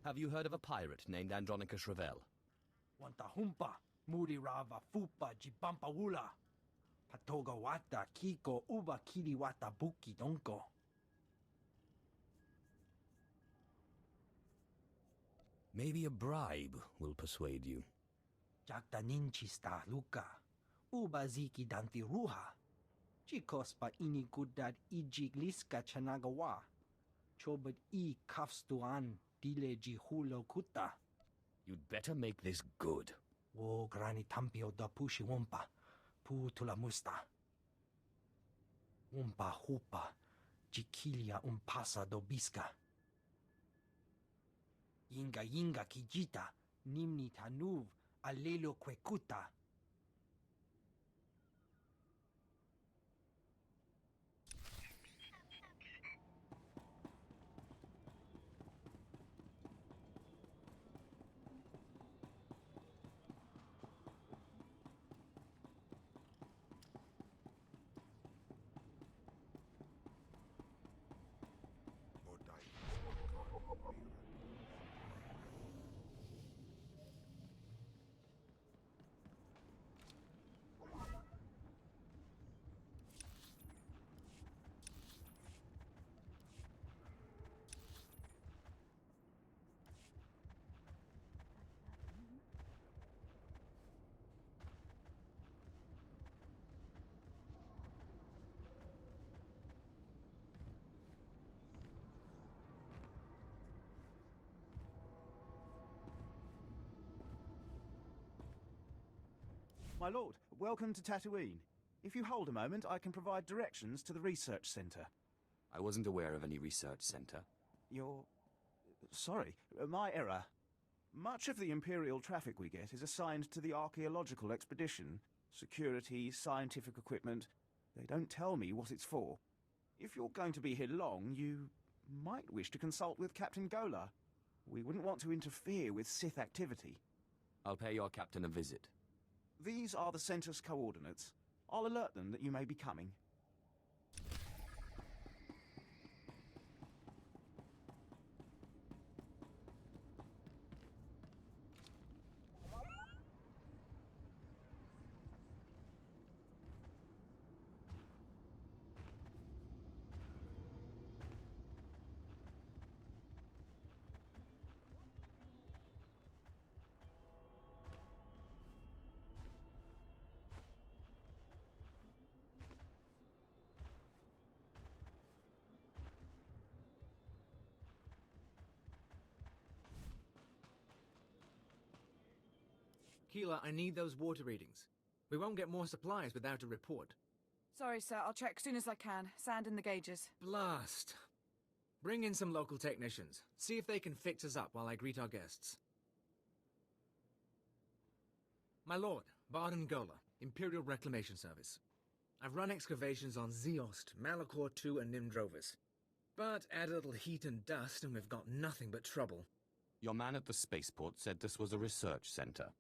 Have you heard of a pirate named Andronicus Ravel? Wantahumpa, Murirava Fupa Jipampawula. Patoga Wata Kiko Uba Kiriwata Buki Donko. Maybe a bribe will persuade you. Jakta Ninchista Luka. Uba Ziki Danti Ruha. Chikospa ini kudad ijigliska chanagawa. Chobad I kafstuan dile jihulo kuta. You'd better make this good. O grani tampio da pushi wumpa. Pu tula musta. Umpa hupa. Jikilia umpasa do biska. Yinga kijita. Nimni tanuv alelo kwekuta. My lord, welcome to Tatooine. If you hold a moment, I can provide directions to the research center. I wasn't aware of any research center. You're... sorry, my error. Much of the Imperial traffic we get is assigned to the archaeological expedition. Security, scientific equipment. They don't tell me what it's for. If you're going to be here long, you might wish to consult with Captain Gola. We wouldn't want to interfere with Sith activity. I'll pay your captain a visit. These are the center's coordinates. I'll alert them that you may be coming. Keela, I need those water readings. We won't get more supplies without a report. Sorry, sir. I'll check as soon as I can. Sand in the gauges. Blast. Bring in some local technicians. See if they can fix us up while I greet our guests. My lord, Barden Gola, Imperial Reclamation Service. I've run excavations on Zeost, Malachor II, and Nimdrovis. But add a little heat and dust and we've got nothing but trouble. Your man at the spaceport said this was a research center.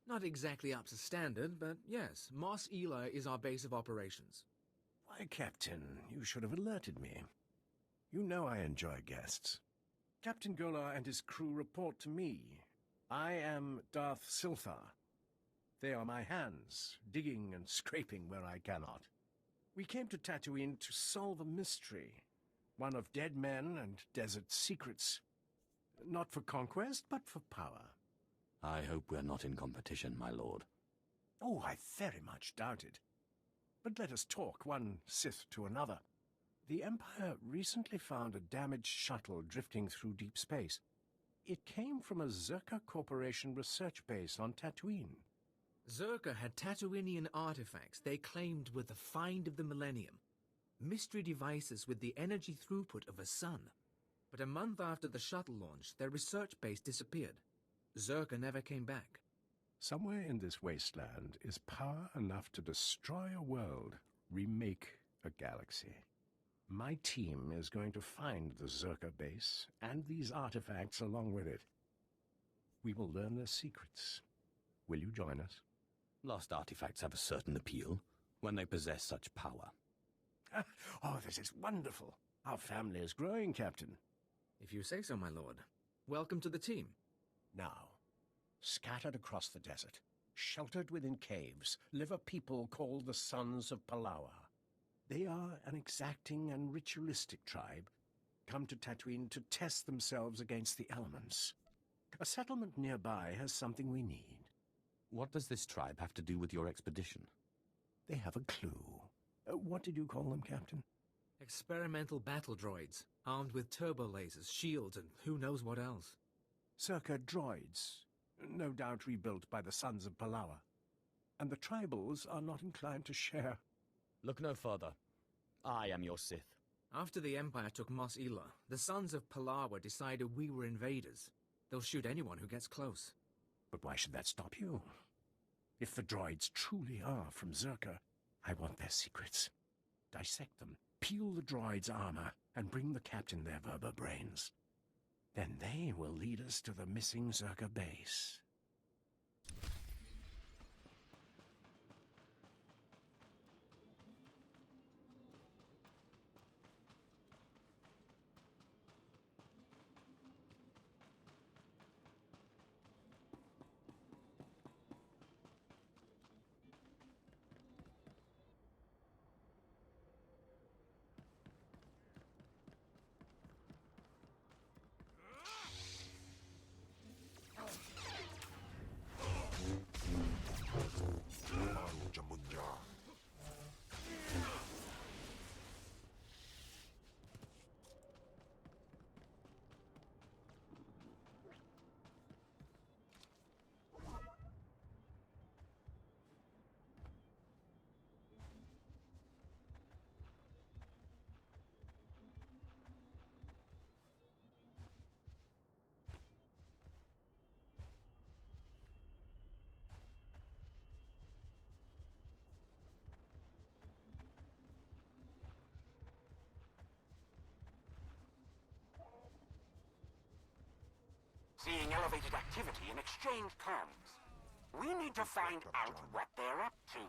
Not exactly up to standard, but yes, Mos Ela is our base of operations. Why, Captain, you should have alerted me. You know I enjoy guests. Captain Gola and his crew report to me. I am Darth Swtor. They are my hands, digging and scraping where I cannot. We came to Tatooine to solve a mystery, one of dead men and desert secrets. Not for conquest, but for power. I hope we're not in competition, my lord. Oh, I very much doubt it. But let us talk, one Sith to another. The Empire recently found a damaged shuttle drifting through deep space. It came from a Zerka Corporation research base on Tatooine. Zerka had Tatooinian artifacts they claimed were the find of the millennium. Mystery devices with the energy throughput of a sun. But a month after the shuttle launch, their research base disappeared. Zerka never came back. Somewhere in this wasteland is power enough to destroy a world, remake a galaxy. My team is going to find the Zerka base and these artifacts along with it. We will learn their secrets. Will you join us? Lost artifacts have a certain appeal when they possess such power. Oh, this is wonderful. Our family is growing, Captain. If you say so, my lord. Welcome to the team. Now, scattered across the desert, sheltered within caves, live a people called the Sons of Palawa. They are an exacting and ritualistic tribe, come to Tatooine to test themselves against the elements. A settlement nearby has something we need. What does this tribe have to do with your expedition? They have a clue. What did you call them, Captain? Experimental battle droids, armed with turbo lasers, shields, and who knows what else. Circa droids, no doubt rebuilt by the Sons of Palawa. And the tribals are not inclined to share. Look no further. I am your Sith. After the Empire took Mos Ela, the Sons of Palawa decided we were invaders. They'll shoot anyone who gets close. But why should that stop you? If the droids truly are from Zerka, I want their secrets. Dissect them, peel the droids' armor, and bring the captain their Verba brains. Then they will lead us to the missing Zerka base. Seeing elevated activity in exchange comms. We need to find out what they're up to.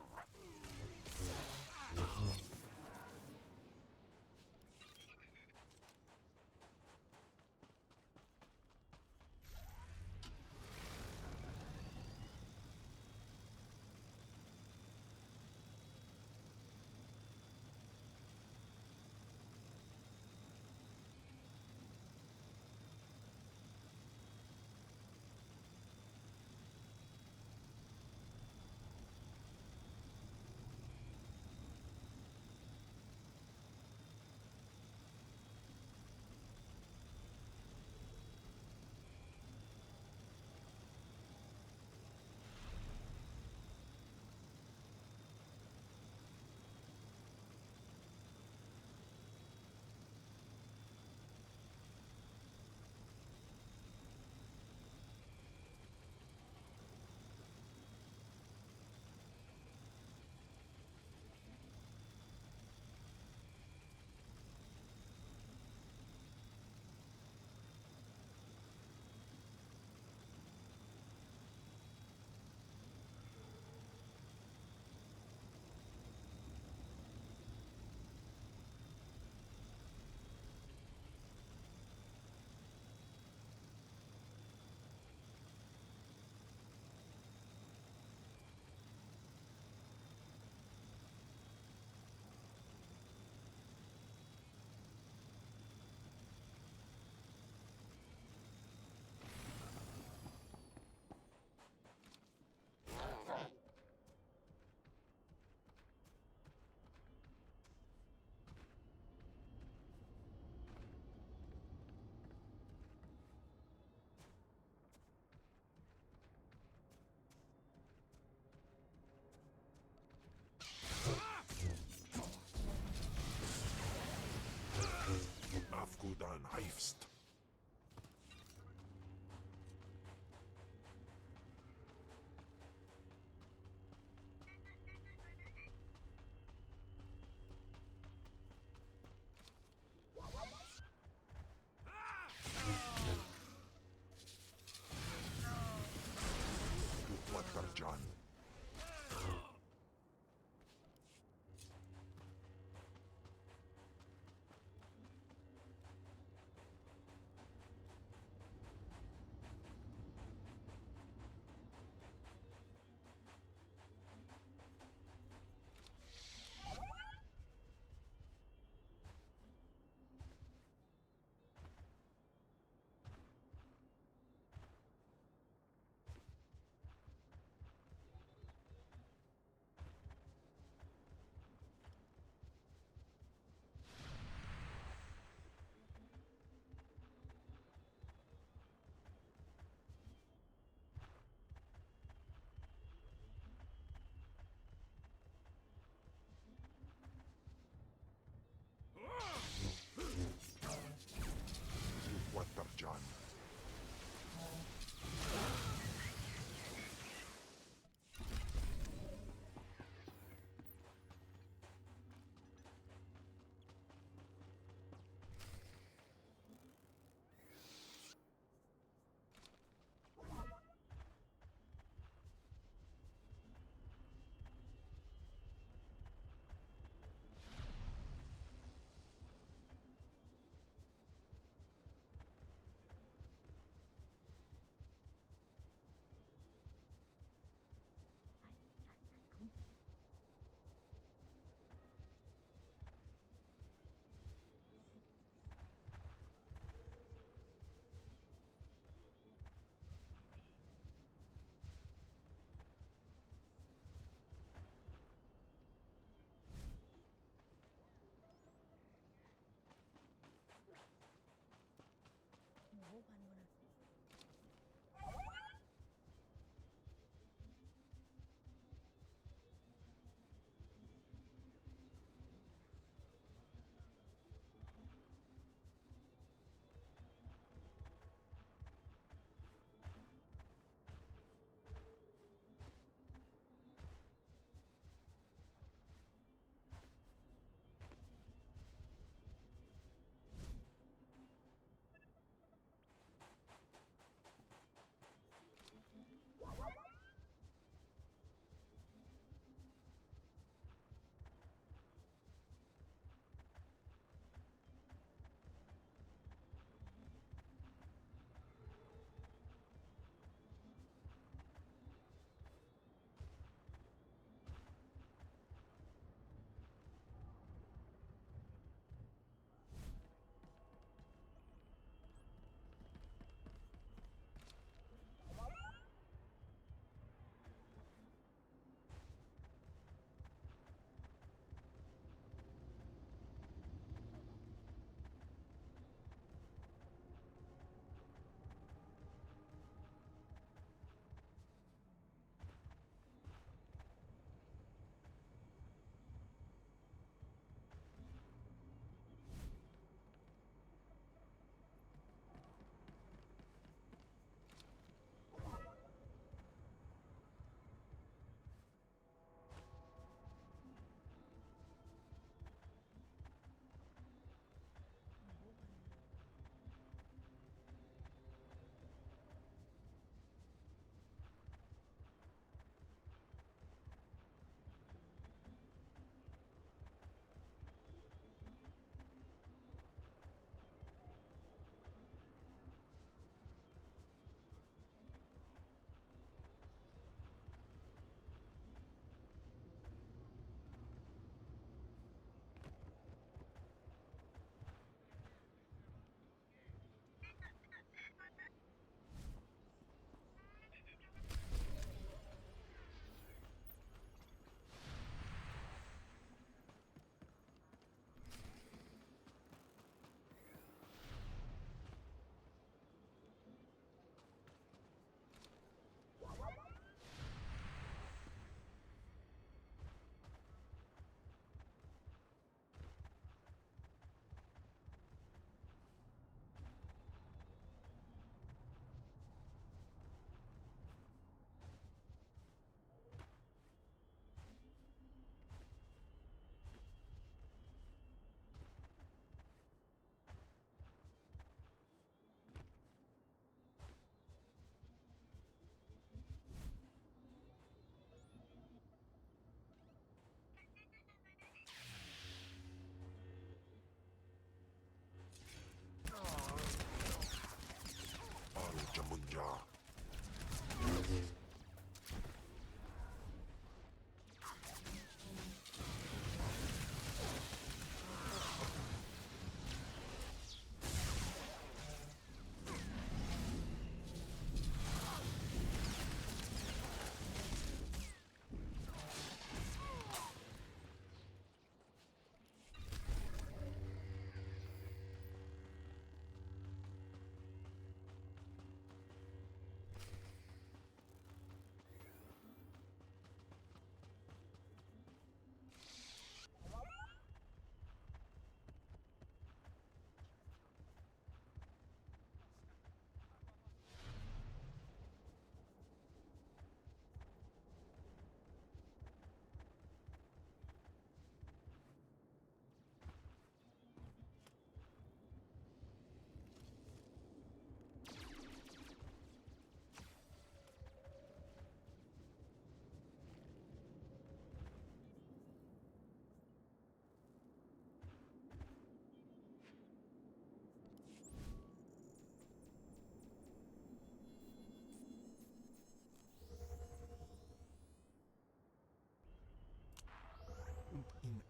Afgudan Heifst. John.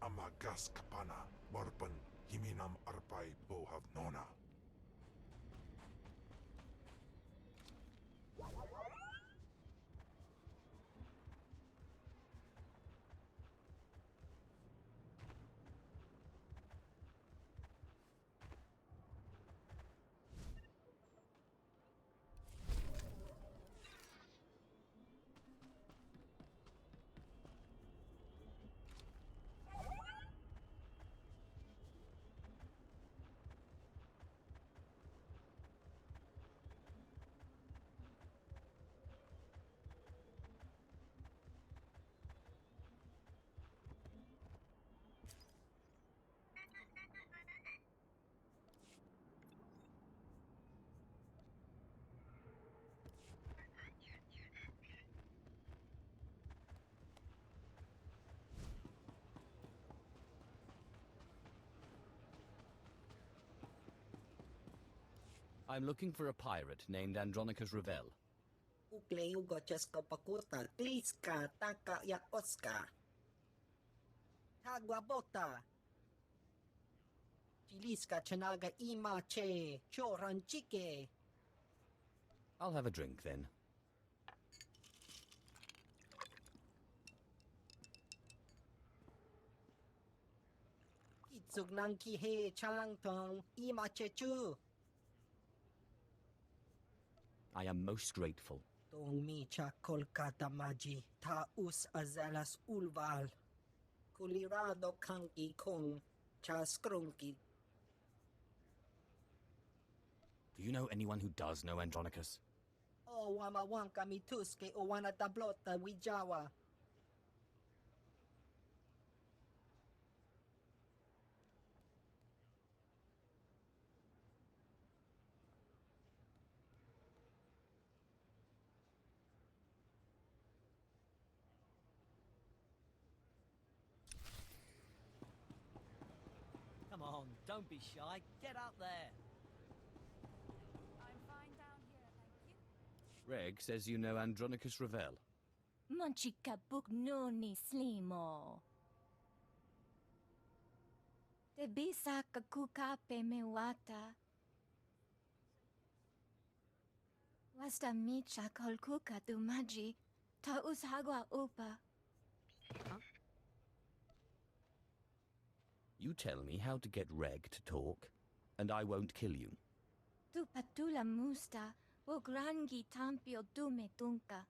amagas kapana, morpan himinam arpai bohav nona. I'm looking for a pirate named Andronicus Revel. Ukleugo Chesko Pakuta, Kliska, Taka Yakoska. Taguabota. Chiliska Chanaga Imache, Choranchike. I'll have a drink then. Itsugnanki he Chalangtong, Imache Chu. I am most grateful. Tong Micha Kolkata Maji, Taus Azalas Ulval. Kulirado Kanki Kong, Chaskrunki. Do you know anyone who does know Andronicus? O Wamawanka Mituske o Wana Tablota Wijawa. Come on, don't be shy. Get up there. I'm fine down here, thank you. Reg says you know Andronicus Revel. Monchika Bugnoni Slimo. Te bisa kakuka pe mewata. Wasta micha kolkuka dumaji. Ta ushagwa upa. You tell me how to get Reg to talk, and I won't kill you. Tu patula musta. O grangi tampio dume tunka.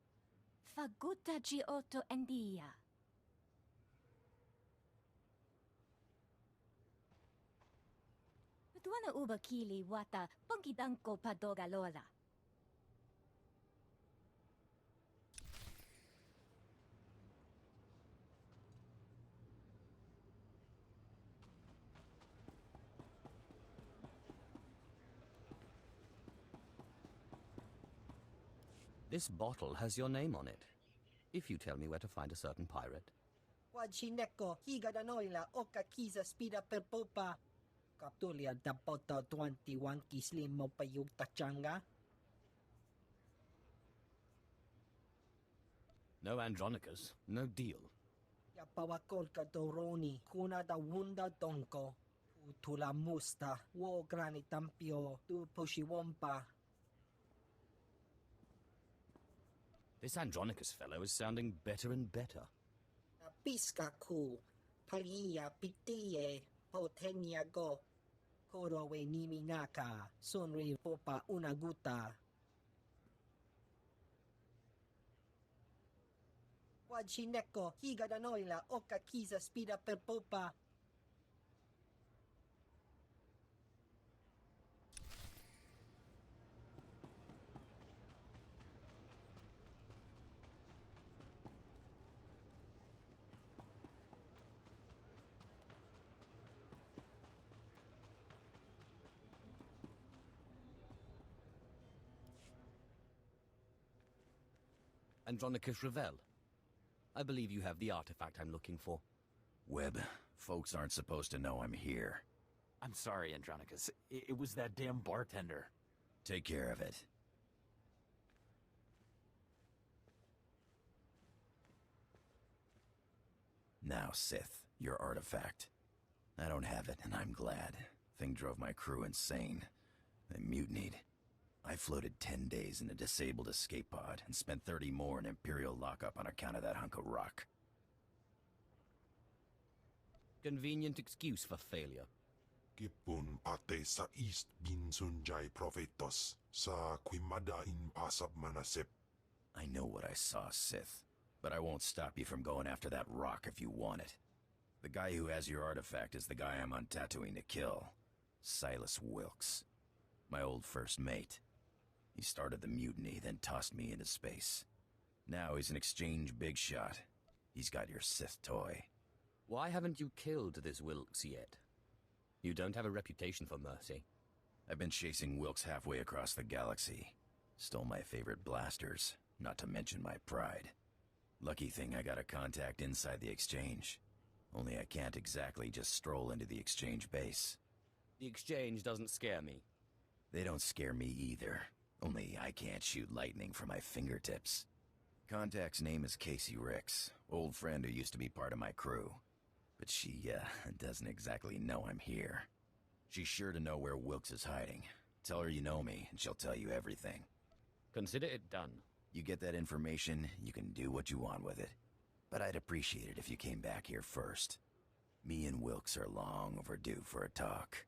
Faguta giotto endia. Tuana uba kili wata pongkidanko padoga lola. This bottle has your name on it. If you tell me where to find a certain pirate. Wajineko, Higadanoila, Oka Kiza Spida per Popa. Captulia da Poto 21 Kislim Mopayuk Tachanga. No Andronicus, no deal. Yapawakolka Doroni, Kuna da Wunda Donko. Utula Musta, Wo Grani Tampio, Tu Pushiwompa. This Andronicus fellow is sounding better and better. Piskaku, Palia Pitie, Potenia Go. Korowe Niminaka, Sonri Popa Unaguta. Wajineko, Higadanoila, Oka Kiza Spida per Popa. Andronicus Revel. I believe you have the artifact I'm looking for. Webb, folks aren't supposed to know I'm here. I'm sorry, Andronicus. It was that damn bartender. Take care of it. Now, Sith, Your artifact. I don't have it, and I'm glad. Thing drove my crew insane. They mutinied. I floated 10 days in a disabled escape pod and spent 30 more in Imperial lockup on account of that hunk of rock. Convenient excuse for failure. Kipun pate sa East Binsunjay Prophetos sa Quimada in Pasab Manasip. I know what I saw, Sith, but I won't stop you from going after that rock if you want it. The guy who has your artifact is the guy I'm on Tatooine to kill. Silas Wilkes. My old first mate. He started the mutiny, then tossed me into space. Now he's an exchange big shot. He's got your Sith toy. Why haven't you killed this Wilkes yet? You don't have a reputation for mercy. I've been chasing Wilkes halfway across the galaxy. Stole my favorite blasters, not to mention my pride. Lucky thing I got a contact inside the exchange. Only I can't exactly just stroll into the exchange base. The exchange doesn't scare me. They don't scare me either. Only I can't shoot lightning from my fingertips. Contact's name is Casey Ricks, old friend who used to be part of my crew. But she, doesn't exactly know I'm here. She's sure to know where Wilkes is hiding. Tell her you know me, and she'll tell you everything. Consider it done. You get that information, you can do what you want with it. But I'd appreciate it if you came back here first. Me and Wilkes are long overdue for a talk.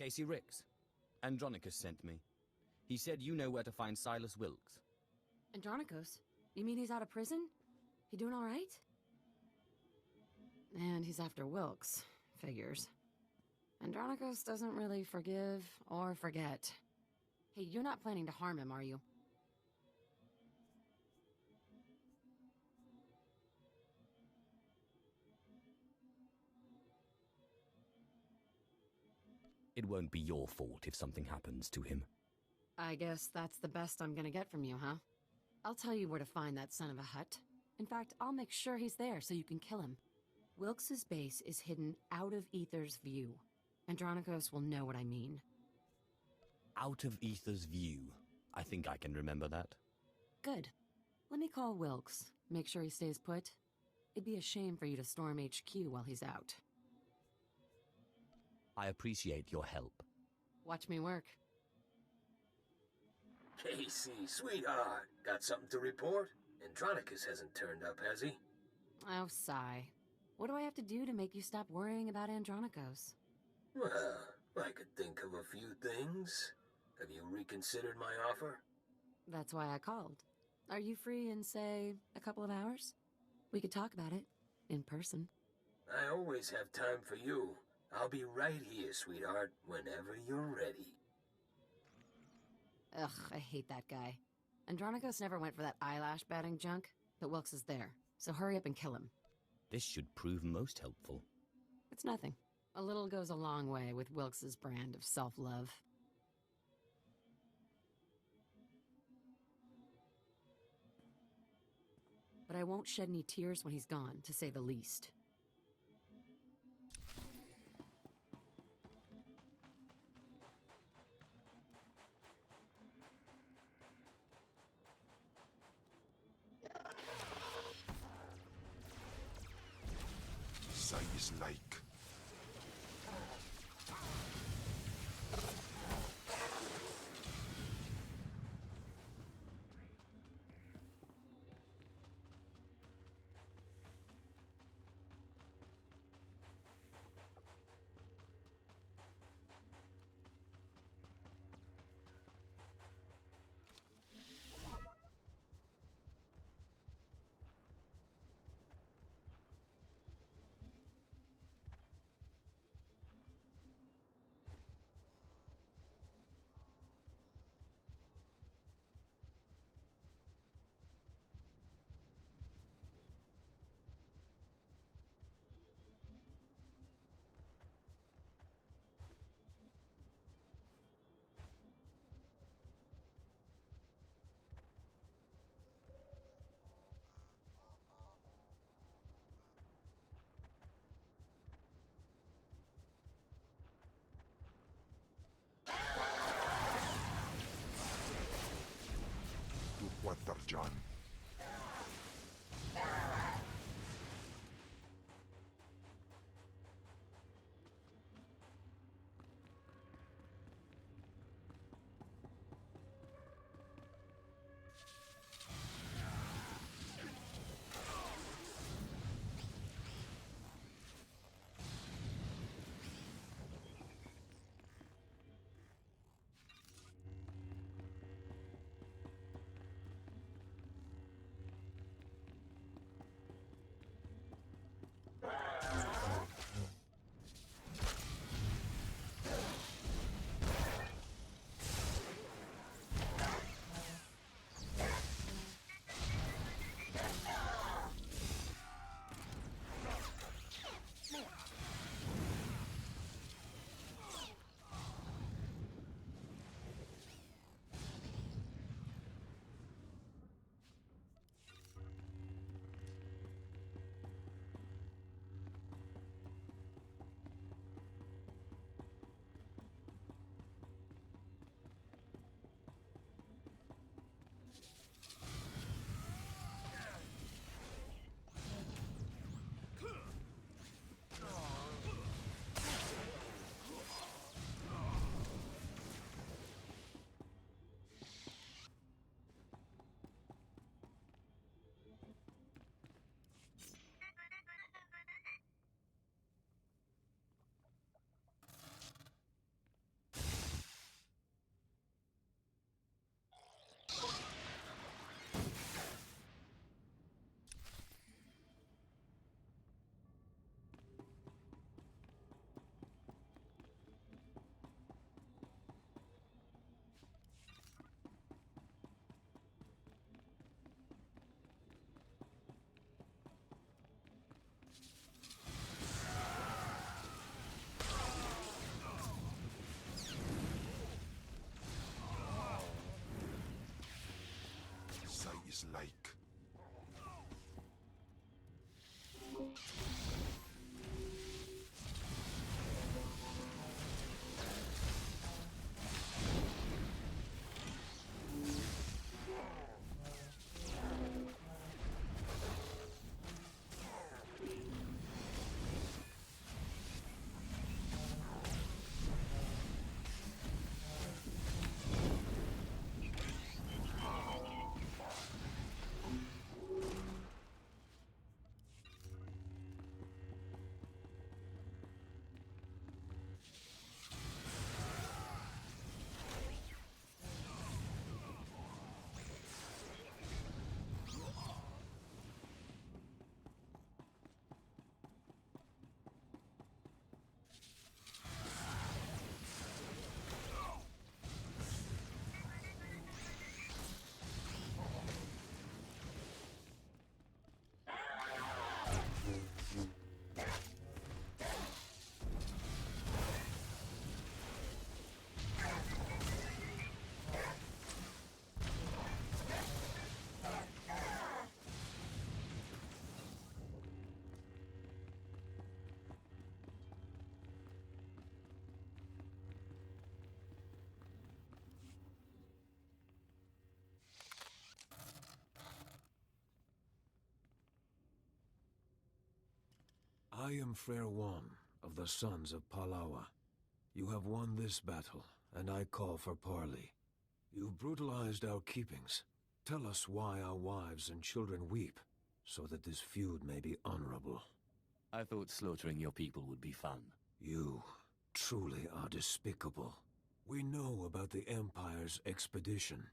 Casey Ricks. Andronicus sent me. He said you know where to find Silas Wilkes. Andronicus? You mean he's out of prison? He doing all right? And he's after Wilkes. Figures. Andronicus doesn't really forgive or forget. Hey, you're not planning to harm him, are you? It won't be your fault if something happens to him. I guess that's the best I'm gonna get from you, huh? I'll tell you where to find that son of a hut. In fact, I'll make sure he's there so you can kill him. Wilkes's base is hidden out of Ether's view. Andronicus will know what I mean. Out of Ether's view. I think I can remember that. Good. Let me call Wilkes. Make sure he stays put. It'd be a shame for you to storm HQ while he's out. I appreciate your help. Watch me work. Casey, sweetheart, got something to report? Andronicus hasn't turned up, has he? Oh, sigh. What do I have to do to make you stop worrying about Andronikos? Well, I could think of a few things. Have you reconsidered my offer? That's why I called. Are you free in, say, a couple of hours? We could talk about it. In person. I always have time for you. I'll be right here, sweetheart, whenever you're ready. Ugh, I hate that guy. Andronikos never went for that eyelash batting junk, but Wilkes is there, so hurry up and kill him. This should prove most helpful. It's nothing. A little goes a long way with Wilkes's brand of self-love. But I won't shed any tears when he's gone, to say the least. Is like. John. Is like. I am Frere Wan of the Sons of Palawa. You have won this battle, and I call for parley. You've brutalized our keepings. Tell us why our wives and children weep, so that this feud may be honorable. I thought slaughtering your people would be fun. You truly are despicable. We know about the Empire's expedition.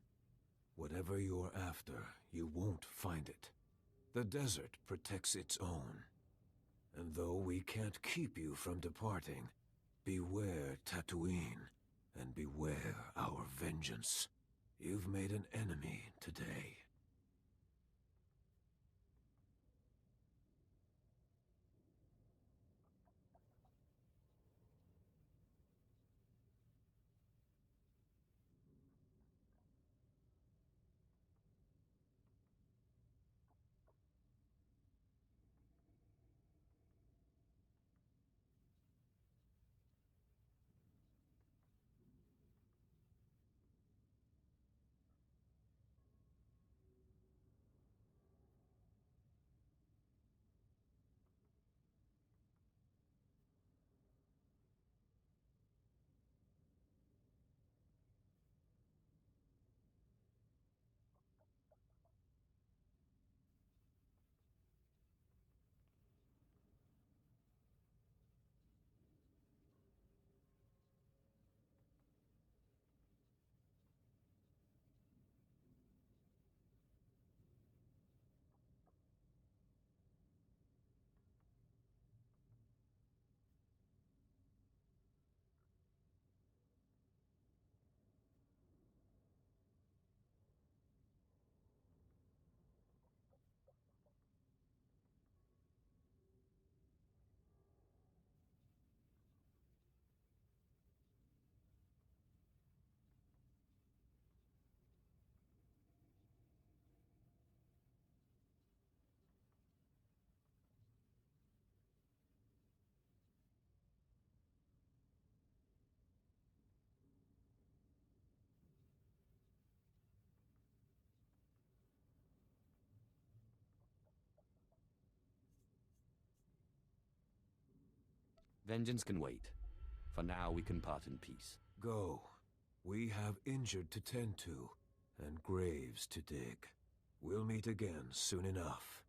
Whatever you're after, you won't find it. The desert protects its own. And though we can't keep you from departing, beware Tatooine, and beware our vengeance. You've made an enemy today. Vengeance can wait. For now, we can part in peace. Go. We have injured to tend to, and graves to dig. We'll meet again soon enough.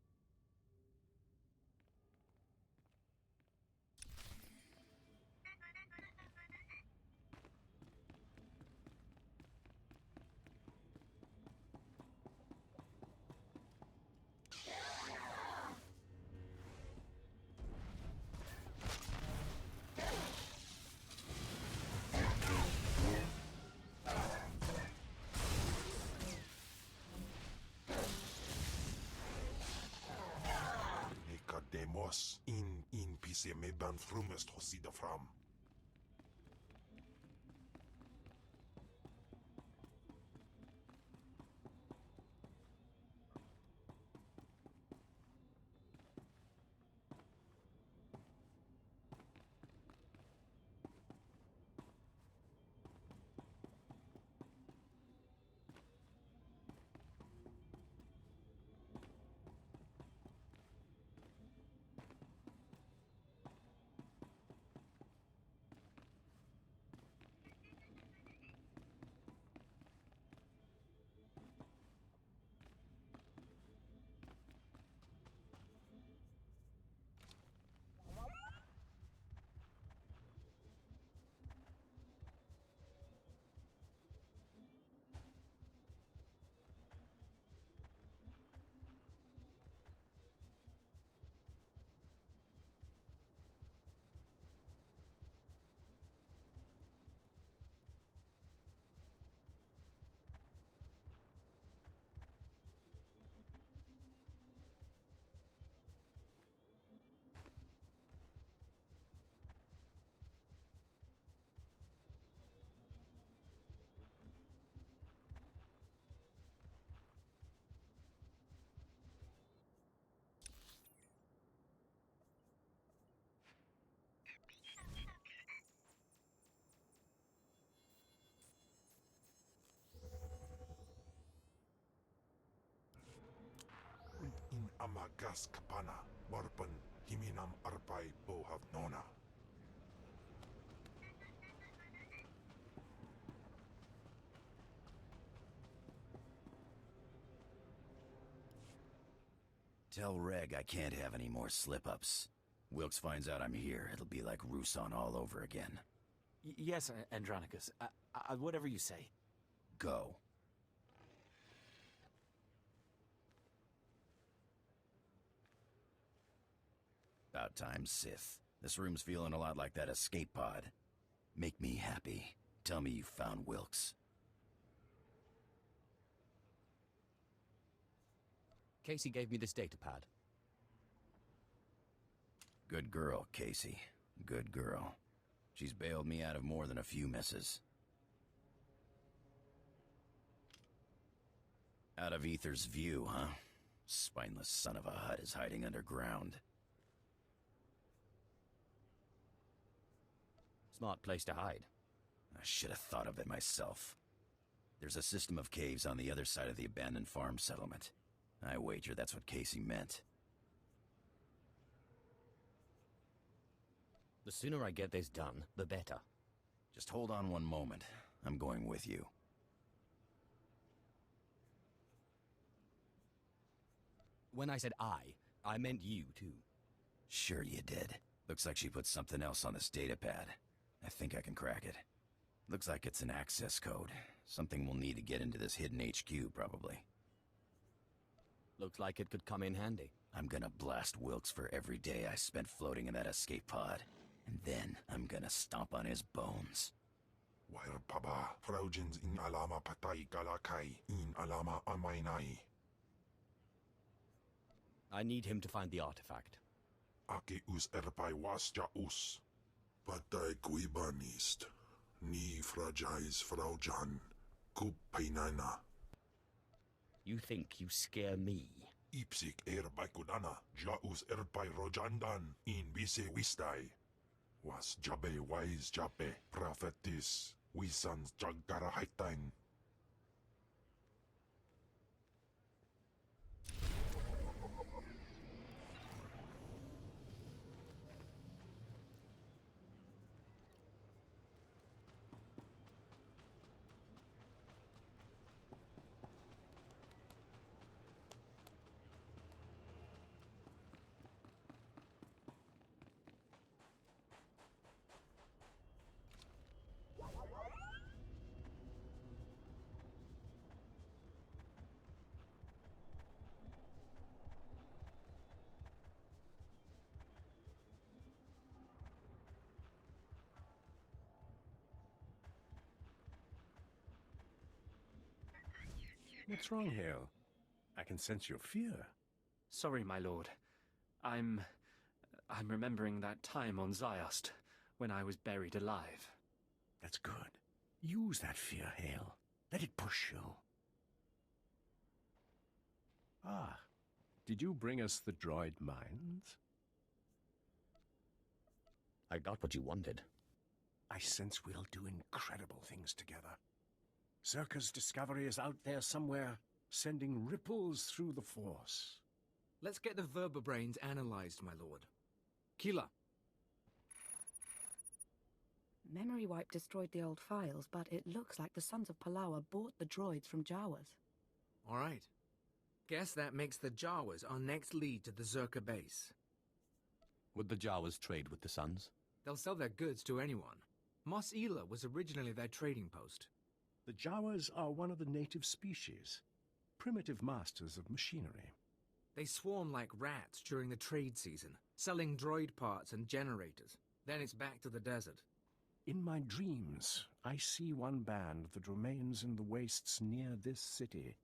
Demos in pise me ban frumest hosida fram. In Amagas Kapana, Warpen, Kiminam arpai bohav nona. Tell Reg I can't have any more slip-ups. Wilkes finds out I'm here, it'll be like Rusan all over again. Yes, Andronicus. Whatever you say. Go. About time, Sith. This room's feeling a lot like that escape pod. Make me happy. Tell me you found Wilkes. Casey gave me this data pad. Good girl, Casey. Good girl. She's bailed me out of more than a few misses. Out of Ether's view, huh? Spineless son of a Hutt is hiding underground. Smart place to hide. I should have thought of it myself. There's a system of caves on the other side of the abandoned farm settlement. I wager that's what Casey meant. The sooner I get this done, the better. Just hold on one moment. I'm going with you. When I said I meant you, too. Sure you did. Looks like she put something else on this data pad. I think I can crack it. Looks like it's an access code. Something we'll need to get into this hidden HQ, probably. Looks like it could come in handy. I'm gonna blast Wilkes for every day I spent floating in that escape pod. And then I'm gonna stomp on his bones. Wair paba, fraujins in alama patay galakai, in alama amainai. I need him to find the artifact. Ake us erpai wasja us. Patay kuibanist. Ni fragais fraujan. Kup painana. You think you scare me? Ipsik erpai kudana. Jaus erpai rojandan. In bise wistai. Was jabe wise jabe. Prophetis. Wisans jagara haitang. What's wrong, Hale? I can sense your fear. Sorry, my lord. I'm remembering that time on Ziost, when I was buried alive. That's good. Use that fear, Hale. Let it push you. Ah, did you bring us the droid mines? I got what you wanted. I sense we'll do incredible things together. Zerka's discovery is out there somewhere, sending ripples through the Force. Let's get the vertebrains analyzed, my lord. Keela. Memory wipe destroyed the old files, but it looks like the Sons of Palawa bought the droids from Jawas. All right. Guess that makes the Jawas our next lead to the Zerka base. Would the Jawas trade with the Suns? They'll sell their goods to anyone. Mos Ela was originally their trading post. The Jawas are one of the native species, primitive masters of machinery. They swarm like rats during the trade season, selling droid parts and generators. Then it's back to the desert. In my dreams, I see one band that remains in the wastes near this city.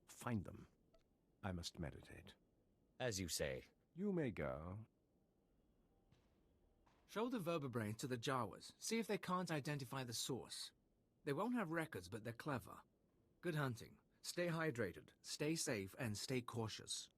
Find them. I must meditate. As you say. You may go. Show the vertebrains to the Jawas. See if they can't identify the source. They won't have records, but they're clever. Good hunting. Stay hydrated, stay safe, and stay cautious.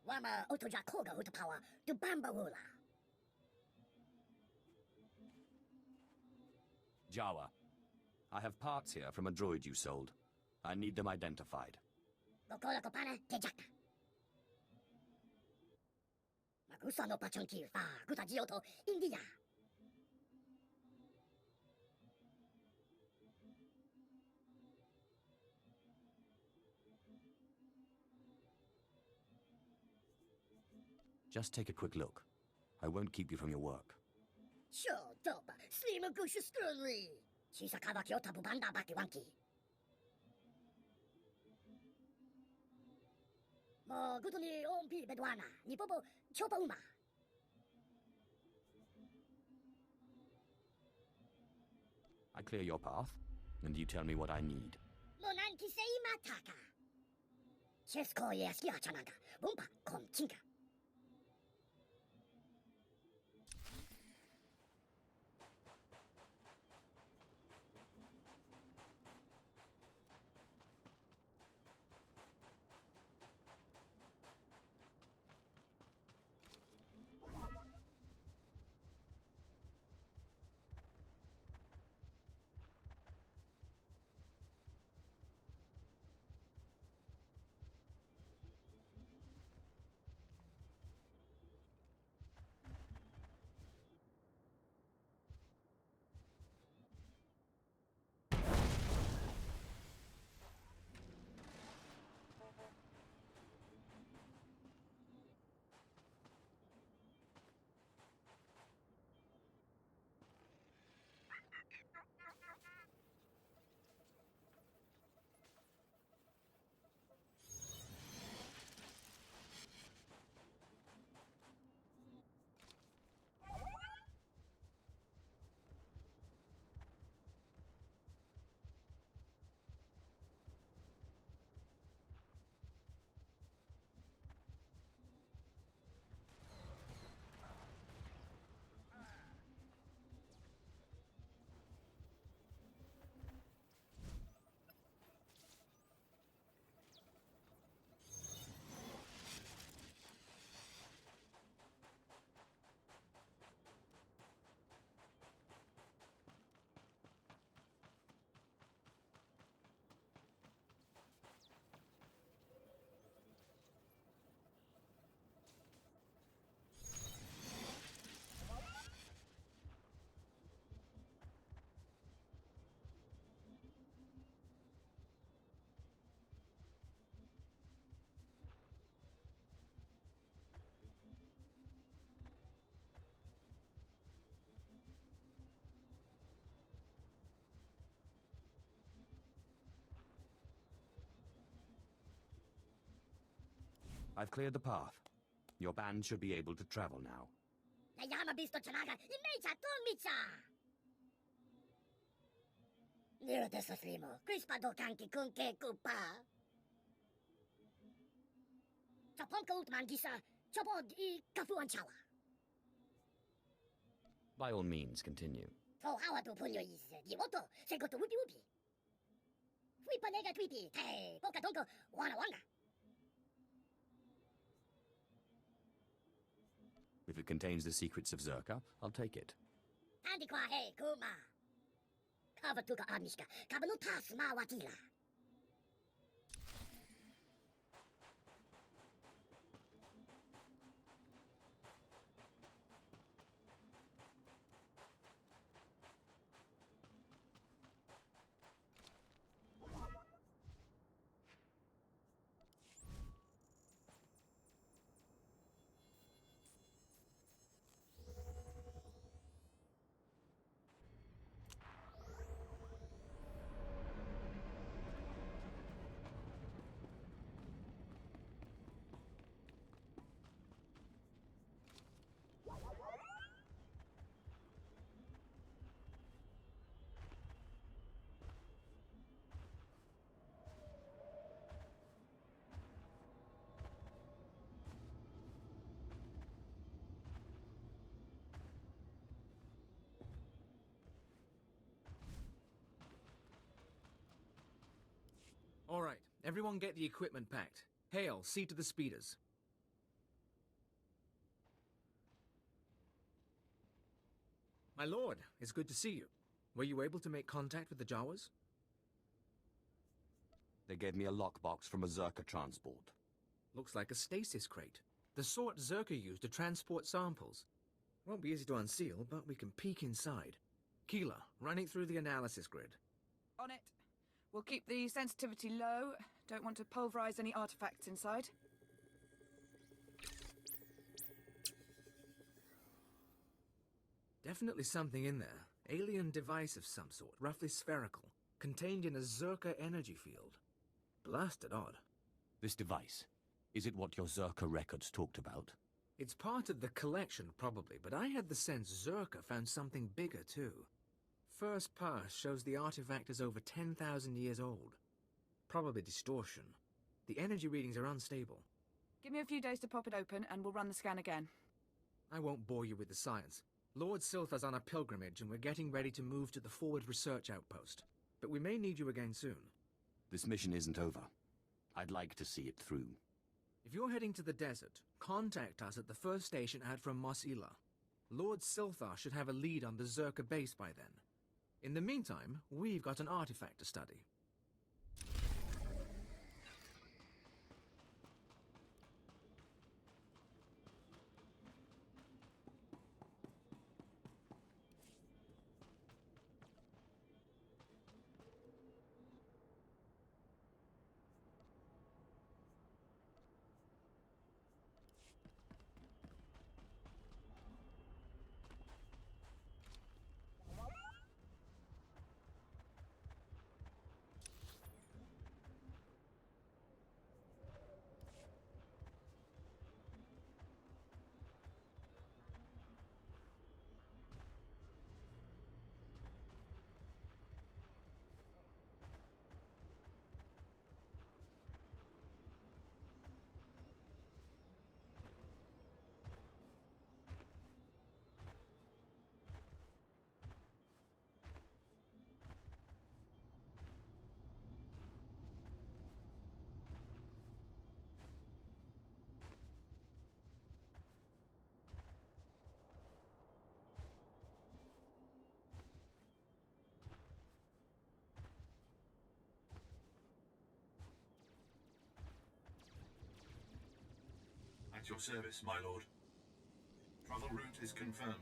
Wama otoja koga utapawa du bambawula. Jawa, I have parts here from a droid you sold. I need them identified. Gokola kopana tejakta. Magusa no pachonki fa gutagioto India. Just take a quick look. I won't keep you from your work. Sure, dope. Slim gushu strunri. Chisa kawaki otabu banda baki wanki. Mo gutuni ompi bedwana. Nipopo chopa uma. I clear your path, and you tell me what I need. Monanki sei mataka. Chesko yeski achananga. Bumpa kom chinka. I've cleared the path. Your band should be able to travel now. Nayama bisto chanaga imecha tomicha. Nero deso slimo. Crispa do kanki kunke kupa. Chaponka utman gisa. Chapod I kafuan chawa. By all means, continue. So how to pull your is Dioto, Segoto Whoopie Whoopie. Whipanega Tweety, hey, Poka Tonko, Wana Wanga. If it contains the secrets of Zerka, I'll take it. Antiqua, hey, Kuma. Kavatuka Amishka, Kabalutas Ma Watila. All right, everyone get the equipment packed. Hale, see to the speeders. My lord, it's good to see you. Were you able to make contact with the Jawas? They gave me a lockbox from a Zerka transport. Looks like a stasis crate. The sort Zerka used to transport samples. Won't be easy to unseal, but we can peek inside. Keela, run it through the analysis grid. On it. We'll keep the sensitivity low. Don't want to pulverize any artifacts inside. Definitely something in there. Alien device of some sort, roughly spherical, contained in a Zerka energy field. Blasted odd. This device, is it what your Zerka records talked about? It's part of the collection, probably, but I had the sense Zerka found something bigger, too. First pass shows the artifact is over 10,000 years old. Probably distortion. The energy readings are unstable. Give me a few days to pop it open, and we'll run the scan again. I won't bore you with the science. Lord Silthar's on a pilgrimage, and we're getting ready to move to the forward research outpost. But we may need you again soon. This mission isn't over. I'd like to see it through. If you're heading to the desert, contact us at the first station out from Mos Ila. Lord Silthar should have a lead on the Zerka base by then. In the meantime, we've got an artifact to study. At your service, my lord. Travel route is confirmed.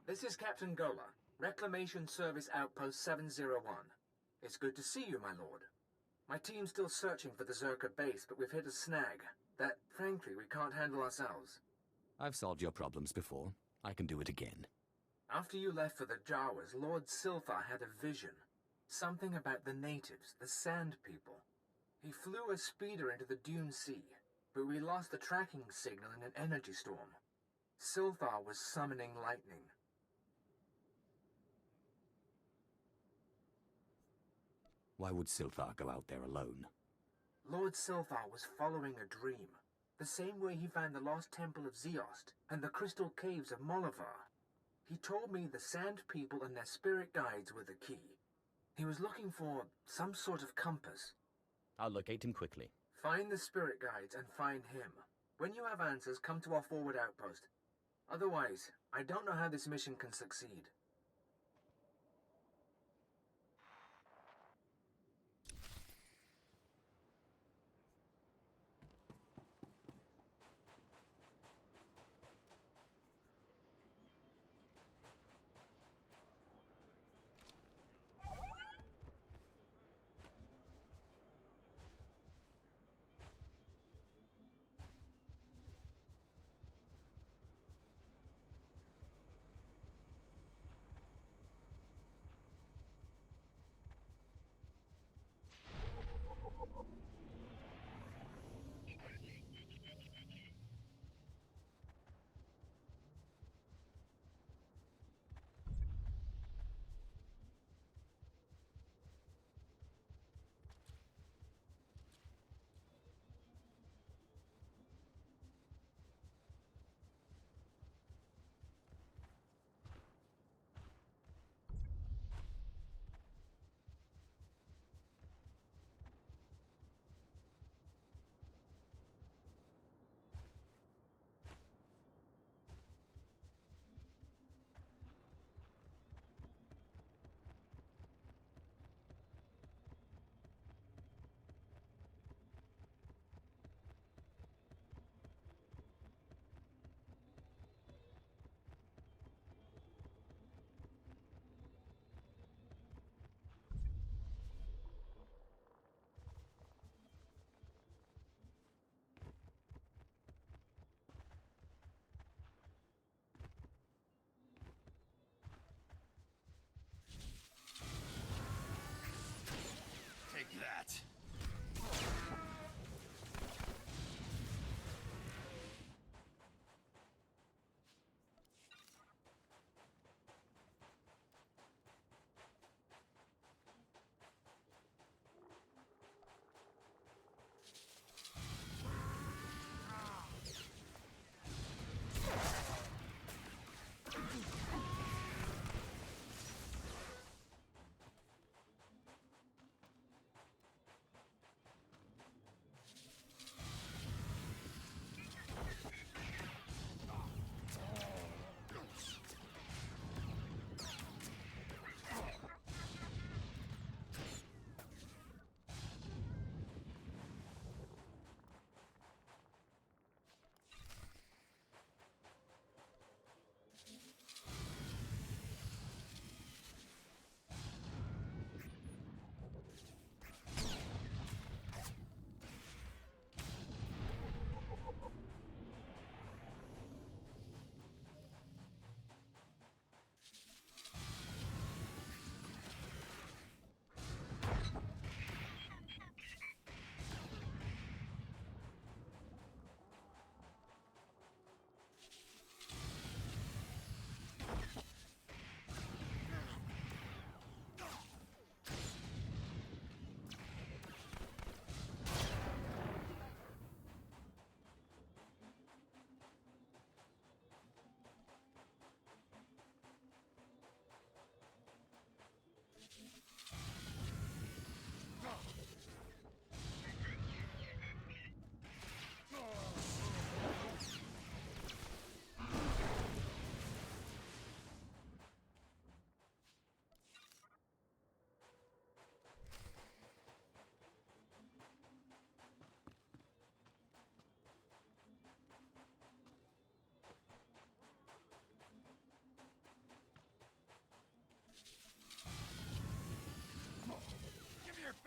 This is Captain Gola, Reclamation Service Outpost 701. It's good to see you, my lord. My team's still searching for the Zerka base, but we've hit a snag that, frankly, we can't handle ourselves. I've solved your problems before. I can do it again. After you left for the Jawas, Lord Silthar had a vision. Something about the natives, the Sand People. He flew a speeder into the Dune Sea, but we lost the tracking signal in an energy storm. Silthar was summoning lightning. Why would Silthar go out there alone? Lord Silthar was following a dream, the same way he found the lost temple of Zeost and the crystal caves of Molivar. He told me the Sand People and their spirit guides were the key. He was looking for some sort of compass. I'll locate him quickly. Find the spirit guides and find him. When you have answers, come to our forward outpost. Otherwise, I don't know how this mission can succeed.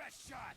best shot!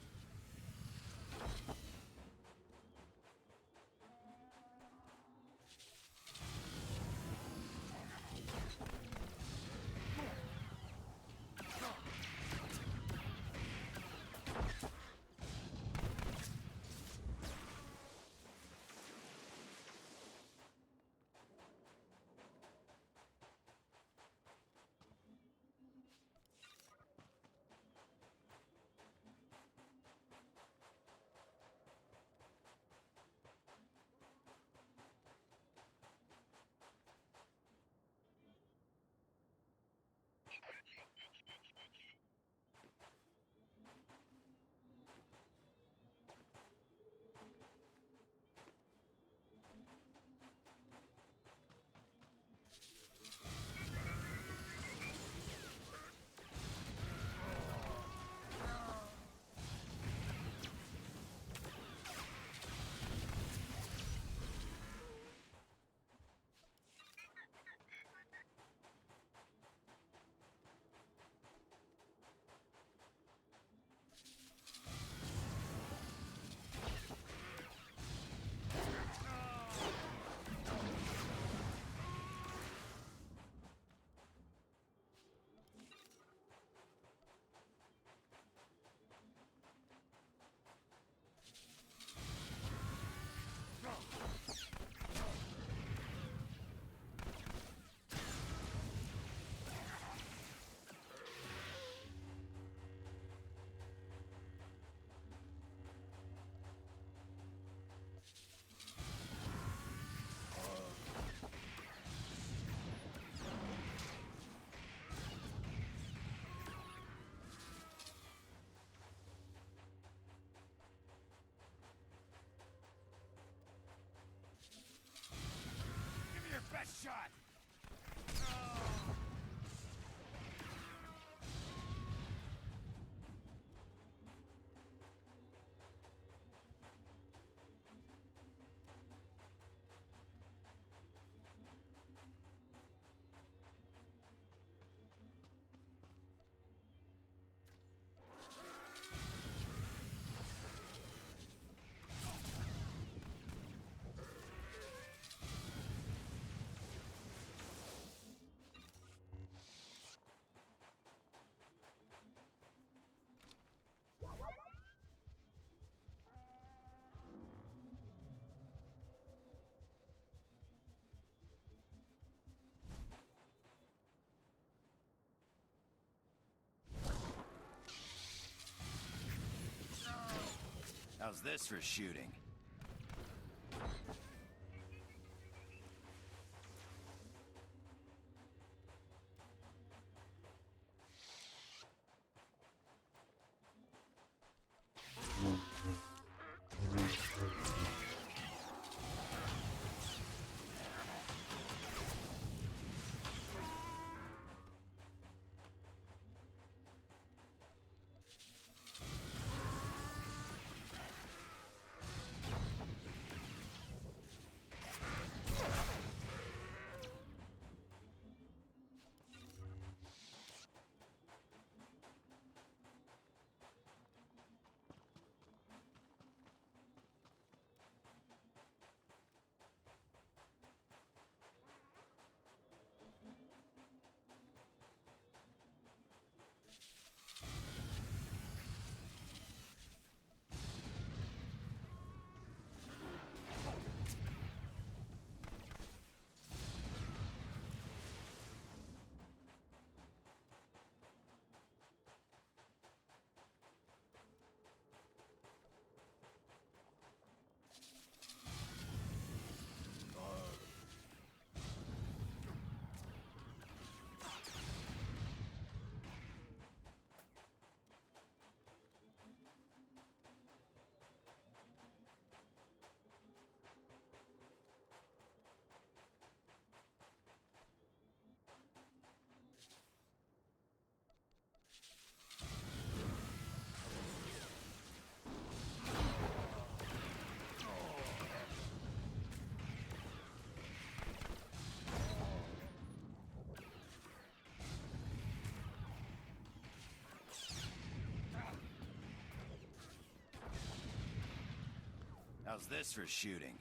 Best shot! How's this for shooting? How's this for shooting?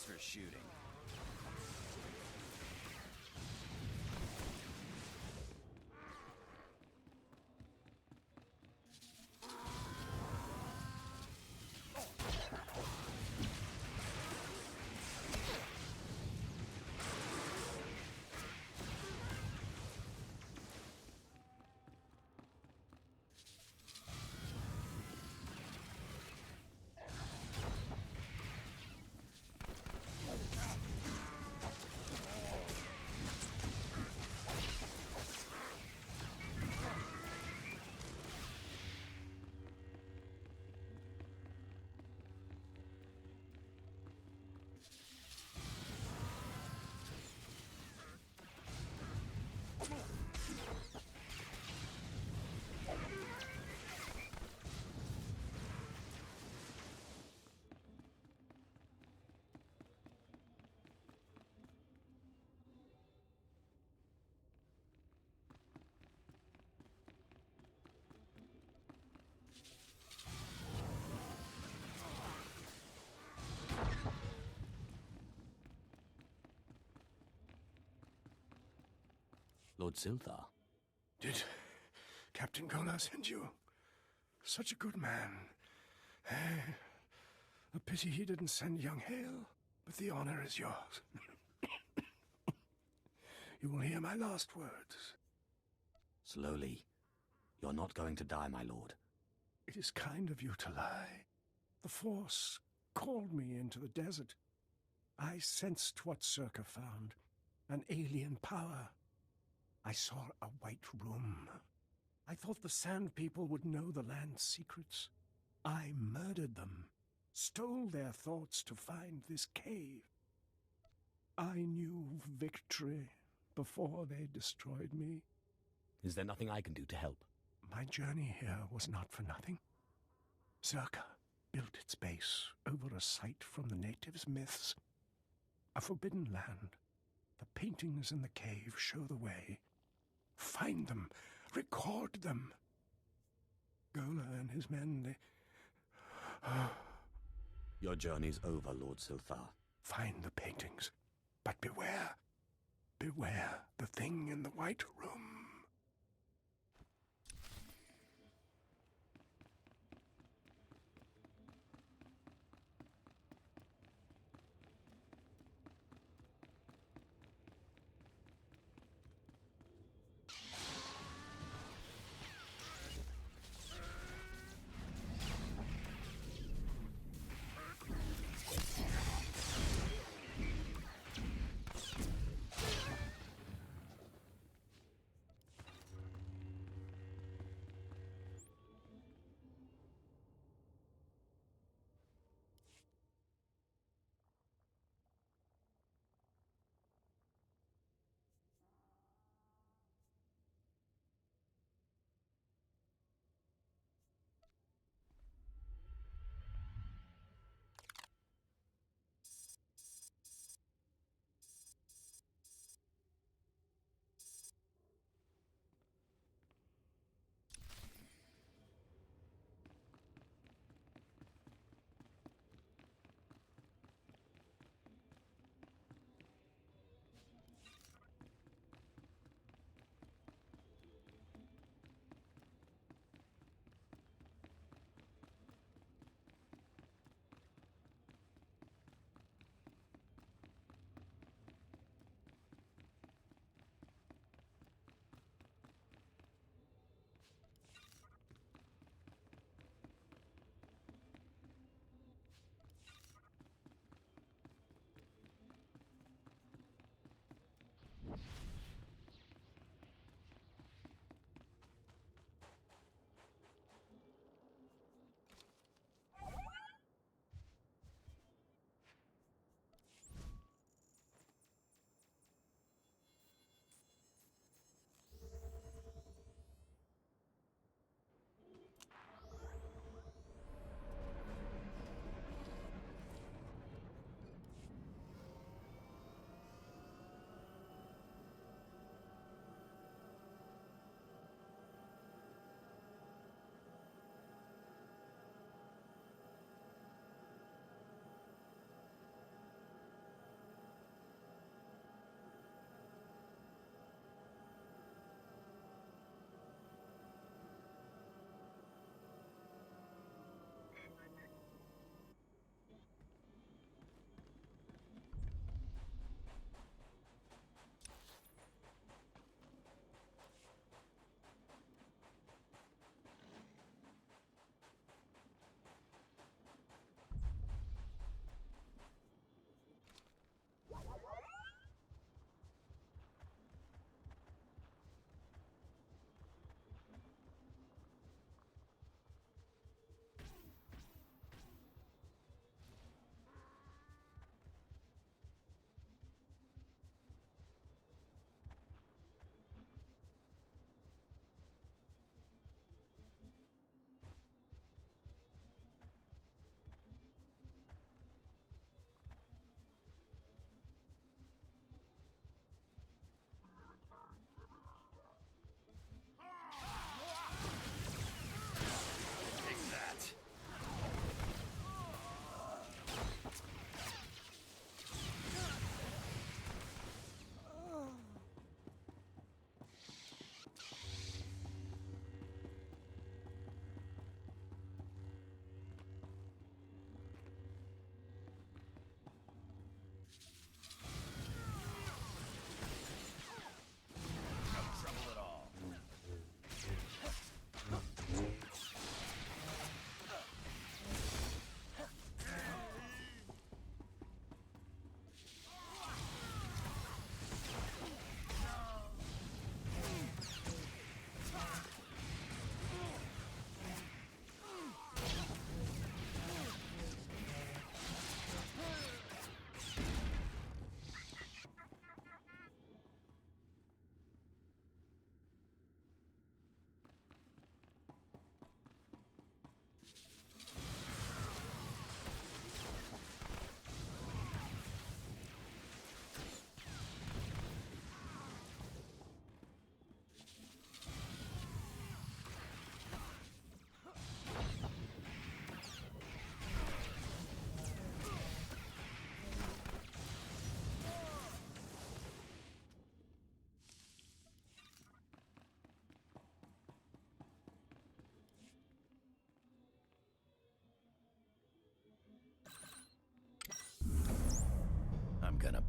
For shooting. Lord Swtor. Did Captain Gola send you? Such a good man. A pity he didn't send young Hale, but the honor is yours. You will hear my last words. Slowly. You're not going to die, my lord. It is kind of you to lie. The Force called me into the desert. I sensed what Circa found. An alien power. I saw a white room. I thought the Sand People would know the land's secrets. I murdered them. Stole their thoughts to find this cave. I knew victory before they destroyed me. Is there nothing I can do to help? My journey here was not for nothing. Circa built its base over a site from the natives' myths. A forbidden land. The paintings in the cave show the way. Find them. Record them. Gola and his men, they... Your journey's over, Lord Swtor. Find the paintings. But beware. Beware the thing in the white room.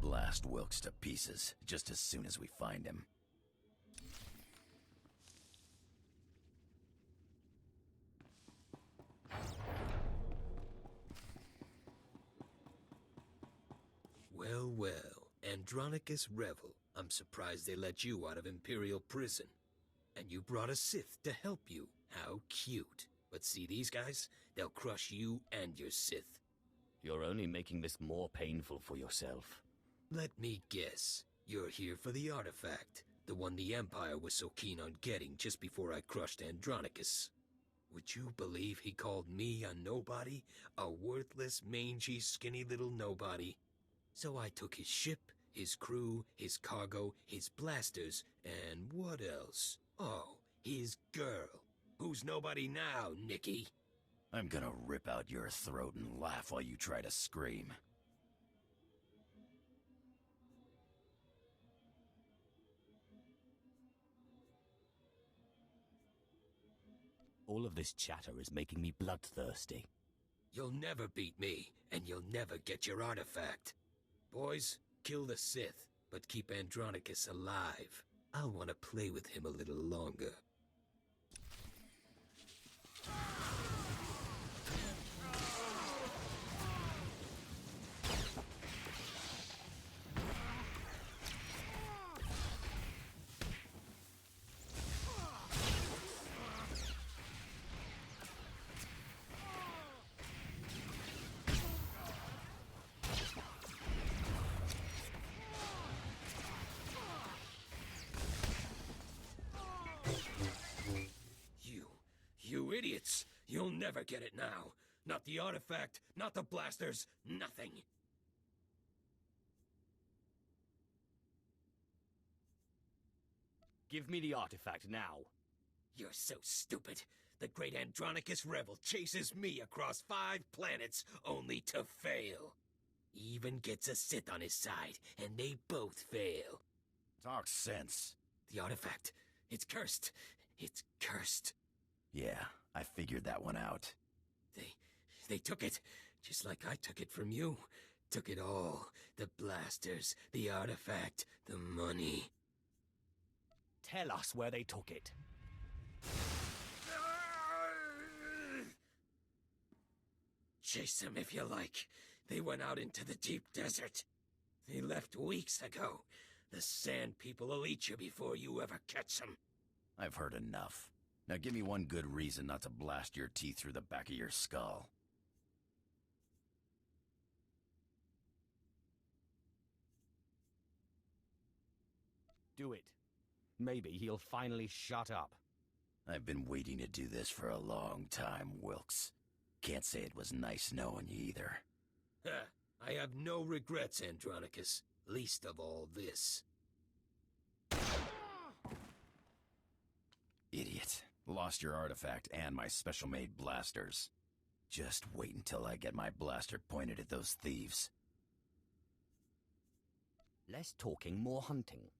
blast Wilkes to pieces just as soon as we find him. Well, well, Andronicus Revel. I'm surprised they let you out of Imperial prison. And you brought a Sith to help you. How cute. But see these guys? They'll crush you and your Sith. You're only making this more painful for yourself. Let me guess. You're here for the artifact. The one the Empire was so keen on getting just before I crushed Andronicus. Would you believe he called me a nobody? A worthless, mangy, skinny little nobody. So I took his ship, his crew, his cargo, his blasters, and what else? Oh, his girl. Who's nobody now, Nicky? I'm gonna rip out your throat and laugh while you try to scream. All of this chatter is making me bloodthirsty. You'll never beat me, and you'll never get your artifact. Boys, kill the Sith, but keep Andronicus alive. I'll want to play with him a little longer. You idiots! You'll never get it now. Not the artifact, not the blasters, nothing. Give me the artifact now. You're so stupid. The great Andronicus Revel chases me across 5 planets only to fail. Even gets a Sith on his side, and they both fail. Talk sense. The artifact. It's cursed. It's cursed. Yeah, I figured that one out. They took it, just like I took it from you. Took it all. The blasters, the artifact, the money. Tell us where they took it. Chase them if you like. They went out into the deep desert. They left weeks ago. The Sand People will eat you before you ever catch them. I've heard enough. Now give me one good reason not to blast your teeth through the back of your skull. Do it. Maybe he'll finally shut up. I've been waiting to do this for a long time, Wilkes. Can't say it was nice knowing you either. I have no regrets, Andronicus. Least of all this. Idiot. Lost your artifact and my special-made blasters. Just wait until I get my blaster pointed at those thieves. Less talking, more hunting.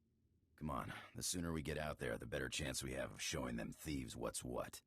Come on, the sooner we get out there, the better chance we have of showing them thieves what's what.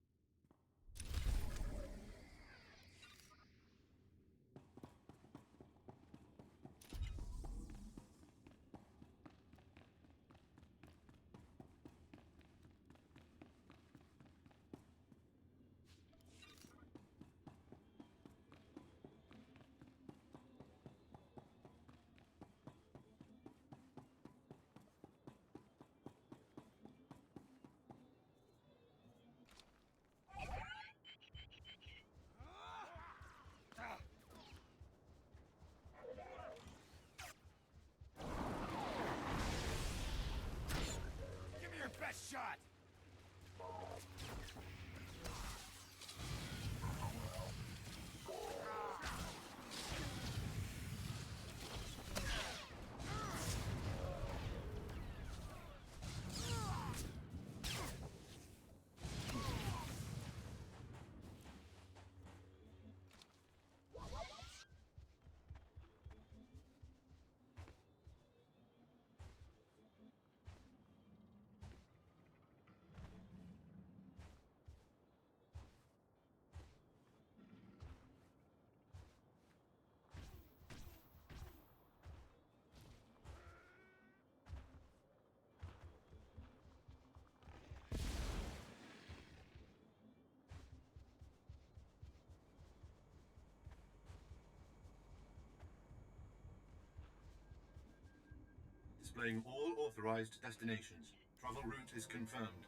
displaying all authorized destinations. Travel route is confirmed.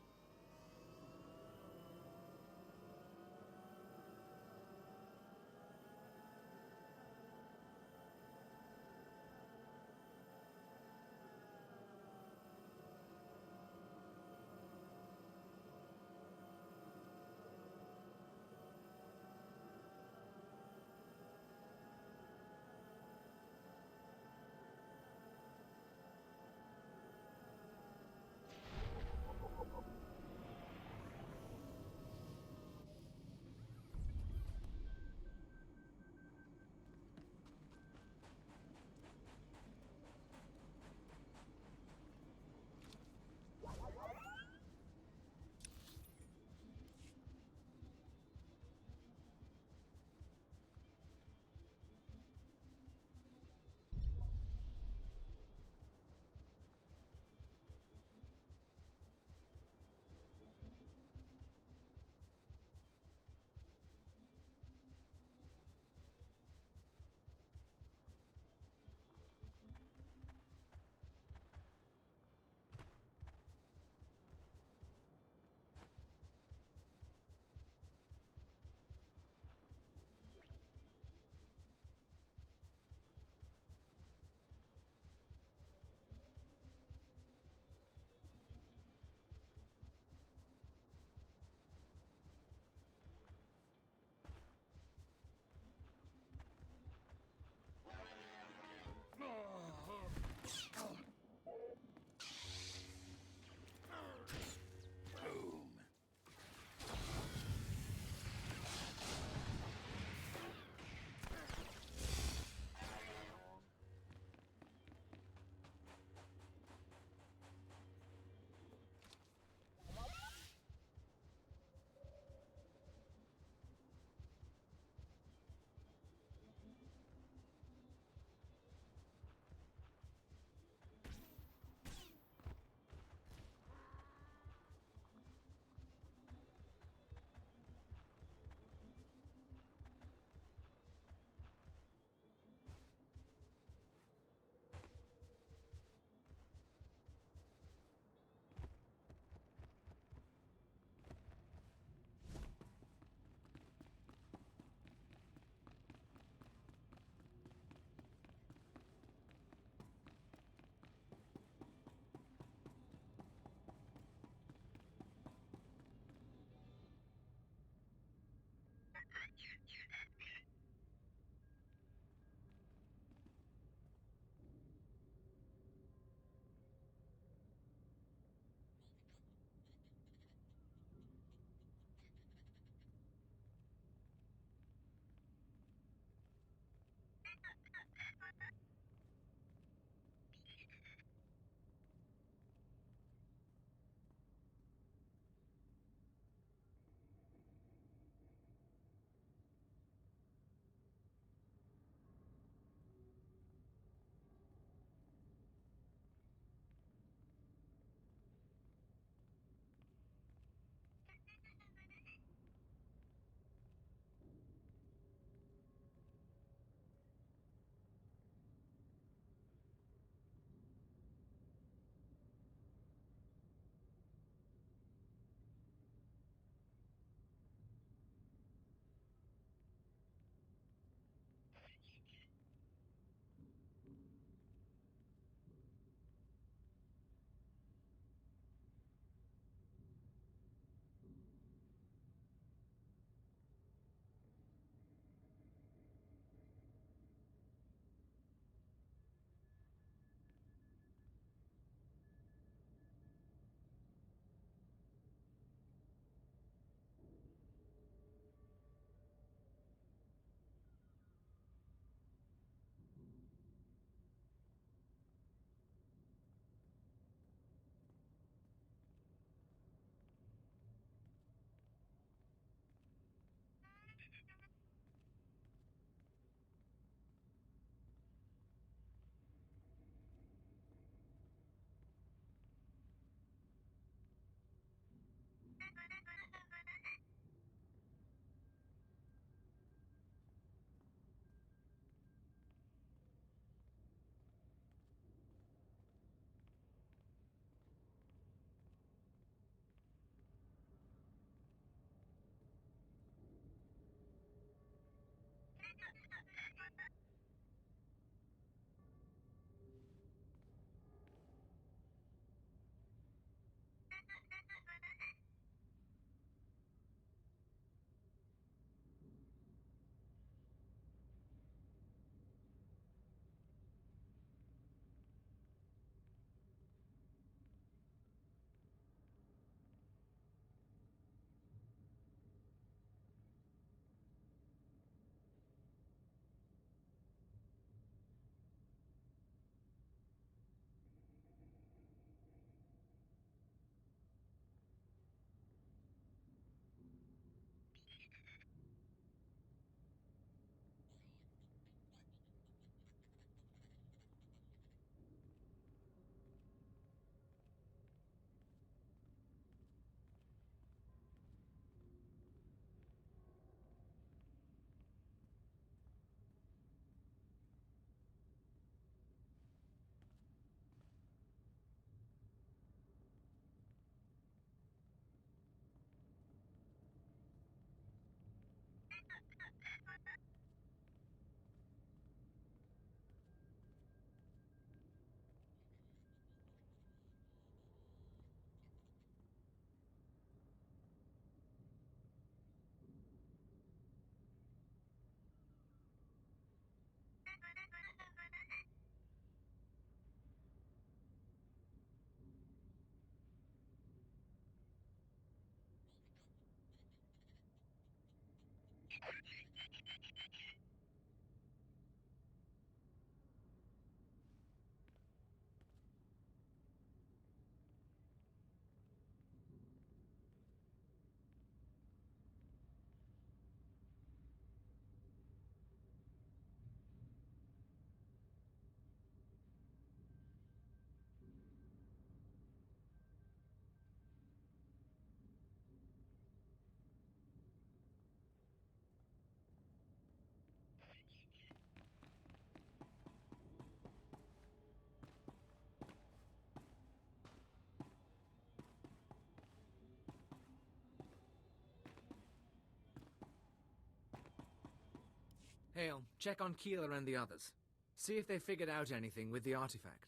Hale, check on Keeler and the others. See if they figured out anything with the artifact.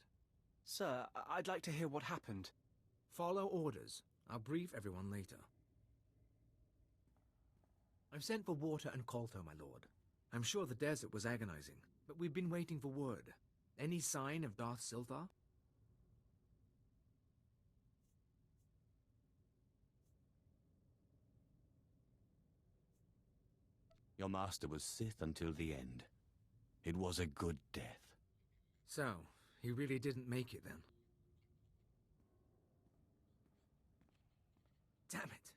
Sir, I'd like to hear what happened. Follow orders. I'll brief everyone later. I've sent for water and Kolto, my lord. I'm sure the desert was agonizing, but we've been waiting for word. Any sign of Darth Swtor? Your master was Sith until the end. It was a good death. So, he really didn't make it then? Damn it!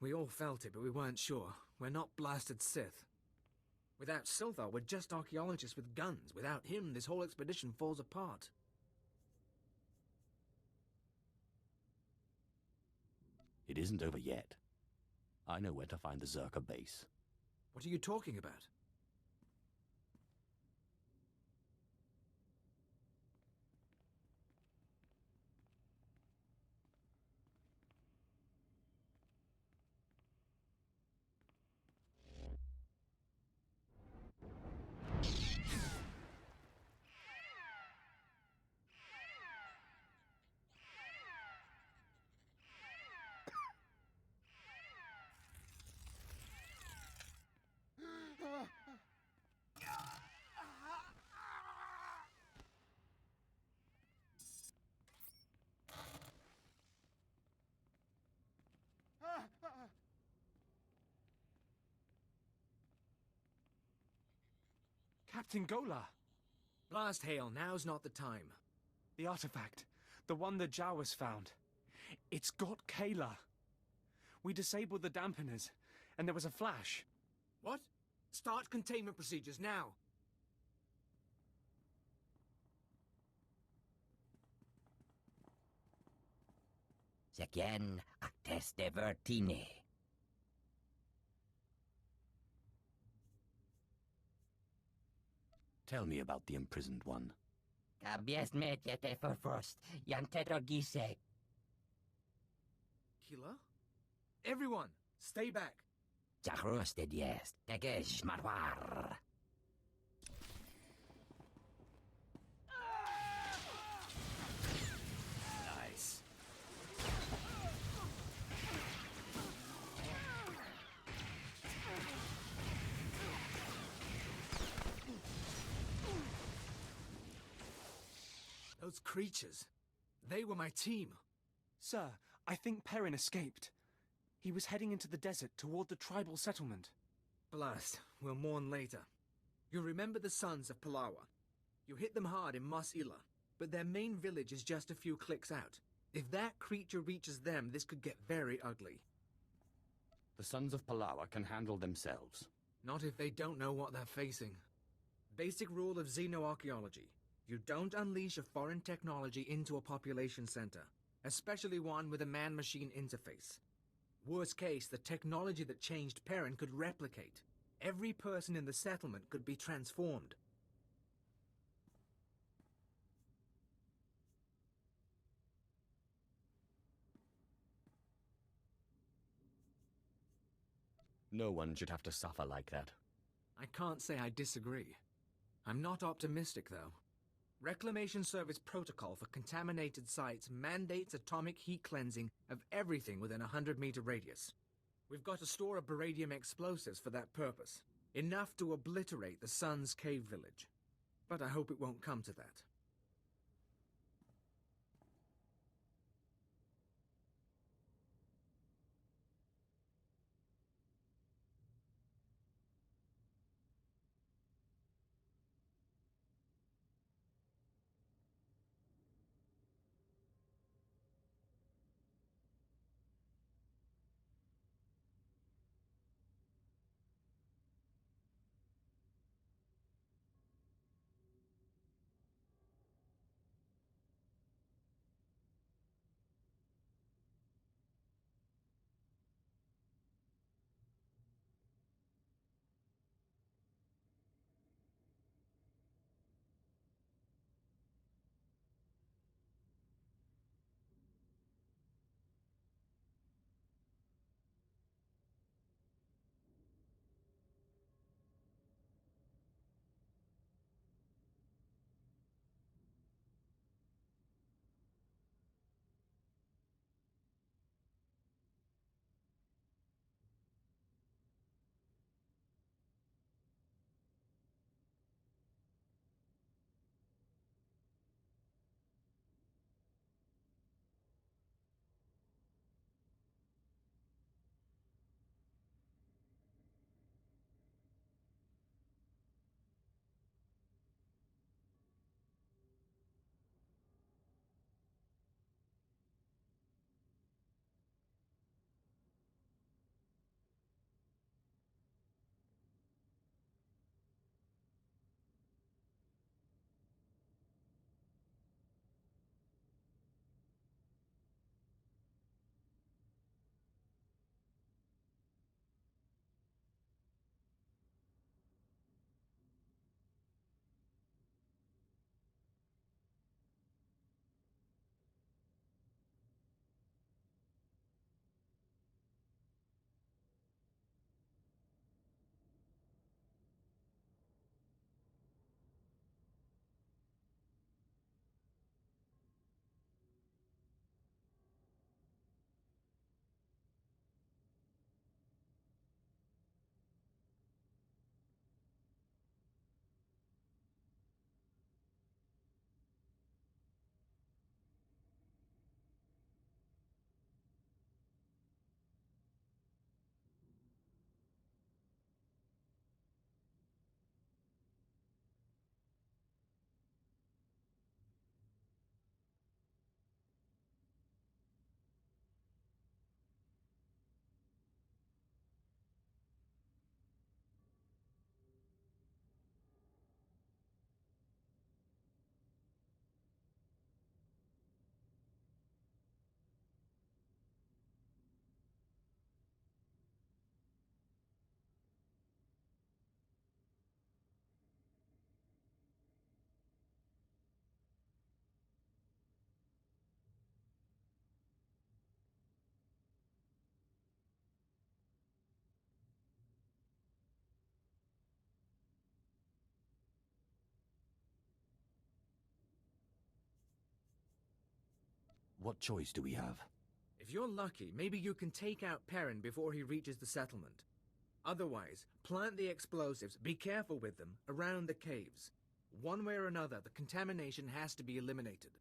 We all felt it, but we weren't sure. We're not blasted Sith. Without Swtor, we're just archaeologists with guns. Without him, this whole expedition falls apart. It isn't over yet. I know where to find the Zerka base. What are you talking about? Captain Gola! Blast Hale, now's not the time. The artifact. The one the Jawas found. It's got Kayla. We disabled the dampeners, and there was a flash. What? Start containment procedures now. Secien acteste vertine. Tell me about the imprisoned one. Kabies metete for first. Yanteto gise. Killer? Everyone, stay back. Jahruste diest. Tegesh marwar. Those creatures. They were my team. Sir, I think Perrin escaped. He was heading into the desert toward the tribal settlement. Blast. We'll mourn later. You remember the Sons of Palawa. You hit them hard in Mos Ila, but their main village is just a few clicks out. If that creature reaches them, this could get very ugly. The Sons of Palawa can handle themselves. Not if they don't know what they're facing. Basic rule of xenoarchaeology. You don't unleash a foreign technology into a population center, especially one with a man-machine interface. Worst case, the technology that changed Perrin could replicate. Every person in the settlement could be transformed. No one should have to suffer like that. I can't say I disagree. I'm not optimistic, though. Reclamation Service protocol for contaminated sites mandates atomic heat cleansing of everything within a 100-meter radius. We've got a store of beradium explosives for that purpose, enough to obliterate the Sun's cave village. But I hope it won't come to that. What choice do we have? If you're lucky, maybe you can take out Perrin before he reaches the settlement. Otherwise, plant the explosives, be careful with them, around the caves. One way or another, the contamination has to be eliminated.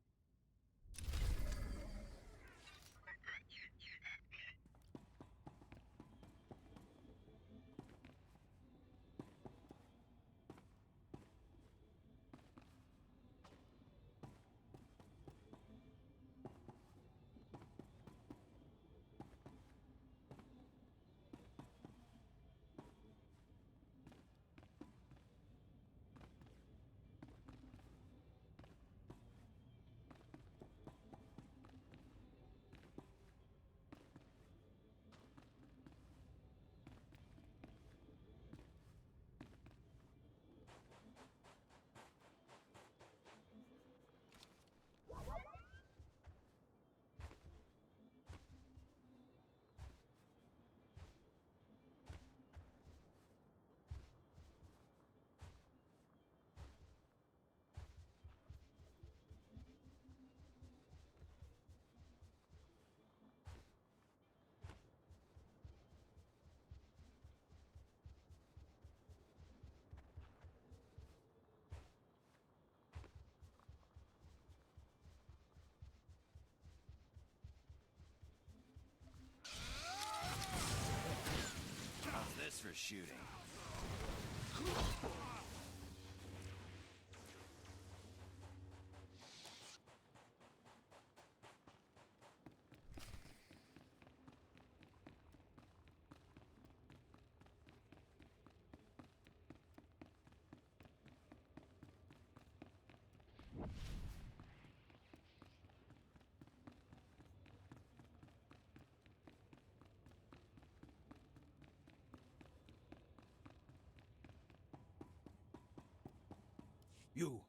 shooting. You.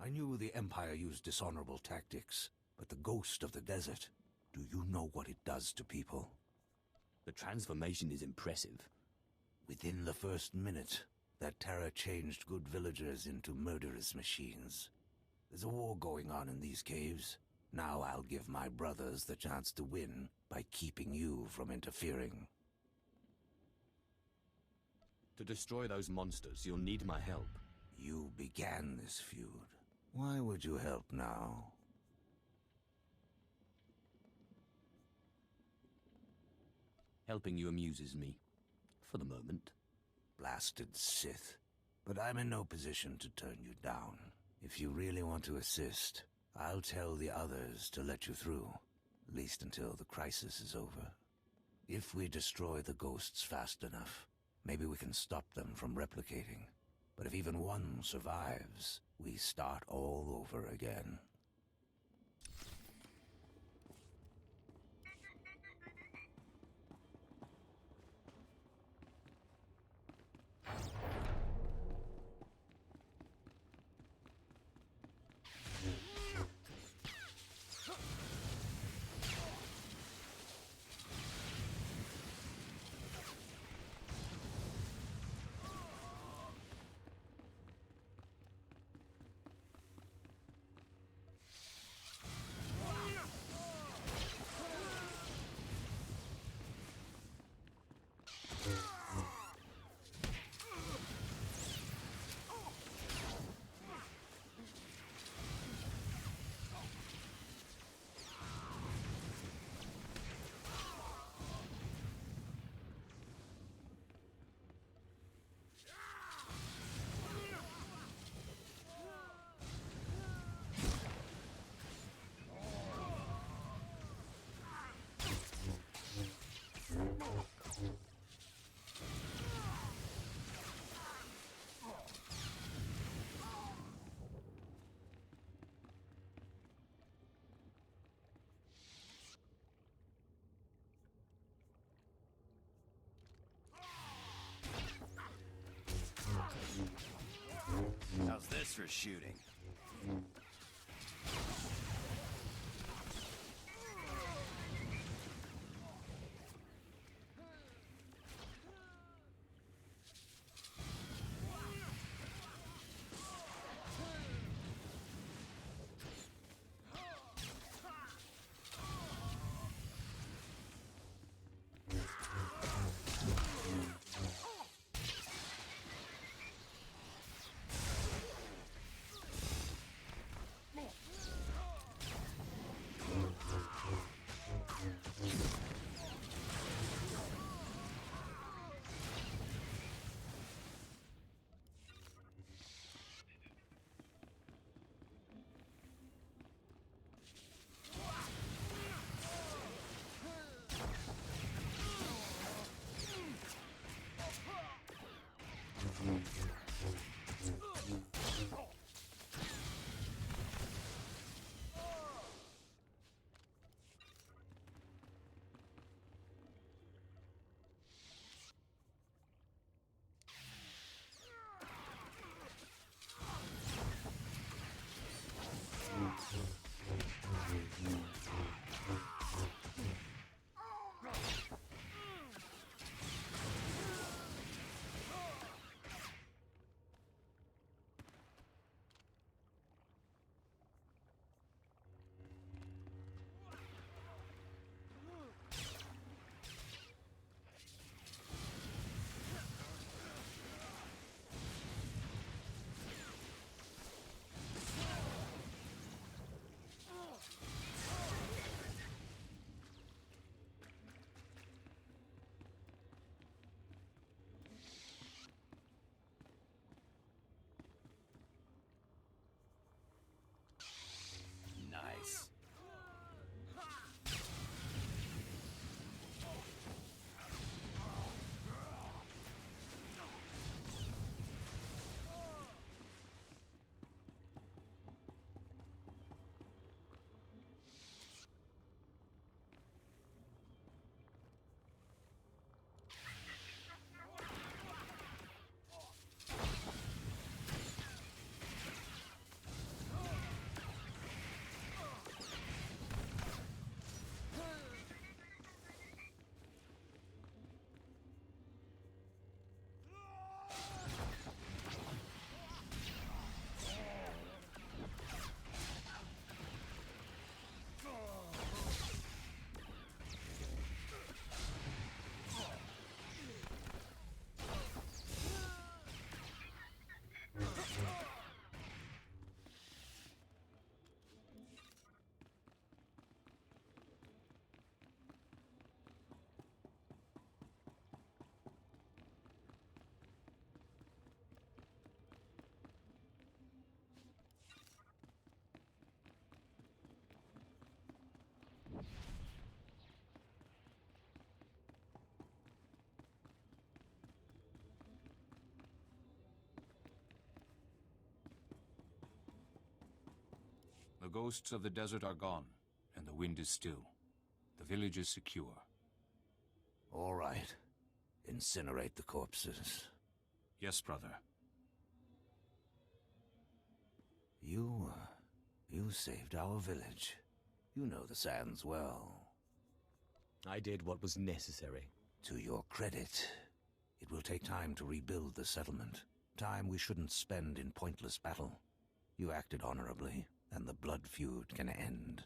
I knew the Empire used dishonorable tactics, but the ghost of the desert, do you know what it does to people? The transformation is impressive. Within the first minute, that terror changed good villagers into murderous machines. There's a war going on in these caves. Now I'll give my brothers the chance to win by keeping you from interfering. To destroy those monsters, you'll need my help. You began this feud. Why would you help now? Helping you amuses me. For the moment. Blasted Sith. But I'm in no position to turn you down. If you really want to assist, I'll tell the others to let you through. At least until the crisis is over. If we destroy the ghosts fast enough, maybe we can stop them from replicating. But if even one survives, we start all over again. How's this for shooting? The ghosts of the desert are gone, and the wind is still. The village is secure. All right. Incinerate the corpses. Yes, brother. You saved our village. You know the sands well. I did what was necessary. To your credit, it will take time to rebuild the settlement. Time we shouldn't spend in pointless battle. You acted honorably, and the blood feud can end.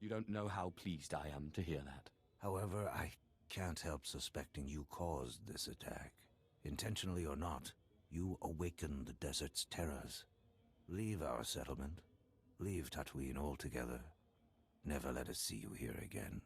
You don't know how pleased I am to hear that. However, I can't help suspecting you caused this attack. Intentionally or not, you awakened the desert's terrors. Leave our settlement. Leave Tatooine altogether. Never let us see you here again.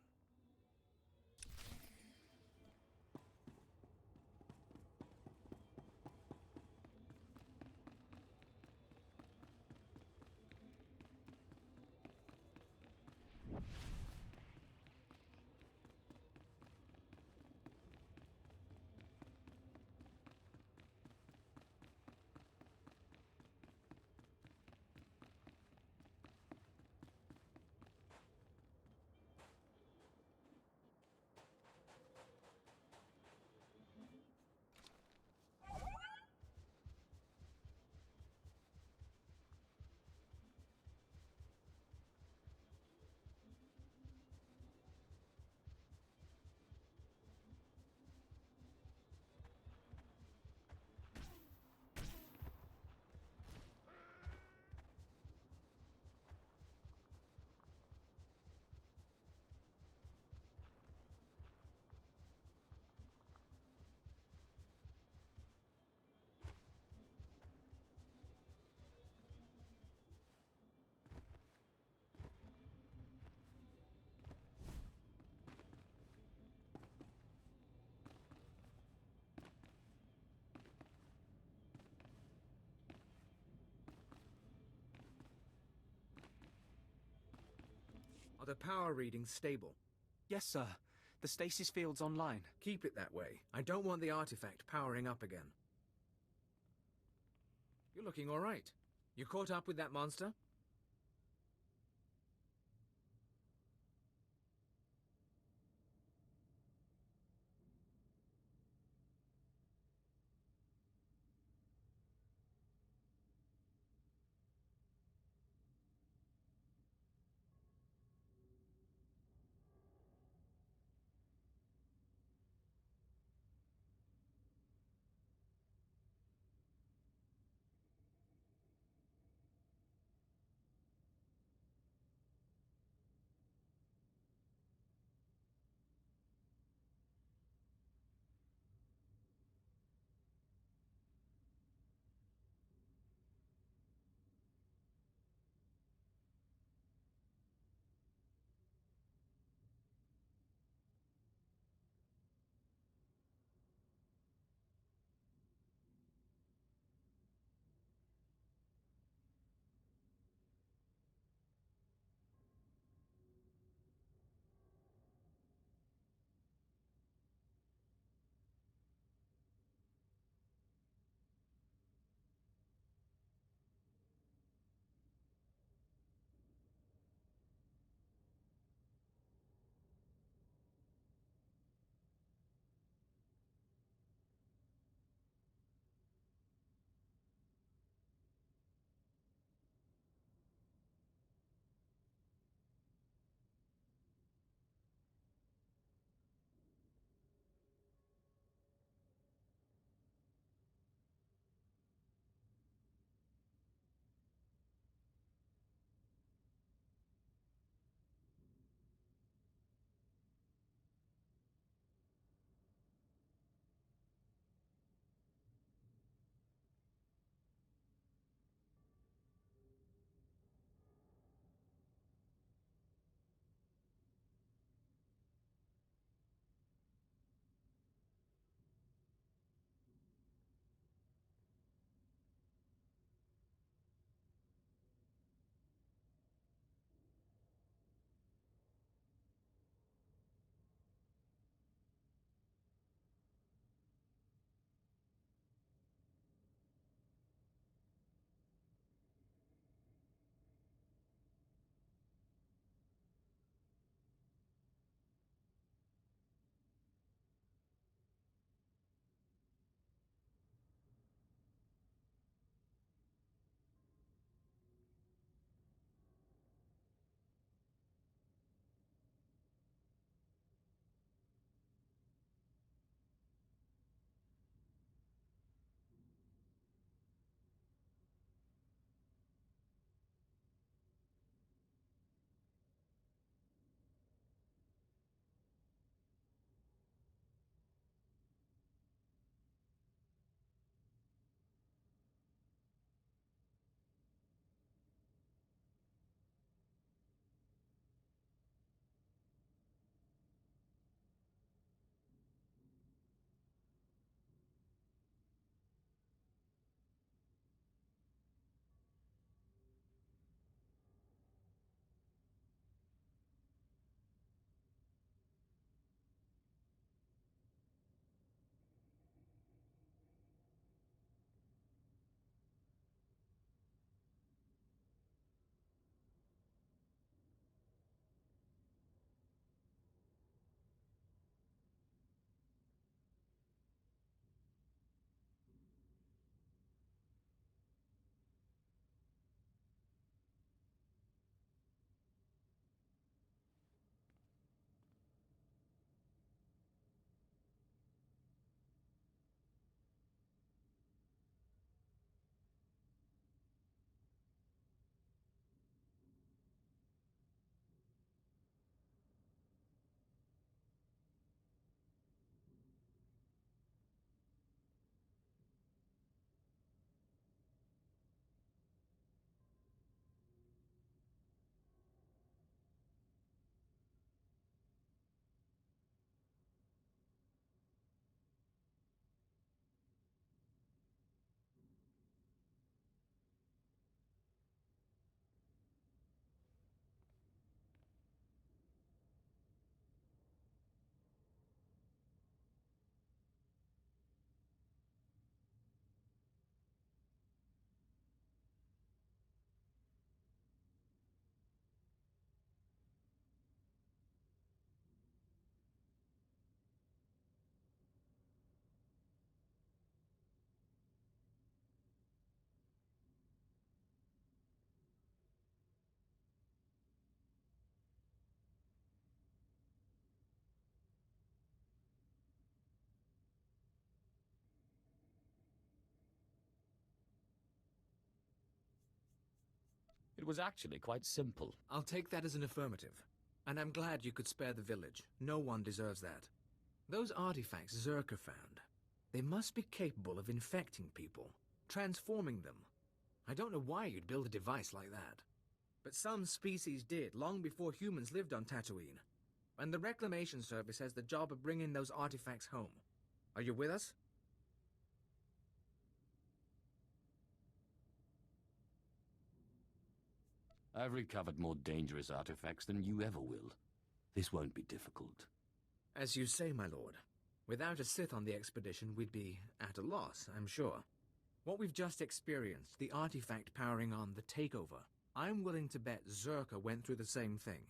Are the power readings stable? Yes, sir. The stasis field's online. Keep it that way. I don't want the artifact powering up again. You're looking all right. You caught up with that monster? It was actually quite simple. I'll take that as an affirmative. And I'm glad you could spare the village. No one deserves that. Those artifacts Zerka found, they must be capable of infecting people, transforming them. I don't know why you'd build a device like that. But some species did, long before humans lived on Tatooine. And the Reclamation Service has the job of bringing those artifacts home. Are you with us? I've recovered more dangerous artifacts than you ever will. This won't be difficult. As you say, my lord. Without a Sith on the expedition, we'd be at a loss, I'm sure. What we've just experienced, the artifact powering on the takeover, I'm willing to bet Zerka went through the same thing.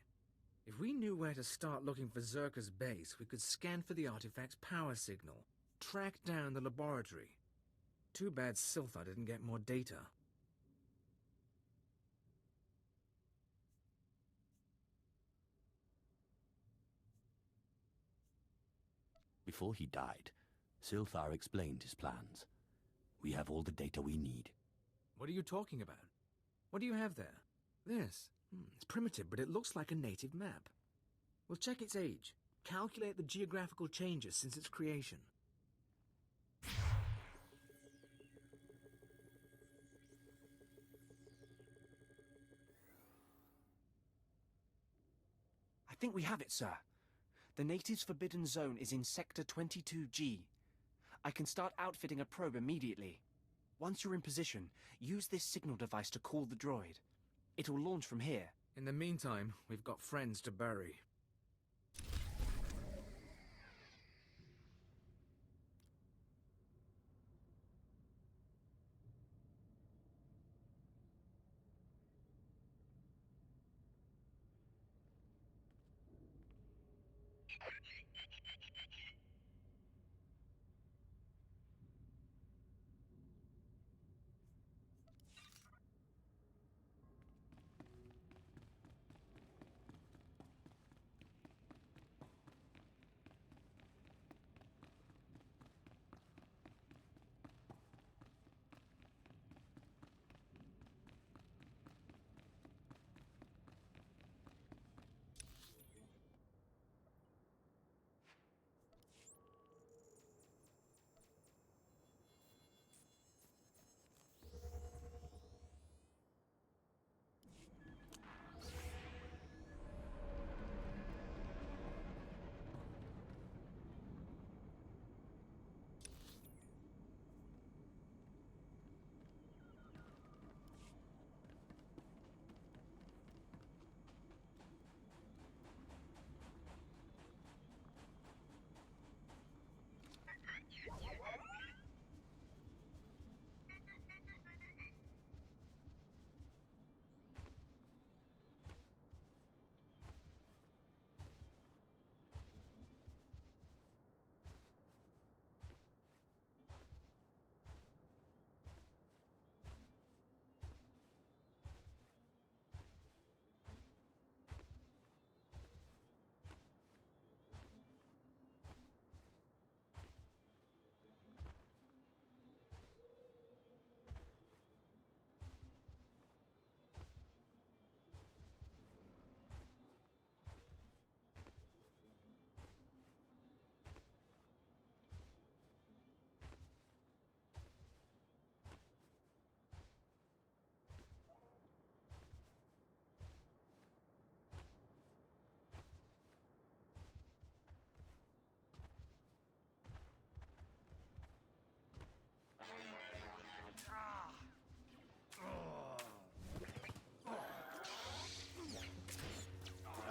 If we knew where to start looking for Zerka's base, we could scan for the artifact's power signal, track down the laboratory. Too bad Swtor didn't get more data. Before he died, Swtor explained his plans. We have all the data we need. What are you talking about? What do you have there? This. It's primitive, but it looks like a native map. We'll check its age, calculate the geographical changes since its creation. I think we have it, sir. The natives' forbidden zone is in Sector 22G. I can start outfitting a probe immediately. Once you're in position, use this signal device to call the droid. It'll launch from here. In the meantime, we've got friends to bury.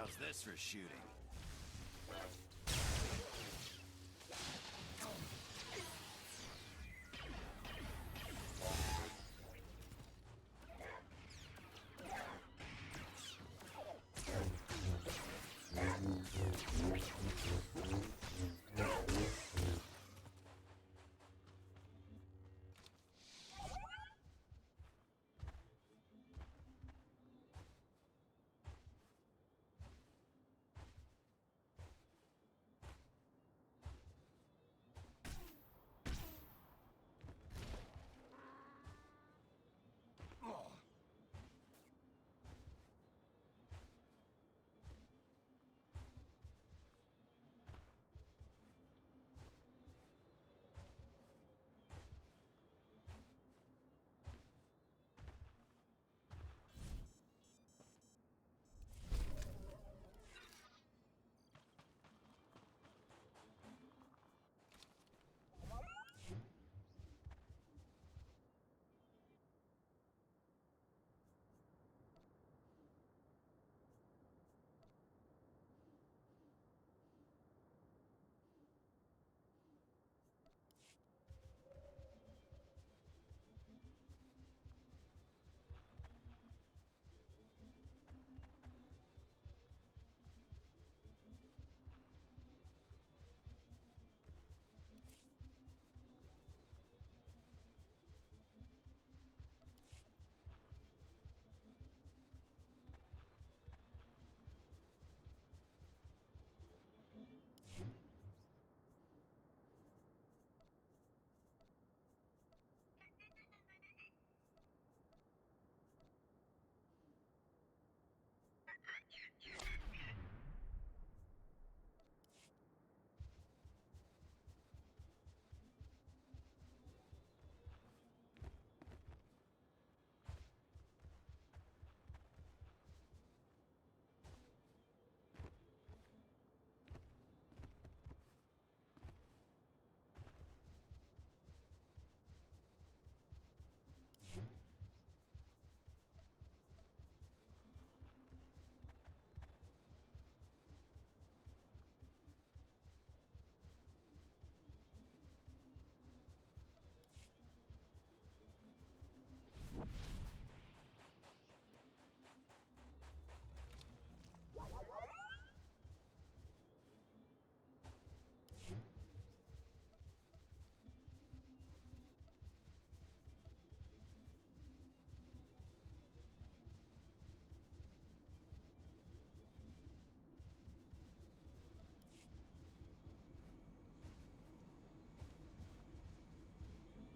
How's this for shooting?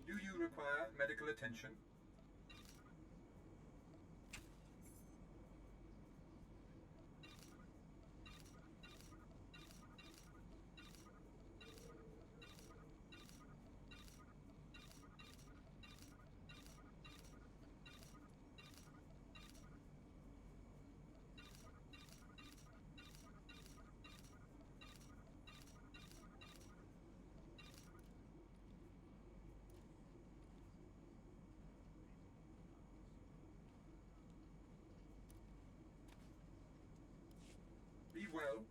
Do you require medical attention? Be well.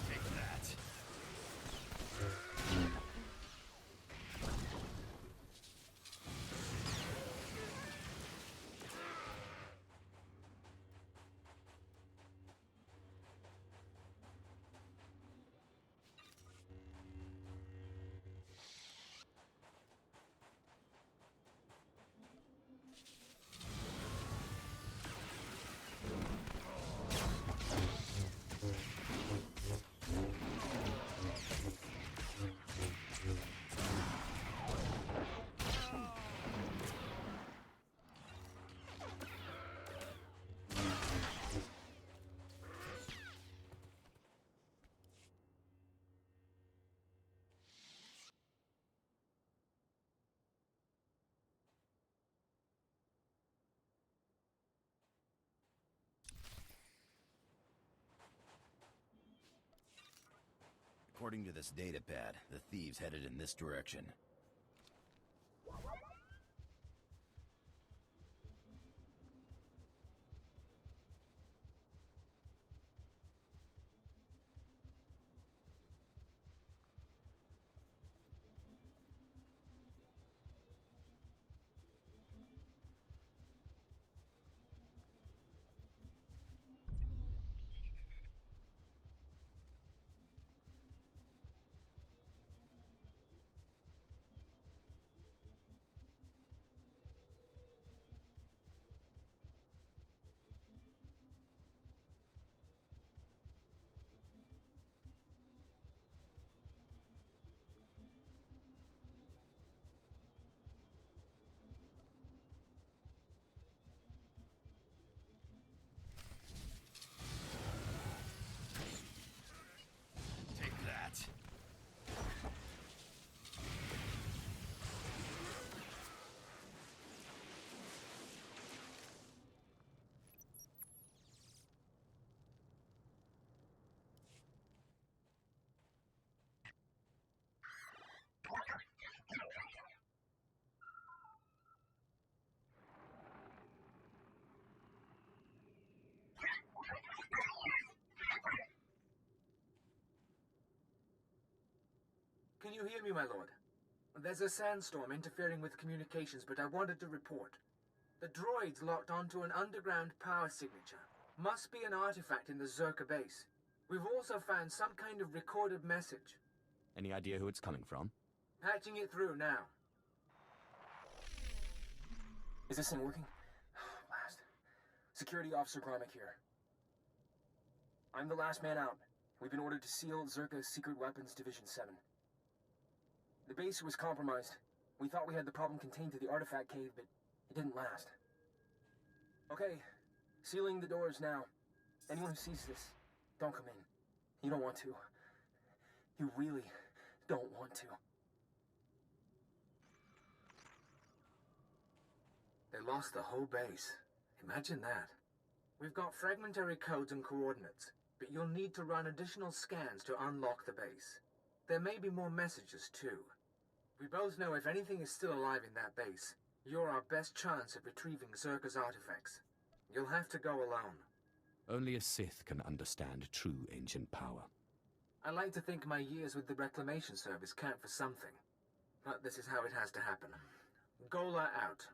Take that. According to this datapad, the thieves headed in this direction. Take that. Can you hear me, my lord? There's a sandstorm interfering with communications, but I wanted to report. The droid's locked onto an underground power signature. Must be an artifact in the Zerka base. We've also found some kind of recorded message. Any idea who it's coming from? Patching it through now. Is this thing working? Blast. Security Officer Gromick here. I'm the last man out. We've been ordered to seal Zerka's Secret Weapons Division 7. The base was compromised. We thought we had the problem contained to the artifact cave, but it didn't last. Okay, sealing the doors now. Anyone who sees this, don't come in. You don't want to. You really don't want to. They lost the whole base. Imagine that. We've got fragmentary codes and coordinates, but you'll need to run additional scans to unlock the base. There may be more messages, too. We both know if anything is still alive in that base, you're our best chance of retrieving Zerka's artifacts. You'll have to go alone. Only a Sith can understand true ancient power. I like to think my years with the Reclamation Service count for something. But this is how it has to happen. Gola out.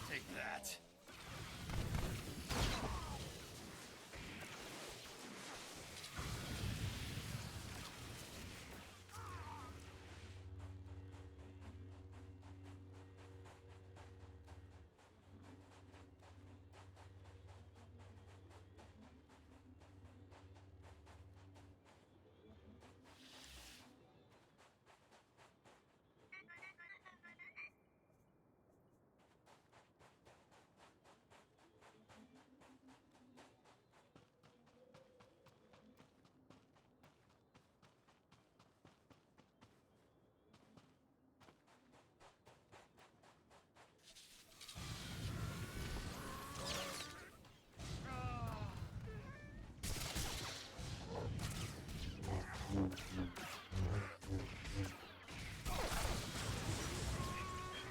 Take that.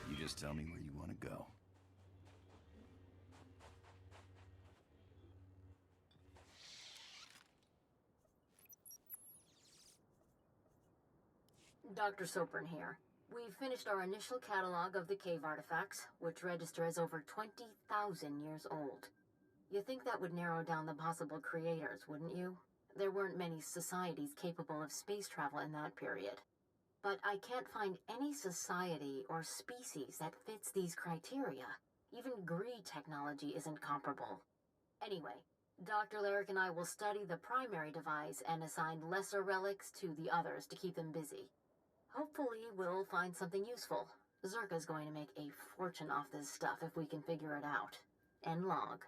You just tell me where you want to go. Dr. Soprin here. We've finished our initial catalog of the cave artifacts, which register as over 20,000 years old. You think that would narrow down the possible creators, wouldn't you? There weren't many societies capable of space travel in that period. But I can't find any society or species that fits these criteria. Even Gree technology isn't comparable. Anyway, Dr. Lyric and I will study the primary device and assign lesser relics to the others to keep them busy. Hopefully, we'll find something useful. Zerka's going to make a fortune off this stuff if we can figure it out. And log.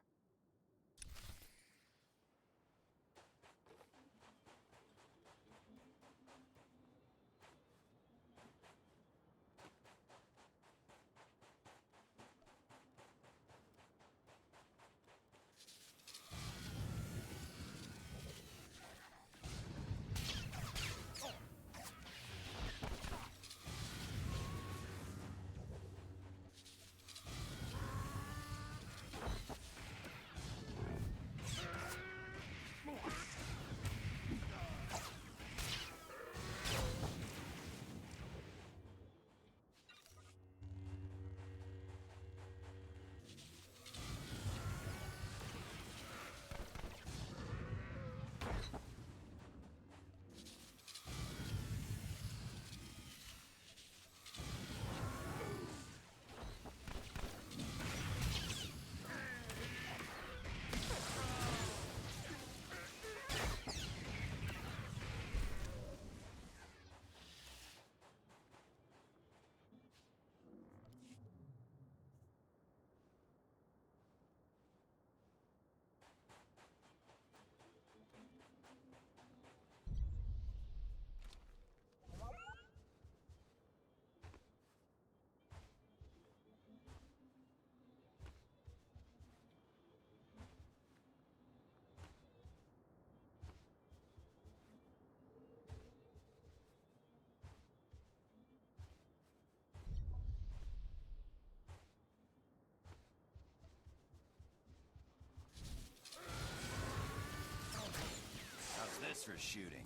for shooting.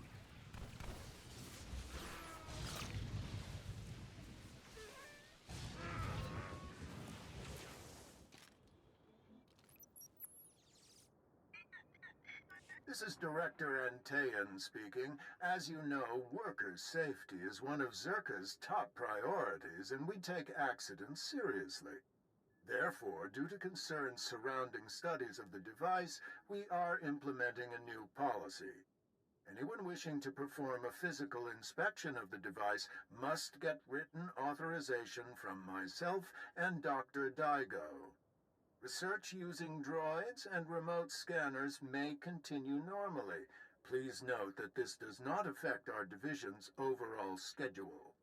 This is Director Antaean speaking. As you know, workers' safety is one of Zerka's top priorities, and we take accidents seriously. Therefore, due to concerns surrounding studies of the device, we are implementing a new policy. Anyone wishing to perform a physical inspection of the device must get written authorization from myself and Dr. Daigo. Research using droids and remote scanners may continue normally. Please note that this does not affect our division's overall schedule.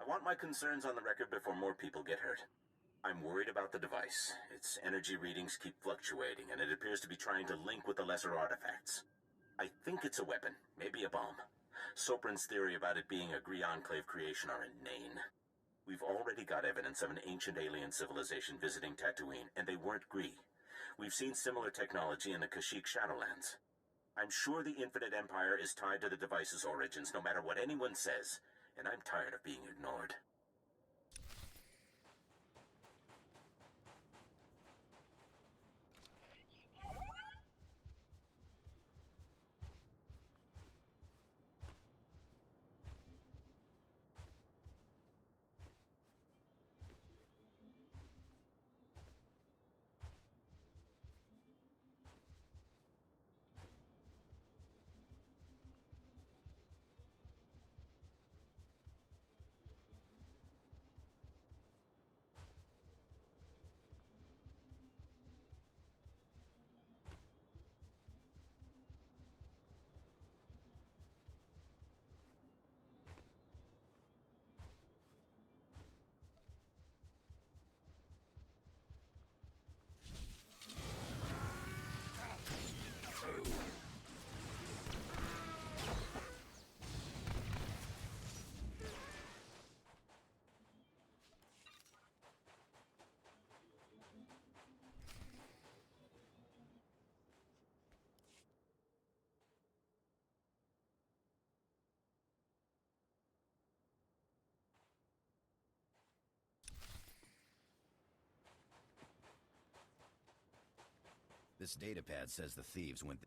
I want my concerns on the record before more people get hurt. I'm worried about the device. Its energy readings keep fluctuating, and it appears to be trying to link with the lesser artifacts. I think it's a weapon, maybe a bomb. Sopran's theory about it being a Gree Enclave creation are inane. We've already got evidence of an ancient alien civilization visiting Tatooine, and they weren't Gree. We've seen similar technology in the Kashyyyk Shadowlands. I'm sure the Infinite Empire is tied to the device's origins, no matter what anyone says. And I'm tired of being ignored. This datapad says the thieves went...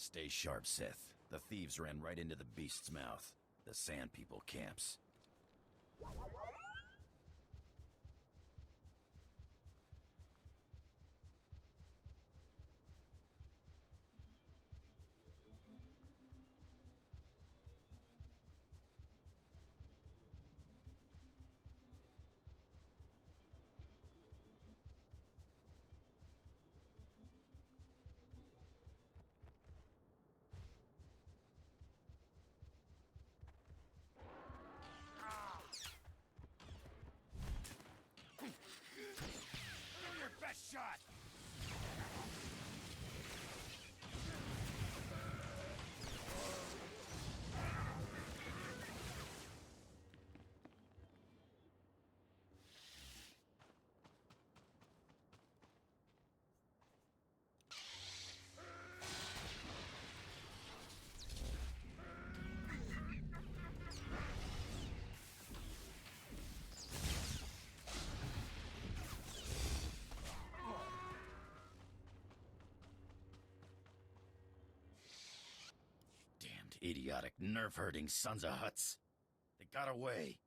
Stay sharp, Sith. The thieves ran right into the beast's mouth. The Sand People camps. Shot! Idiotic, nerve-hurting sons of huts. They got away.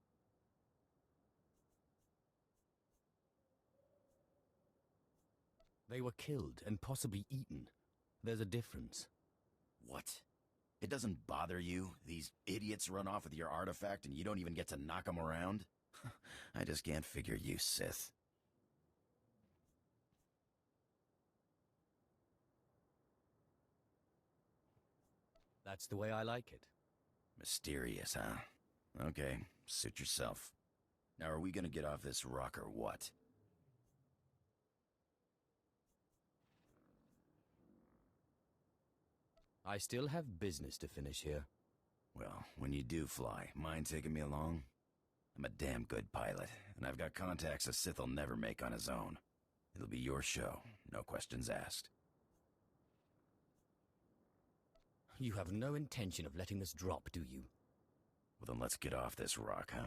They were killed and possibly eaten. There's a difference. What? It doesn't bother you? These idiots run off with your artifact and you don't even get to knock them around? I just can't figure you, Sith. That's the way I like it. Mysterious, huh? Okay, suit yourself. Now are we gonna get off this rock or what? I still have business to finish here. Well, when you do fly, mind taking me along? I'm a damn good pilot, and I've got contacts a Sith will never make on his own. It'll be your show, no questions asked. You have no intention of letting this drop, do you? Well, then let's get off this rock, huh?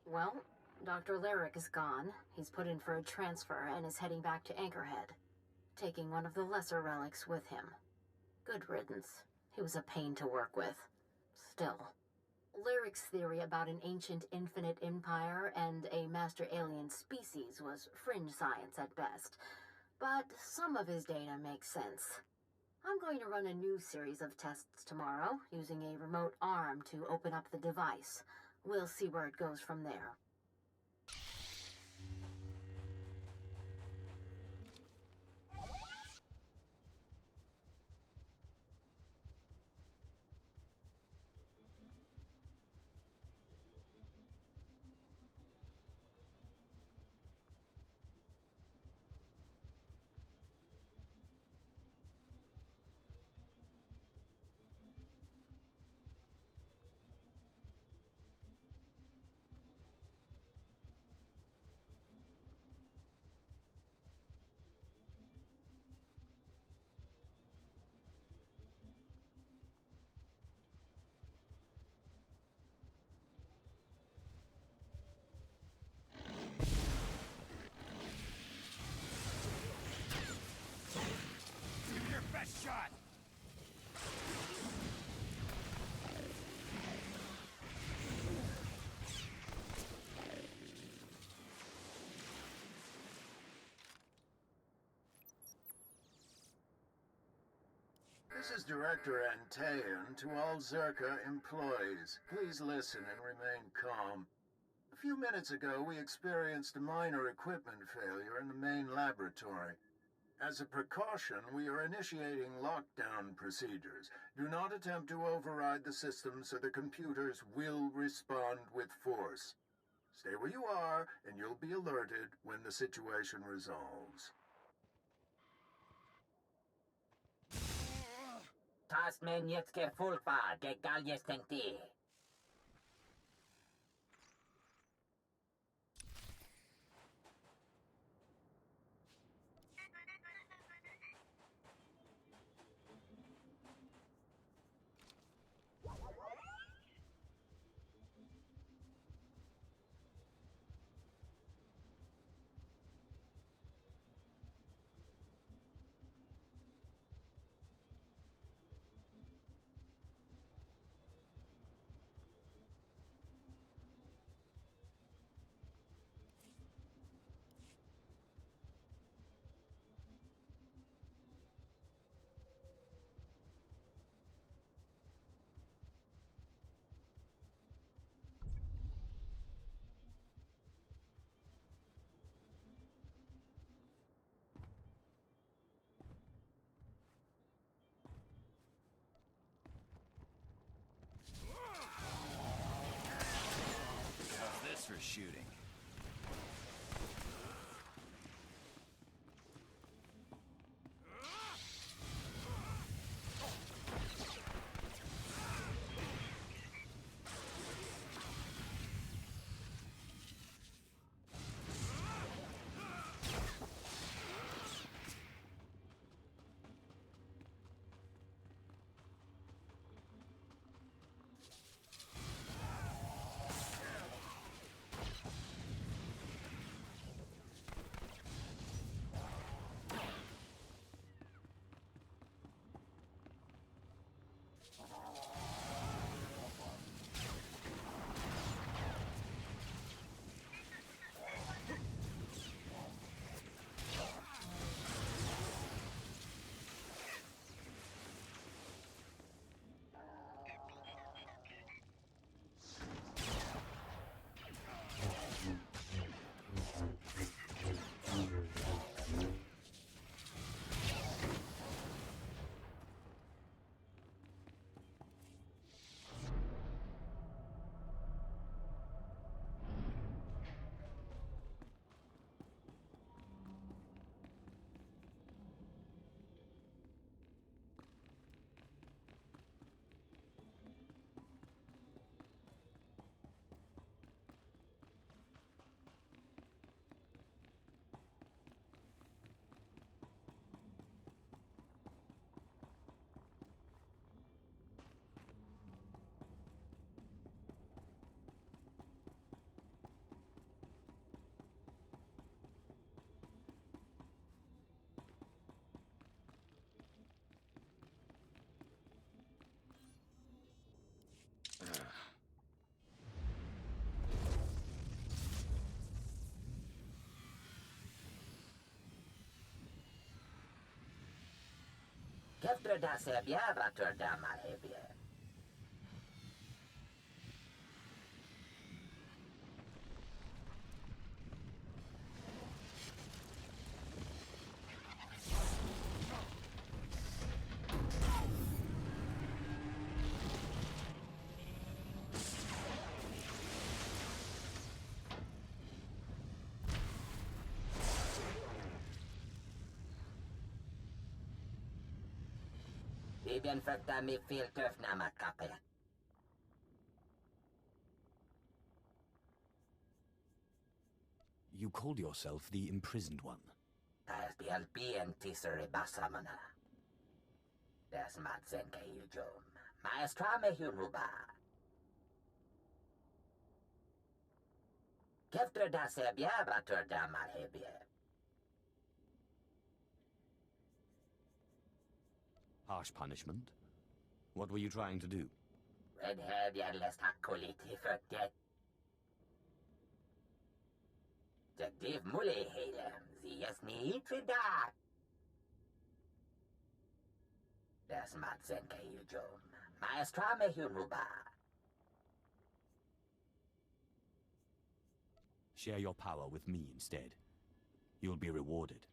Well, Dr. Lyric is gone. He's put in for a transfer and is heading back to Anchorhead, taking one of the lesser relics with him. Good riddance. He was a pain to work with. Still, Lyric's theory about an ancient infinite empire and a master alien species was fringe science at best, but some of his data makes sense. I'm going to run a new series of tests tomorrow, using a remote arm to open up the device. We'll see where it goes from there. Shot! This is Director Antaean to all Zerka employees. Please listen and remain calm. A few minutes ago, we experienced a minor equipment failure in the main laboratory. As a precaution, we are initiating lockdown procedures. Do not attempt to override the system, so the computers will respond with force. Stay where you are, and you'll be alerted when the situation resolves. Tas men jetske fulpa, ge galjes tenti. How's this for shooting? Kefter da sebia vatur da malhebie. Ibn fakta mi filter nama kape. You called yourself the Imprisoned One. Das BLP and tisere basamana. Das matsen kayujom. Maestra me hunuba. Kefter da sebia vatur da malhebie. Harsh punishment? What were you trying to do? Redhead jävlas hakoliti för det. Jagdiv muli helem, zias ni itrida. Das matsen kayujom. Maestra me hunuba. Share your power with me instead. You'll be rewarded.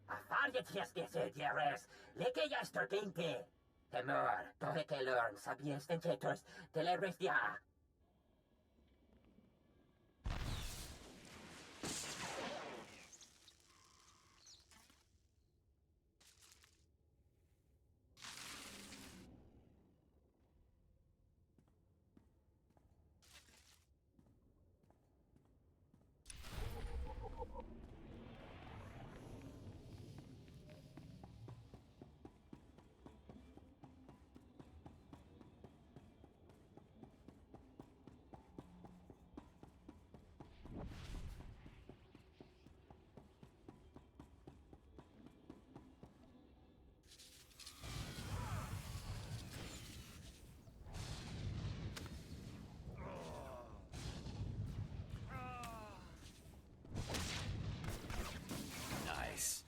Afarjet jeres, leke jästertinte. Temur, toheke lörn, sabies tentetors, telerestia. Nice.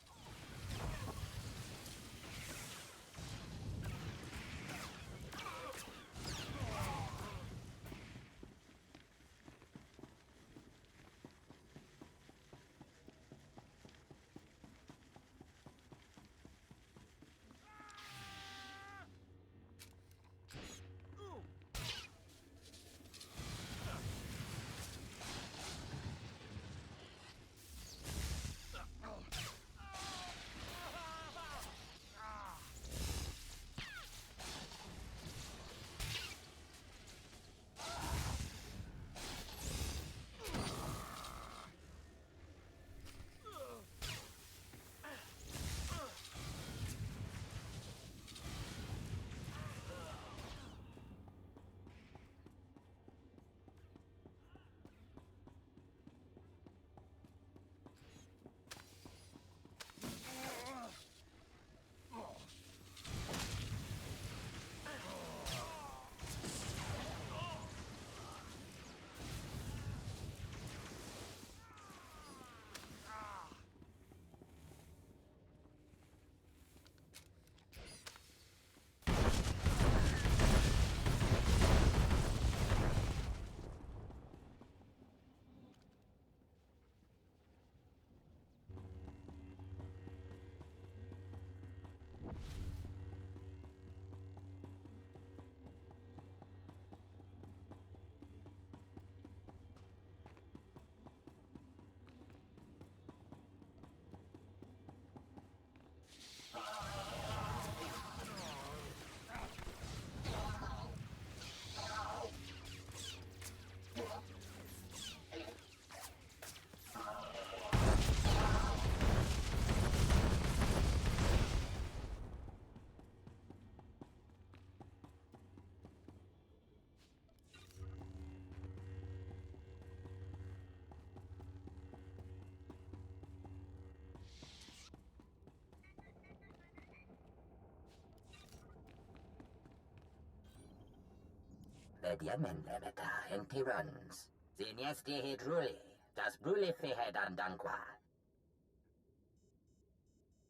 Vediamen lemeta en tirans. Ziniesti hidruli, das bruli fihed andanqua.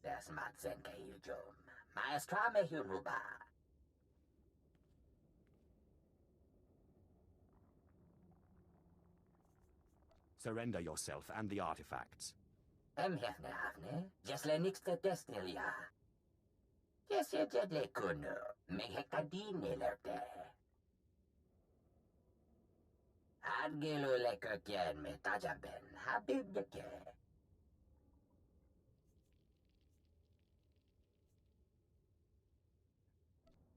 Das matsen kayujom. Maestra Mehuruba. Surrender yourself and the artifacts. Hefne Hafne, Jesle Nixte Destilia. Jesje Jedle Kuno, Meghekadine Lerte. Adgelu Lekokien Metajaben, Habib Deke.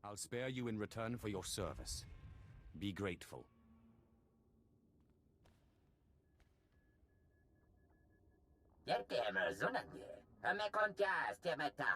I'll spare you in return for your service. Be grateful. Yetemer Zunanje, Amekontia Stemeta.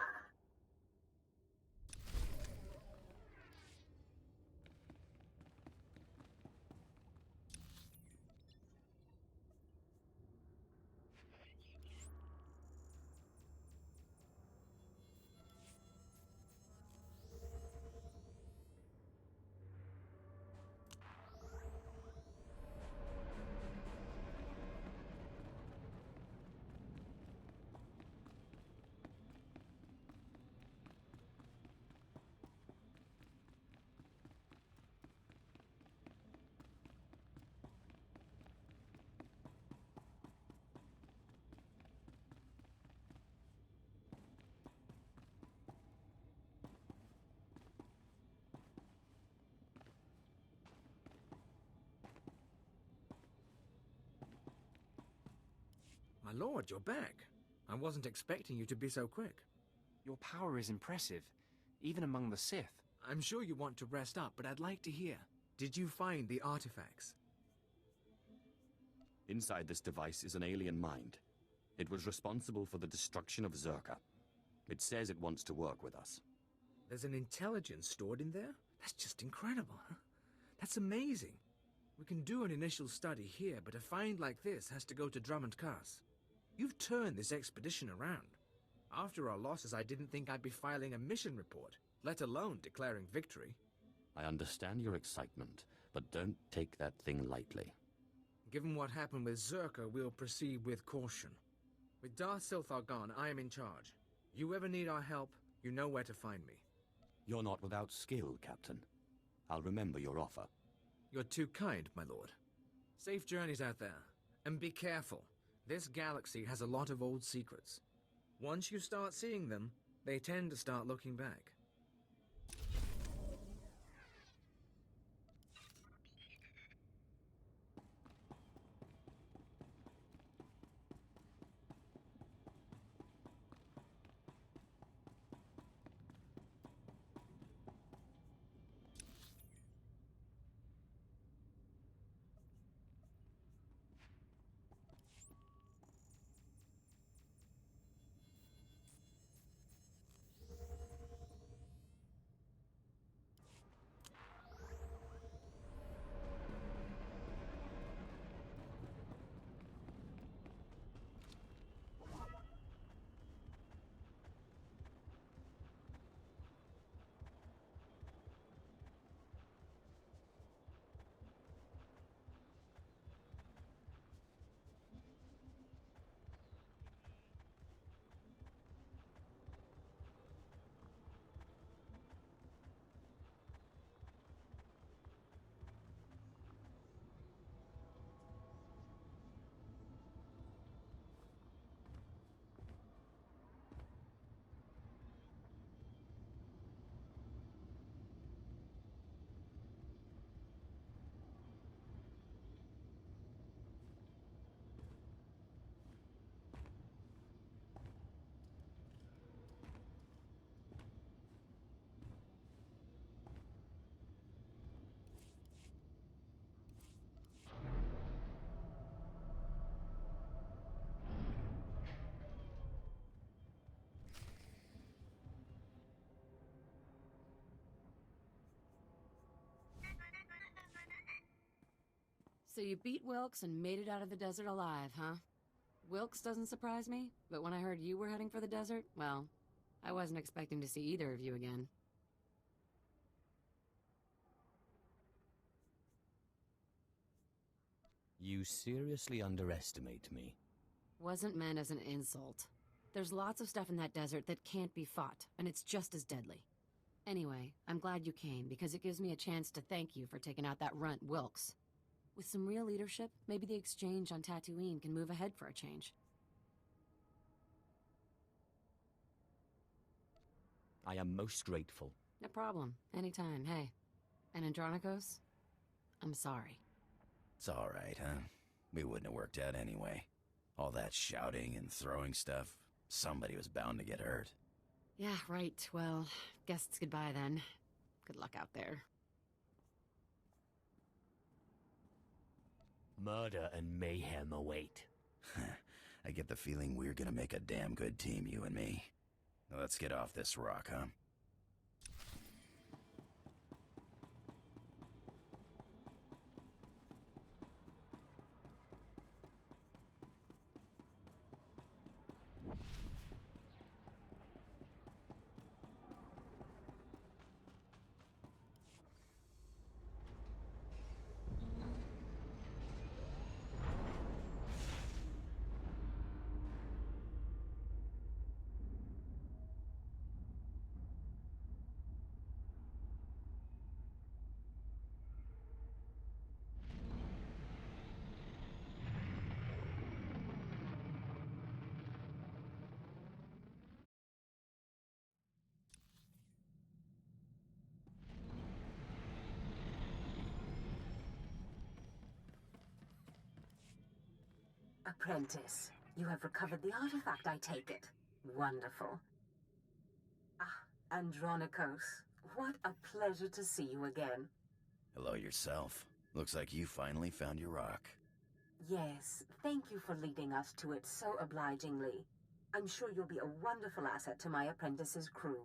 My lord, you're back. I wasn't expecting you to be so quick. Your power is impressive, even among the Sith. I'm sure you want to rest up, but I'd like to hear. Did you find the artifacts? Inside this device is an alien mind. It was responsible for the destruction of Zerka. It says it wants to work with us. There's an intelligence stored in there? That's just incredible, huh? That's amazing. We can do an initial study here, but a find like this has to go to Drummond Cass. You've turned this expedition around. After our losses, I didn't think I'd be filing a mission report, let alone declaring victory. I understand your excitement, but don't take that thing lightly. Given what happened with Zerka, we'll proceed with caution. With Darth Swtor gone, I am in charge. You ever need our help, you know where to find me. You're not without skill, Captain. I'll remember your offer. You're too kind, my lord. Safe journeys out there. And be careful. This galaxy has a lot of old secrets. Once you start seeing them, they tend to start looking back. So you beat Wilkes and made it out of the desert alive, huh? Wilkes doesn't surprise me, but when I heard you were heading for the desert, well, I wasn't expecting to see either of you again. You seriously underestimate me. Wasn't meant as an insult. There's lots of stuff in that desert that can't be fought, and it's just as deadly. Anyway, I'm glad you came, because it gives me a chance to thank you for taking out that runt Wilkes. With some real leadership, maybe the exchange on Tatooine can move ahead for a change. I am most grateful. No problem. Anytime, hey. And Andronikos? I'm sorry. It's all right, huh? We wouldn't have worked out anyway. All that shouting and throwing stuff, somebody was bound to get hurt. Yeah, right. Well, guess it's goodbye then. Good luck out there. Murder and mayhem await. I get the feeling we're gonna make a damn good team, you and me. Now let's get off this rock, huh? Apprentice, you have recovered the artifact, I take it. Wonderful. Ah, Andronikos, what a pleasure to see you again. Hello yourself. Looks like you finally found your rock. Yes, thank you for leading us to it so obligingly. I'm sure you'll be a wonderful asset to my apprentice's crew.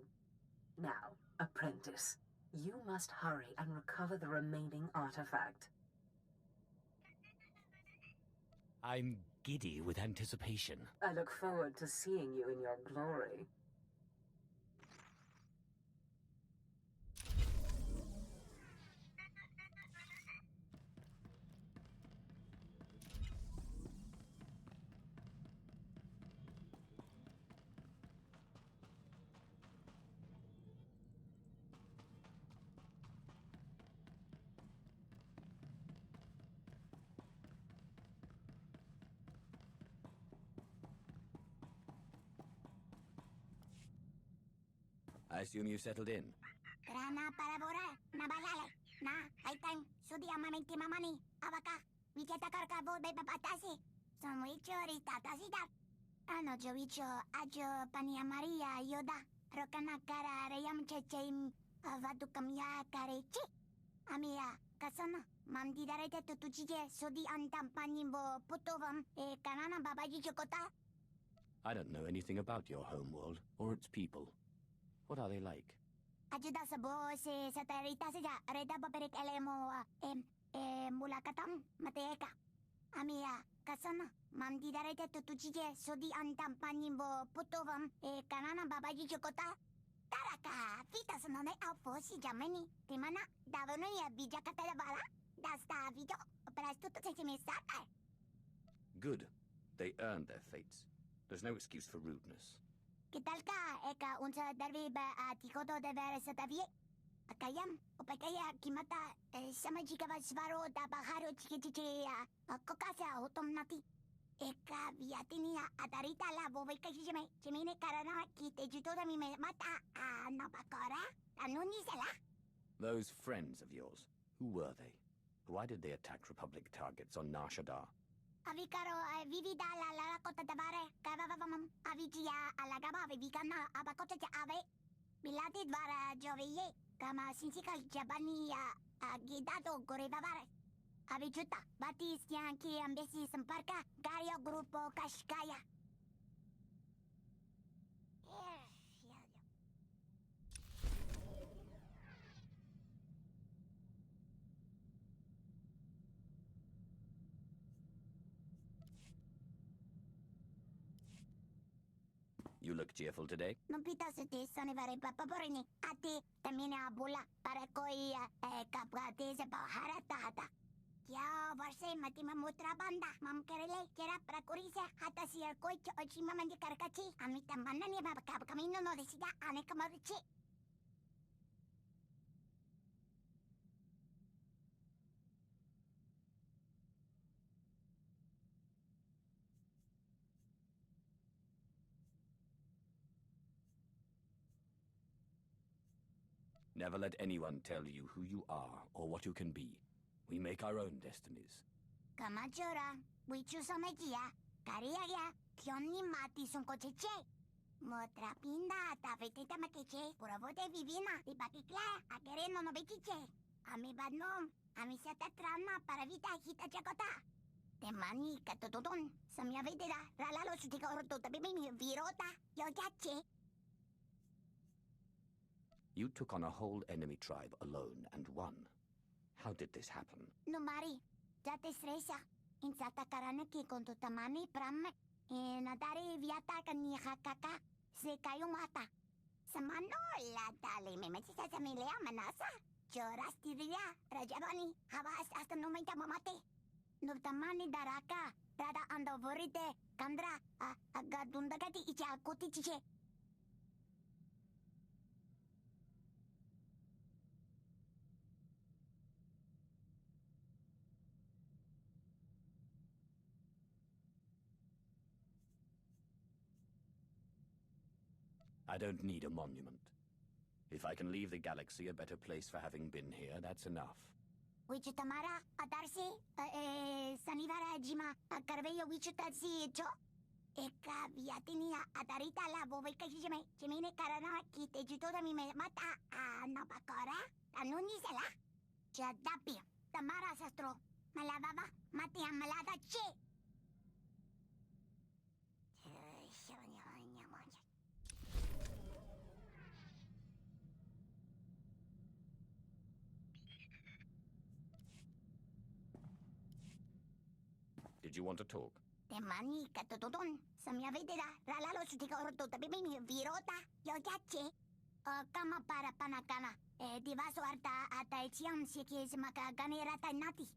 Now, apprentice, you must hurry and recover the remaining artifact. I'm giddy with anticipation. I look forward to seeing you in your glory. I assume you settled in. Grana parabora, nabalale, na, aitan, sudi amamenti mamani, abaka, viketa karkavo de papatasi, sonwicho ristatasida. Ano jovicho, ajo pania Maria yoda, rokana kara reyam checheim, avadu kamya karechi. Amia, kasana, mandi darete tutuchije, sudi antam panimbo putovam, e kanana babaji chokota. I don't know anything about your homeworld, or its people. What are they like? Ayuda sa bose sa terita saja reda baberik elemo mulakatam mateka. Amia kasana mandi darete tutuchije sodi antam panimbo putovam kanana babaji chokota. Taraka fitas no ne alfosi jameni timana davano ya bija katalabara dasta video prastuto se me sata. Good. They earned their fates. There's no excuse for rudeness. ¿Qué tal ka eka unsa darbi ba atikoto de ver sa tavie? Akayam opakaya kimata sama jika ba svaro da baharo chikichichi kokasa otom nati. Eka viatinia atarita la bobeka chime chimine karana kite juto da mi mata no bakora anuni sala. Those friends of yours, who were they? Why did they attack Republic targets on Nar Shaddaa? Avikaro vivida la kota tabare kavavamam avigia alagaba vikana abakota ave bilati dvara joviye kama sinsika jabani agidado gorevavare avichuta batis ki ambesi samparka gario grupo kashkaya. You look cheerful today. Non pita se te sonevare papaporini ati tamine abula para koi kapate se bahara tata. Kya varse matimamutra banda. Mam kerele kera prakurisa hata si arkoicho ochima mandi karkachi. Amita manda ni babakab kamino no decida ane kamaruchi. Never let anyone tell you who you are or what you can be. We make our own destinies. Kamachura, wichu somekia, kariagia, kionni mati son cocheche. Motra pinda, tafetita makeche, puravote vivina, y pakikla, a querendo no bechiche. A mi badnom, a mi seta trama para vita hita chakota. Te mani katotodon, samia vedera, ralalo sutika orto tabimi virota, yo yache. You took on a whole enemy tribe alone and won. How did this happen? No mari, jate stresa. Insata karana ki konto tamani pramme. Nadari viata kani hakaka. Se kayo mata. Samano la dali me metisa sa milea manasa. Choras tiria, rajabani, habas hasta no me mamate. No tamani daraka, rada ando vorite, kandra, agadundagati icha kotichiche. I don't need a monument. If I can leave the galaxy a better place for having been here, that's enough. Wichutamara, adarsi, sanivara jima, carvello wichutatsi cho. Eka viatinia, adarita la bobeca jime, jimine carana, kite jutoda mi mata, napakora, anunisela. Chadapi, tamara sastro, malababa, matia malada che. Did you want to talk? Temani katotodon, samia vedera, ralalo sutika orto tabimi virota, yo yache. Kama para panakana, divaso arta ata echiam si kies makagani rata nati.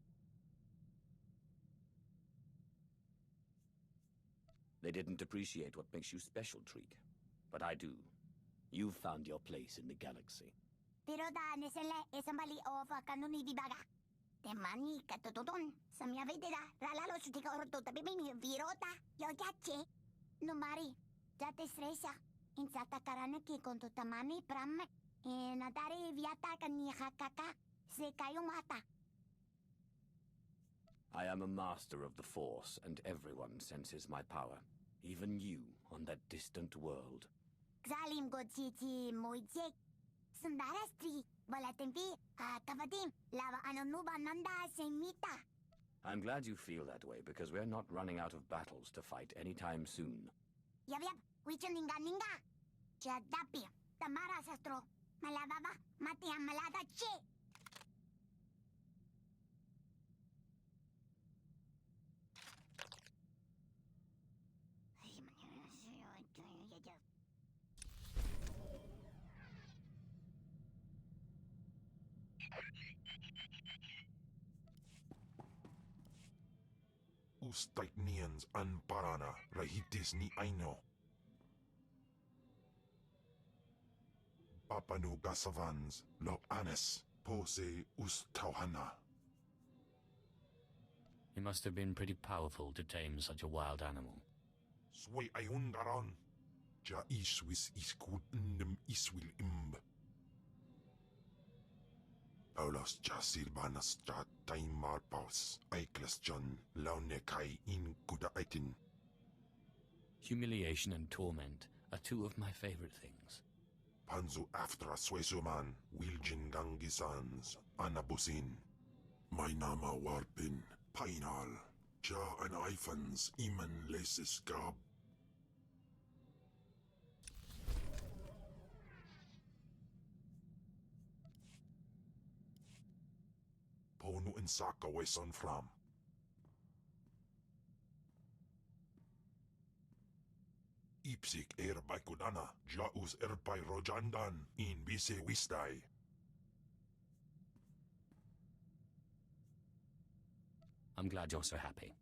They didn't appreciate what makes you special, Treek. But I do. You've found your place in the galaxy. Tiroda nesele esambali of kanuni vibaga. Temani katotodon, samia vedera, ralalo sutika orto tabimi virota, yo yache. No mari, jate stresa. Insata karana ki konto tamani pramme. Nadari viata kani hakaka. Se kayo mata. I am a master of the Force, and everyone senses my power. Even you, on that distant world. Xalim godziti moijek. Sundarastri, Valatempi, Kavadim, Lava Anonuba Nanda Semita. I'm glad you feel that way, because we're not running out of battles to fight anytime soon. Yap, Wichuninga Ninga. Chadapi, Tamara Sastro, Malababa, Matia Malada Che. Ustaiknians an parana, rahitis ni aino. Papanu gasavans, lo anes, pose ustauhana. He must have been pretty powerful to tame such a wild animal. Sway ayundaron. Ja iswis iskut indem iswil imb. Paulos ja silbanas ja taimar paus. Aikles John, laune kai in kuda aitin. Humiliation and torment are two of my favorite things. Panzu aftra swesuman, Wiljin gangisans, anabusin. My nama warpin, painal. Ja an ifans iman lesis gab. Ponu in saka weson fram. Ipsik by kudana, jaus by rojandan, in bise wistai. I'm glad you're so happy.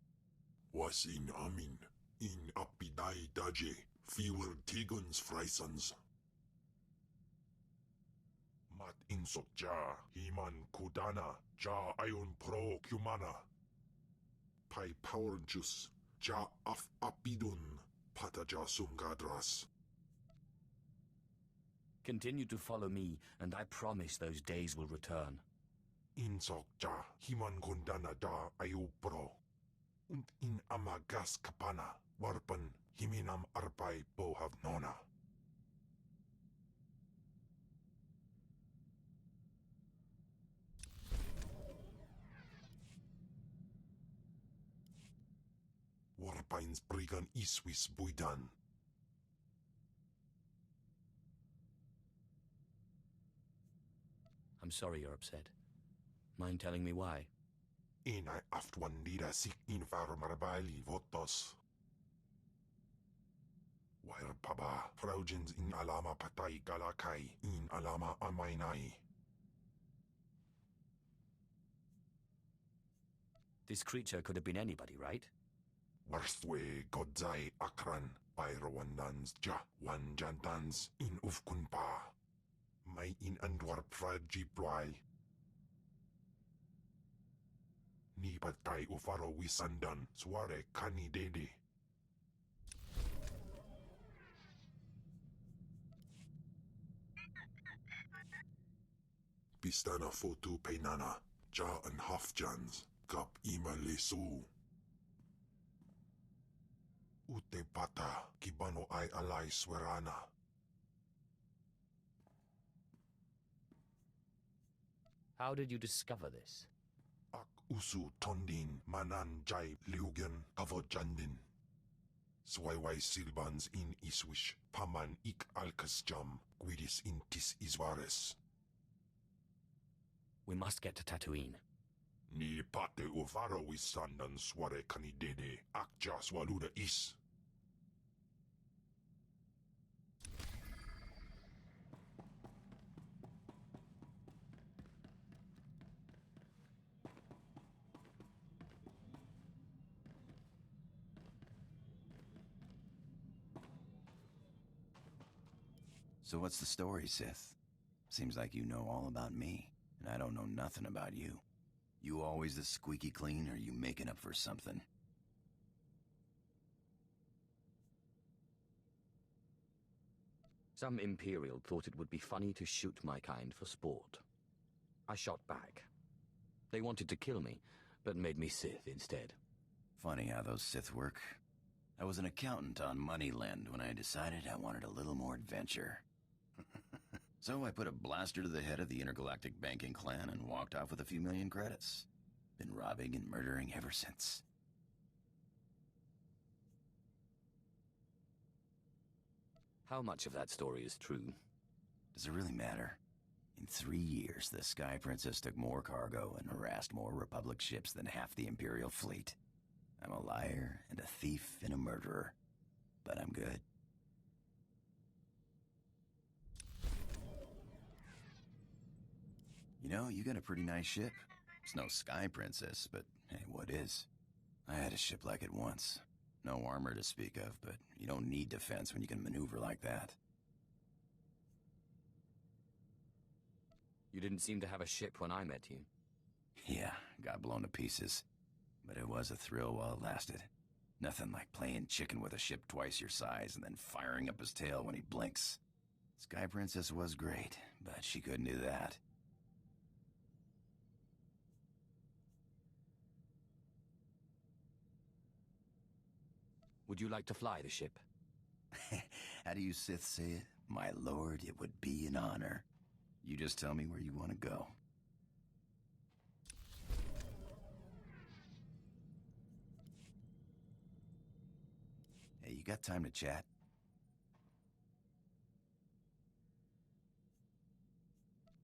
Was in Amin, in Apidai Daje, fewer Tigons Freisans. Mat insok ja, Himan Kudana, ja Ion Pro Kumana. Pai Power Juice, ja Af Apidun, Pataja Sungadras. Continue to follow me, and I promise those days will return. Insok ja, Himan Kundana da Ayu Pro. Und in Amagas Kapana, Warpan, Himinam Arpai Bohav Nona. Warpains Brigan Iswis Buidan. I'm sorry you're upset. Mind telling me why? Inai aftwandira sik infaro marbali votos. Wair paba, fraujens in alama patay galakai, in alama amainai. This creature could have been anybody, right? Warstwe godzai akran, pyrawandans ja, wanjantans in ufkunpa. May in andwar praji ploy. Ni patay ufaro wisandan, sware kani dede. Pistana fotu peinana, ja and hafjans, kap ima lesu. Ute pata, kibano ay alay swerana. How did you discover this? Ak usu tondin manan jay liugen avojandin. Swayway silbans in iswish, paman ik alkas jam, guidis intis iswares. We must get to Tatooine. Ni pate ufaro wisandan sware kanidede, akja swaluda is. So what's the story, Sith? Seems like you know all about me, and I don't know nothing about you. You always this squeaky clean, or you making up for something? Some Imperial thought it would be funny to shoot my kind for sport. I shot back. They wanted to kill me, but made me Sith instead. Funny how those Sith work. I was an accountant on Moneyland when I decided I wanted a little more adventure. So I put a blaster to the head of the intergalactic banking clan and walked off with a few million credits. Been robbing and murdering ever since. How much of that story is true? Does it really matter? In 3 years, the Sky Princess took more cargo and harassed more Republic ships than half the Imperial fleet. I'm a liar and a thief and a murderer, but I'm good. You know, you got a pretty nice ship. It's no Sky Princess, but hey, what is? I had a ship like it once. No armor to speak of, but you don't need defense when you can maneuver like that. You didn't seem to have a ship when I met you. Yeah, got blown to pieces. But it was a thrill while it lasted. Nothing like playing chicken with a ship twice your size and then firing up his tail when he blinks. Sky Princess was great, but she couldn't do that. Would you like to fly the ship? How do you Sith say it? My lord, it would be an honor. You just tell me where you want to go. Hey, you got time to chat?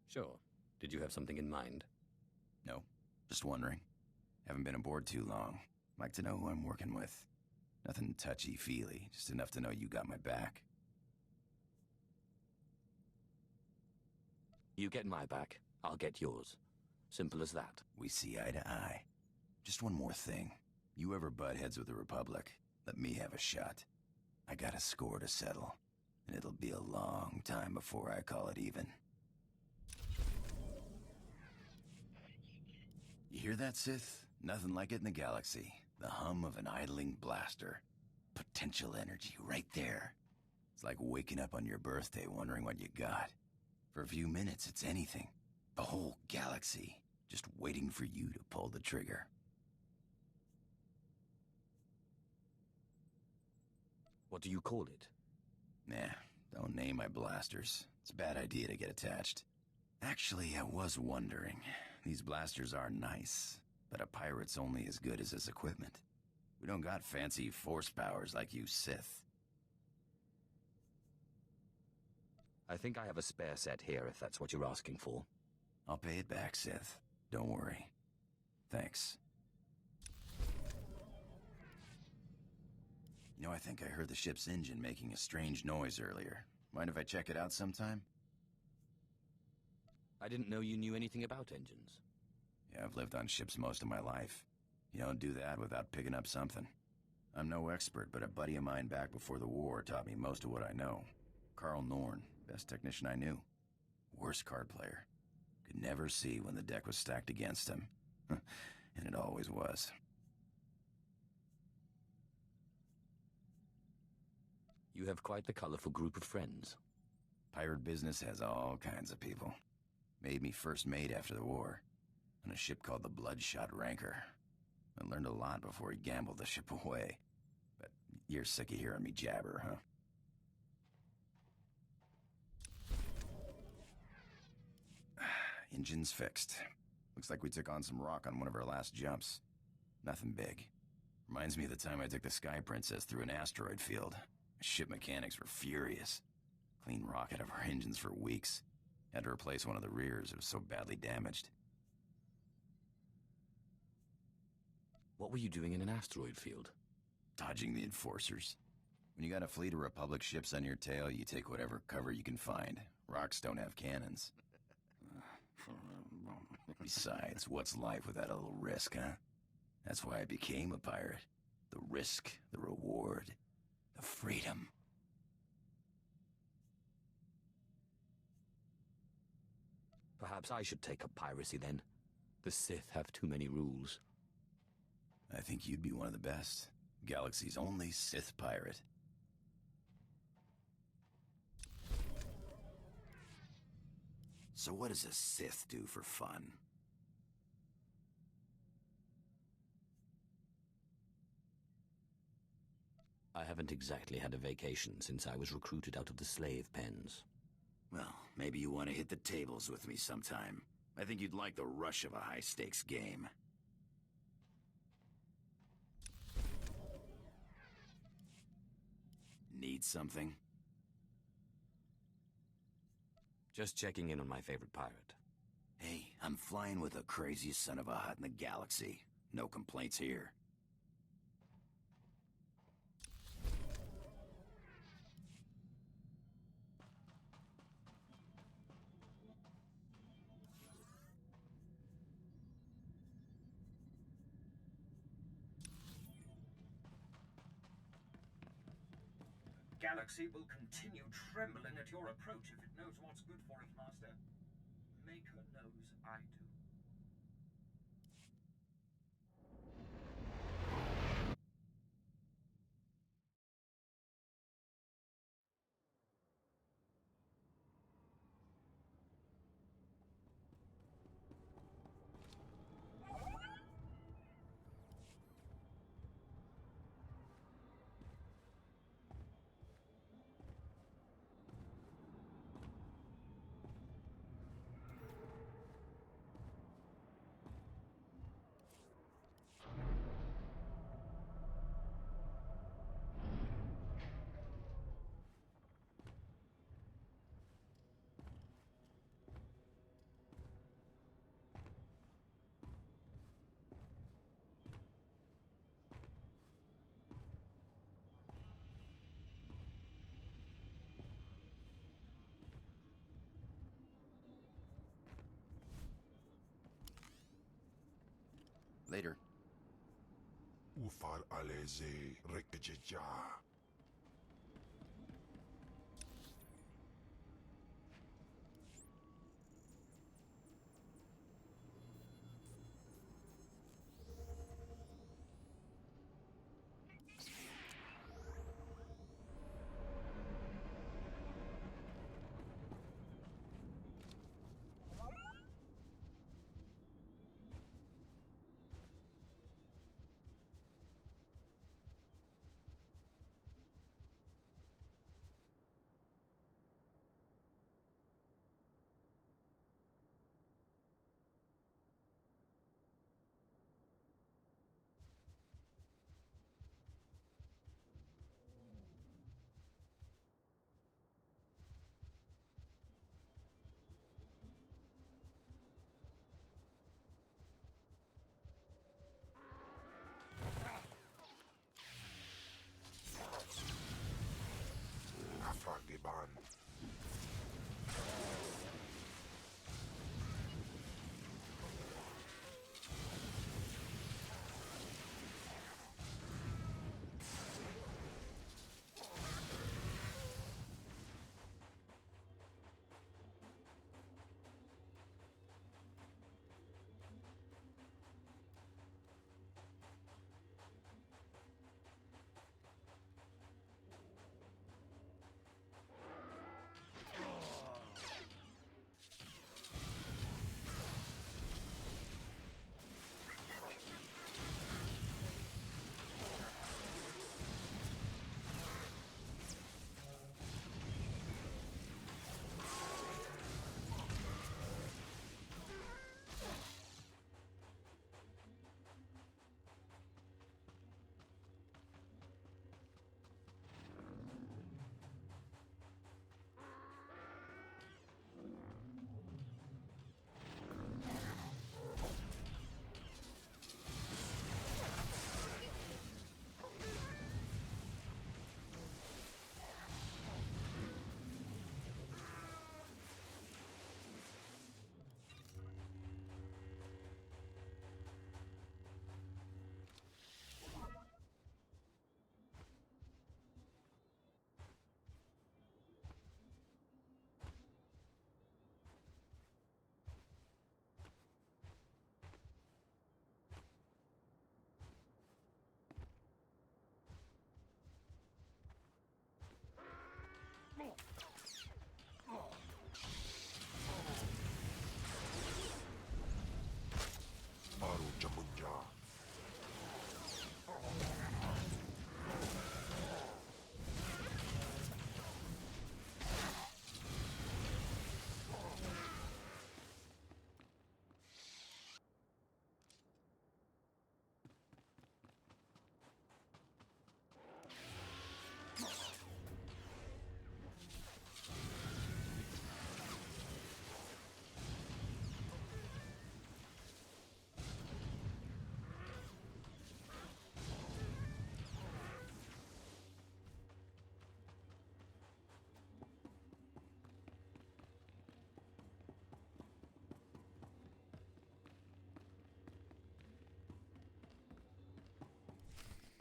Sure. Did you have something in mind? No, just wondering. Haven't been aboard too long. Like to know who I'm working with. Nothing touchy-feely, just enough to know you got my back. You get my back, I'll get yours. Simple as that. We see eye to eye. just one more thing. You ever butt heads with the Republic, let me have a shot. I got a score to settle, and it'll be a long time before I call it even. You hear that, Sith? Nothing like it in the galaxy. The hum of an idling blaster. Potential energy right there. It's like waking up on your birthday wondering what you got. For a few minutes, it's anything. The whole galaxy, just waiting for you to pull the trigger. What do you call it? Nah, don't name my blasters. It's a bad idea to get attached. Actually, I was wondering. These blasters are nice, but a pirate's only as good as his equipment. We don't got fancy force powers like you Sith. I think I have a spare set here, if that's what you're asking for. I'll pay it back, Sith. Don't worry. Thanks. You know, I think I heard the ship's engine making a strange noise earlier. Mind if I check it out sometime? I didn't know you knew anything about engines. Yeah, I've lived on ships most of my life. You don't do that without picking up something. I'm no expert, but a buddy of mine back before the war taught me most of what I know. Carl Norn, best technician I knew. Worst card player. Could never see when the deck was stacked against him. And it always was. You have quite the colorful group of friends. Pirate business has all kinds of people. Made me first mate after the war, on a ship called the Bloodshot Ranker. I learned a lot before he gambled the ship away. But you're sick of hearing me jabber, huh? Engine's fixed. Looks like we took on some rock on one of our last jumps. Nothing big. Reminds me of the time I took the Sky Princess through an asteroid field. Ship mechanics were furious. Cleaned rock out of our engines for weeks. Had to replace one of the rears, it was so badly damaged. What were you doing in an asteroid field? Dodging the enforcers. When you got a fleet of Republic ships on your tail, you take whatever cover you can find. Rocks don't have cannons. Besides, what's life without a little risk, huh? That's why I became a pirate. The risk, the reward, the freedom. Perhaps I should take up piracy then. The Sith have too many rules. I think you'd be one of the best. Galaxy's only Sith pirate. So what does a Sith do for fun? I haven't exactly had a vacation since I was recruited out of the slave pens. Well, maybe you want to hit the tables with me sometime. I think you'd like the rush of a high-stakes game. Need something? Just checking in on my favorite pirate. Hey, I'm flying with the craziest son of a hut in the galaxy. No complaints here. Galaxy will continue trembling at your approach if it knows what's good for it, Master. Maker knows I do. Later. ufar aleze rekejeja. Afragiban. Baru Jamunja.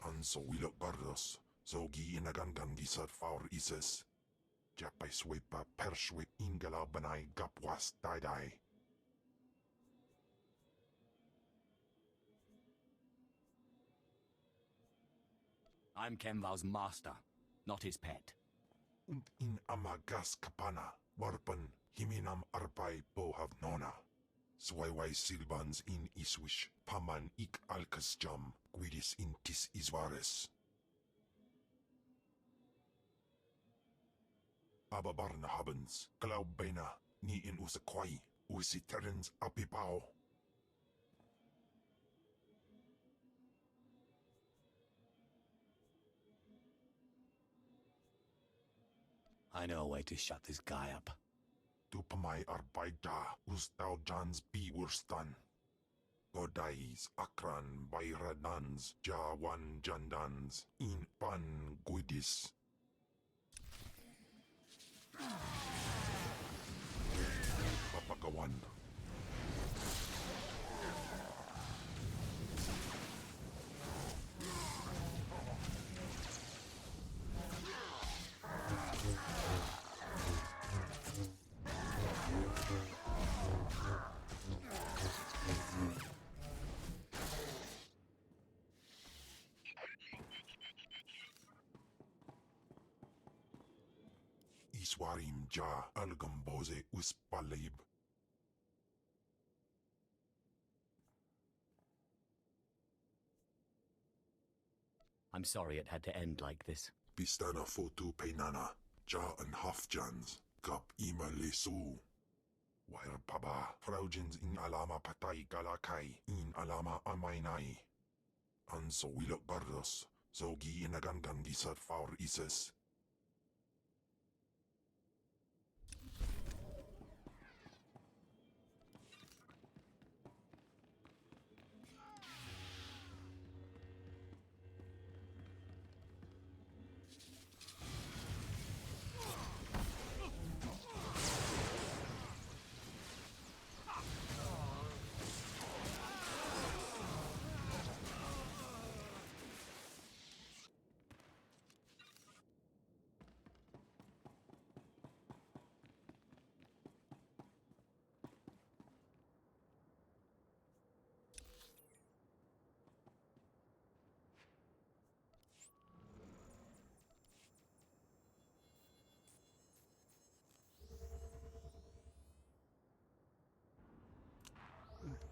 Anso wilok bardos, zogi inagangan gisar faur ises. Japay swepa perswip ingala banay gapwas daidai. I'm Kenval's master, not his pet. Und in amagas kapana, warpan himinam arpay bohav nona. Swayway silbans in iswish, paman ik alkas jam, guidis intis isvares. Ababarna habens, glaubena, ni in usakwai, usiterens apipao. I know a way to shut this guy up. Tupamay arbaida, ustaw jans biwurstan. Godais akran bayradans, jawan jandans, in pan guidis. Papagawan. iswarim ja algamboze uspalib. I'm sorry it had to end like this. Pistana fotu peinana, ja en hafjans, kap ima lesu. Wair paba, fraujins in alama patay galakai, in alama amainai. Anso wilok bardos, zogi inagangan gisat faur ises.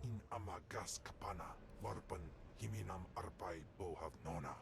In amagas kapana, warpan himinam arpai bohav nona.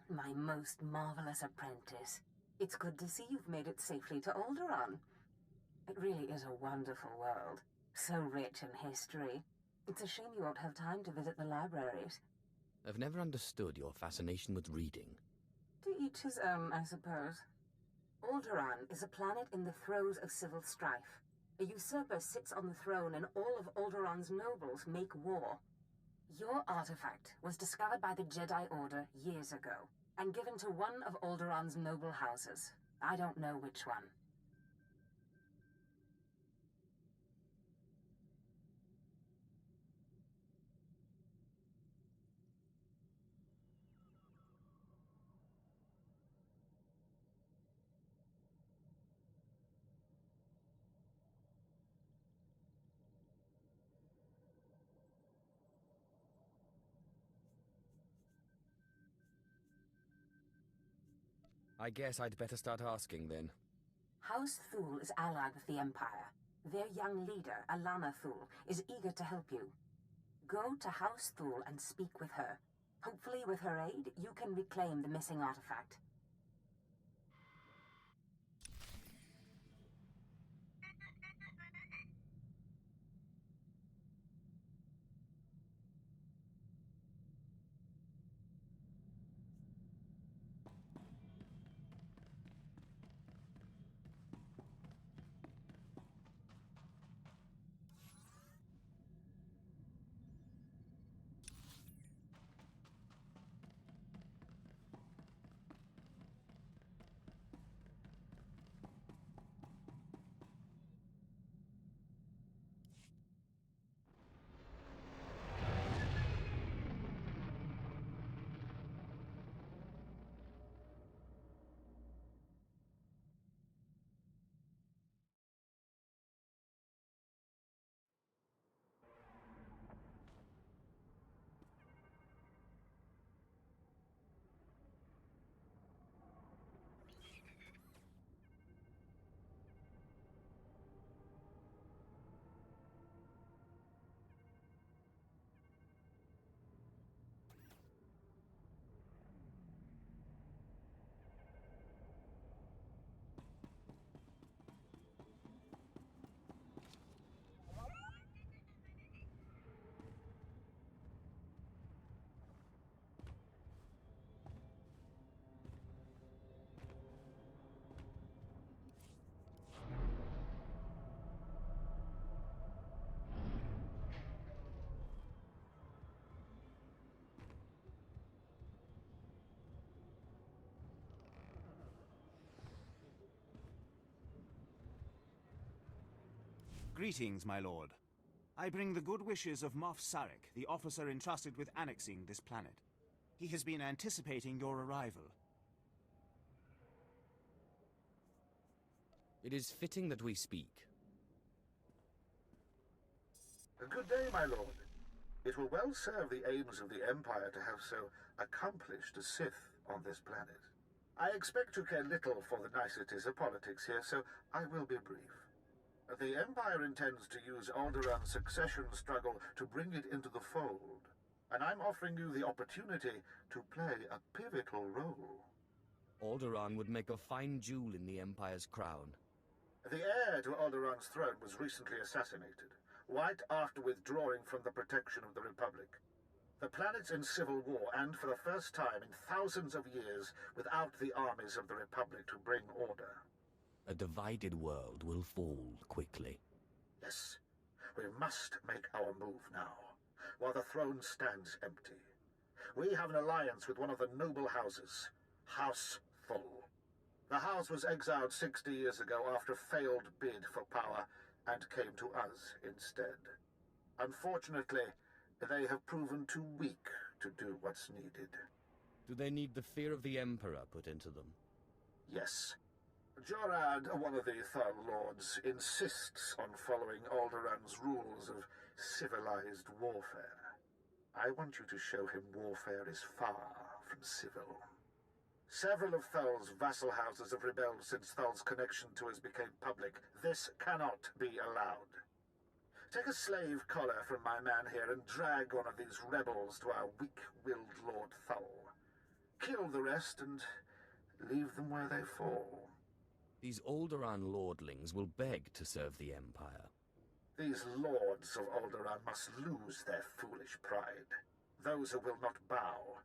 My most marvelous apprentice. It's good to see you've made it safely to Alderaan. It really is a wonderful world. So rich in history. It's a shame you won't have time to visit the libraries. I've never understood your fascination with reading. To each his own, I suppose. Alderaan is a planet in the throes of civil strife. A usurper sits on the throne and all of Alderaan's nobles make war. Your artifact was discovered by the Jedi Order years ago, and given to one of Alderaan's noble houses. I don't know which one. I guess I'd better start asking then. House Thule is allied with the Empire. Their young leader, Alana Thule, is eager to help you. Go to House Thule and speak with her. Hopefully, with her aid, you can reclaim the missing artifact. Greetings, my lord. I bring the good wishes of Moff Sarek, the officer entrusted with annexing this planet. He has been anticipating your arrival. It is fitting that we speak. Good day, my lord. It will well serve the aims of the Empire to have so accomplished a Sith on this planet. I expect to care little for the niceties of politics here, so I will be brief. The Empire intends to use Alderaan's succession struggle to bring it into the fold, and I'm offering you the opportunity to play a pivotal role. Alderaan would make a fine jewel in the Empire's crown. The heir to Alderaan's throne was recently assassinated, right after withdrawing from the protection of the Republic. The planet's in civil war, and for the first time in thousands of years, without the armies of the Republic to bring order. A divided world will fall quickly. Yes, we must make our move now, while the throne stands empty. We have an alliance with one of the noble houses, House Thule. The house was exiled 60 years ago after a failed bid for power, and came to us instead. Unfortunately, they have proven too weak to do what's needed. Do they need the fear of the Emperor put into them? Yes. Jorad, one of the Thul Lords, insists on following Alderaan's rules of civilized warfare. I want you to show him warfare is far from civil. Several of Thul's vassal houses have rebelled since Thul's connection to us became public. This cannot be allowed. Take a slave collar from my man here and drag one of these rebels to our weak-willed Lord Thul. Kill the rest and leave them where they fall. These Alderaan lordlings will beg to serve the Empire. These lords of Alderaan must lose their foolish pride. Those who will not bow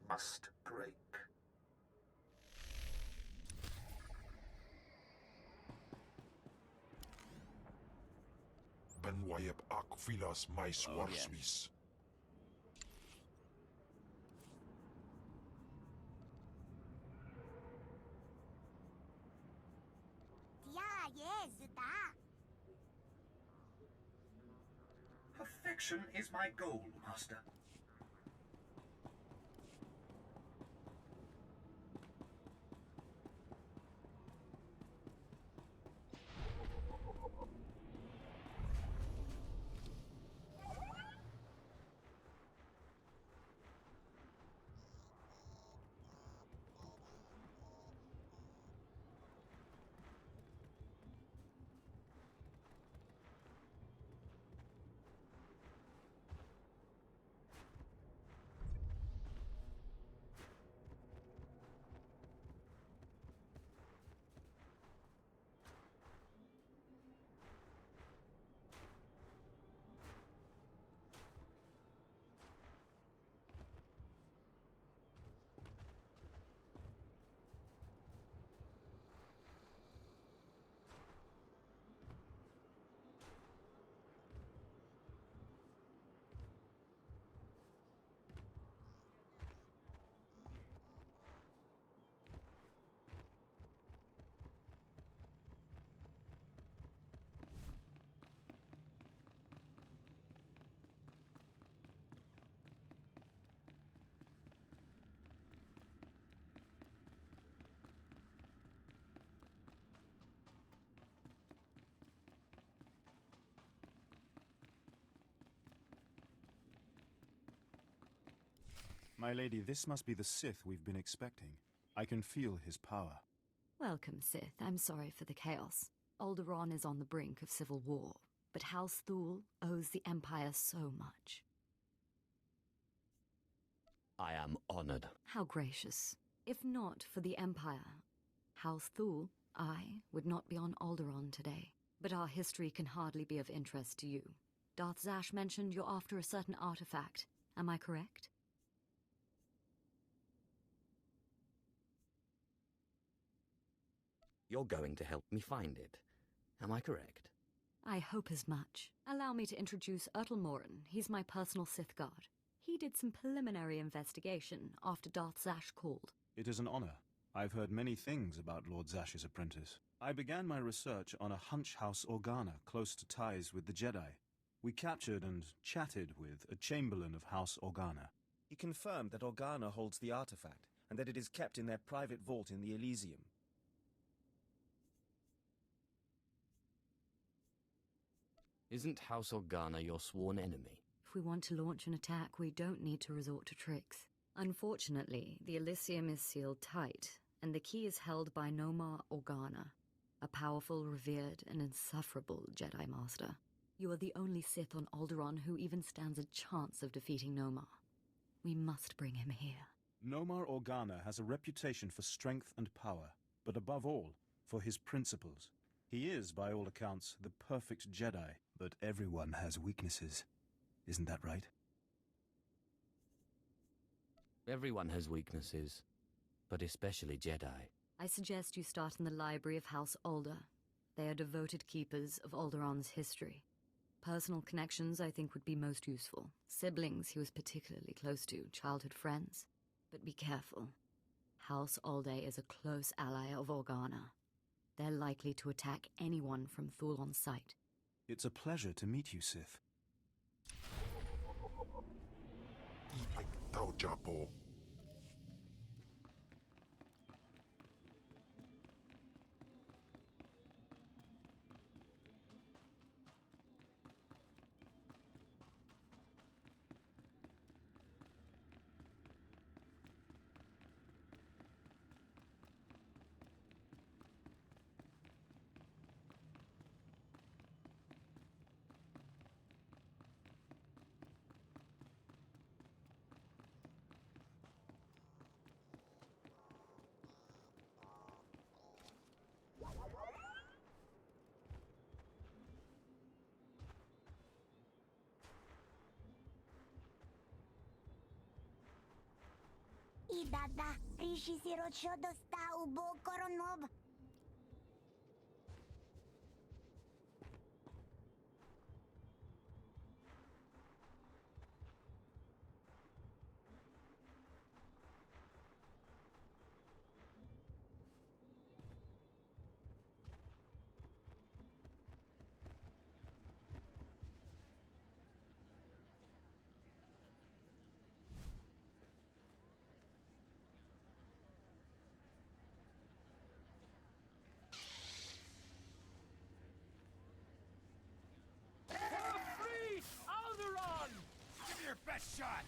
must break. Benwayep ak filas mais warswis. Perfection is my goal, Master. My lady, this must be the Sith we've been expecting. I can feel his power. Welcome, Sith. I'm sorry for the chaos. Alderaan is on the brink of civil war, but House Thule owes the Empire so much. I am honored. How gracious. If not for the Empire, House Thule, I would not be on Alderaan today. But our history can hardly be of interest to you. Darth Zash mentioned you're after a certain artifact. Am I correct? You're going to help me find it. Am I correct? I hope as much. Allow me to introduce Morin. He's my personal Sith guard. He did some preliminary investigation after Darth Zash called. It is an honor. I've heard many things about Lord Zash's apprentice. I began my research on a Hunch House Organa close to ties with the Jedi. We captured and chatted with a Chamberlain of House Organa. He confirmed that Organa holds the artifact, and that it is kept in their private vault in the Elysium. Isn't House Organa your sworn enemy? If we want to launch an attack, we don't need to resort to tricks. Unfortunately, the Elysium is sealed tight, and the key is held by Nomar Organa, a powerful, revered, and insufferable Jedi Master. You are the only Sith on Alderaan who even stands a chance of defeating Nomar. We must bring him here. Nomar Organa has a reputation for strength and power, but above all, for his principles. He is, by all accounts, the perfect Jedi, but everyone has weaknesses. Isn't that right? Everyone has weaknesses, but especially Jedi. I suggest you start in the library of House Alder. They are devoted keepers of Alderaan's history. Personal connections, I think, would be most useful. Siblings he was particularly close to, childhood friends. But be careful. House Alde is a close ally of Organa. They're likely to attack anyone from Thule on sight. It's a pleasure to meet you, Sith. Tau Japo. Idada, Rishi Sirocho dosta ubo koronob. Best shot!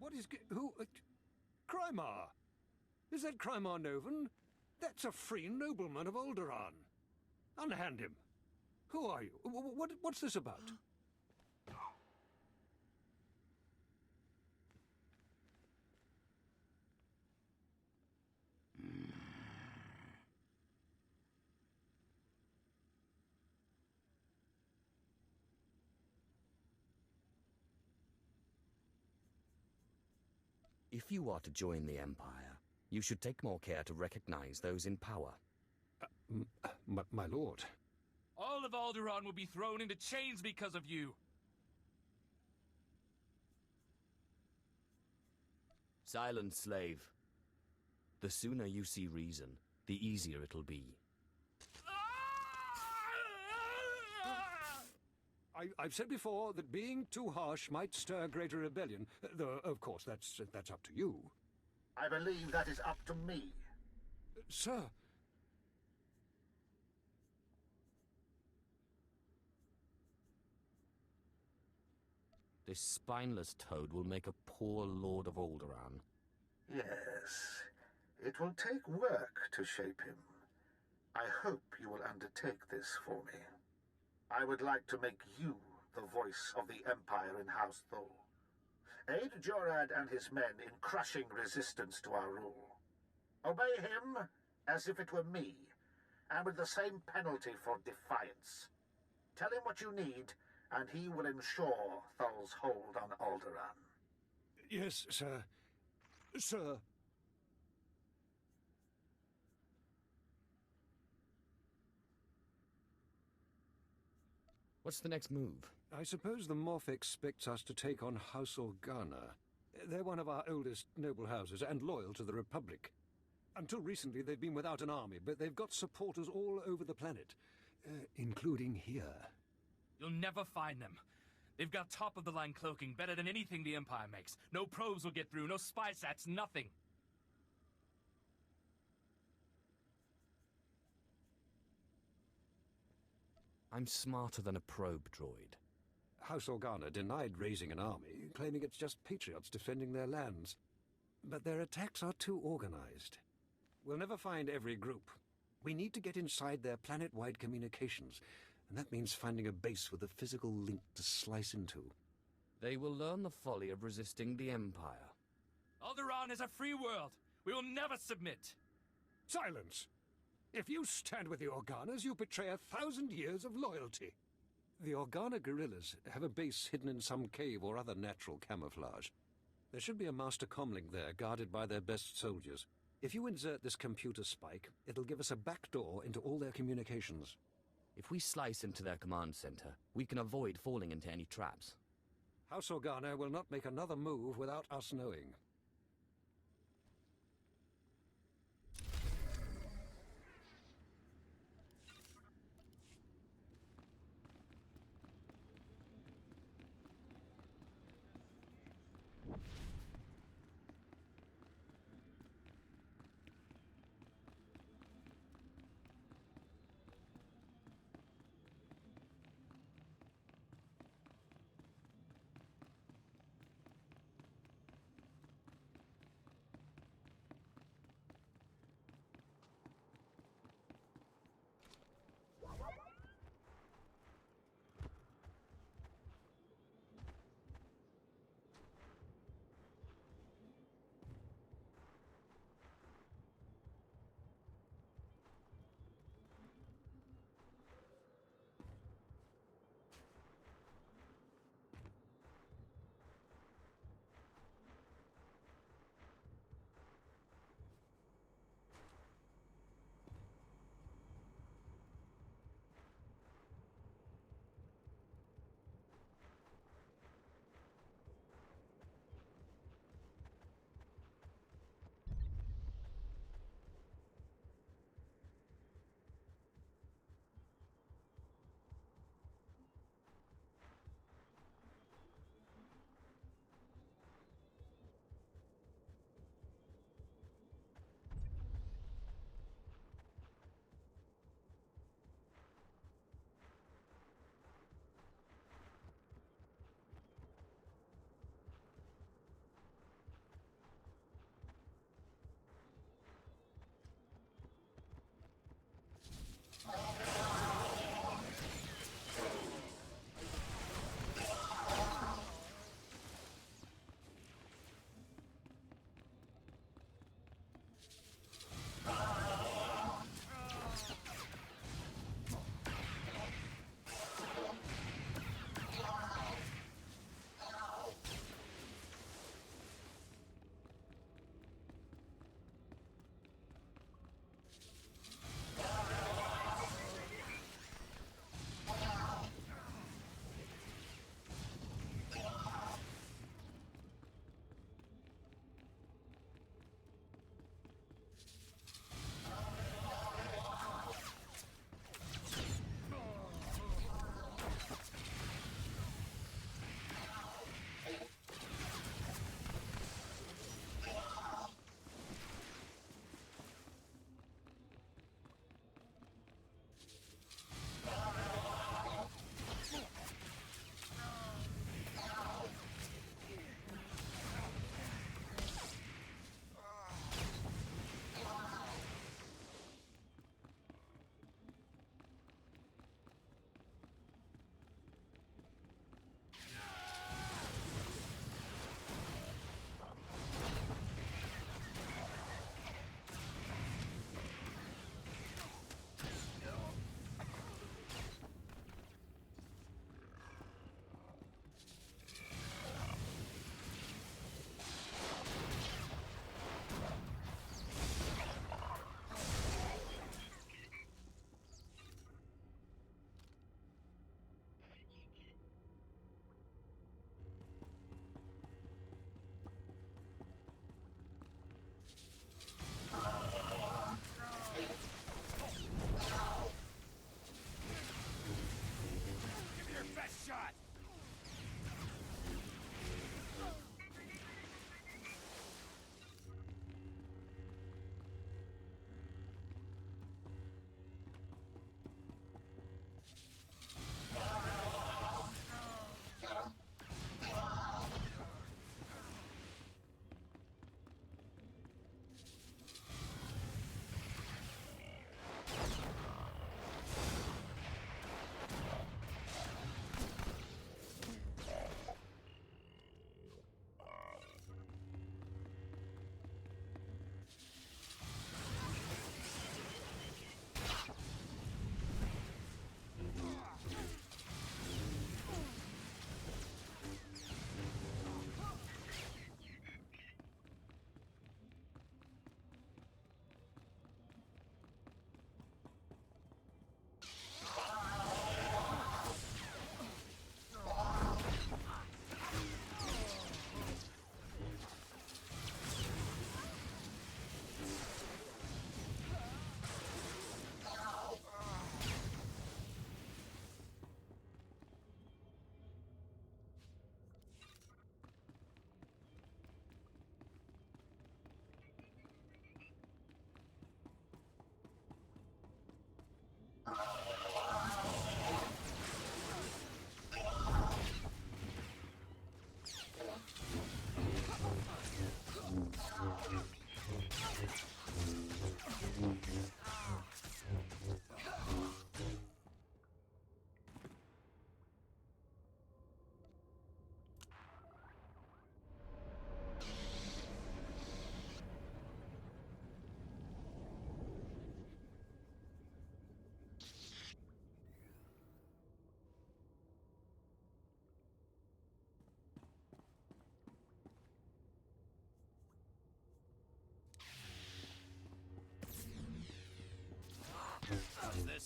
What is... who... Krymar? Is that Krymar Novan? That's a free nobleman of Alderaan. Unhand him. Who are you? What's this about? If you are to join the Empire, you should take more care to recognize those in power. My lord. All of Alderaan will be thrown into chains because of you. Silence, slave. The sooner you see reason, the easier it'll be. I've said before that being too harsh might stir greater rebellion, though, of course, that's up to you. I believe that is up to me. Sir. This spineless toad will make a poor Lord of Alderaan. Yes, it will take work to shape him. I hope you will undertake this for me. I would like to make you the voice of the Empire in House Thol. Aid Jorad and his men in crushing resistance to our rule. Obey him as if it were me, and with the same penalty for defiance. Tell him what you need, and he will ensure Thol's hold on Alderaan. Yes, sir. Sir. What's the next move? I suppose the Moff expects us to take on House Organa. They're one of our oldest noble houses and loyal to the Republic. Until recently, they've been without an army, but they've got supporters all over the planet, including here. You'll never find them. They've got top-of-the-line cloaking, better than anything the Empire makes. No probes will get through, no spy sats, nothing. I'm smarter than a probe droid. House Organa denied raising an army, claiming it's just patriots defending their lands. But their attacks are too organized. We'll never find every group. We need to get inside their planet-wide communications, and that means finding a base with a physical link to slice into. They will learn the folly of resisting the Empire. Alderaan is a free world. We will never submit. Silence! If you stand with the Organas, you betray 1,000 years of loyalty. The Organa guerrillas have a base hidden in some cave or other natural camouflage. There should be a master comlink there, guarded by their best soldiers. If you insert this computer spike, it'll give us a backdoor into all their communications. If we slice into their command center, we can avoid falling into any traps. House Organa will not make another move without us knowing.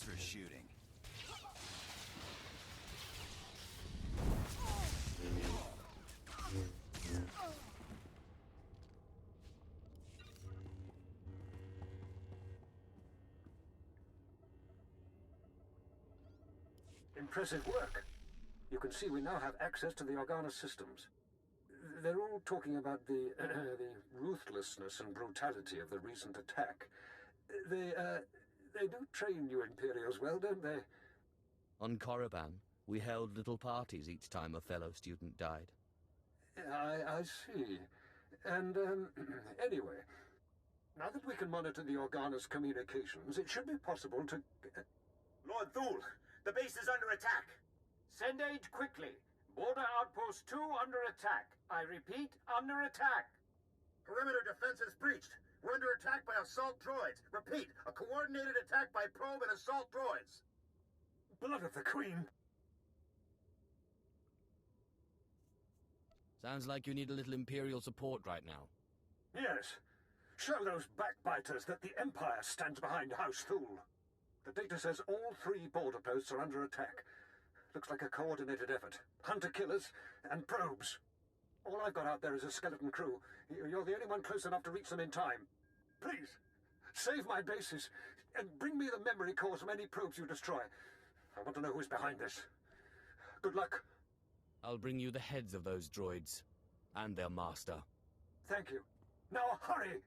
Thanks for shooting. Impressive work. You can see we now have access to the Organa systems. They're all talking about the ruthlessness and brutality of the recent attack. They do train you Imperials well, don't they? On Korriban, we held little parties each time a fellow student died. I see. And, anyway, now that we can monitor the Organa's communications, it should be possible to... Lord Thule, the base is under attack. Send aid quickly. Border Outpost 2 under attack. I repeat, under attack. Perimeter defense is breached. We're under attack by assault droids. Repeat, a coordinated attack by probe and assault droids. Blood of the Queen. Sounds like you need a little Imperial support right now. Yes. Show those backbiters that the Empire stands behind House Thule. The data says all 3 border posts are under attack. Looks like a coordinated effort. Hunter-killers and probes. All I've got out there is a skeleton crew. You're the only one close enough to reach them in time. Please, save my bases and bring me the memory cores from any probes you destroy. I want to know who's behind this. Good luck. I'll bring you the heads of those droids. And their master. Thank you. Now hurry!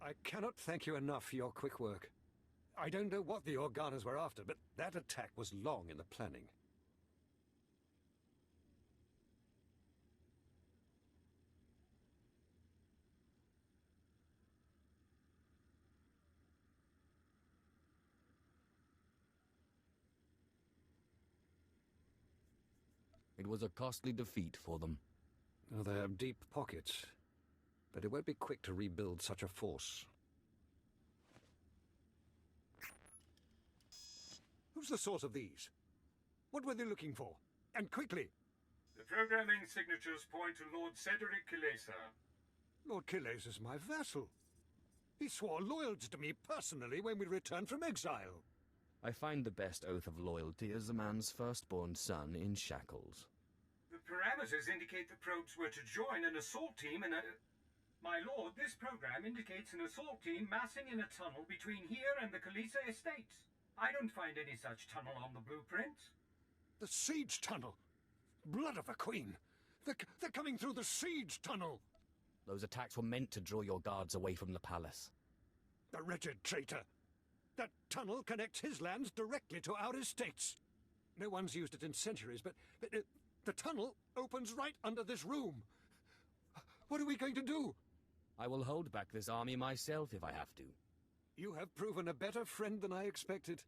I cannot thank you enough for your quick work. I don't know what the Organas were after, but that attack was long in the planning. It was a costly defeat for them. Oh, they have deep pockets, but it won't be quick to rebuild such a force. Who's the source of these? What were they looking for? And quickly! The programming signatures point to Lord Cedric Kilesa. Lord Kilesa is my vassal. He swore loyalty to me personally when we returned from exile. I find the best oath of loyalty as a man's firstborn son in shackles. The parameters indicate the probes were to join an assault team in a... My lord, this program indicates an assault team massing in a tunnel between here and the Kilesa estates. I don't find any such tunnel on the blueprints. The siege tunnel! Blood of a queen! They're coming through the siege tunnel! Those attacks were meant to draw your guards away from the palace. The wretched traitor! That tunnel connects his lands directly to our estates. No one's used it in centuries, but the tunnel opens right under this room. What are we going to do? I will hold back this army myself if I have to. You have proven a better friend than I expected.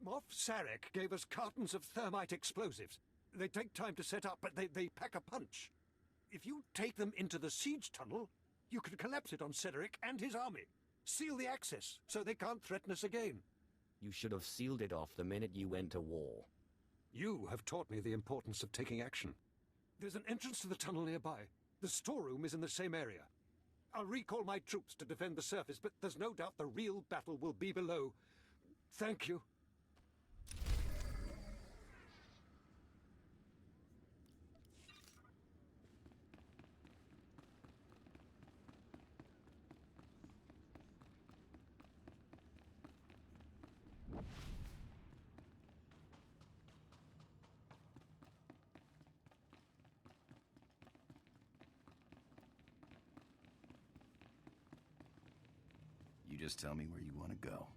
Moff Sarek gave us cartons of thermite explosives. They take time to set up, but they pack a punch. If you take them into the siege tunnel, you can collapse it on Cedric and his army. Seal the access, so they can't threaten us again. You should have sealed it off the minute you went to war. You have taught me the importance of taking action. There's an entrance to the tunnel nearby. The storeroom is in the same area. I'll recall my troops to defend the surface, but there's no doubt the real battle will be below. Thank you. You just tell me where you want to go.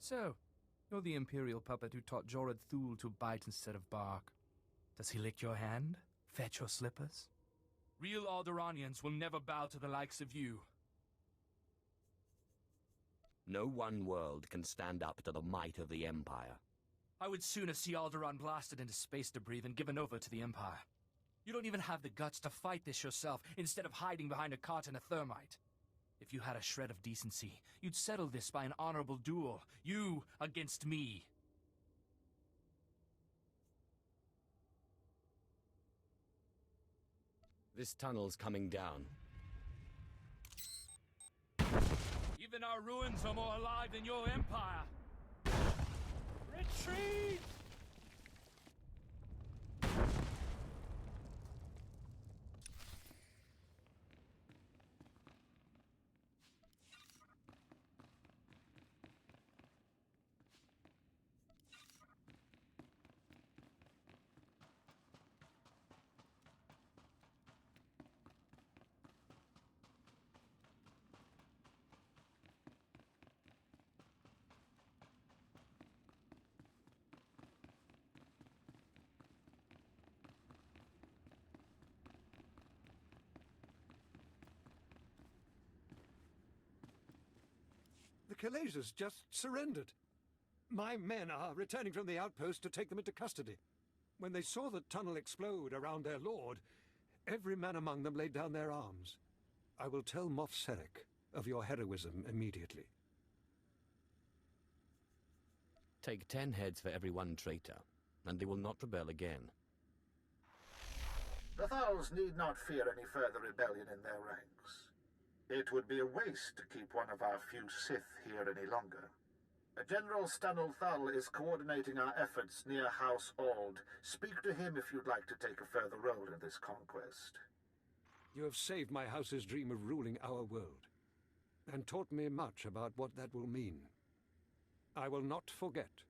So, you're the Imperial puppet who taught Jorad Thul to bite instead of bark. Does he lick your hand? Fetch your slippers? Real Alderaanians will never bow to the likes of you. No one world can stand up to the might of the Empire. I would sooner see Alderaan blasted into space debris than given over to the Empire. You don't even have the guts to fight this yourself, instead of hiding behind a cart and a thermite. If you had a shred of decency, you'd settle this by an honorable duel. You against me. This tunnel's coming down. Even our ruins are more alive than your empire. Retreat! The Kalazes just surrendered. My men are returning from the outpost to take them into custody. When they saw the tunnel explode around their lord, every man among them laid down their arms. I will tell Moff Serek of your heroism immediately. Take 10 heads for every one traitor, and they will not rebel again. The Thals need not fear any further rebellion in their ranks. It would be a waste to keep one of our few Sith here any longer. General Stanul Thal is coordinating our efforts near House Ald. Speak to him if you'd like to take a further role in this conquest. You have saved my house's dream of ruling our world, and taught me much about what that will mean. I will not forget.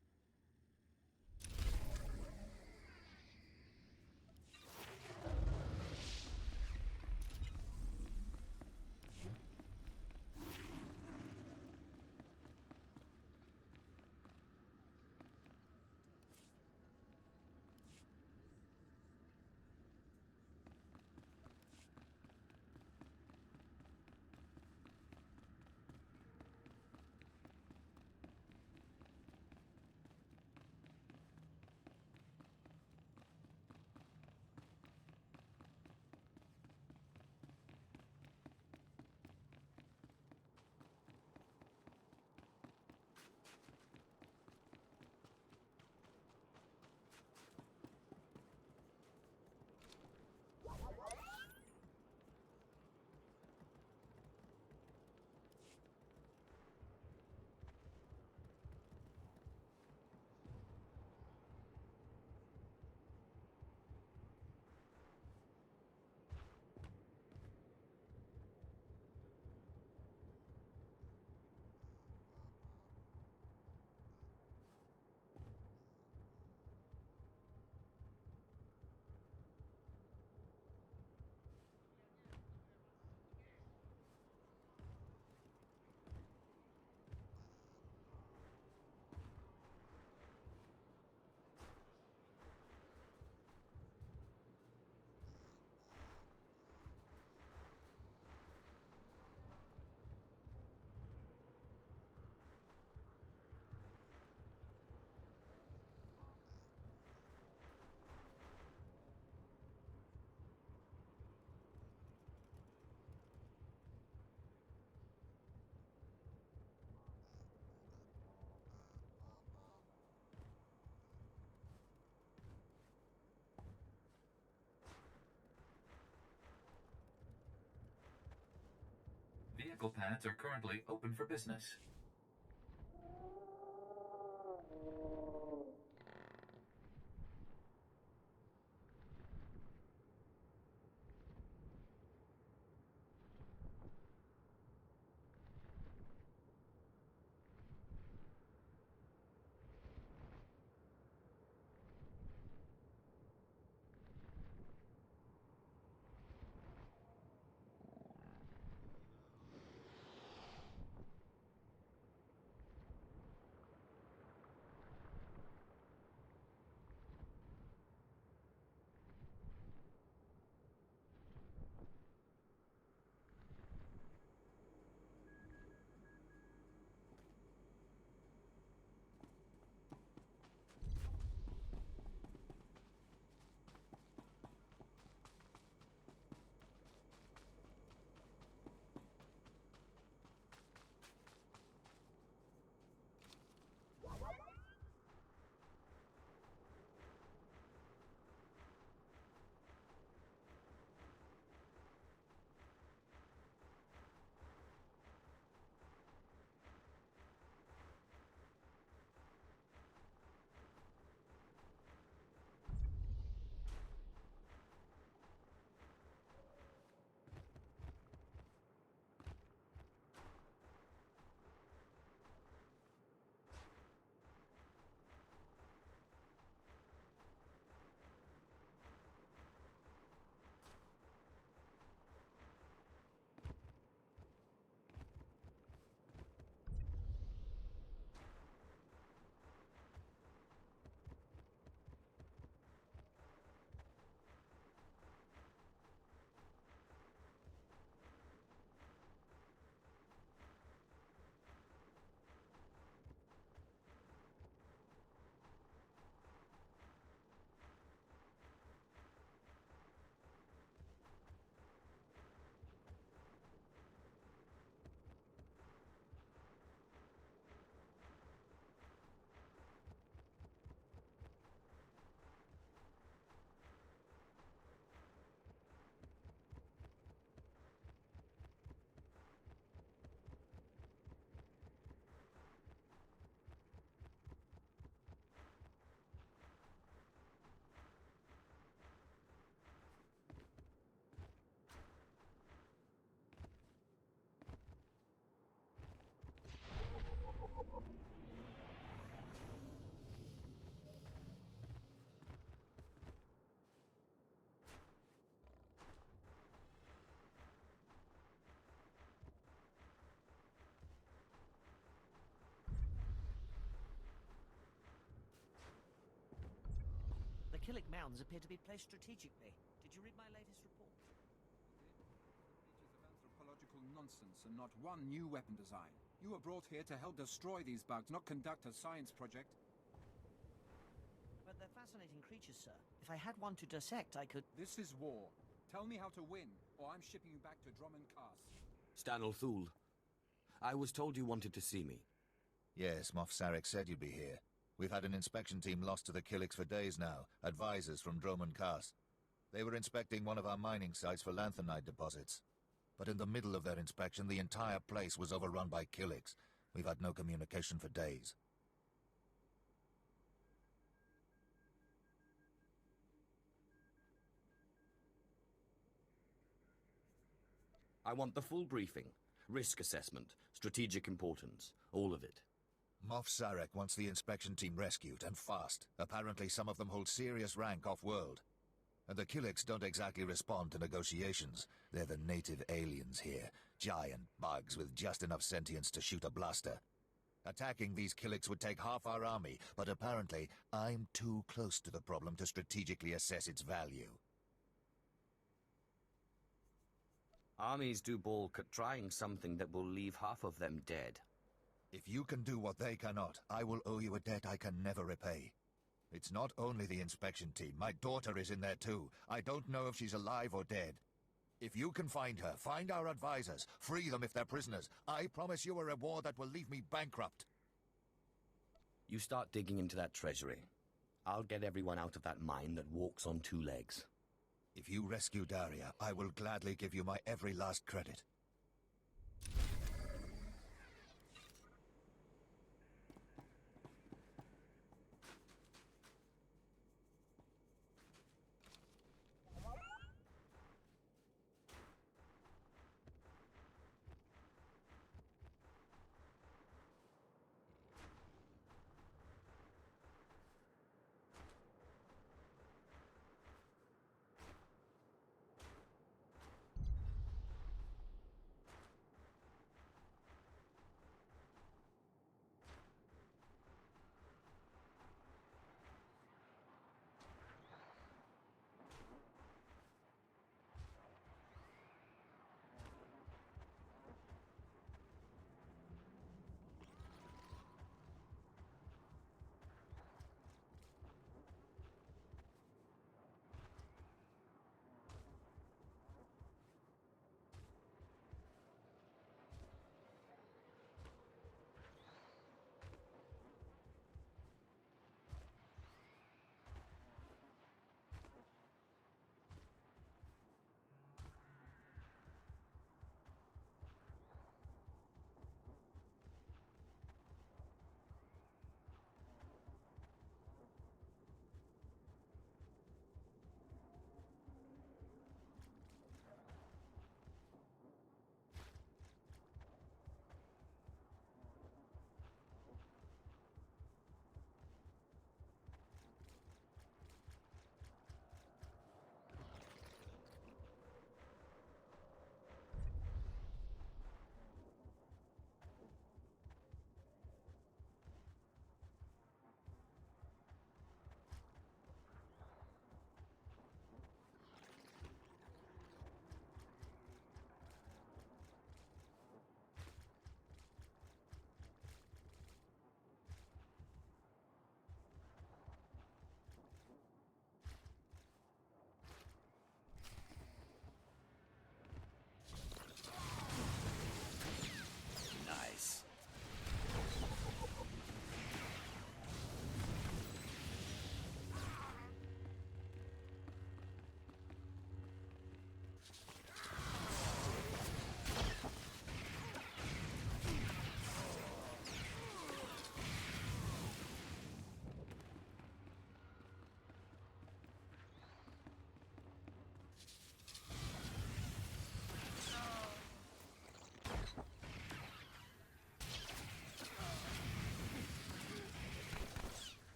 Vehicle pads are currently open for business. Killick mounds appear to be placed strategically. Did you read my latest report? Pages of anthropological nonsense and not one new weapon design. You were brought here to help destroy these bugs, not conduct a science project. But they're fascinating creatures, sir. If I had one to dissect, I could... This is war. Tell me how to win, or I'm shipping you back to Drummond Cast. Stanel Thule. I was told you wanted to see me. Yes, Moff Sarek said you'd be here. We've had an inspection team lost to the Killicks for days now, advisors from Drummond Cast. They were inspecting one of our mining sites for lanthanide deposits. But in the middle of their inspection, the entire place was overrun by Killicks. We've had no communication for days. I want the full briefing. Risk assessment, strategic importance, all of it. Moff Sarek wants the inspection team rescued, and fast. Apparently some of them hold serious rank off-world. And the Killicks don't exactly respond to negotiations. They're the native aliens here. Giant bugs with just enough sentience to shoot a blaster. Attacking these Killicks would take half our army, but apparently I'm too close to the problem to strategically assess its value. Armies do balk at trying something that will leave half of them dead. If you can do what they cannot, I will owe you a debt I can never repay. It's not only the inspection team. My daughter is in there too. I don't know if she's alive or dead. If you can find her, find our advisors, free them if they're prisoners. I promise you a reward that will leave me bankrupt. You start digging into that treasury. I'll get everyone out of that mine that walks on two legs. If you rescue Daria, I will gladly give you my every last credit.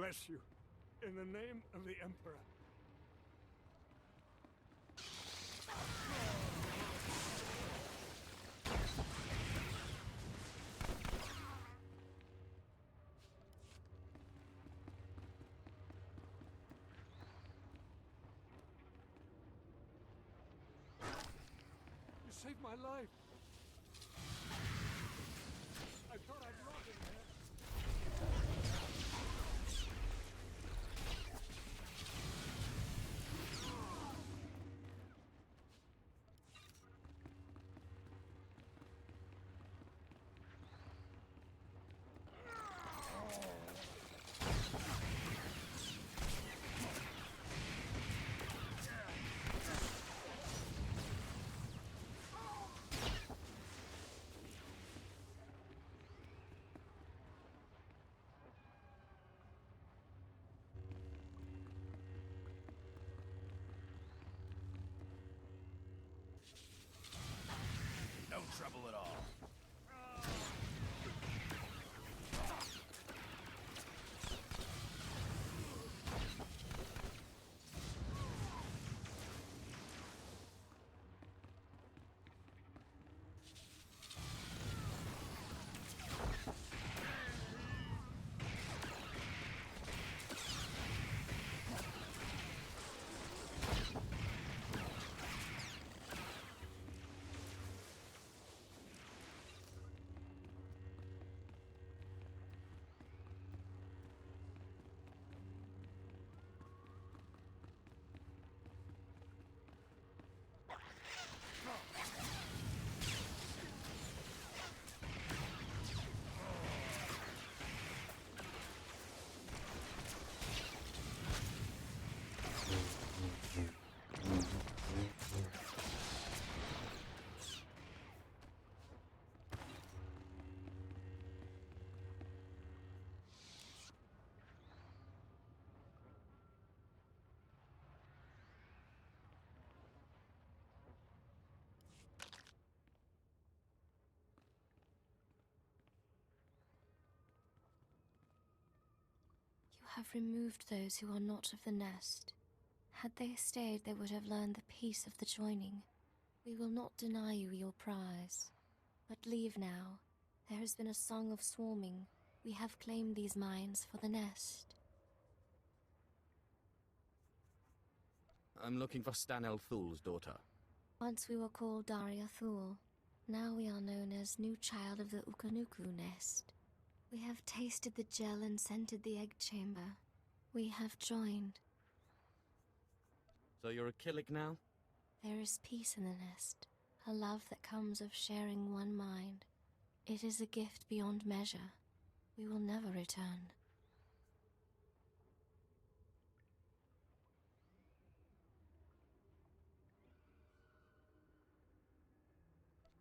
bless you. In the name of the Emperor. You saved my life. I thought I'd rot in there. No trouble at all. You have removed those who are not of the nest. Had they stayed, they would have learned the peace of the joining. We will not deny you your prize. But leave now. There has been a song of swarming. We have claimed these mines for the nest. I'm looking for Stanel Thul's daughter. Once we were called Daria Thul. Now we are known as new child of the Ukanuku nest. We have tasted the gel and scented the egg chamber. We have joined. So you're a Killik now? There is peace in the nest, a love that comes of sharing one mind. It is a gift beyond measure. We will never return.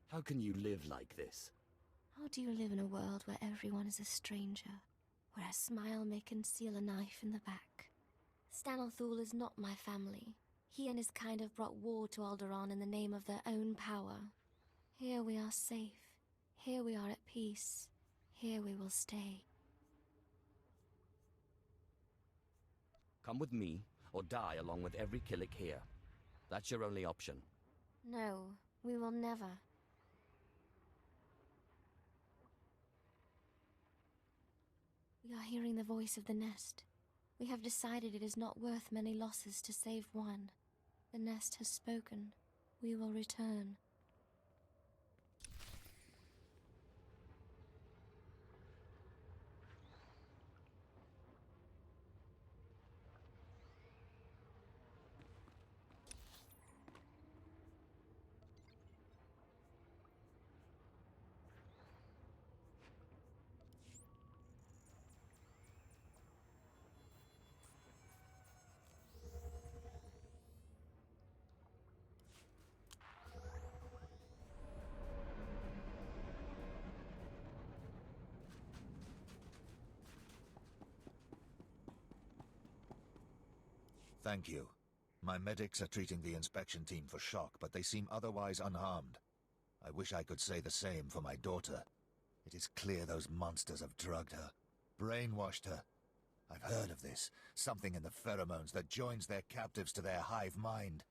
How can you live like this? How do you live in a world where everyone is a stranger? Where a smile may conceal a knife in the back? Stanelthul is not my family. He and his kind have brought war to Alderaan in the name of their own power. Here we are safe. Here we are at peace. Here we will stay. Come with me, or die along with every Killik here. That's your only option. No, we will never. We are hearing the voice of the nest. We have decided it is not worth many losses to save one. The nest has spoken. We will return. Thank you. My medics are treating the inspection team for shock, but they seem otherwise unharmed. I wish I could say the same for my daughter. It is clear those monsters have drugged her, brainwashed her. I've heard of this. Something in the pheromones that joins their captives to their hive mind.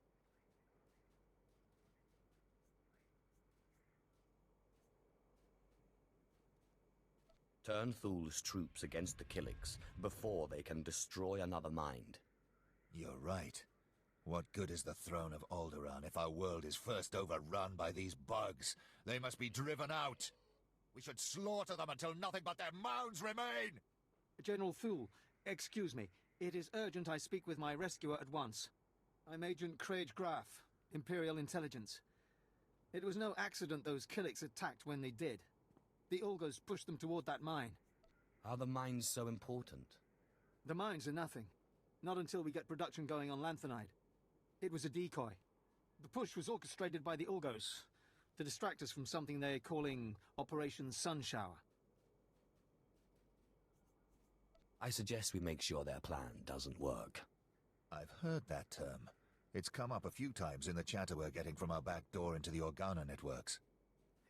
Turn Thul's troops against the Killiks before they can destroy another mind. You're right. What good is the throne of Alderaan if our world is first overrun by these bugs? They must be driven out. We should slaughter them until nothing but their mounds remain! General Thul, excuse me. It is urgent I speak with my rescuer at once. I'm Agent Craig Graff, Imperial Intelligence. It was no accident those Killiks attacked when they did. The Ulgos pushed them toward that mine. Are the mines so important? The mines are nothing. Not until we get production going on Lanthanide. It was a decoy. The push was orchestrated by the Ulgos to distract us from something they're calling Operation Sunshower. I suggest we make sure their plan doesn't work. I've heard that term. It's come up a few times in the chatter we're getting from our back door into the Organa networks.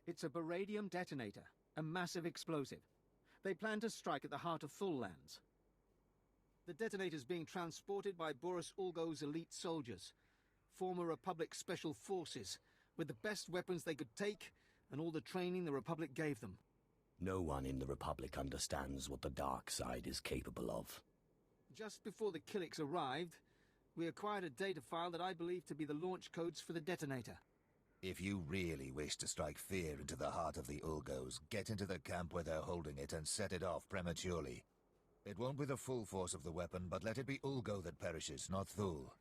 It's a baradium detonator, a massive explosive. They plan to strike at the heart of Thul lands. The detonator's being transported by Boris Ulgo's elite soldiers, former Republic Special Forces, with the best weapons they could take and all the training the Republic gave them. No one in the Republic understands what the dark side is capable of. Just before the Killiks arrived, we acquired a data file that I believe to be the launch codes for the detonator. If you really wish to strike fear into the heart of the Ulgos, get into the camp where they're holding it and set it off prematurely. It won't be the full force of the weapon, but let it be Ulgo that perishes, not Thul.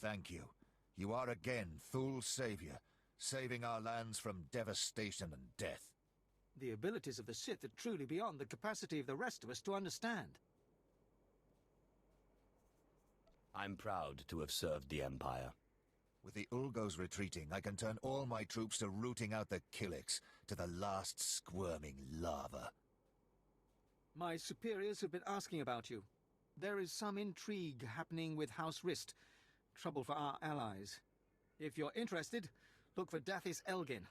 Thank you. You are again Thul's savior, saving our lands from devastation and death. The abilities of the Sith are truly beyond the capacity of the rest of us to understand. I'm proud to have served the Empire. With the Ulgos retreating, I can turn all my troops to rooting out the Killiks, to the last squirming larva. My superiors have been asking about you. There is some intrigue happening with House Rist. Trouble for our allies. If you're interested, look for Dathis Elgin.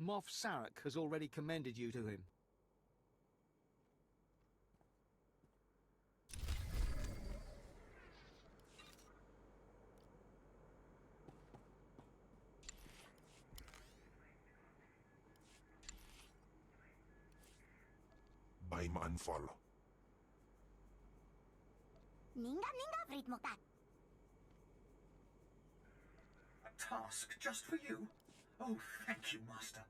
Moff Sarak has already commended you to him. Baim anfall. Ninga Frit Mukta. A task just for you? Oh, thank you, Master.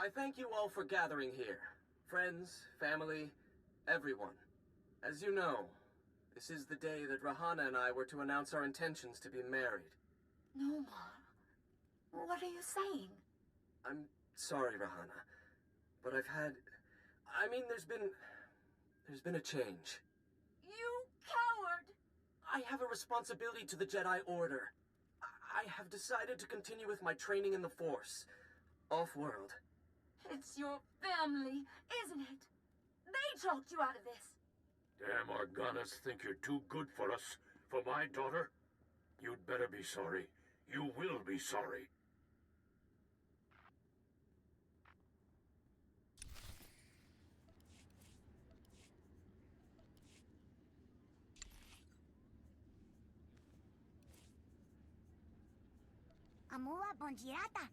I thank you all for gathering here. Friends, family, everyone. As you know, this is the day that Rahana and I were to announce our intentions to be married. No, Ma. What are you saying? I'm sorry, Rahana, but there's been a change. You coward! I have a responsibility to the Jedi Order. I have decided to continue with my training in the Force, off-world. It's your family, isn't it? They talked you out of this. Damn Organas think you're too good for us, for my daughter? You'd better be sorry. You will be sorry. Amua Bonjirata.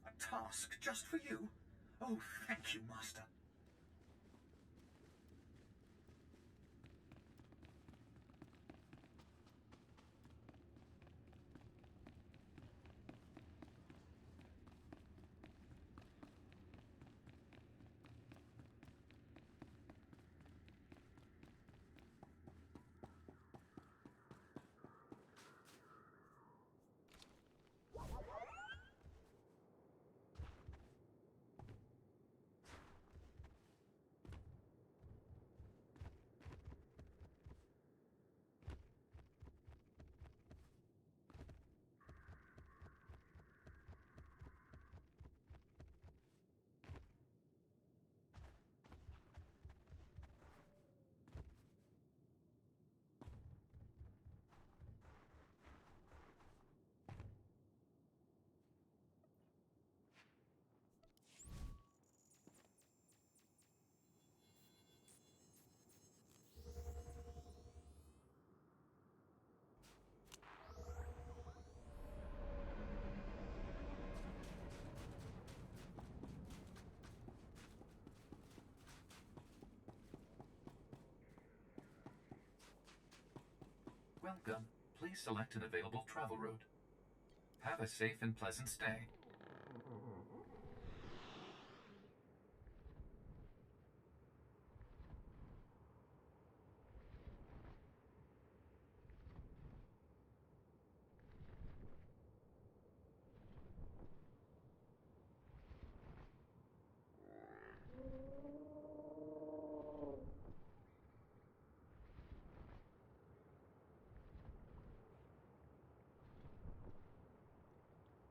A task just for you? Oh, thank you, Master. Welcome. Please select an available travel route. Have a safe and pleasant stay.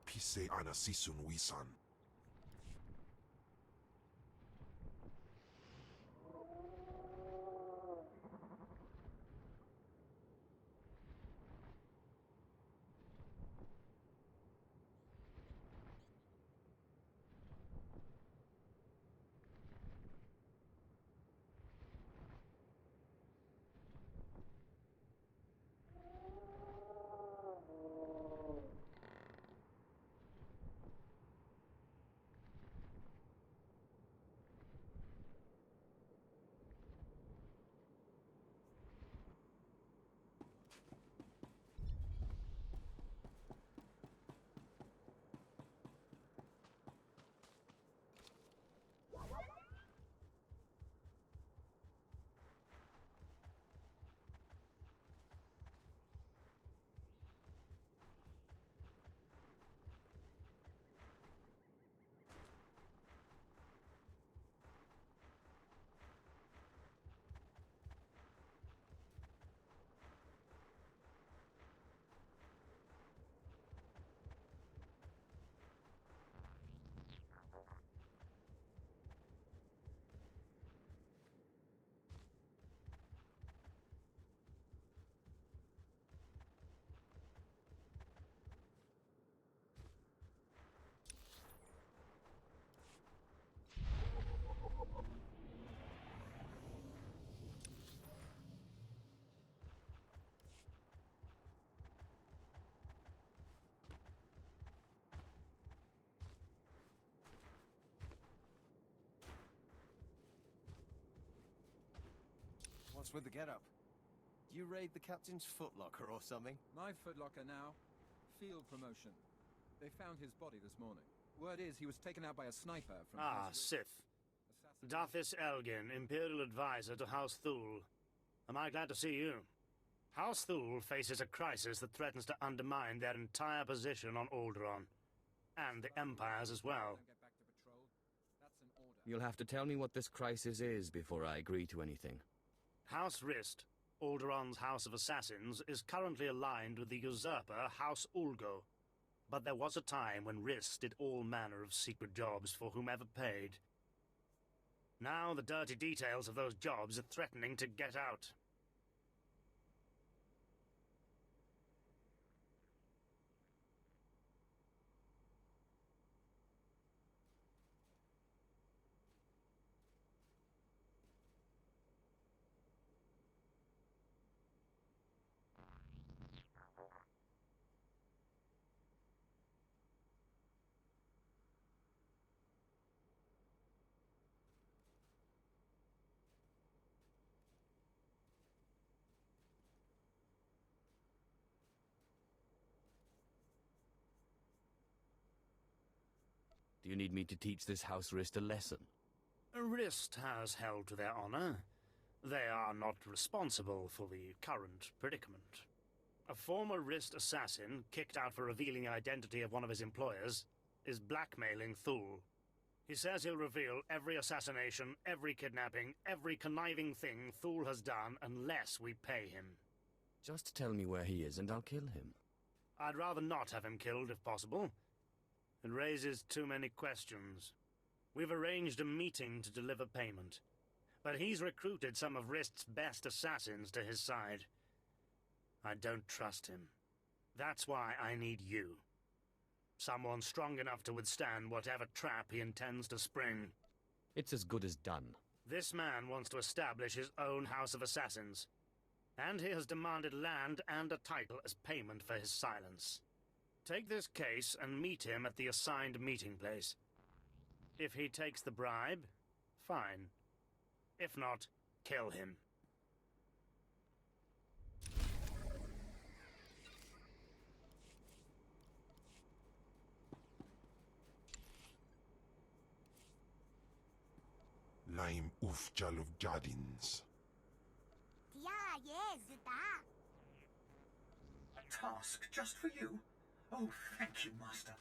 Pise ana sisun wisan. What's with the get-up? Do you raid the captain's footlocker or something? My footlocker now. Field promotion. They found his body this morning. Word is he was taken out by a sniper from... Sith. Dathis Elgin, Imperial Advisor to House Thule. Am I glad to see you? House Thule faces a crisis that threatens to undermine their entire position on Alderaan. And the Empire's as well. You'll have to tell me what this crisis is before I agree to anything. House Rist, Alderaan's House of Assassins, is currently aligned with the usurper House Ulgo. But there was a time when Rist did all manner of secret jobs for whomever paid. Now the dirty details of those jobs are threatening to get out. Do you need me to teach this House Rist a lesson? Rist has held to their honor. They are not responsible for the current predicament. A former Rist assassin, kicked out for revealing the identity of one of his employers, is blackmailing Thule. He says he'll reveal every assassination, every kidnapping, every conniving thing Thule has done unless we pay him. Just tell me where he is and I'll kill him. I'd rather not have him killed if possible. It raises too many questions. We've arranged a meeting to deliver payment, but he's recruited some of Rist's best assassins to his side. I don't trust him. That's why I need you. Someone strong enough to withstand whatever trap he intends to spring. It's as good as done. This man wants to establish his own House of Assassins, and he has demanded land and a title as payment for his silence. Take this case and meet him at the assigned meeting place. If he takes the bribe, fine. If not, kill him. Lime Ufjal of Jardins. Yeah, yes, Zuta. A task just for you? Oh, thank you, Master.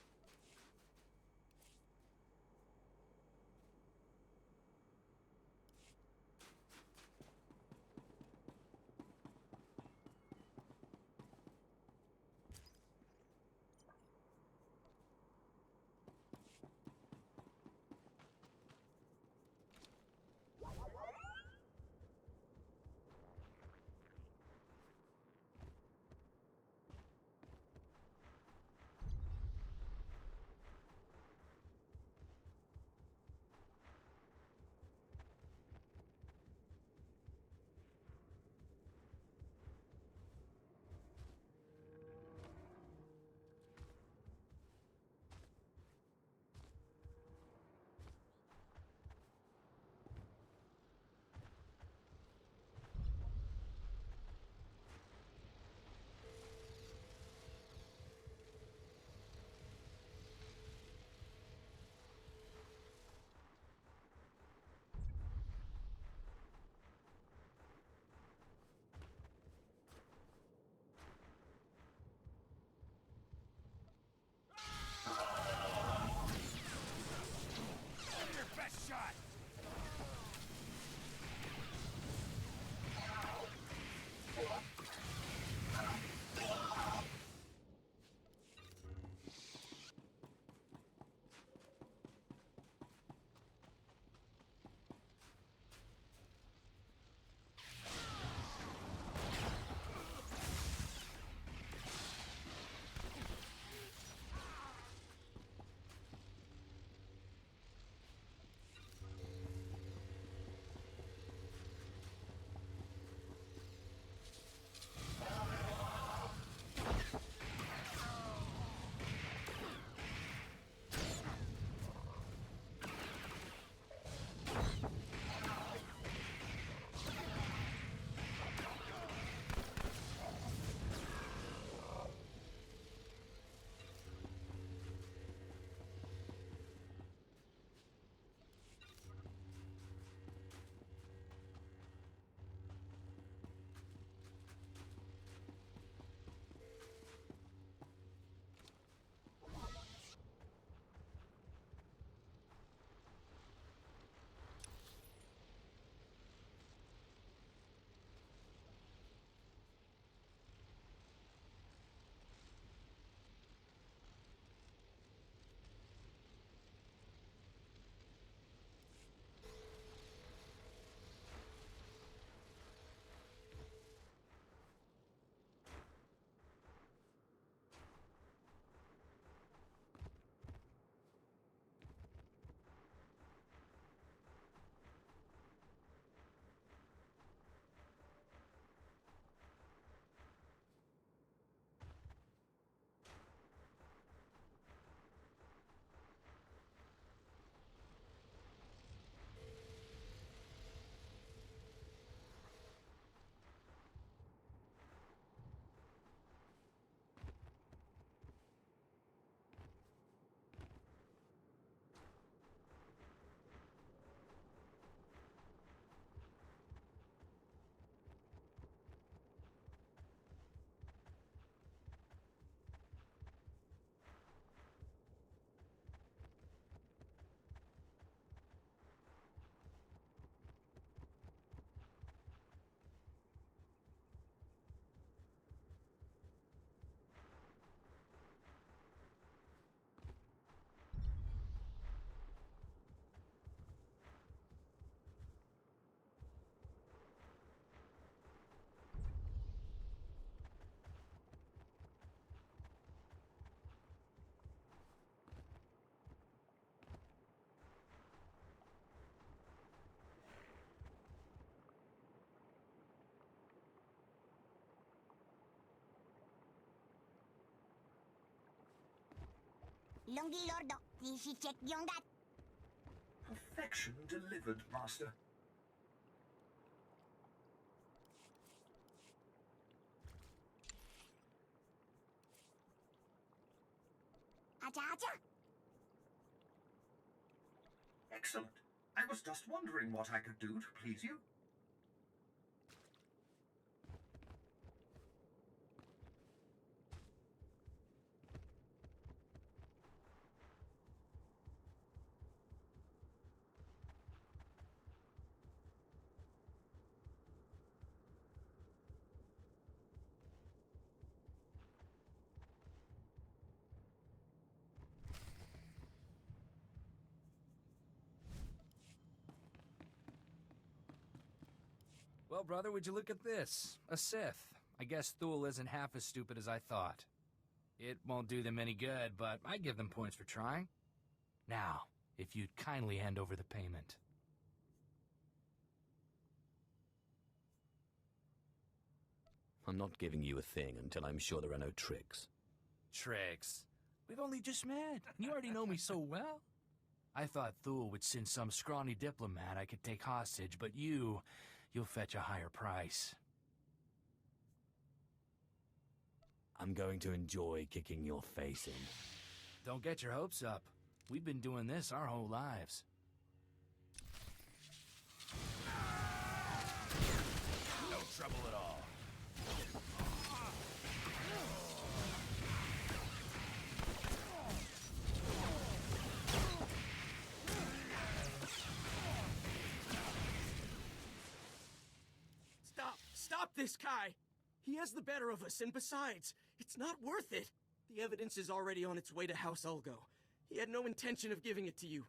Lungi lordo, tishi check yongat. Perfection delivered, Master. Acha acha. Excellent. I was just wondering what I could do to please you. Well, brother, would you look at this? A Sith. I guess Thule isn't half as stupid as I thought. It won't do them any good, but I give them points for trying. Now, if you'd kindly hand over the payment. I'm not giving you a thing until I'm sure there are no tricks. Tricks? We've only just met. You already know me so well. I thought Thule would send some scrawny diplomat I could take hostage, but you'll fetch a higher price. I'm going to enjoy kicking your face in. Don't get your hopes up. We've been doing this our whole lives. No trouble at all. Stop this, Kai! He has the better of us, and besides, it's not worth it. The evidence is already on its way to House Ulgo. He had no intention of giving it to you.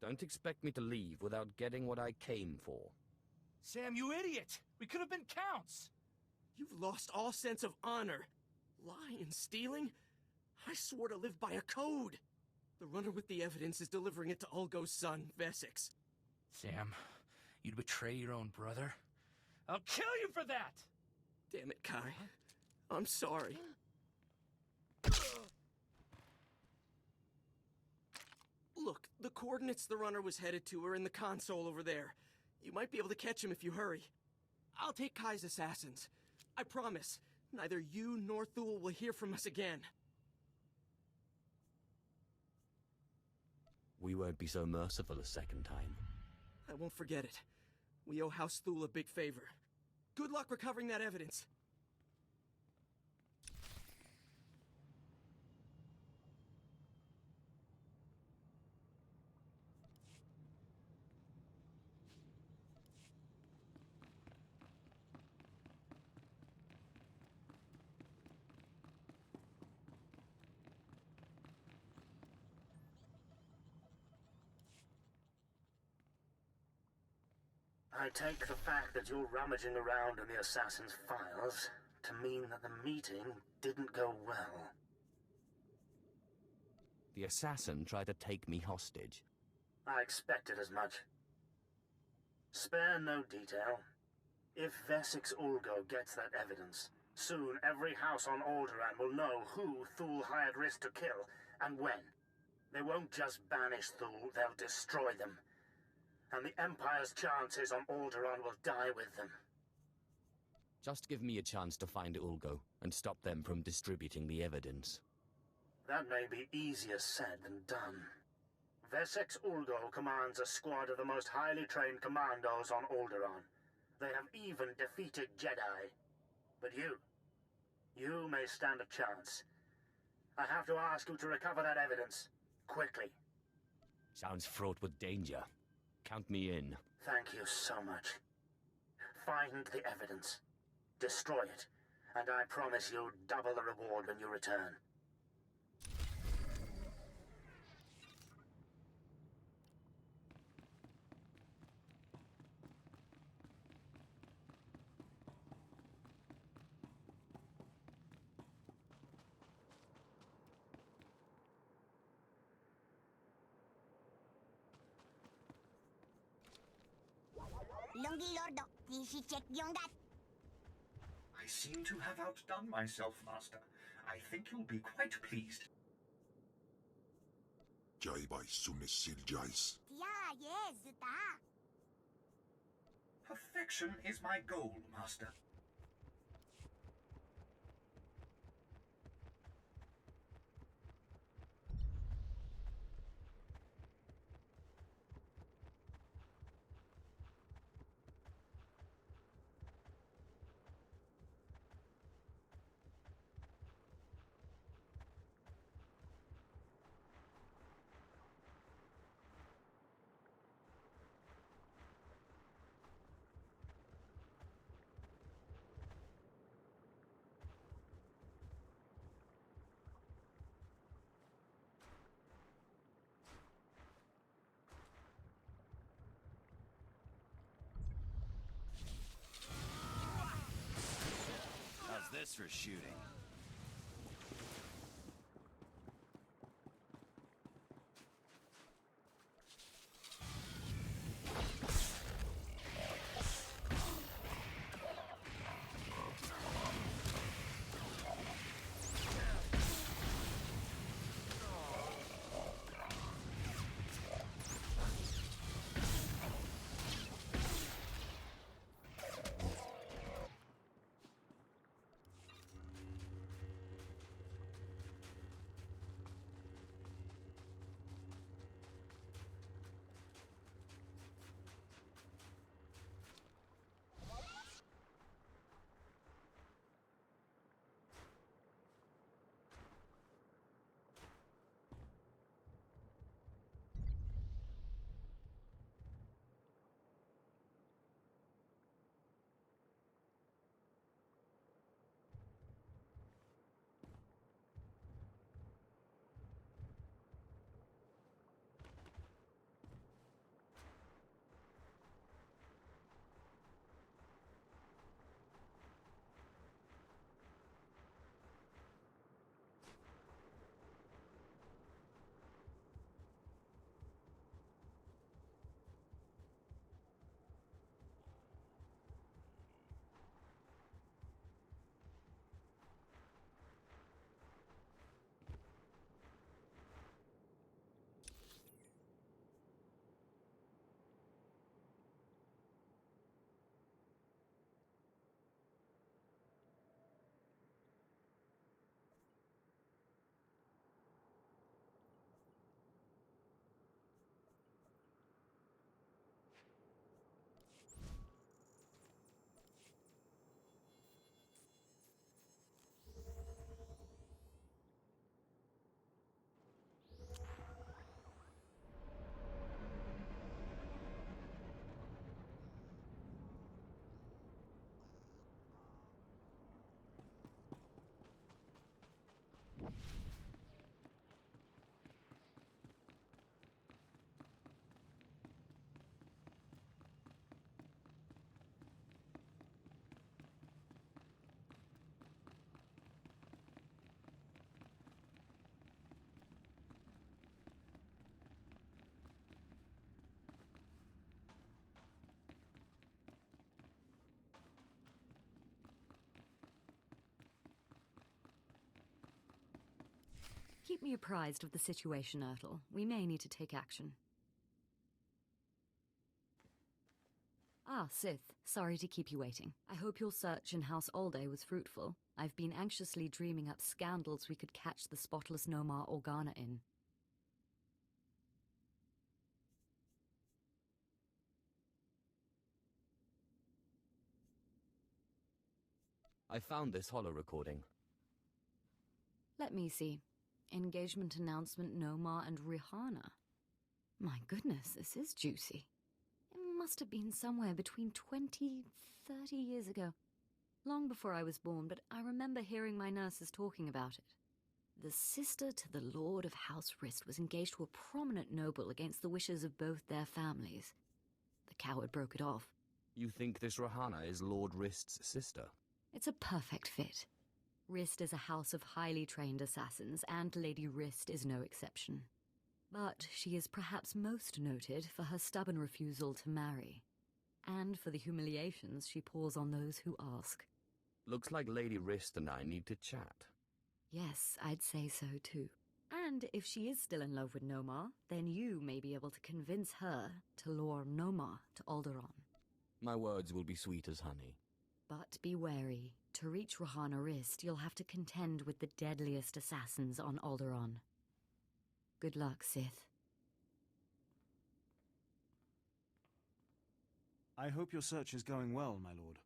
Don't expect me to leave without getting what I came for. Sam, you idiot! We could have been counts! You've lost all sense of honor. Lying and stealing? I swore to live by a code. The runner with the evidence is delivering it to Ulgo's son, Vesix. Sam, you'd betray your own brother? I'll kill you for that! Damn it, Kai. I'm sorry. Look, the coordinates the runner was headed to are in the console over there. You might be able to catch him if you hurry. I'll take Kai's assassins. I promise, neither you nor Thule will hear from us again. We won't be so merciful a second time. I won't forget it. We owe House Thule a big favor. Good luck recovering that evidence. I take the fact that you're rummaging around in the assassin's files to mean that the meeting didn't go well. The assassin tried to take me hostage. I expected as much. Spare no detail. If Vesix Ulgo gets that evidence, soon every house on Alderaan will know who Thule hired Risk to kill, and when. They won't just banish Thule, they'll destroy them. And the Empire's chances on Alderaan will die with them. Just give me a chance to find Ulgo and stop them from distributing the evidence. That may be easier said than done. Vesix Ulgo commands a squad of the most highly trained commandos on Alderaan. They have even defeated Jedi. But you may stand a chance. I have to ask you to recover that evidence, quickly. Sounds fraught with danger. Count me in. Thank you so much. Find the evidence. Destroy it. And I promise you double the reward when you return. Lungi lordo, tishi check yongat. I seem to have outdone myself, Master. I think you'll be quite pleased. Jai by Sumisil Jais. Yeah, yes, Zuta. Perfection is my goal, Master. How's this for shooting? Keep me apprised of the situation, Ertl. We may need to take action. Ah, Sith. Sorry to keep you waiting. I hope your search in House Alde was fruitful. I've been anxiously dreaming up scandals we could catch the spotless Nomar Organa in. I found this holo recording. Let me see. Engagement announcement Nomar and Rihanna. My goodness, this is juicy. It must have been somewhere between 20, 30 years ago. Long before I was born, but I remember hearing my nurses talking about it. The sister to the Lord of House Rist was engaged to a prominent noble against the wishes of both their families. The coward broke it off. You think this Rihanna is Lord Rist's sister? It's a perfect fit. Rist is a house of highly trained assassins, and Lady Rist is no exception. But she is perhaps most noted for her stubborn refusal to marry, and for the humiliations she pours on those who ask. Looks like Lady Rist and I need to chat. Yes, I'd say so too. And if she is still in love with Nomar, then you may be able to convince her to lure Nomar to Alderaan. My words will be sweet as honey. But be wary. To reach Rahana Rist, you'll have to contend with the deadliest assassins on Alderaan. Good luck, Sith. I hope your search is going well, my lord.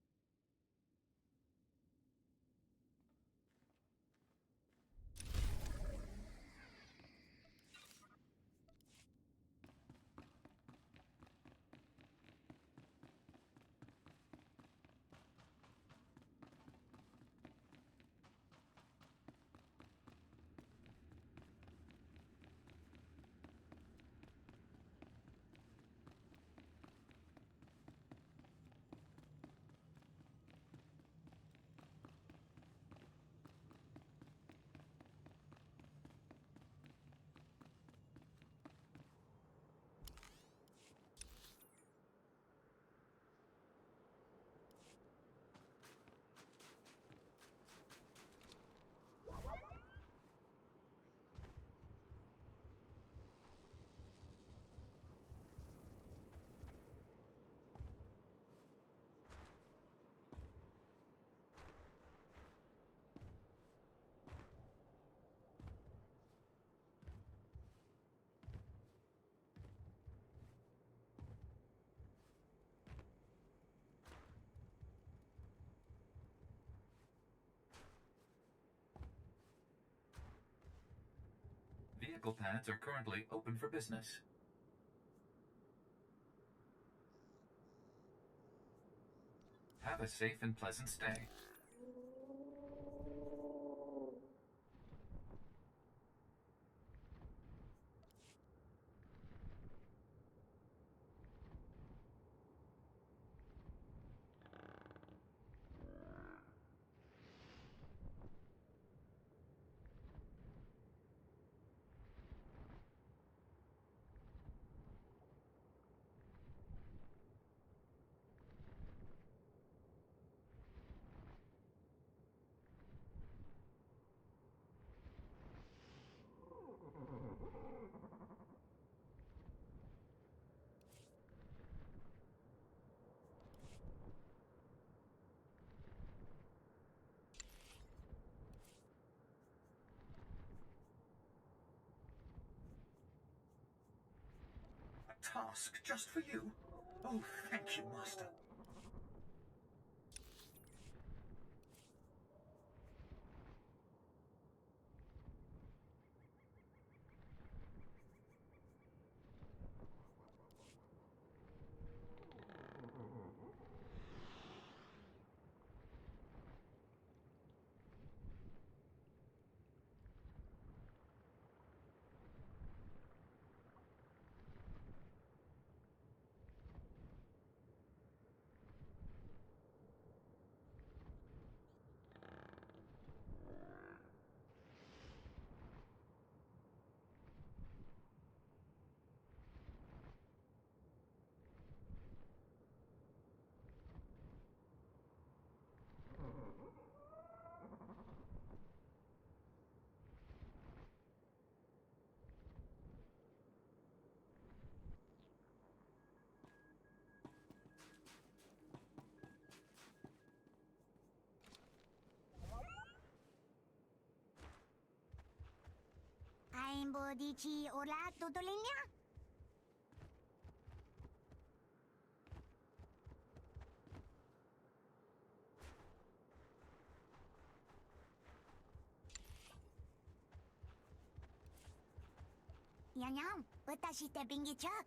Vehicle pads are currently open for business. Have a safe and pleasant stay. Task just for you? Oh, thank you, Master. Aimbo dici ora tutulinya? Yang, watashi te bingi chak.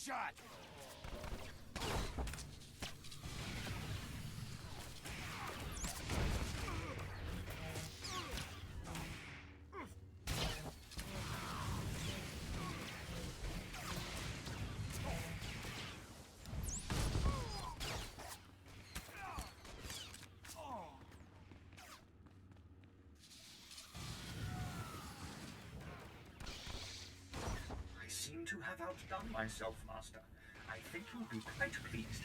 shot! I seem to have outdone myself, Master. I think you'll be quite pleased.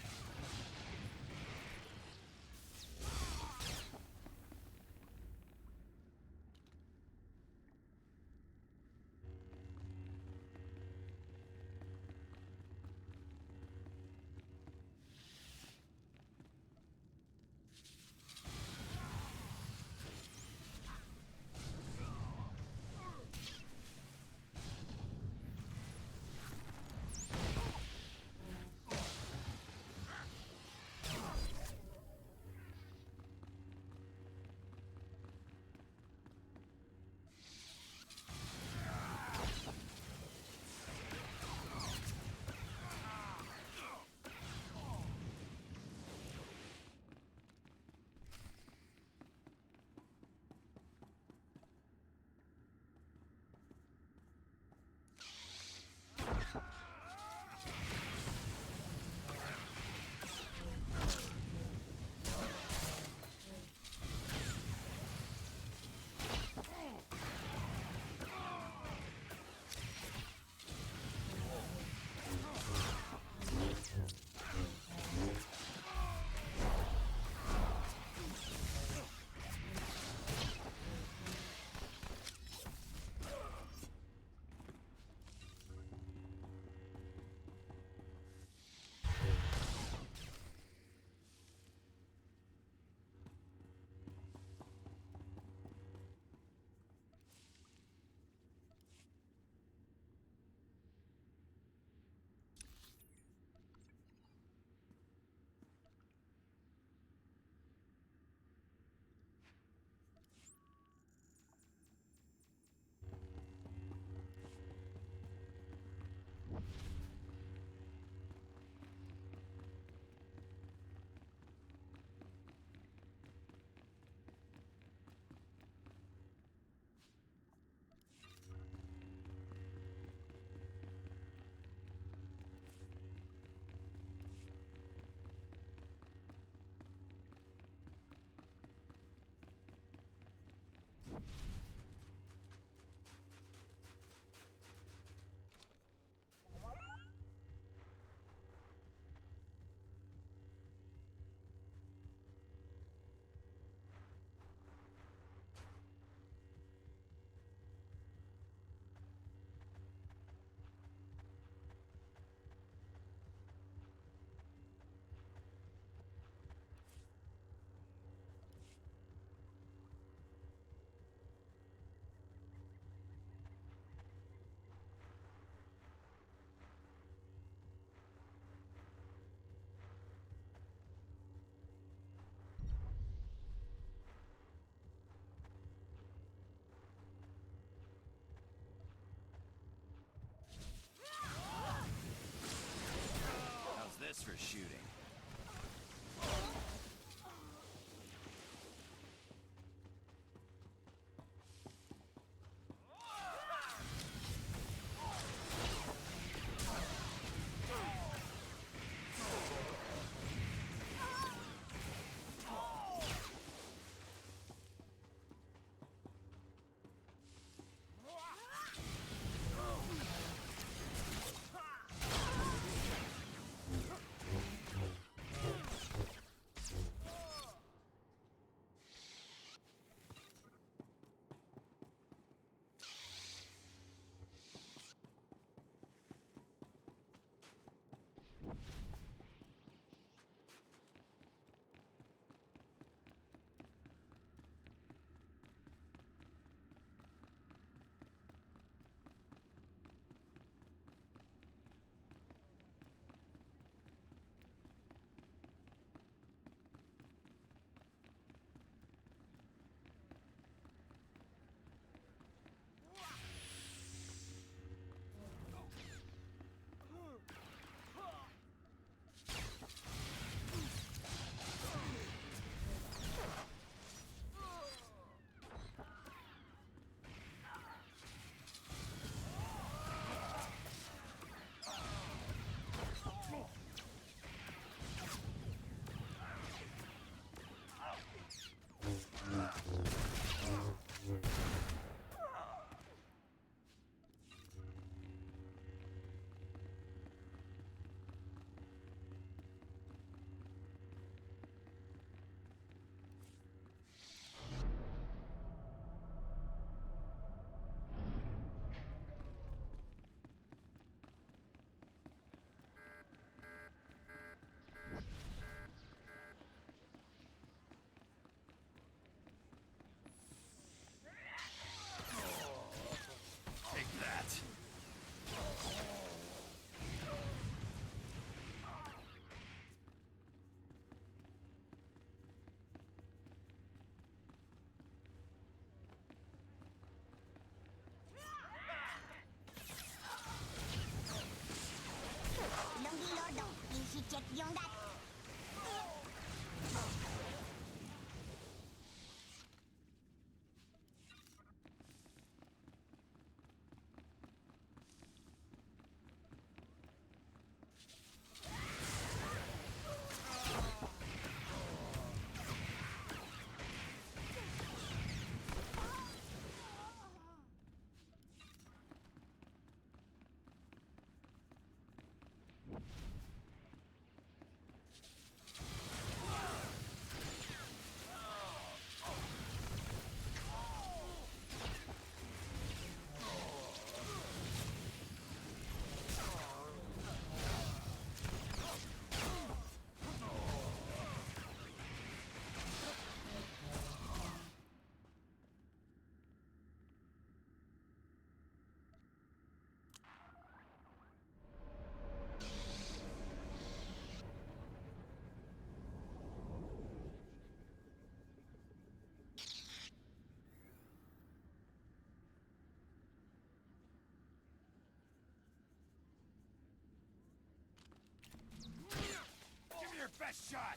shot!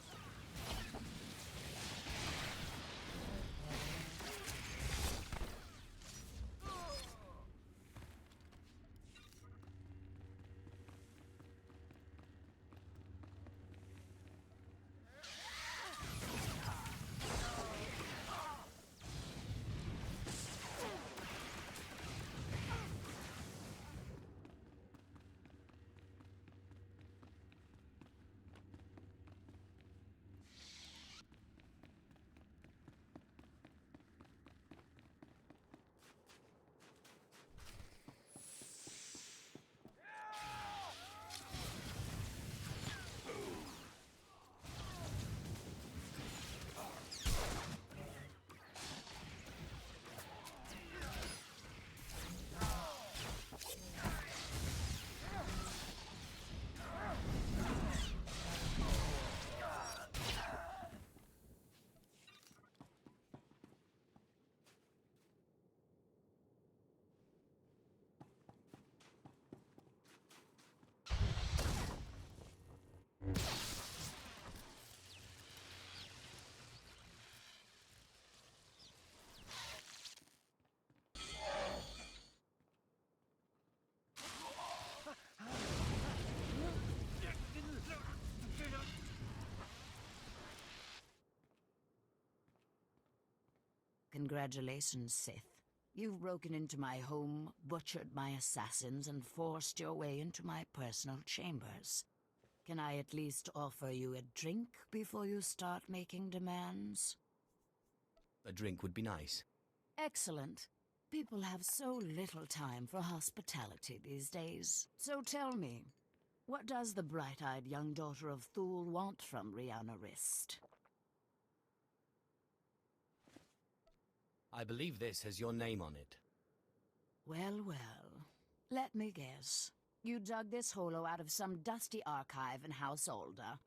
Congratulations, Sith. You've broken into my home, butchered my assassins, and forced your way into my personal chambers. Can I at least offer you a drink before you start making demands? A drink would be nice. Excellent. People have so little time for hospitality these days. So tell me, what does the bright-eyed young daughter of Thule want from Rihanna Rist? I believe this has your name on it. Well, well. Let me guess. You dug this holo out of some dusty archive in House Alder.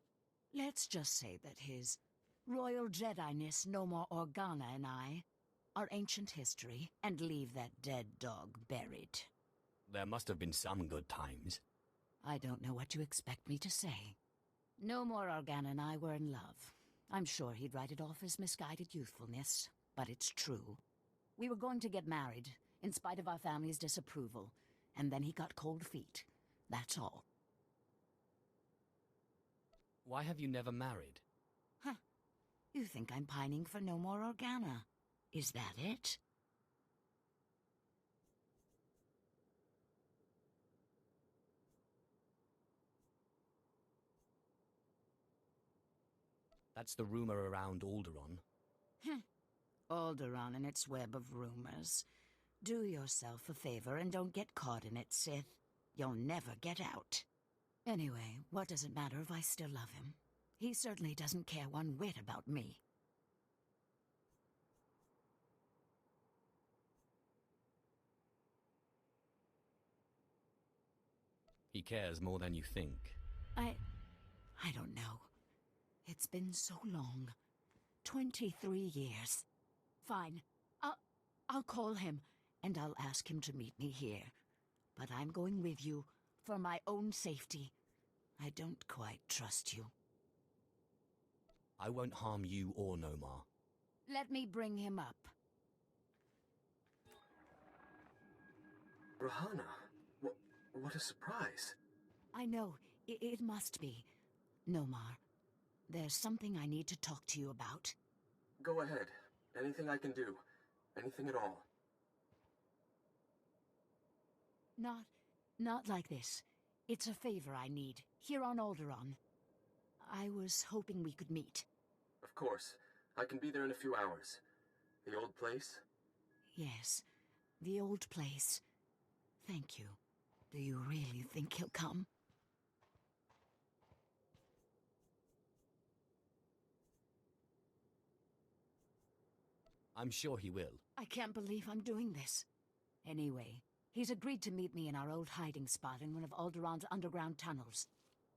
Let's just say that his Royal Jedi-ness No More Organa and I are ancient history, and leave that dead dog buried. There must have been some good times. I don't know what you expect me to say. No More Organa and I were in love. I'm sure he'd write it off as misguided youthfulness, but it's true. We were going to get married, in spite of our family's disapproval, and then he got cold feet. That's all. Why have you never married? Huh. You think I'm pining for No More Organa. Is that it? That's the rumor around Alderaan. Alderaan and its web of rumors. Do yourself a favor and don't get caught in it, Sith. You'll never get out. Anyway, what does it matter if I still love him? He certainly doesn't care one whit about me. He cares more than you think. I don't know. It's been so long. 23 years. Fine. I'll call him, and I'll ask him to meet me here. But I'm going with you, for my own safety. I don't quite trust you. I won't harm you or Nomar. Let me bring him up. Rahana, what a surprise. I know, it must be. Nomar, there's something I need to talk to you about. Go ahead. Anything I can do. Anything at all. Not like this. It's a favor I need, here on Alderaan. I was hoping we could meet. Of course. I can be there in a few hours. The old place? Yes, the old place. Thank you. Do you really think he'll come? I'm sure he will. I can't believe I'm doing this. Anyway, he's agreed to meet me in our old hiding spot in one of Alderaan's underground tunnels.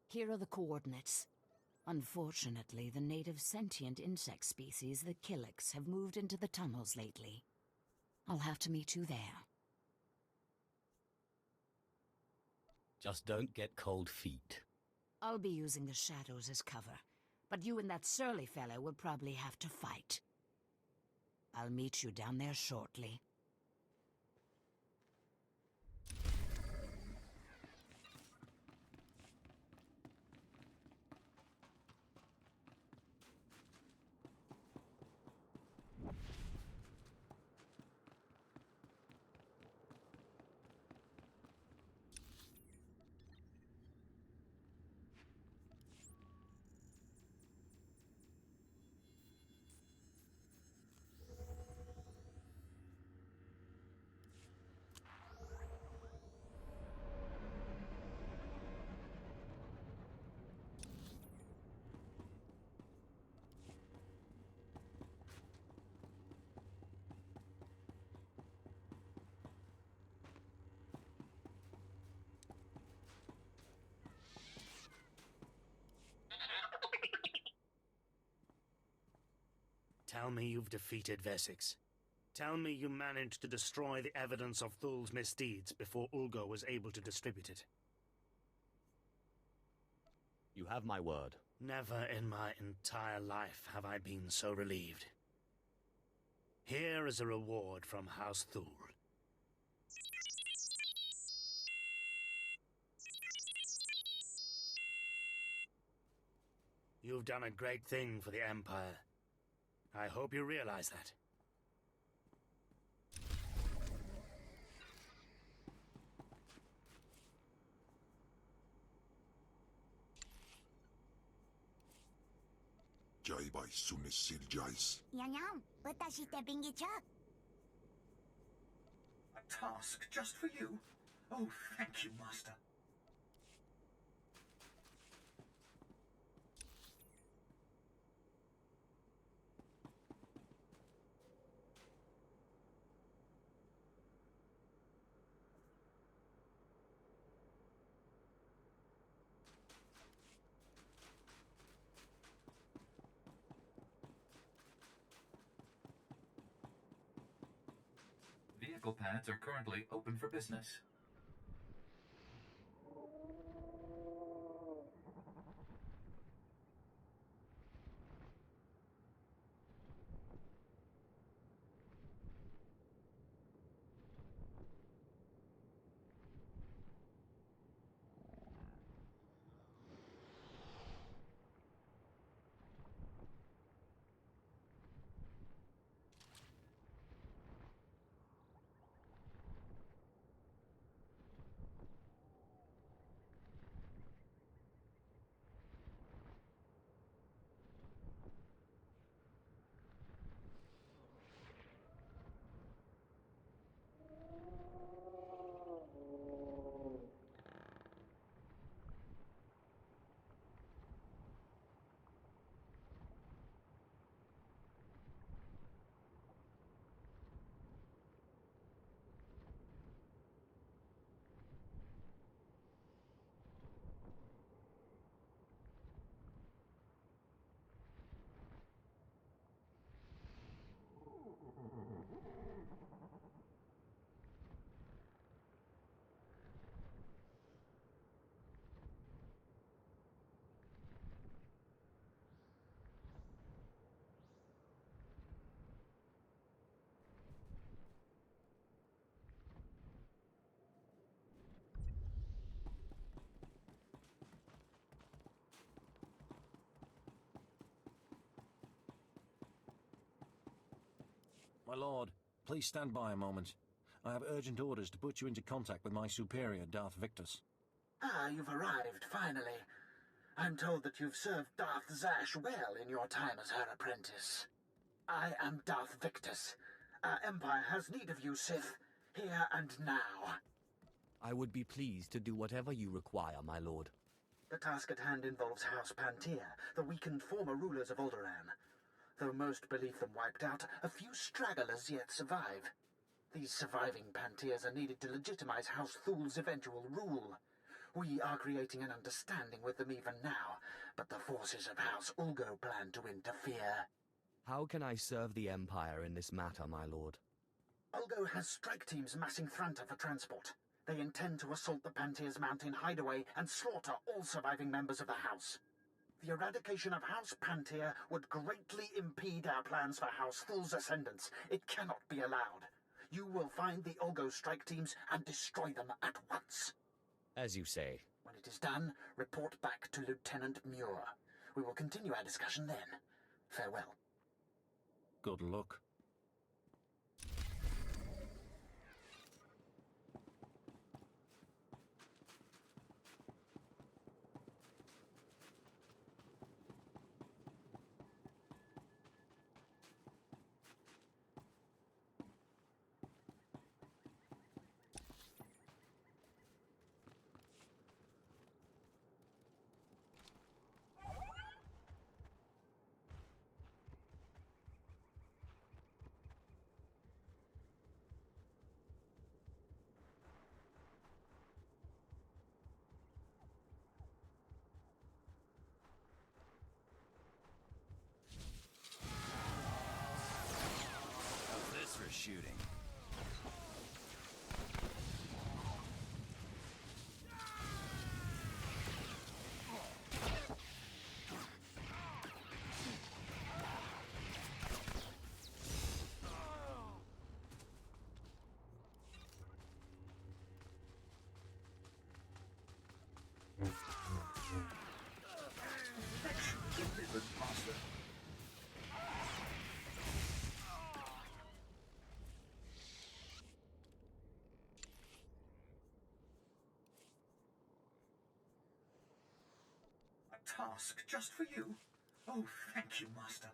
Here are the coordinates. Unfortunately, the native sentient insect species, the Killiks, have moved into the tunnels lately. I'll have to meet you there. Just don't get cold feet. I'll be using the shadows as cover, But you and that surly fellow will probably have to fight. I'll meet you down there shortly. Tell me you've defeated Wessex. Tell me you managed to destroy the evidence of Thul's misdeeds before Ulgo was able to distribute it. You have my word. Never in my entire life have I been so relieved. Here is a reward from House Thul. You've done a great thing for the Empire. I hope you realize that. Jai by Sunis Siljais. Yang, watashite bingicha. A task just for you? Oh, thank you, Master. Vehicle pads are currently open for business. My lord, please stand by a moment. I have urgent orders to put you into contact with my superior, Darth Victus. Ah, you've arrived, finally. I'm told that you've served Darth Zash well in your time as her apprentice. I am Darth Victus. Our Empire has need of you, Sith, here and now. I would be pleased to do whatever you require, my lord. The task at hand involves House Pantir, the weakened former rulers of Alderaan. Though most believe them wiped out, a few stragglers yet survive. These surviving Pantirs are needed to legitimize House Thul's eventual rule. We are creating an understanding with them even now, but the forces of House Ulgo plan to interfere. How can I serve the Empire in this matter, my lord? Ulgo has strike teams massing Thranta for transport. They intend to assault the Pantir's mountain hideaway and slaughter all surviving members of the House. The eradication of House Pantia would greatly impede our plans for House Thul's ascendance. It cannot be allowed. You will find the Olgo strike teams and destroy them at once. As you say. When it is done, report back to Lieutenant Muir. We will continue our discussion then. Farewell. Good luck. Shooting. Delivered, Master. Task just for you? Oh, thank you, Master.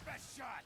Best shot!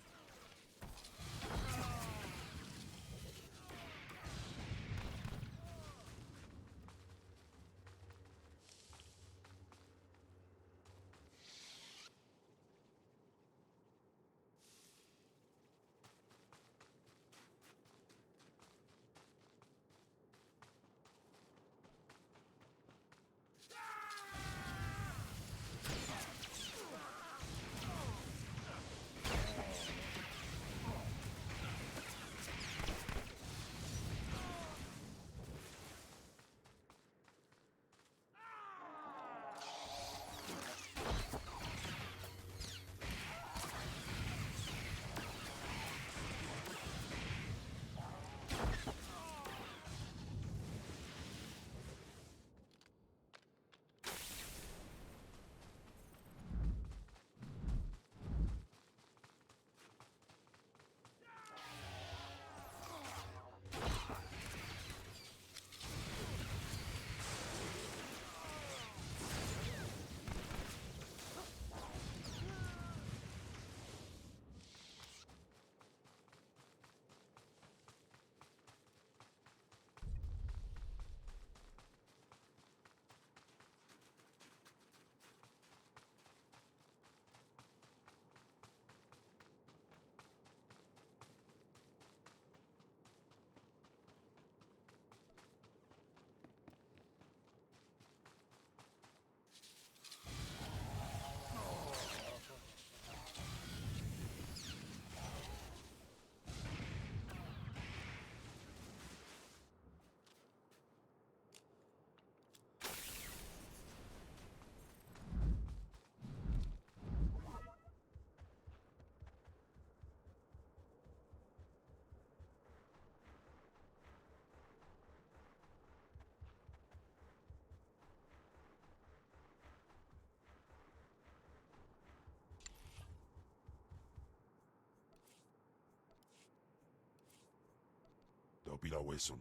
bilawesun.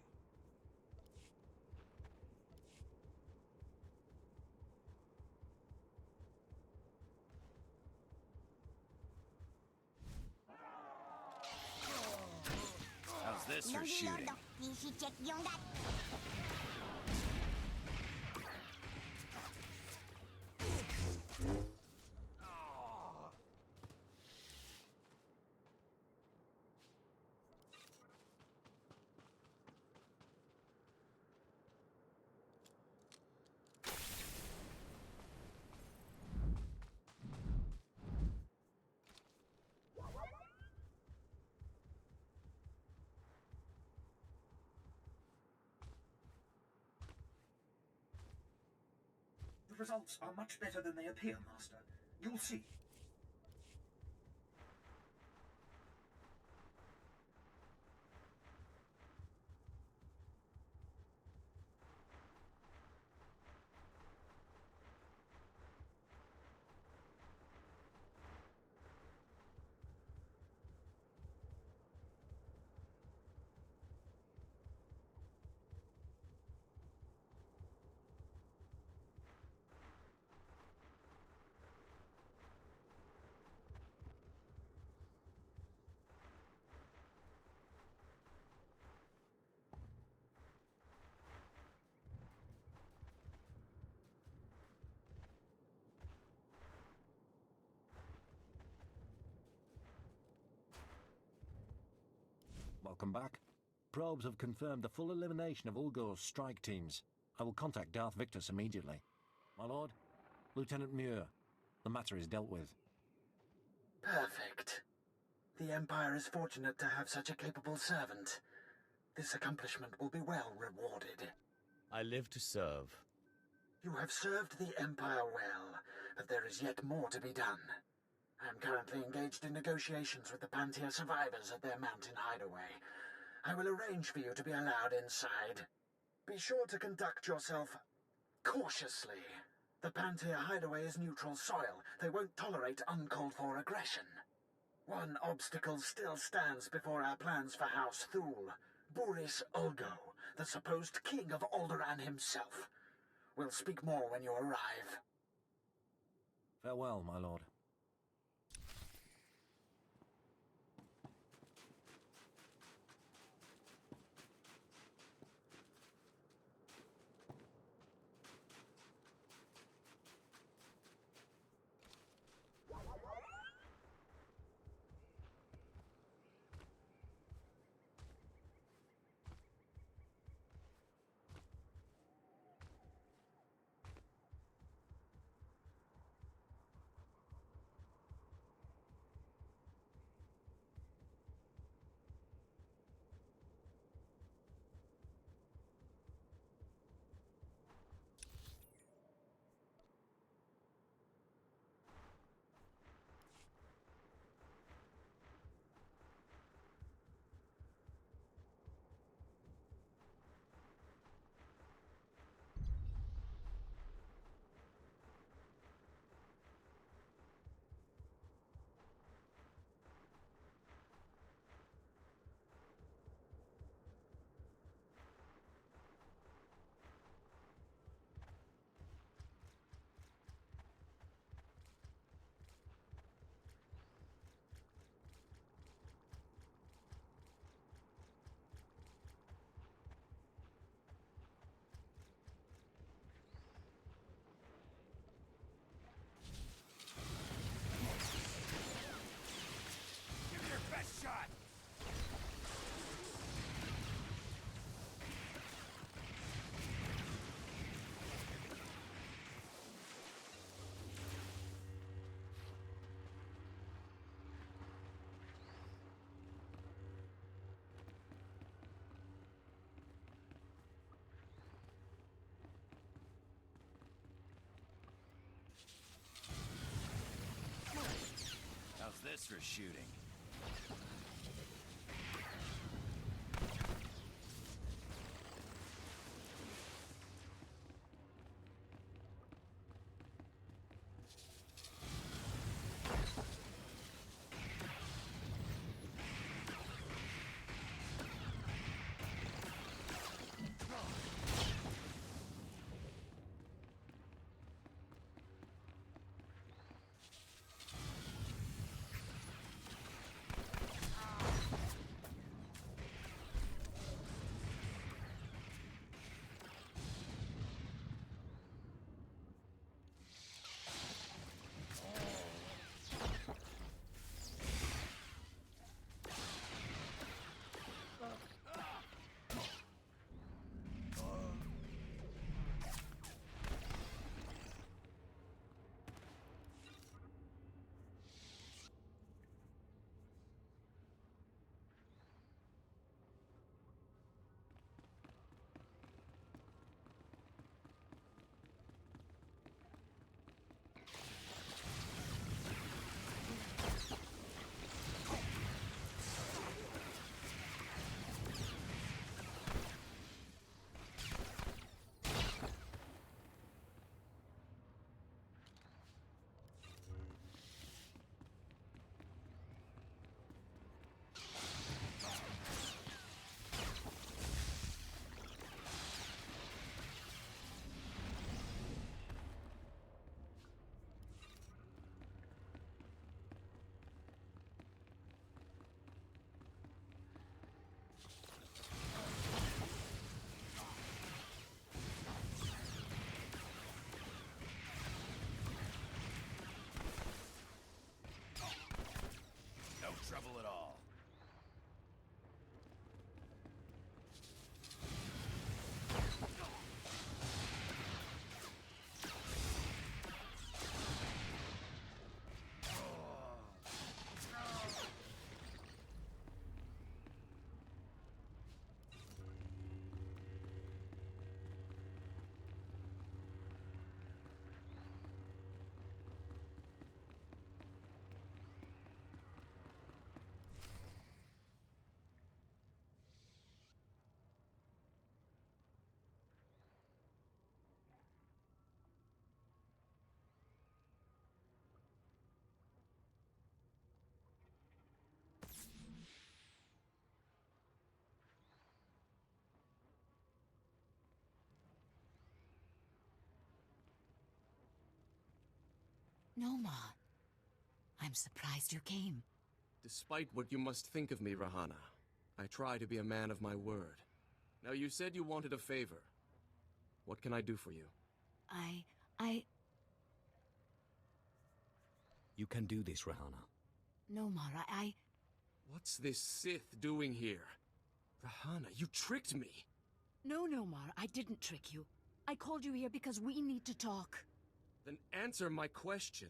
How's this for shooting? The results are much better than they appear, Master. You'll see. Welcome back. Probes have confirmed the full elimination of Ulgor's strike teams. I will contact Darth Victus immediately. My lord, Lieutenant Muir, the matter is dealt with. Perfect. The Empire is fortunate to have such a capable servant. This accomplishment will be well rewarded. I live to serve. You have served the Empire well, but there is yet more to be done. I am currently engaged in negotiations with the Pantia survivors at their mountain hideaway. I will arrange for you to be allowed inside. Be sure to conduct yourself cautiously. The Pantia hideaway is neutral soil. They won't tolerate uncalled-for aggression. One obstacle still stands before our plans for House Thule. Boris Ulgo, the supposed king of Alderaan himself. We'll speak more when you arrive. Farewell, my lord. How's this for shooting? No, Ma. I'm surprised you came. Despite what you must think of me, Rahana, I try to be a man of my word. Now, you said you wanted a favor. What can I do for you? You can do this, Rahana. No, Mara, What's this Sith doing here? Rahana, you tricked me! No, Mara, I didn't trick you. I called you here because we need to talk. Then answer my question.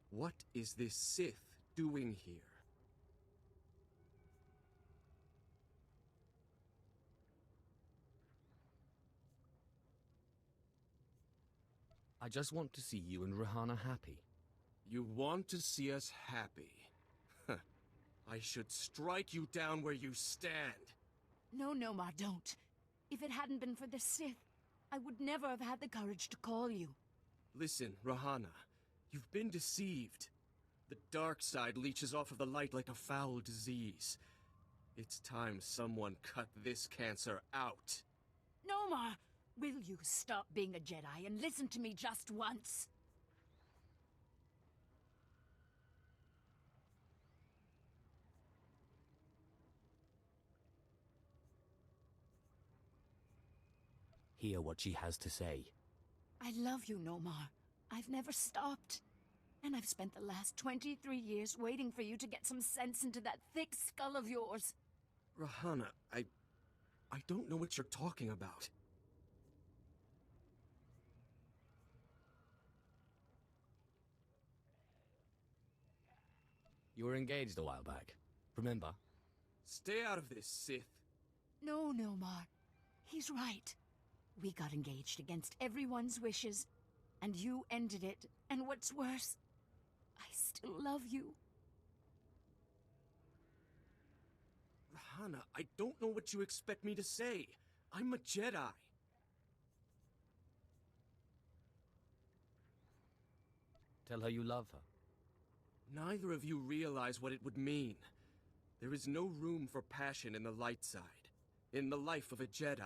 What is this Sith doing here? I just want to see you and Rahana happy. You want to see us happy? I should strike you down where you stand. No, Ma, don't. If it hadn't been for the Sith, I would never have had the courage to call you. Listen, Rahana, you've been deceived. The dark side leeches off of the light like a foul disease. It's time someone cut this cancer out. No, Ma! Will you stop being a Jedi and listen to me just once? Hear what she has to say. I love you, Nomar. I've never stopped. And I've spent the last 23 years waiting for you to get some sense into that thick skull of yours. Rahana, I don't know what you're talking about. You were engaged a while back, remember? Stay out of this, Sith. No, Nomar. He's right. We got engaged against everyone's wishes, and you ended it. And what's worse, I still love you. Rahana, I don't know what you expect me to say. I'm a Jedi. Tell her you love her. Neither of you realize what it would mean. There is no room for passion in the light side, in the life of a Jedi.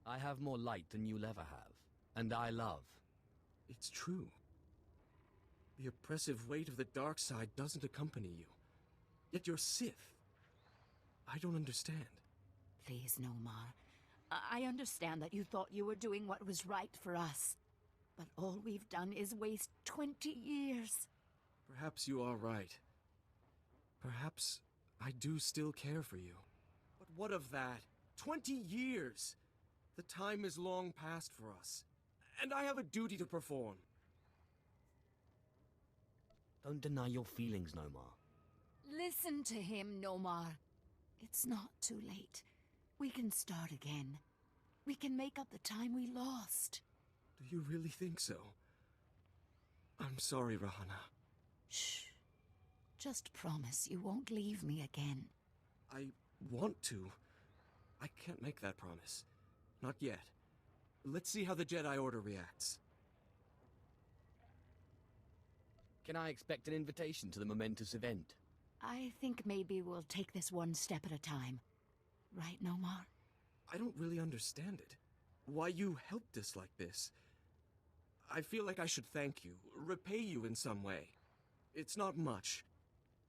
I have more light than you'll ever have, and I love. It's true. The oppressive weight of the dark side doesn't accompany you. Yet you're Sith. I don't understand. Please, Nomar. I understand that you thought you were doing what was right for us. But all we've done is waste 20 years. Perhaps you are right. Perhaps I do still care for you. But what of that? 20 years! The time is long past for us. And I have a duty to perform. Don't deny your feelings, Nomar. Listen to him, Nomar. It's not too late. We can start again. We can make up the time we lost. Do you really think so? I'm sorry, Rahana. Shh. Just promise you won't leave me again. I want to. I can't make that promise. Not yet. Let's see how the Jedi Order reacts. Can I expect an invitation to the momentous event? I think maybe we'll take this one step at a time. Right, Nomar? I don't really understand it. Why you helped us like this. I feel like I should thank you, repay you in some way. It's not much,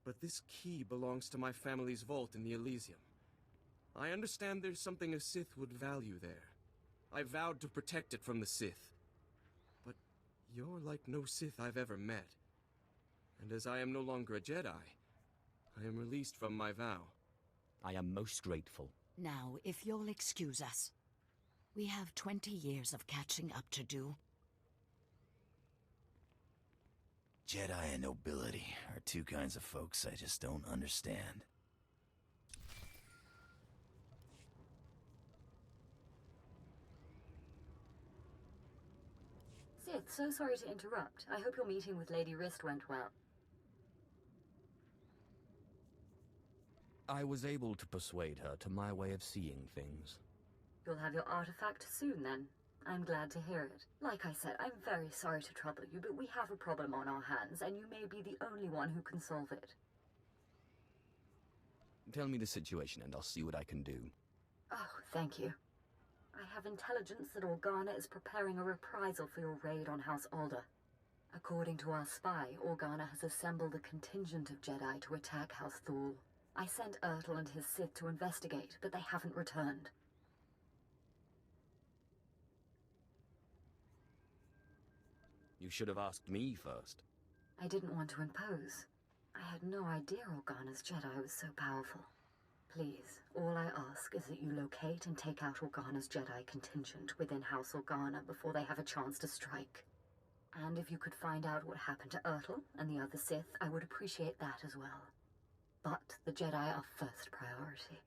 but this key belongs to my family's vault in the Elysium. I understand there's something a Sith would value there. I vowed to protect it from the Sith. But you're like no Sith I've ever met. And as I am no longer a Jedi, I am released from my vow. I am most grateful. Now, if you'll excuse us, we have 20 years of catching up to do. Jedi and nobility are two kinds of folks I just don't understand. Sith, so sorry to interrupt. I hope your meeting with Lady Wrist went well. I was able to persuade her to my way of seeing things. You'll have your artifact soon, then. I'm glad to hear it. Like I said, I'm very sorry to trouble you, but we have a problem on our hands, and you may be the only one who can solve it. Tell me the situation, and I'll see what I can do. Oh, thank you. I have intelligence that Organa is preparing a reprisal for your raid on House Alder. According to our spy, Organa has assembled a contingent of Jedi to attack House Thule. I sent Ertl and his Sith to investigate, but they haven't returned. You should have asked me first. I didn't want to impose. I had no idea Organa's Jedi was so powerful. Please, all I ask is that you locate and take out Organa's Jedi contingent within House Organa before they have a chance to strike. And if you could find out what happened to Ertl and the other Sith, I would appreciate that as well. But the Jedi are first priority.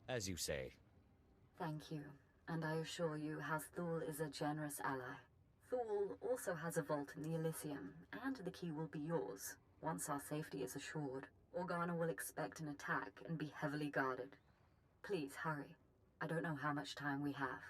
As you say. Thank you, and I assure you House Thule is a generous ally. Thule also has a vault in the Elysium, and the key will be yours. Once our safety is assured, Organa will expect an attack and be heavily guarded. Please hurry. I don't know how much time we have.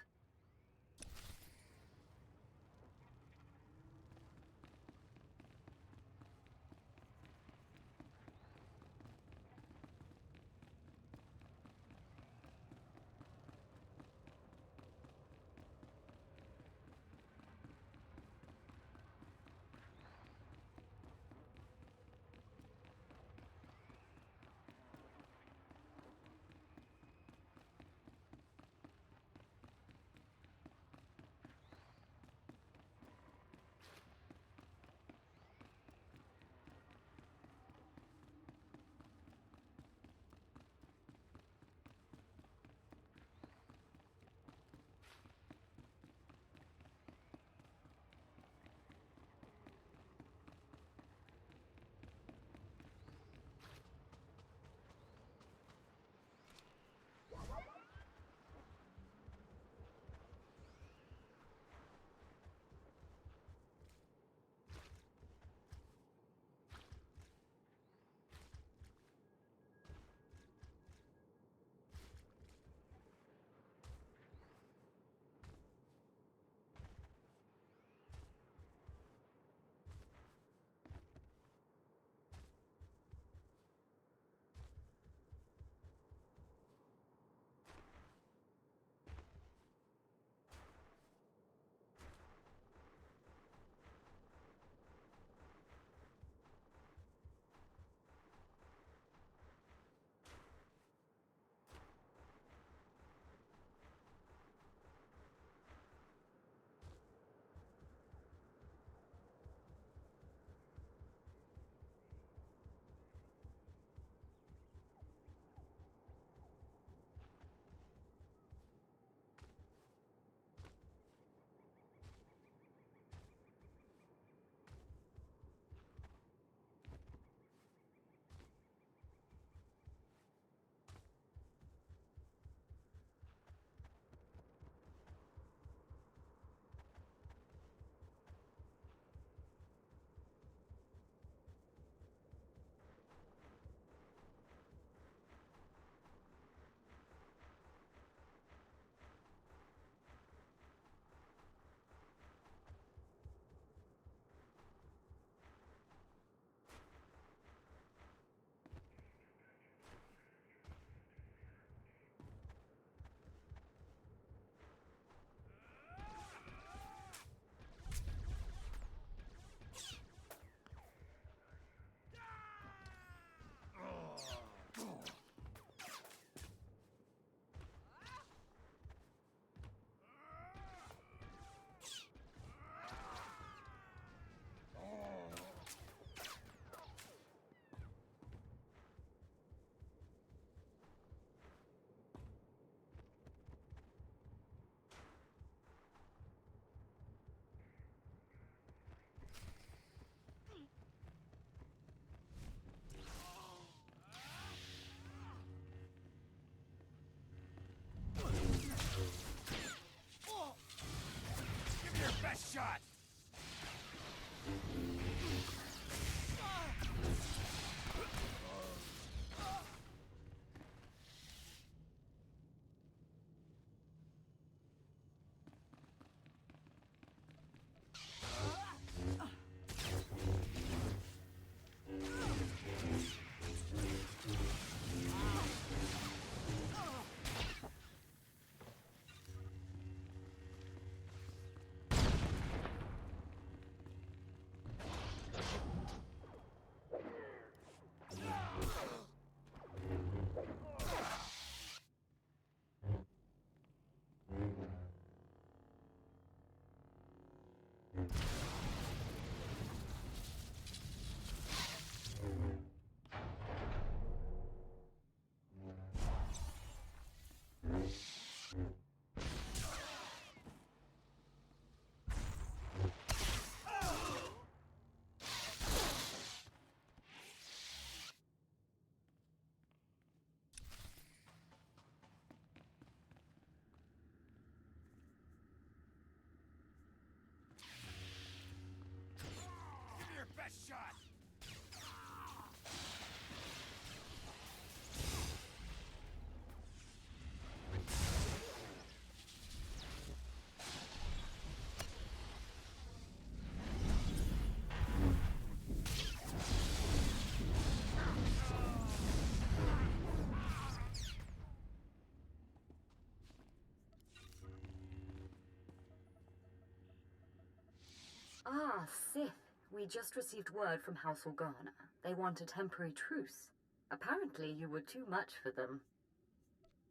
Ah, Sith. We just received word from House Organa. They want a temporary truce. Apparently you were too much for them.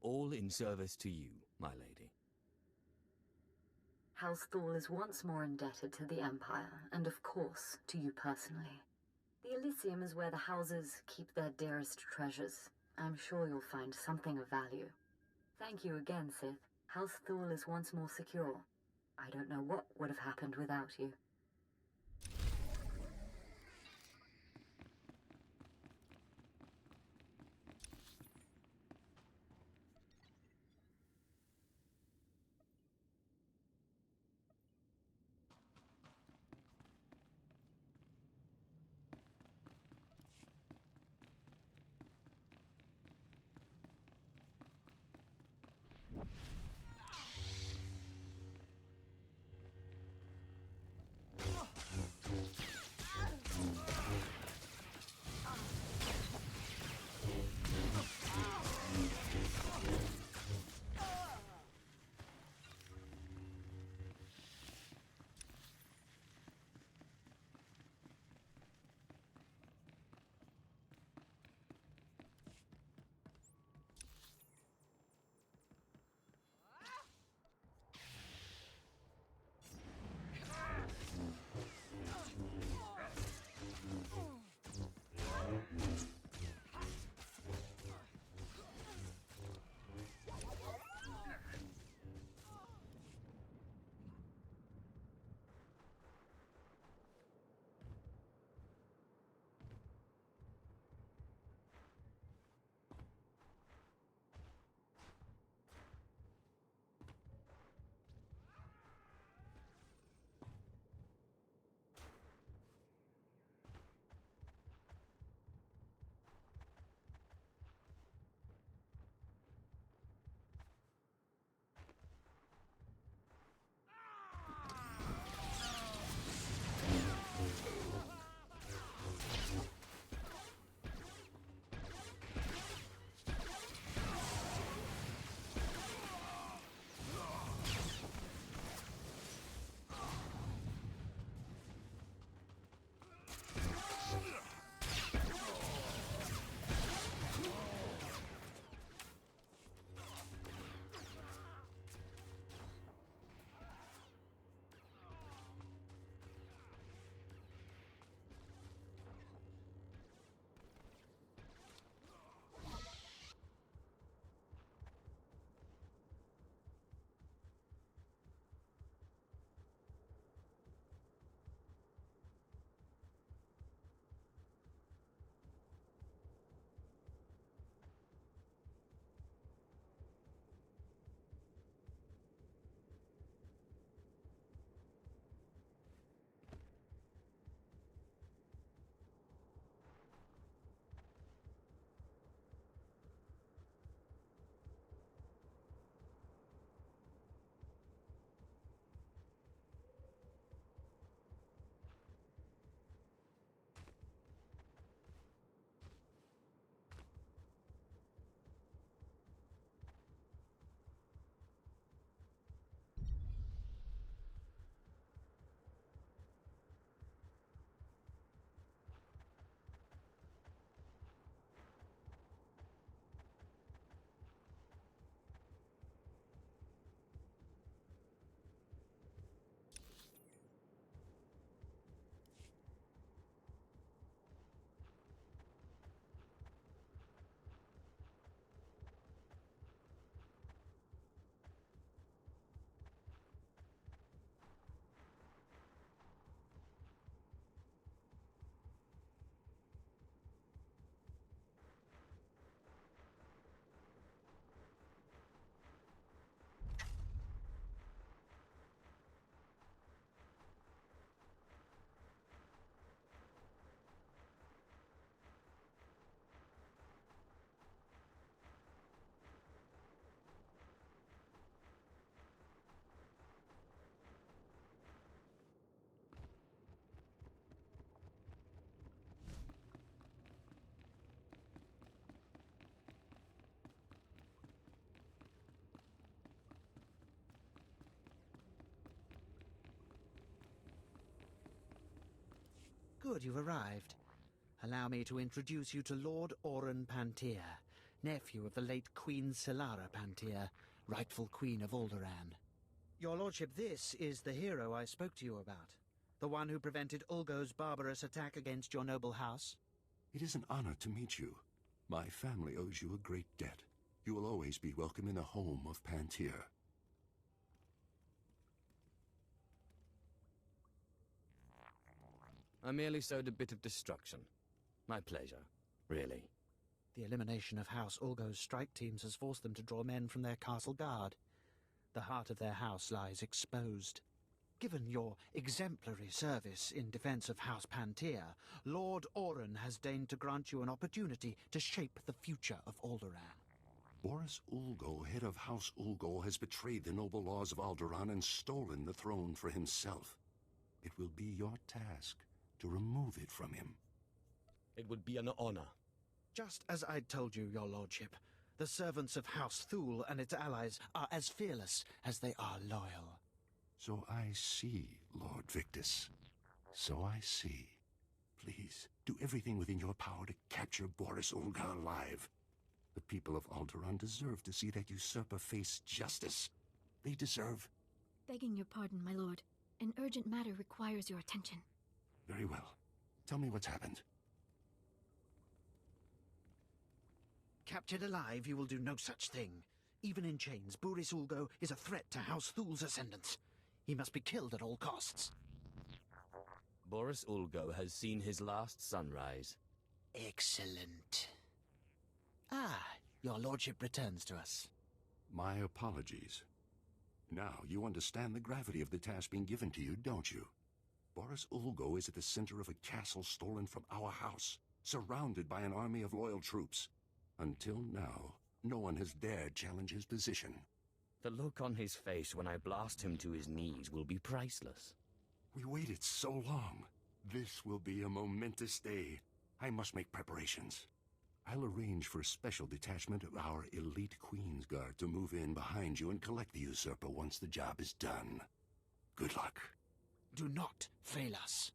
All in service to you, my lady. House Thal is once more indebted to the Empire, and of course, to you personally. The Elysium is where the houses keep their dearest treasures. I'm sure you'll find something of value. Thank you again, Sith. House Thal is once more secure. I don't know what would have happened without you. Good you've arrived. Allow me to introduce you to Lord Oren Pantier, nephew of the late Queen Solara Pantier, rightful Queen of Alderaan. Your lordship, this is the hero I spoke to you about. The one who prevented Ulgo's barbarous attack against your noble house. It is an honor to meet you. My family owes you a great debt. You will always be welcome in the home of Pantier. I merely sowed a bit of destruction. My pleasure, really. The elimination of House Ulgo's strike teams has forced them to draw men from their castle guard. The heart of their house lies exposed. Given your exemplary service in defense of House Pantier, Lord Oren has deigned to grant you an opportunity to shape the future of Alderaan. Boris Ulgo, head of House Ulgo, has betrayed the noble laws of Alderaan and stolen the throne for himself. It will be your task to remove it from him. It would be an honor. Just as I told you, your lordship, the servants of House Thule and its allies are as fearless as they are loyal. So I see, Lord Victus. So I see. Please, do everything within your power to capture Boris Ulga alive. The people of Alderaan deserve to see that usurper face justice. They deserve... Begging your pardon, my lord. An urgent matter requires your attention. Very well. Tell me what's happened. Captured alive, you will do no such thing. Even in chains, Boris Ulgo is a threat to House Thule's ascendance. He must be killed at all costs. Boris Ulgo has seen his last sunrise. Excellent. Ah, your lordship returns to us. My apologies. Now you understand the gravity of the task being given to you, don't you? Boris Ulgo is at the center of a castle stolen from our house, surrounded by an army of loyal troops. Until now, no one has dared challenge his position. The look on his face when I blast him to his knees will be priceless. We waited so long. This will be a momentous day. I must make preparations. I'll arrange for a special detachment of our elite Queen's Guard to move in behind you and collect the usurper once the job is done. Good luck. Do not fail us.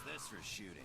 How's this for shooting?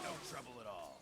No trouble at all.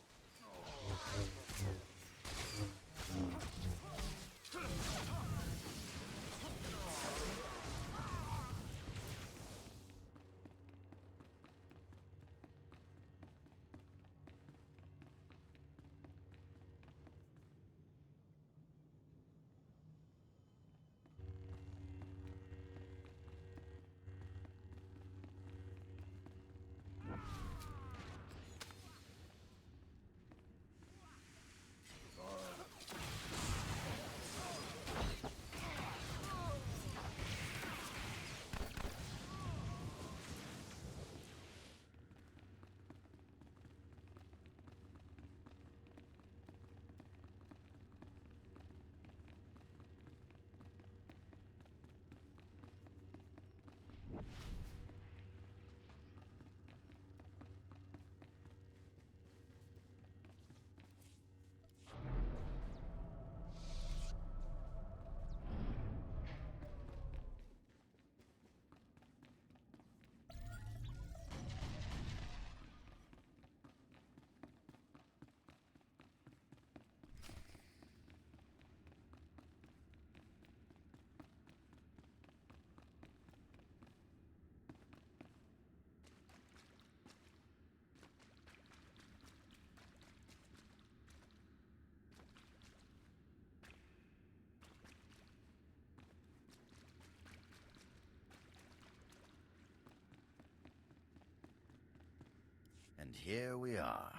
And here we are.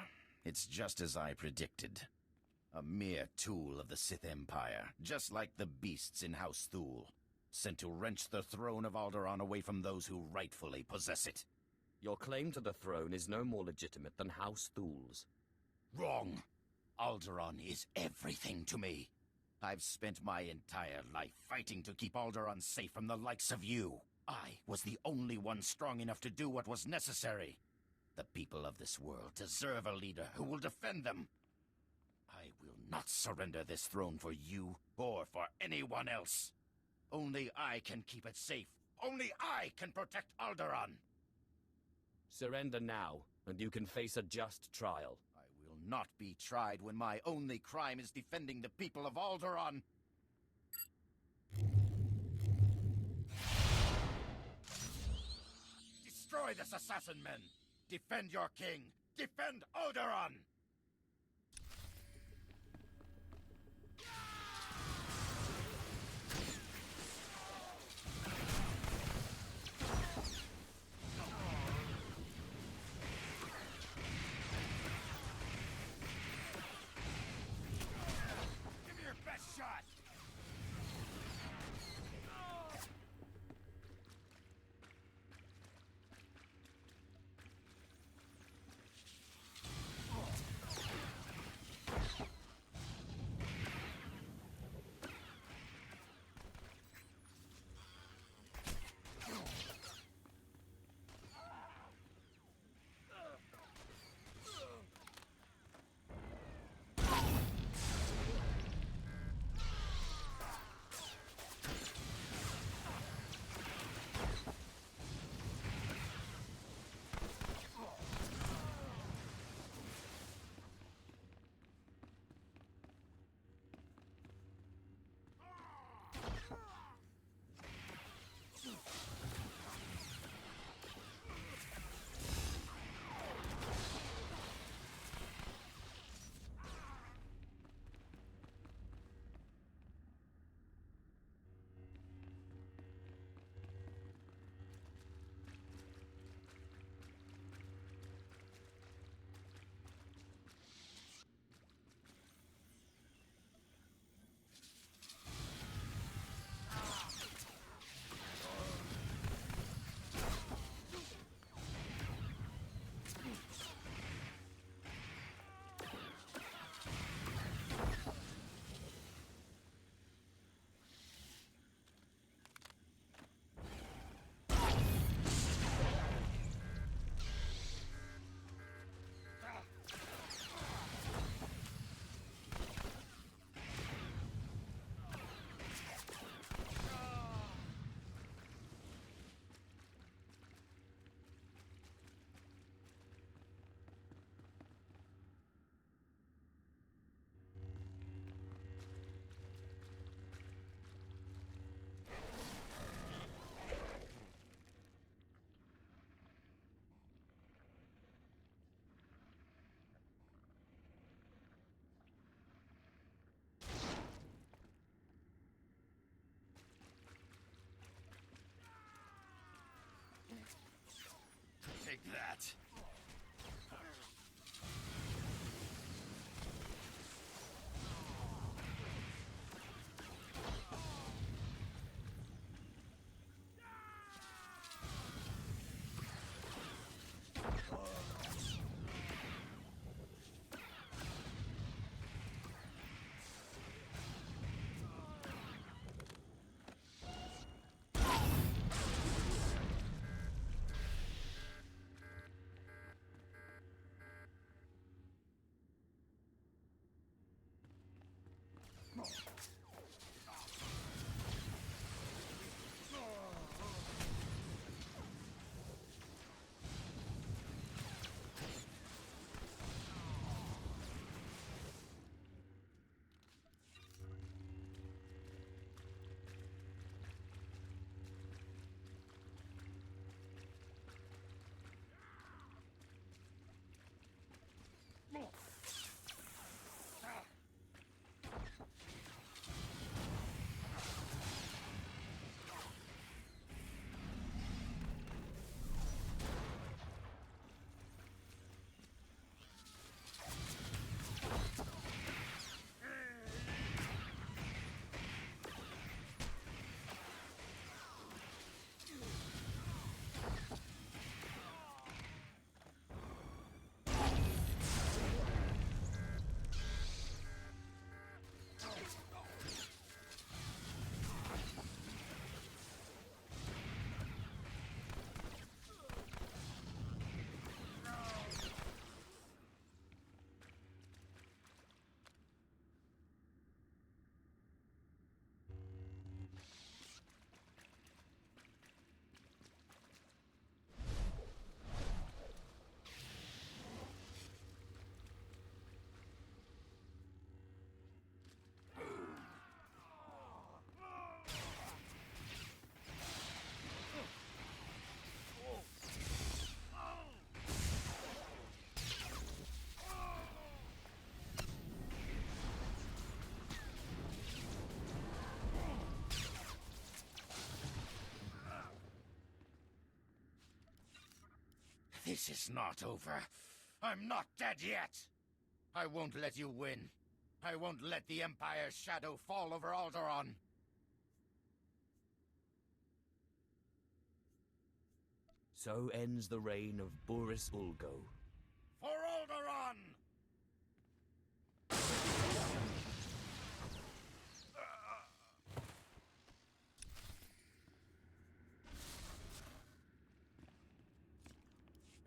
It's just as I predicted. A mere tool of the Sith Empire, just like the beasts in House Thule, sent to wrench the throne of Alderaan away from those who rightfully possess it. Your claim to the throne is no more legitimate than House Thule's. Wrong. Alderaan is everything to me. I've spent my entire life fighting to keep Alderaan safe from the likes of you. I was the only one strong enough to do what was necessary. The people of this world deserve a leader who will defend them. I will not surrender this throne for you or for anyone else. Only I can keep it safe. Only I can protect Alderaan. Surrender now, and you can face a just trial. I will not be tried when my only crime is defending the people of Alderaan. Destroy this assassin men! Defend your king! Defend Alderaan! Give me your best shot! This is not over. I'm not dead yet. I won't let you win. I won't let the Empire's shadow fall over Alderaan. So ends the reign of Boris Ulgo. For Alderaan!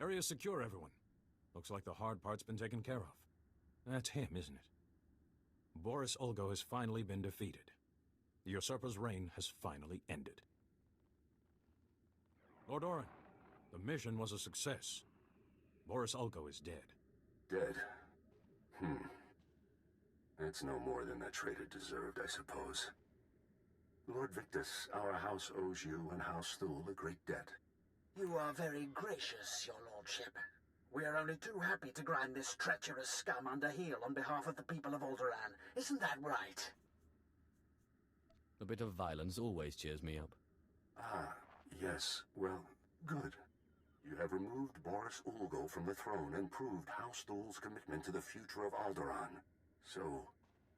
Area secure, everyone. Looks like the hard part's been taken care of. That's him, isn't it? Boris Ulgo has finally been defeated. The usurper's reign has finally ended. Lord Orin, the mission was a success. Boris Ulgo is dead. Dead? That's no more than that traitor deserved, I suppose. Lord Victus, our house owes you and House Thule a great debt. You are very gracious, your lordship. We are only too happy to grind this treacherous scum under heel on behalf of the people of Alderaan. Isn't that right? A bit of violence always cheers me up. Ah, yes. Well, good. You have removed Boris Ulgo from the throne and proved House Thule's commitment to the future of Alderaan. So,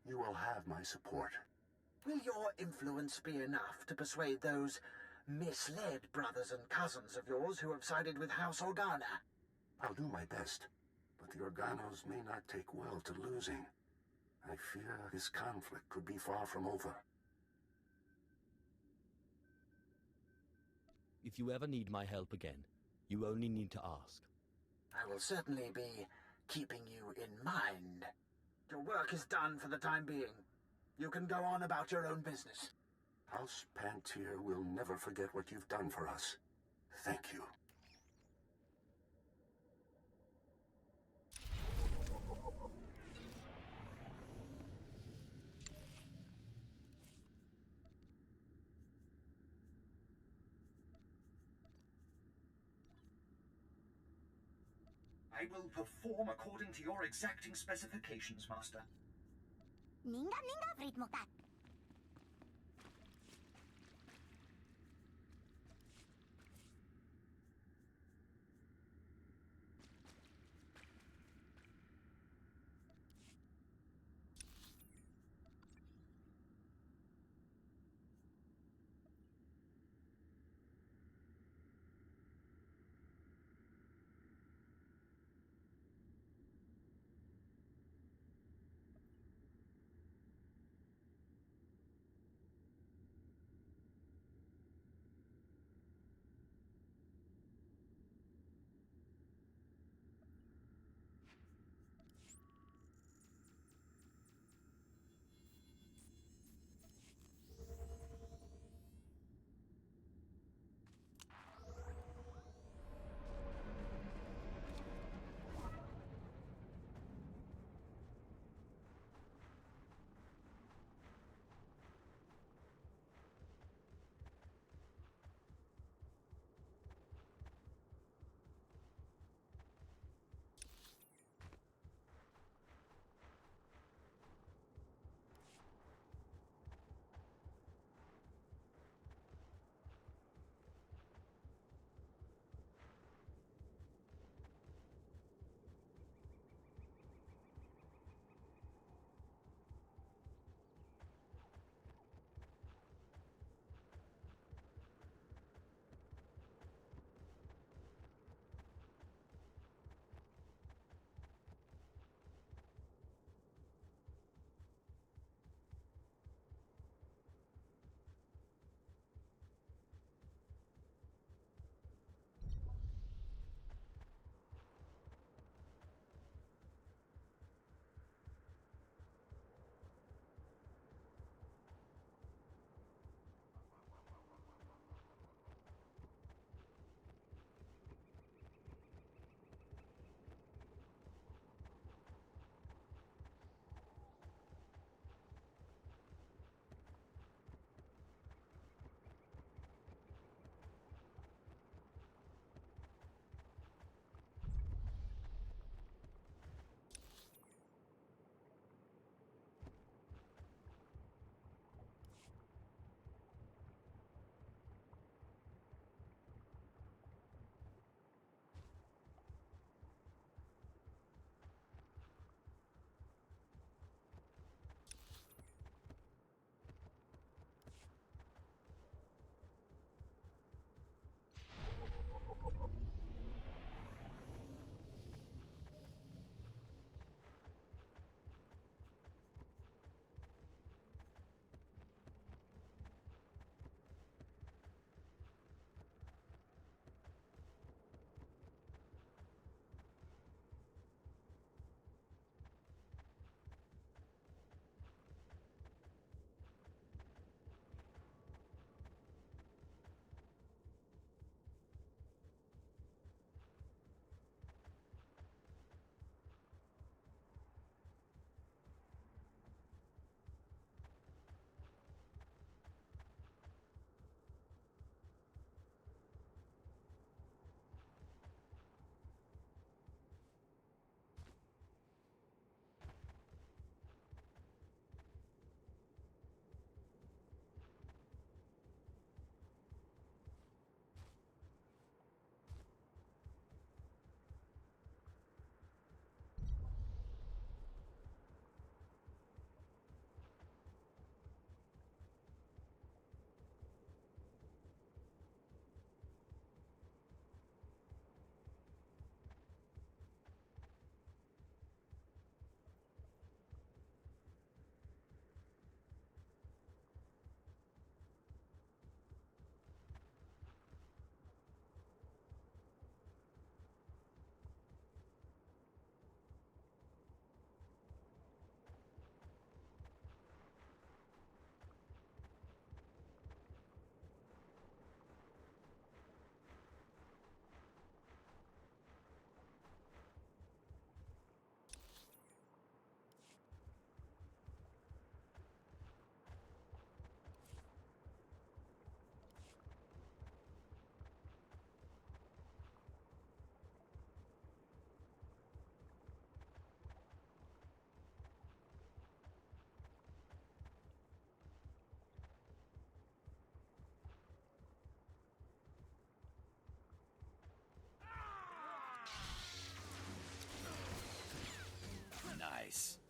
you will have my support. Will your influence be enough to persuade those misled brothers and cousins of yours who have sided with House Organa? I'll do my best, but the Organos may not take well to losing. I fear this conflict could be far from over. If you ever need my help again, you only need to ask. I will certainly be keeping you in mind. Your work is done for the time being. You can go on about your own business. House Pantier will never forget what you've done for us. Thank you. I will perform according to your exacting specifications, Master. Ninga Fritmuka. face.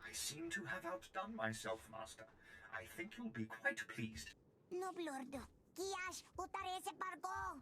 I seem to have outdone myself, Master. I think you'll be quite pleased. Noblordo, Kiash, utarese bargo!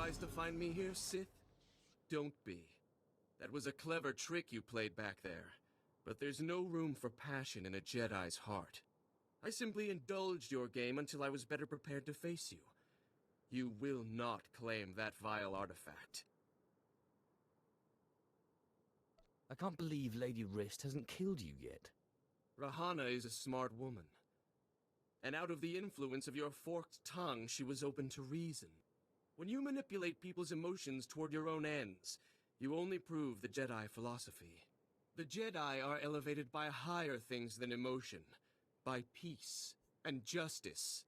surprised to find me here, Sith? Don't be. That was a clever trick you played back there. But there's no room for passion in a Jedi's heart. I simply indulged your game until I was better prepared to face you. You will not claim that vile artifact. I can't believe Lady Wrist hasn't killed you yet. Rahana is a smart woman. And out of the influence of your forked tongue, she was open to reason. When you manipulate people's emotions toward your own ends, you only prove the Jedi philosophy. The Jedi are elevated by higher things than emotion, by peace and justice.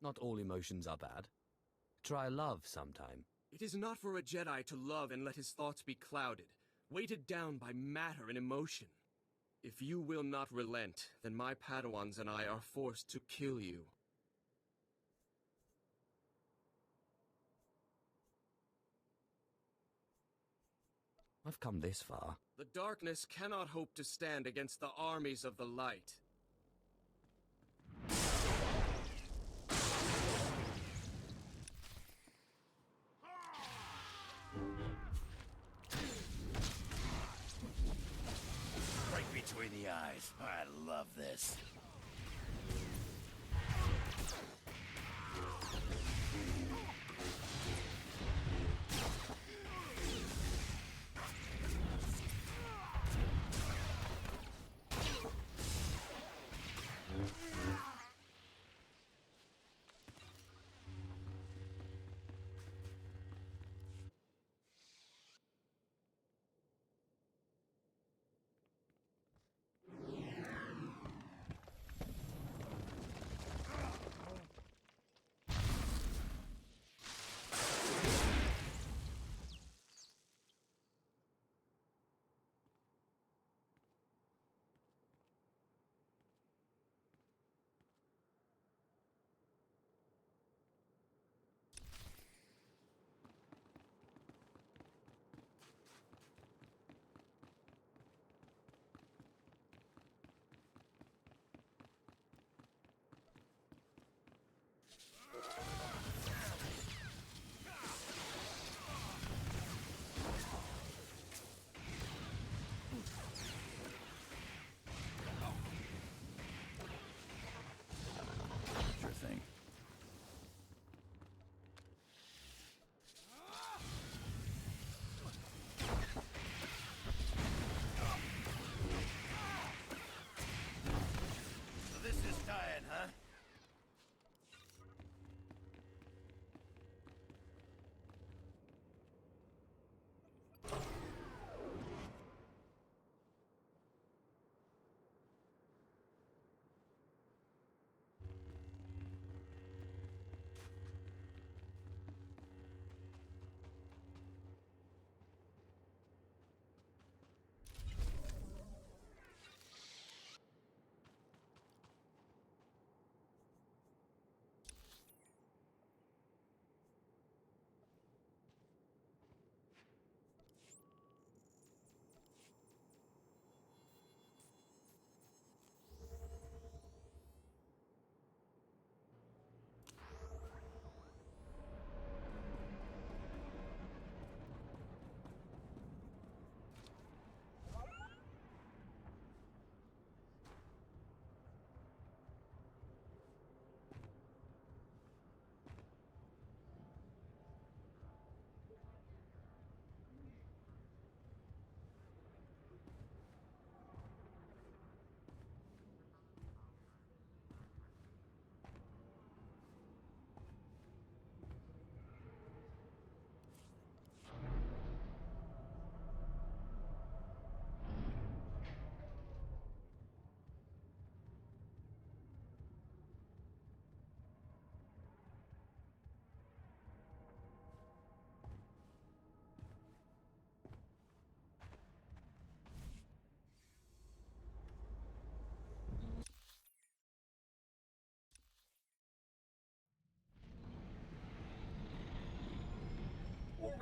Not all emotions are bad. Try love sometime. It is not for a Jedi to love and let his thoughts be clouded, weighted down by matter and emotion. If you will not relent, then my Padawans and I are forced to kill you. I've come this far. The darkness cannot hope to stand against the armies of the light. Right between the eyes. I love this.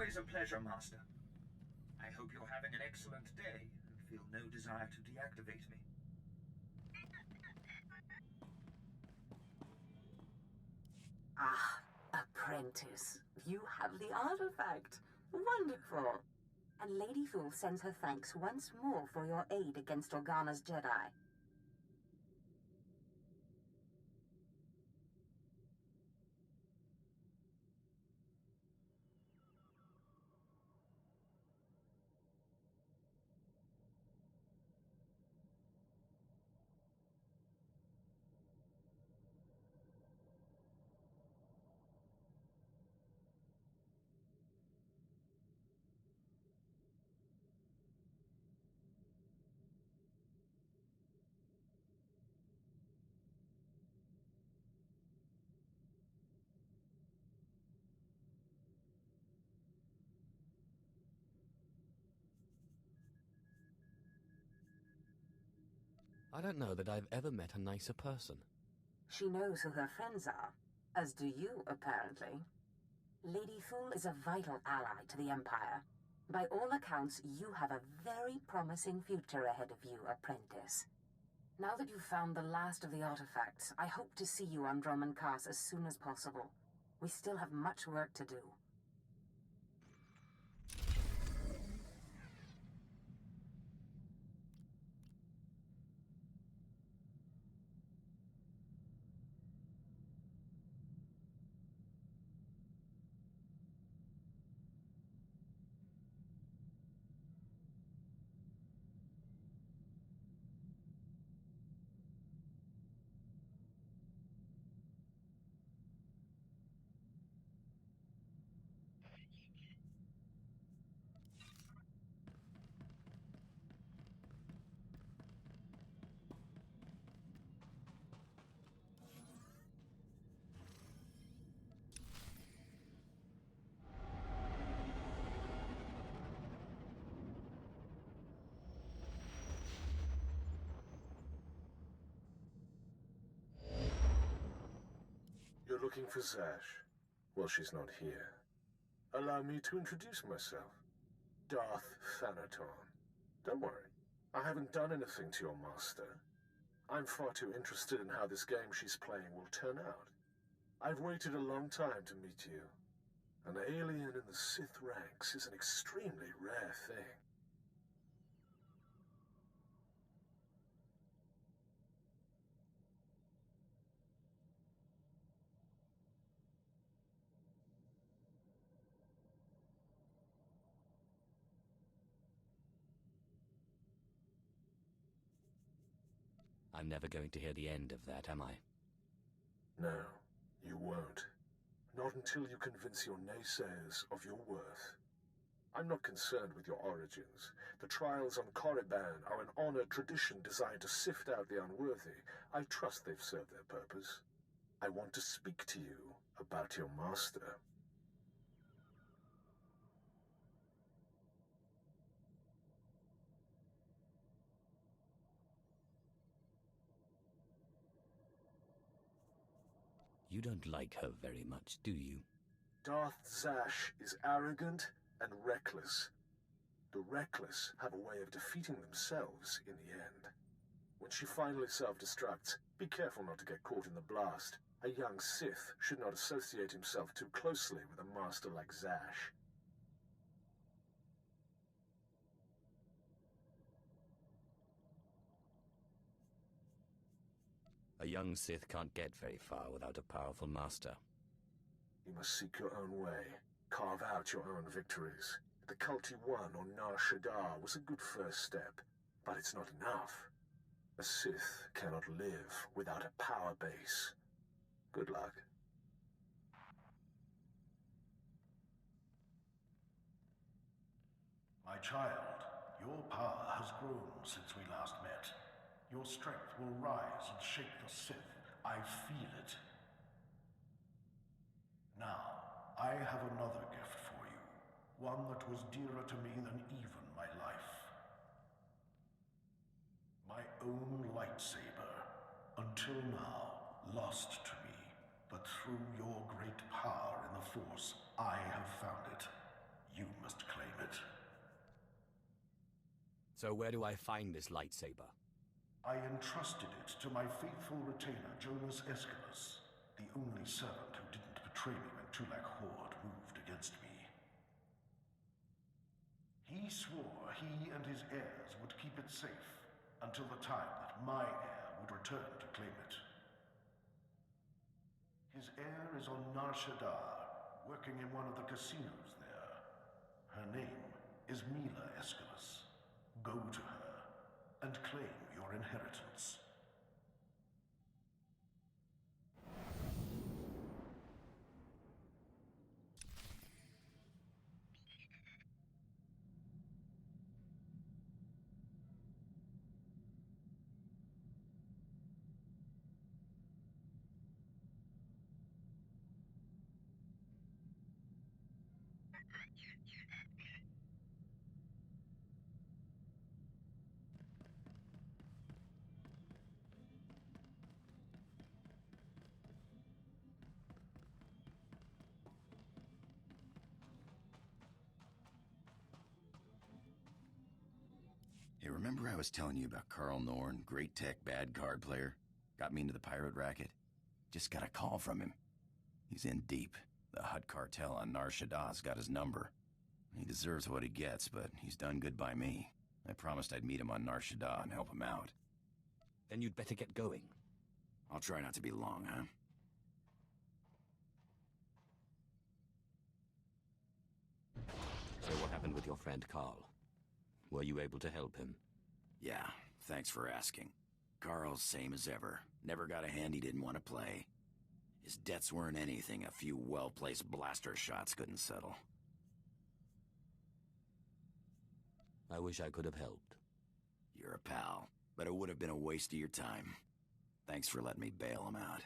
Always a pleasure, Master. I hope you're having an excellent day and feel no desire to deactivate me. Ah, apprentice. You have the artifact. Wonderful. And Lady Fool sends her thanks once more for your aid against Organa's Jedi. I don't know that I've ever met a nicer person. She knows who her friends are, as do you, apparently. Lady Fool is a vital ally to the Empire. By all accounts, you have a very promising future ahead of you, apprentice. Now that you've found the last of the artifacts, I hope to see you on Drummond Cast as soon as possible. We still have much work to do. You're looking for Zash? Well, she's not here. Allow me to introduce myself. Darth Thanaton. Don't worry, I haven't done anything to your master. I'm far too interested in how this game she's playing will turn out. I've waited a long time to meet you. An alien in the Sith ranks is an extremely rare thing. I'm never going to hear the end of that, am I? No, you won't. Not until you convince your naysayers of your worth. I'm not concerned with your origins. The trials on Korriban are an honored tradition designed to sift out the unworthy. I trust they've served their purpose. I want to speak to you about your master. You don't like her very much, do you? Darth Zash is arrogant and reckless. The reckless have a way of defeating themselves in the end. When she finally self-destructs, be careful not to get caught in the blast. A young Sith should not associate himself too closely with a master like Zash. A young Sith can't get very far without a powerful master. You must seek your own way. Carve out your own victories. The cult you won on Nar Shaddaa was a good first step, but it's not enough. A Sith cannot live without a power base. Good luck. My child, your power has grown since we last met. Your strength will rise and shake the Sith. I feel it. Now, I have another gift for you. One that was dearer to me than even my life. My own lightsaber. Until now, lost to me. But through your great power in the Force, I have found it. You must claim it. So where do I find this lightsaber? I entrusted it to my faithful retainer, Jonas Aeschylus, the only servant who didn't betray me when Tulak Horde moved against me. He swore he and his heirs would keep it safe until the time that my heir would return to claim it. His heir is on Nar Shaddaa, working in one of the casinos there. Her name is Mila Aeschylus. Go to her and claim your inheritance. Hey, remember I was telling you about Carl Norn, great tech bad card player? Got me into the pirate racket? Just got a call from him. He's in deep. The Hutt cartel on Nar Shaddaa's got his number. He deserves what he gets, but he's done good by me. I promised I'd meet him on Nar Shaddaa and help him out. Then you'd better get going. I'll try not to be long, huh? So what happened with your friend Carl? Were you able to help him? Yeah, thanks for asking. Carl's same as ever. Never got a hand he didn't want to play. His debts weren't anything a few well-placed blaster shots couldn't settle. I wish I could have helped. You're a pal, but it would have been a waste of your time. Thanks for letting me bail him out.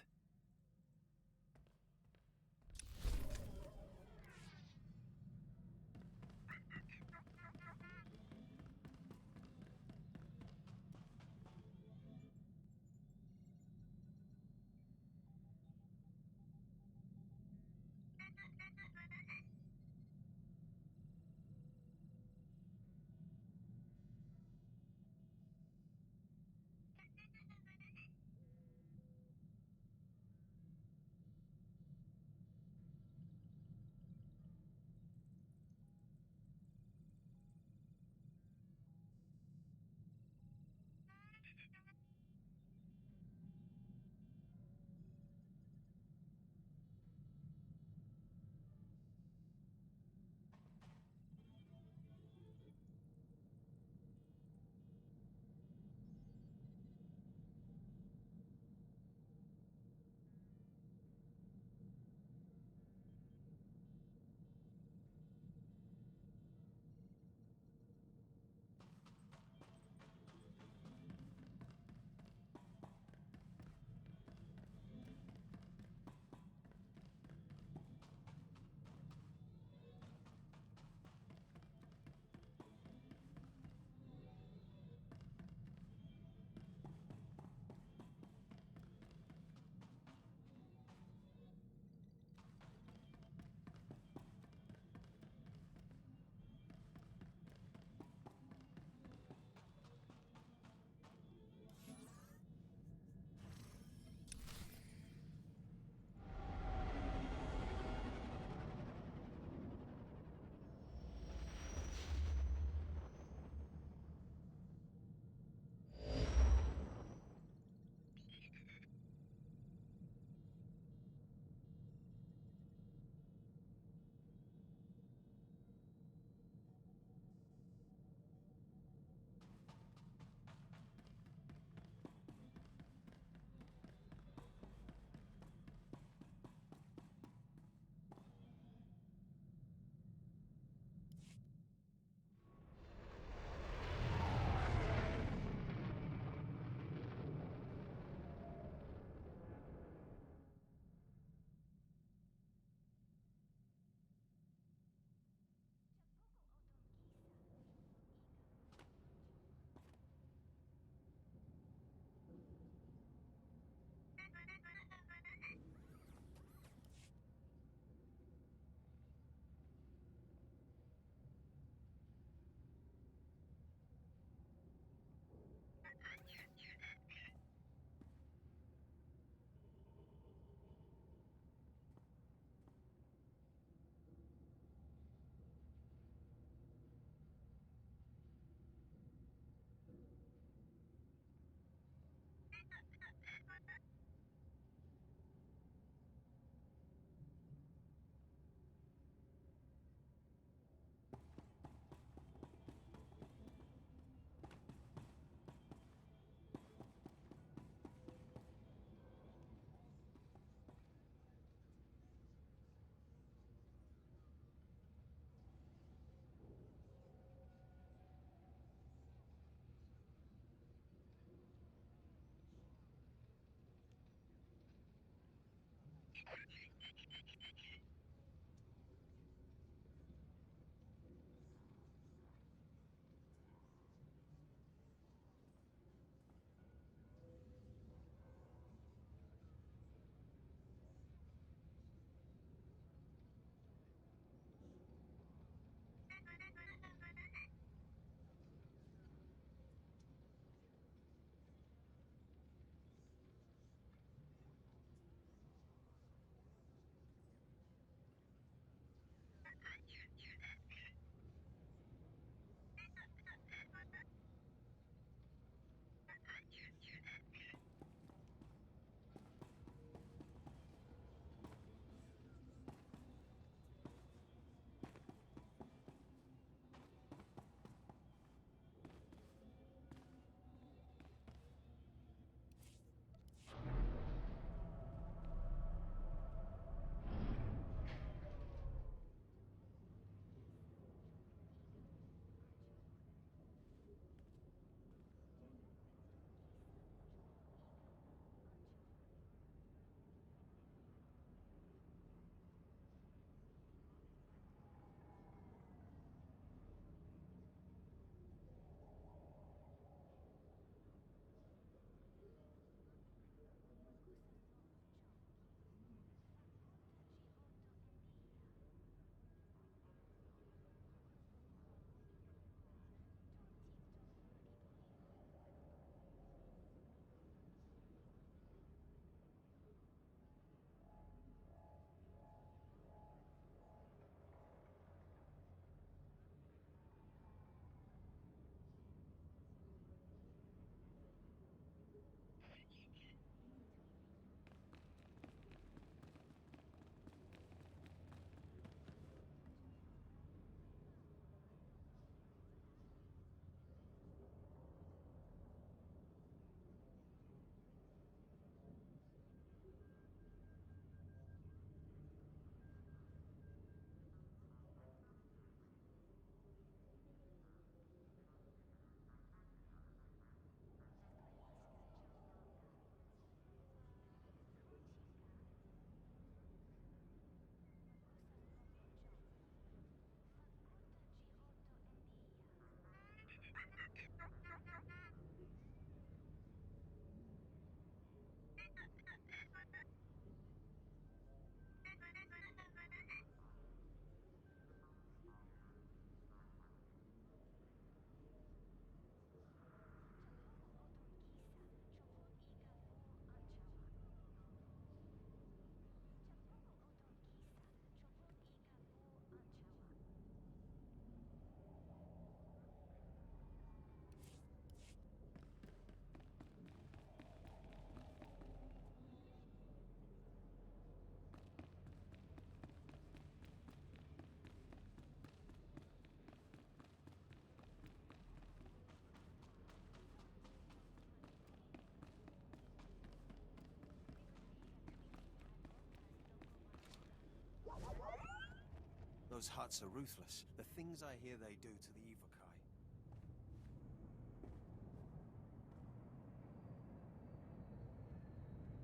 Those huts are ruthless. The things I hear they do to the Evokai.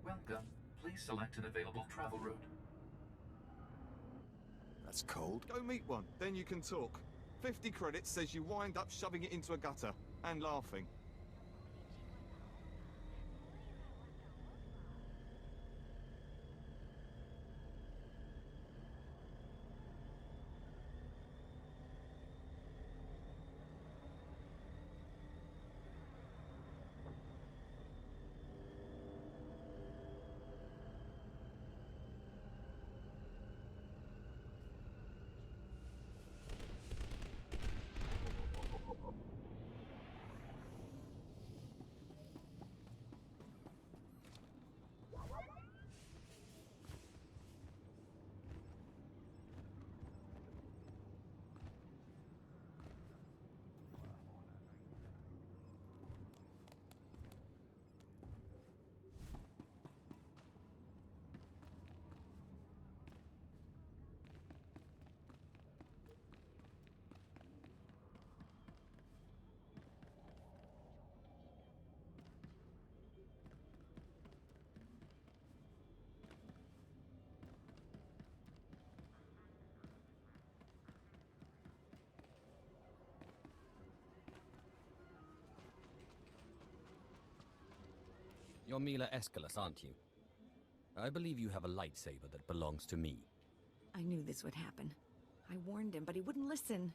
Welcome. Please select an available travel route. That's cold. Go meet one, then you can talk. 50 credits says you wind up shoving it into a gutter and laughing. You're Mila Aeschylus, aren't you? I believe you have a lightsaber that belongs to me. I knew this would happen. I warned him, but he wouldn't listen.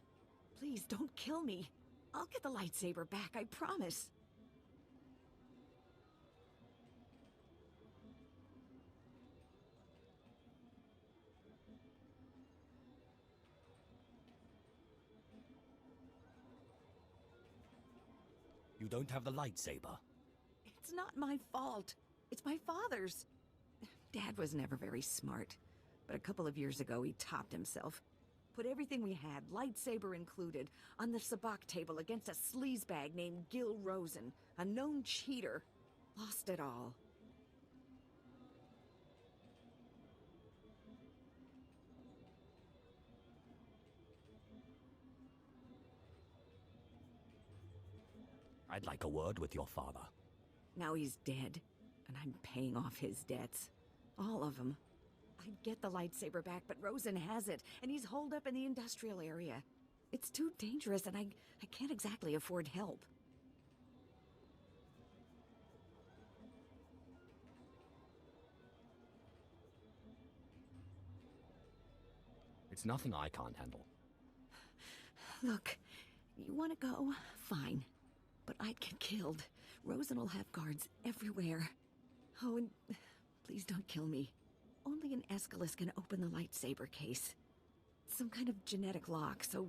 Please, don't kill me. I'll get the lightsaber back, I promise. You don't have the lightsaber? It's not my fault. It's my father's. Dad was never very smart, but a couple of years ago he topped himself. Put everything we had, lightsaber included, on the sabacc table against a sleazebag named Gil Rosen, a known cheater. Lost it all. I'd like a word with your father. Now he's dead, and I'm paying off his debts. All of them. I'd get the lightsaber back, but Rosen has it, and he's holed up in the industrial area. It's too dangerous, and I can't exactly afford help. It's nothing I can't handle. Look, you want to go? Fine. But I'd get killed. Rosen will have guards everywhere. Oh, and please don't kill me. Only an Aeschylus can open the lightsaber case. It's some kind of genetic lock, so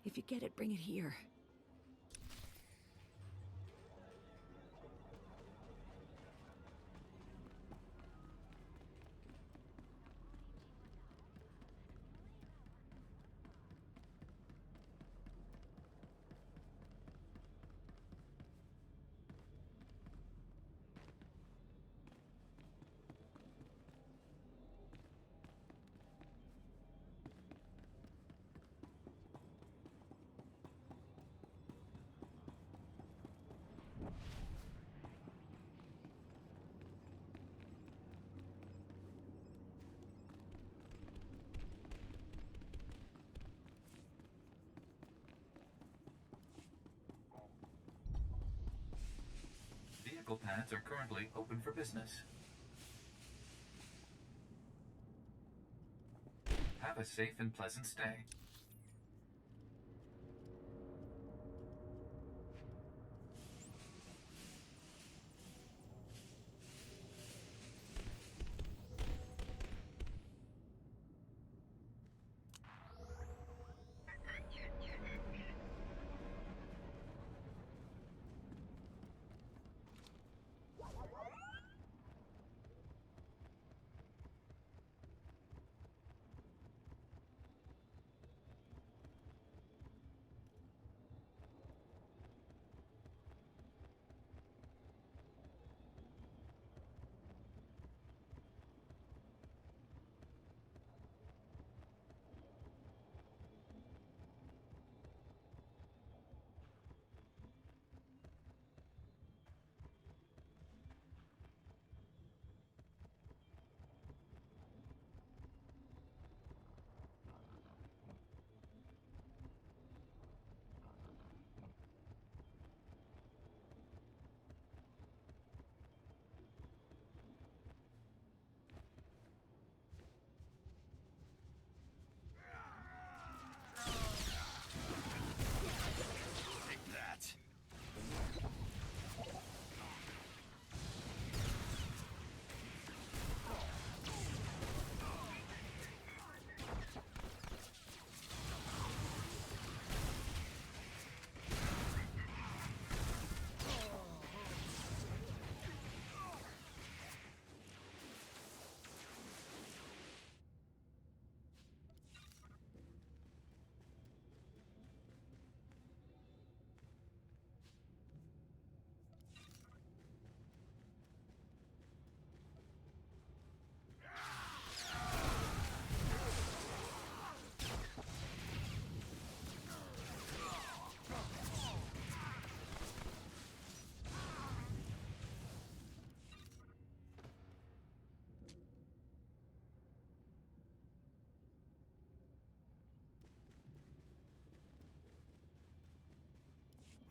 if you get it, bring it here. Vehicle paths are currently open for business. Have a safe and pleasant stay.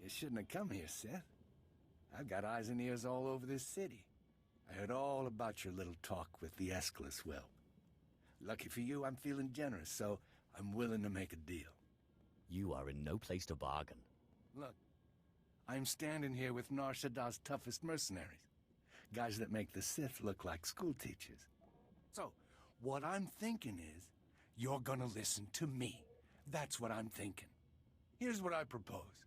You shouldn't have come here, Seth. I've got eyes and ears all over this city. I heard all about your little talk with the Aeschylus whelp. Lucky for you, I'm feeling generous, so I'm willing to make a deal. You are in no place to bargain. Look, I'm standing here with Nar Shaddah's toughest mercenaries. Guys that make the Sith look like school teachers. So, what I'm thinking is, you're gonna listen to me. That's what I'm thinking. Here's what I propose.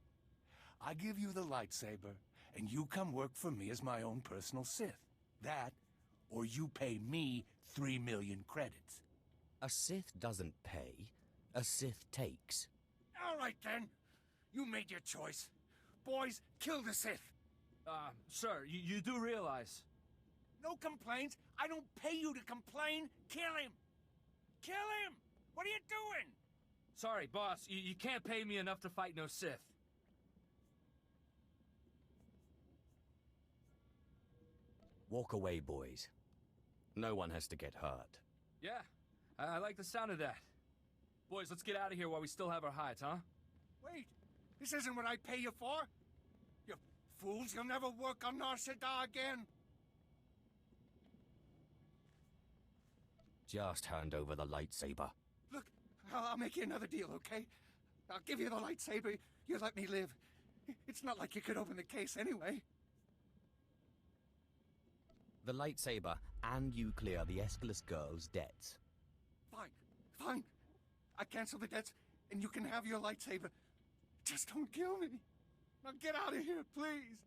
I give you the lightsaber, and you come work for me as my own personal Sith. That, or you pay me 3 million credits. A Sith doesn't pay. A Sith takes. All right, then. You made your choice. Boys, kill the Sith. Sir, you do realize... No complaints. I don't pay you to complain. Kill him. Kill him! What are you doing? Sorry, boss. You can't pay me enough to fight no Sith. Walk away, boys. No one has to get hurt. Yeah, I like the sound of that. Boys, let's get out of here while we still have our hides, huh? Wait, this isn't what I pay you for. You fools, you'll never work on Nar Shaddaa again. Just hand over the lightsaber. Look, I'll make you another deal, okay? I'll give you the lightsaber. You let me live. It's not like you could open the case anyway. The lightsaber, and you clear the Aeschylus girl's debts. Fine. I cancel the debts, and you can have your lightsaber. Just don't kill me. Now get out of here, please.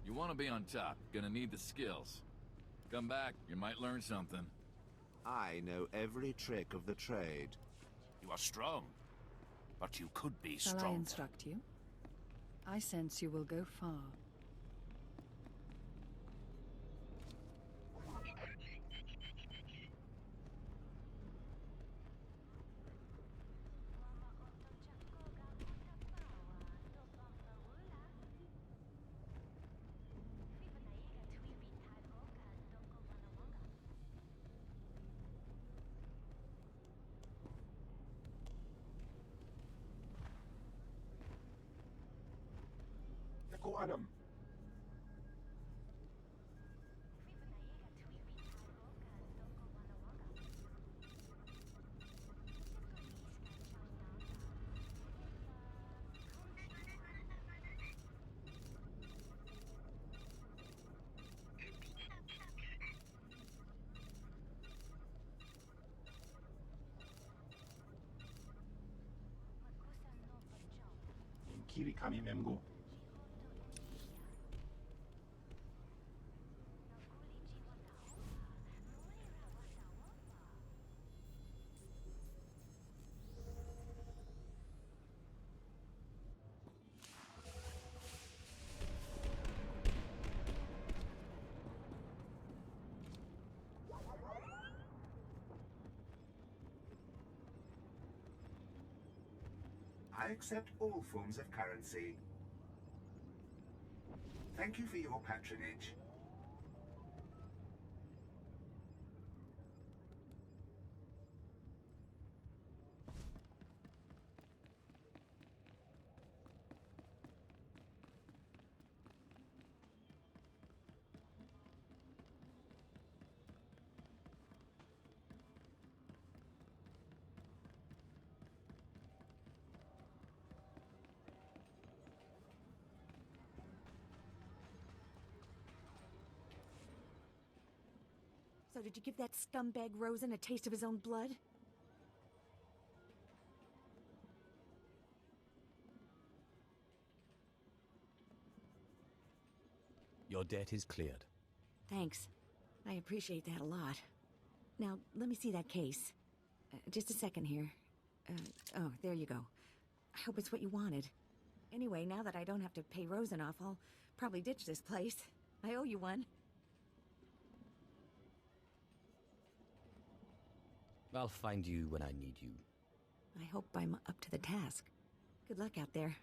You want to be on top, gonna need the skills. Come back, you might learn something. I know every trick of the trade. You are strong, but you could be Shall stronger. I instruct you? I sense you will go far. Go Adam. Kirikami Memgo. I accept all forms of currency. Thank you for your patronage. So did you give that scumbag Rosen a taste of his own blood? Your debt is cleared. Thanks. I appreciate that a lot. Now, let me see that case. Just a second here. Oh, there you go. I hope it's what you wanted. Anyway, now that I don't have to pay Rosen off, I'll probably ditch this place. I owe you one. I'll find you when I need you. I hope I'm up to the task. Good luck out there.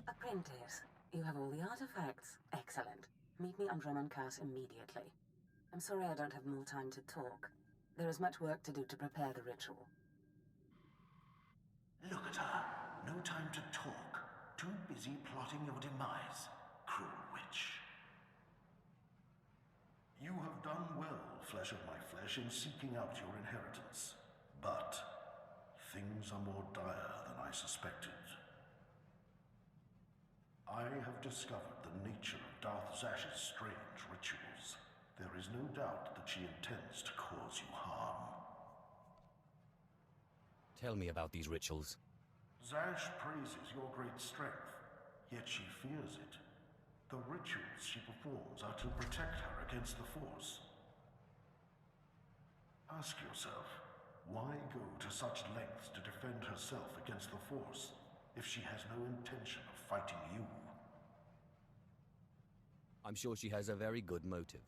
Apprentice, you have all the artifacts. Excellent. Meet me on Drummoncut immediately. I'm sorry I don't have more time to talk. There is much work to do to prepare the ritual. Look at her. No time to talk. Too busy plotting your demise, cruel witch. done well, flesh of my flesh, in seeking out your inheritance. But things are more dire than I suspected. I have discovered the nature of Darth Zash's strange rituals. There is no doubt that she intends to cause you harm. Tell me about these rituals. Zash praises your great strength, yet she fears it. The rituals she performs are to protect her against the Force. Ask yourself, why go to such lengths to defend herself against the Force if she has no intention of fighting you? I'm sure she has a very good motive.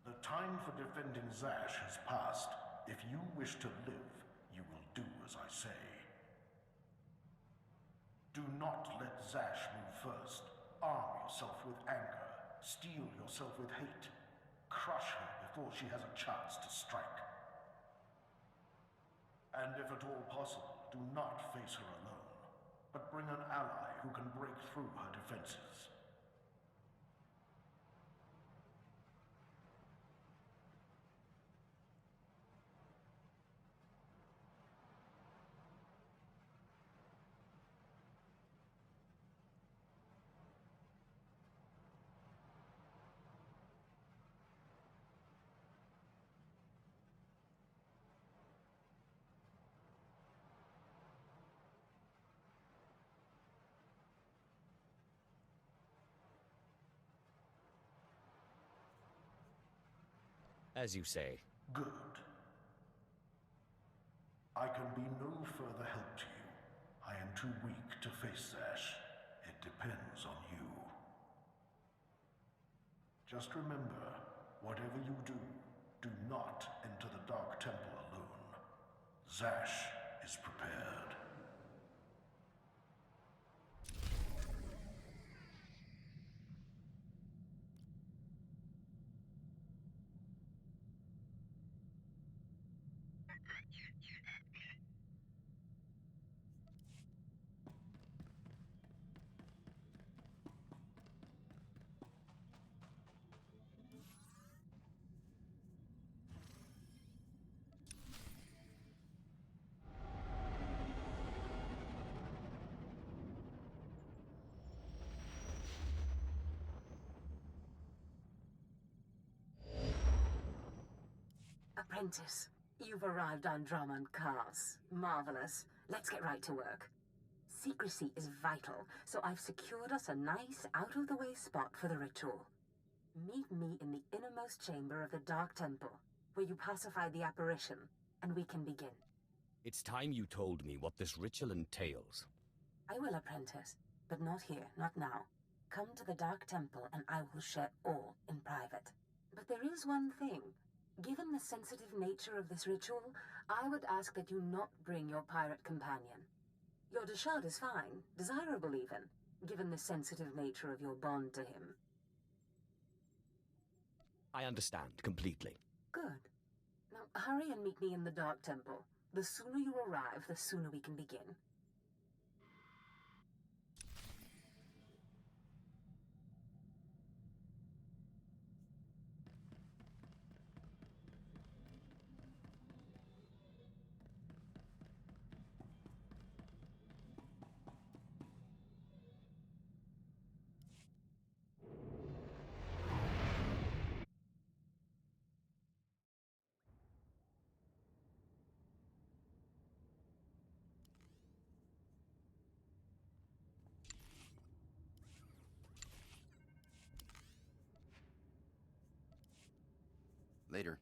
The time for defending Zash has passed. If you wish to live, you will do as I say. Do not let Zash move first. Arm yourself with anger. Steel yourself with hate. Crush her before she has a chance to strike. And if at all possible, do not face her alone, but bring an ally who can break through her defenses. As you say. Good. I can be no further help to you. I am too weak to face Zash. It depends on you. Just remember, whatever you do, do not enter the Dark Temple alone. Zash is prepared. Apprentice, you've arrived on Drummond Cars. Marvelous. Let's get right to work. Secrecy is vital, so I've secured us a nice, out-of-the-way spot for the ritual. Meet me in the innermost chamber of the Dark Temple, where you pacify the apparition, and we can begin. It's time you told me what this ritual entails. I will, Apprentice, but not here, not now. Come to the Dark Temple, and I will share all in private. But there is one thing. Given the sensitive nature of this ritual, I would ask that you not bring your pirate companion. Your Deshard is fine, desirable even, given the sensitive nature of your bond to him. I understand completely. Good. Now hurry and meet me in the Dark Temple. The sooner you arrive, the sooner we can begin. Later.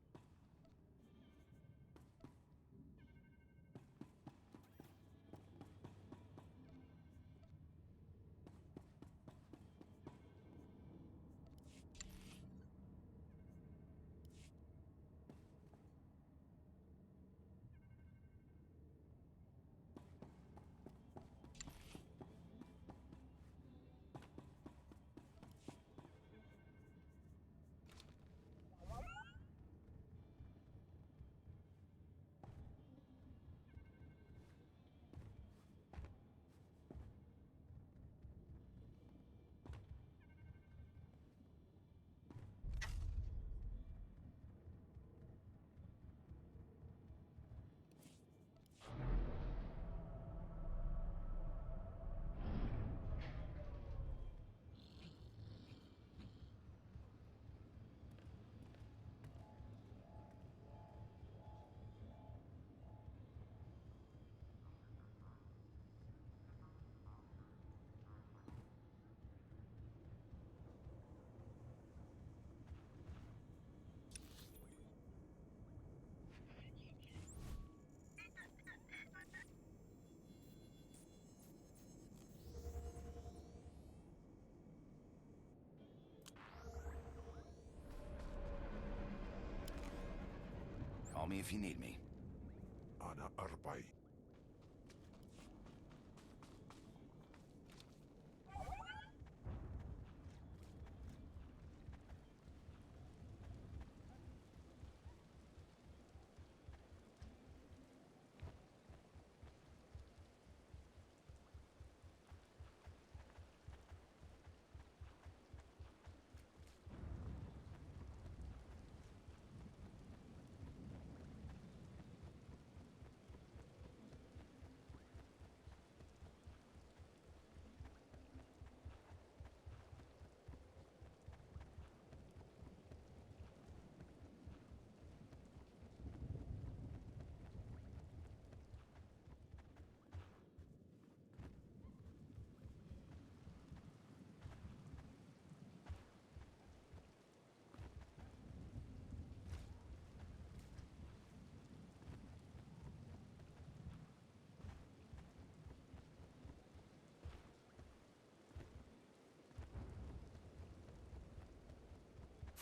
Call me if you need me. Ana Arpai.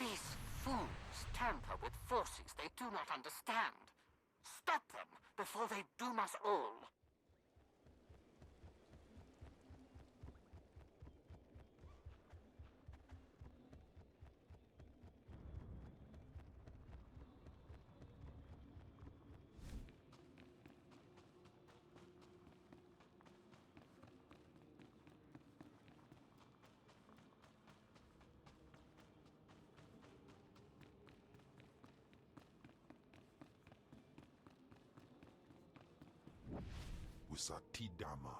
These fools tamper with forces they do not understand. Stop them before they doom us all. Usati Dama.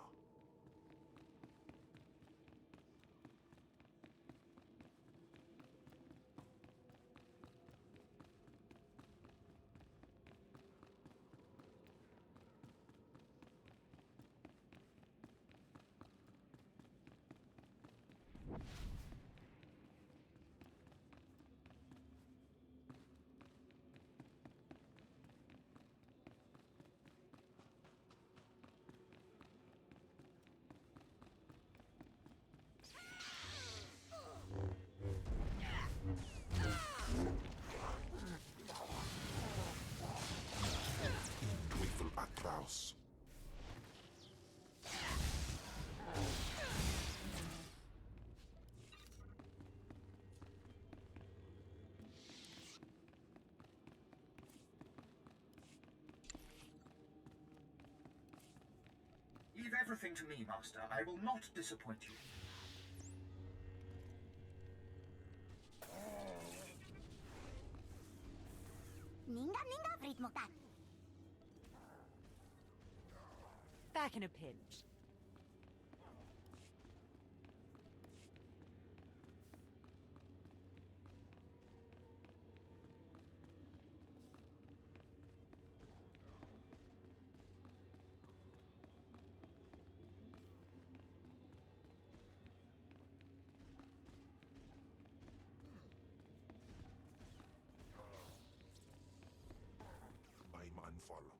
Teufel Atraus. Leave everything to me, Master. I will not disappoint you. Ninga ritmo ka. Back in a pinch. I'm unfollow.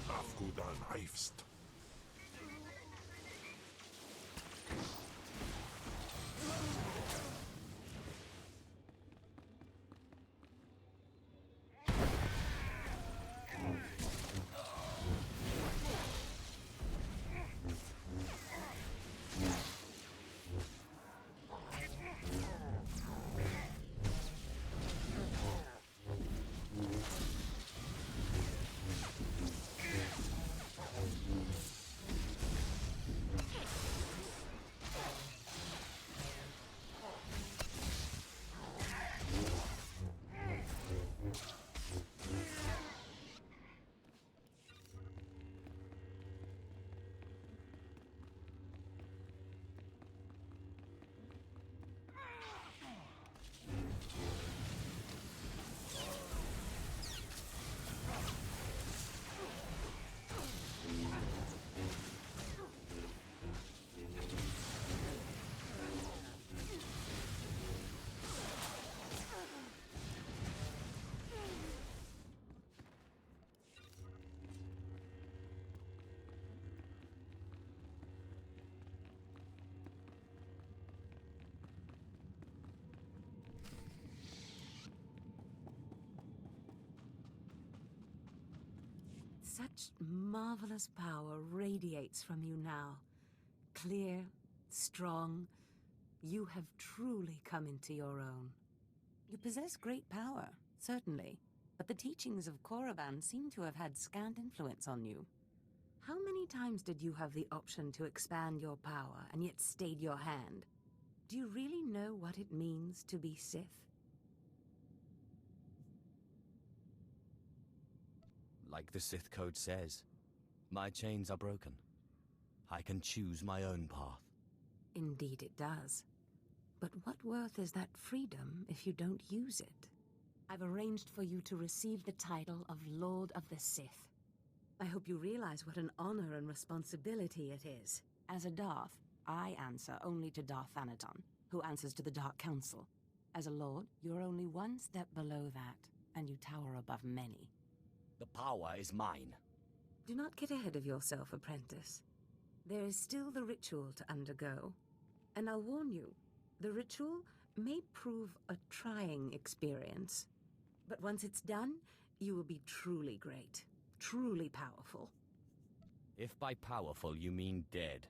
Afgudan Heifst. Such marvelous power radiates from you now. Clear, strong. You have truly come into your own. You possess great power, certainly, but the teachings of Korriban seem to have had scant influence on you. How many times did you have the option to expand your power and yet stayed your hand? Do you really know what it means to be Sith? Like the Sith Code says, my chains are broken. I can choose my own path. Indeed it does. But what worth is that freedom if you don't use it? I've arranged for you to receive the title of Lord of the Sith. I hope you realize what an honor and responsibility it is. As a Darth, I answer only to Darth Thanaton, who answers to the Dark Council. As a Lord, you're only one step below that, and you tower above many. The power is mine. Do not get ahead of yourself, apprentice. There is still the ritual to undergo. And I'll warn you, the ritual may prove a trying experience. But once it's done, you will be truly great, truly powerful. If by powerful you mean dead.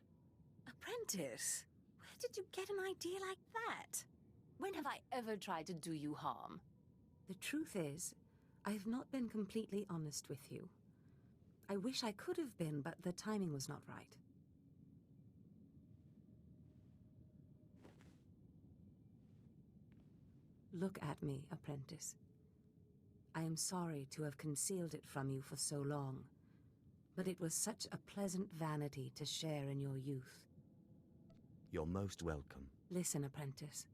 Apprentice, where did you get an idea like that? When have I ever tried to do you harm? The truth is, I have not been completely honest with you. I wish I could have been, but the timing was not right. Look at me, apprentice. I am sorry to have concealed it from you for so long, but it was such a pleasant vanity to share in your youth. You're most welcome. Listen, apprentice.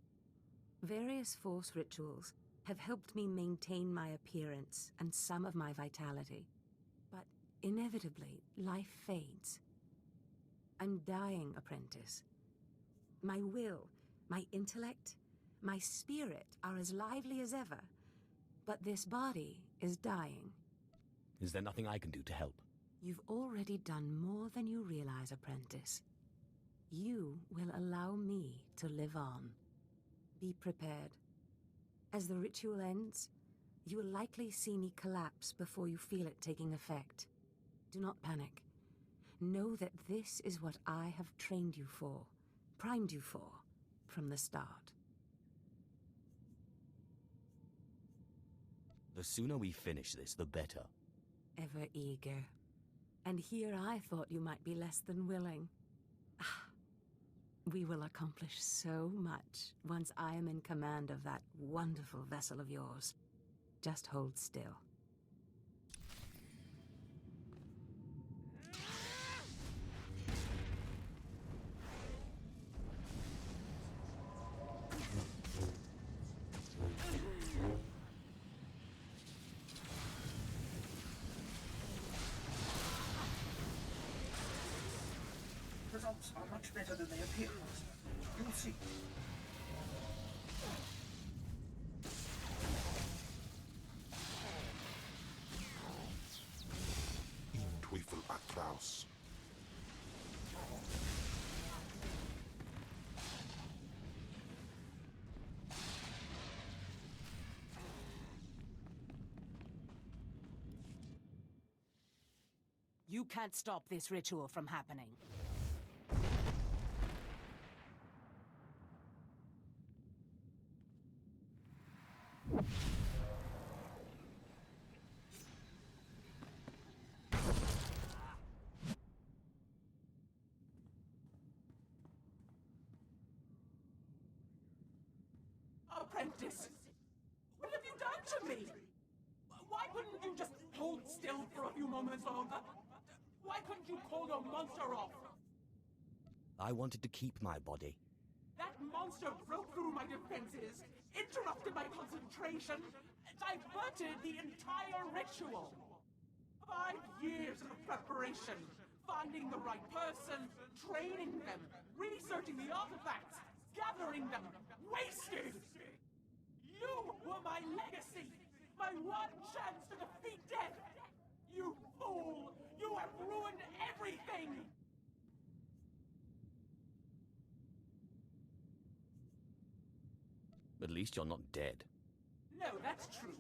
Various Force rituals have helped me maintain my appearance and some of my vitality. But inevitably, life fades. I'm dying, apprentice. My will, my intellect, my spirit are as lively as ever, but this body is dying. Is there nothing I can do to help? You've already done more than you realize, apprentice. You will allow me to live on. Be prepared. As the ritual ends, you will likely see me collapse before you feel it taking effect. Do not panic. Know that this is what I have trained you for, primed you for, from the start. The sooner we finish this, the better. Ever eager. And here I thought you might be less than willing. We will accomplish so much once I am in command of that wonderful vessel of yours. Just hold still. Results are much better than they appear, Master. You'll see. In Teufel Atraus. You can't stop this ritual from happening. Apprentice! What have you done to me? Why couldn't you just hold still for a few moments longer? Why couldn't you call your monster off? I wanted to keep my body. That monster broke through my defenses, interrupted my concentration, diverted the entire ritual. 5 years of preparation, finding the right person, training them, researching the artifacts, gathering them, wasted! You were my legacy, my one chance to defeat death! You fool! You have ruined everything! At least you're not dead. No, that's true.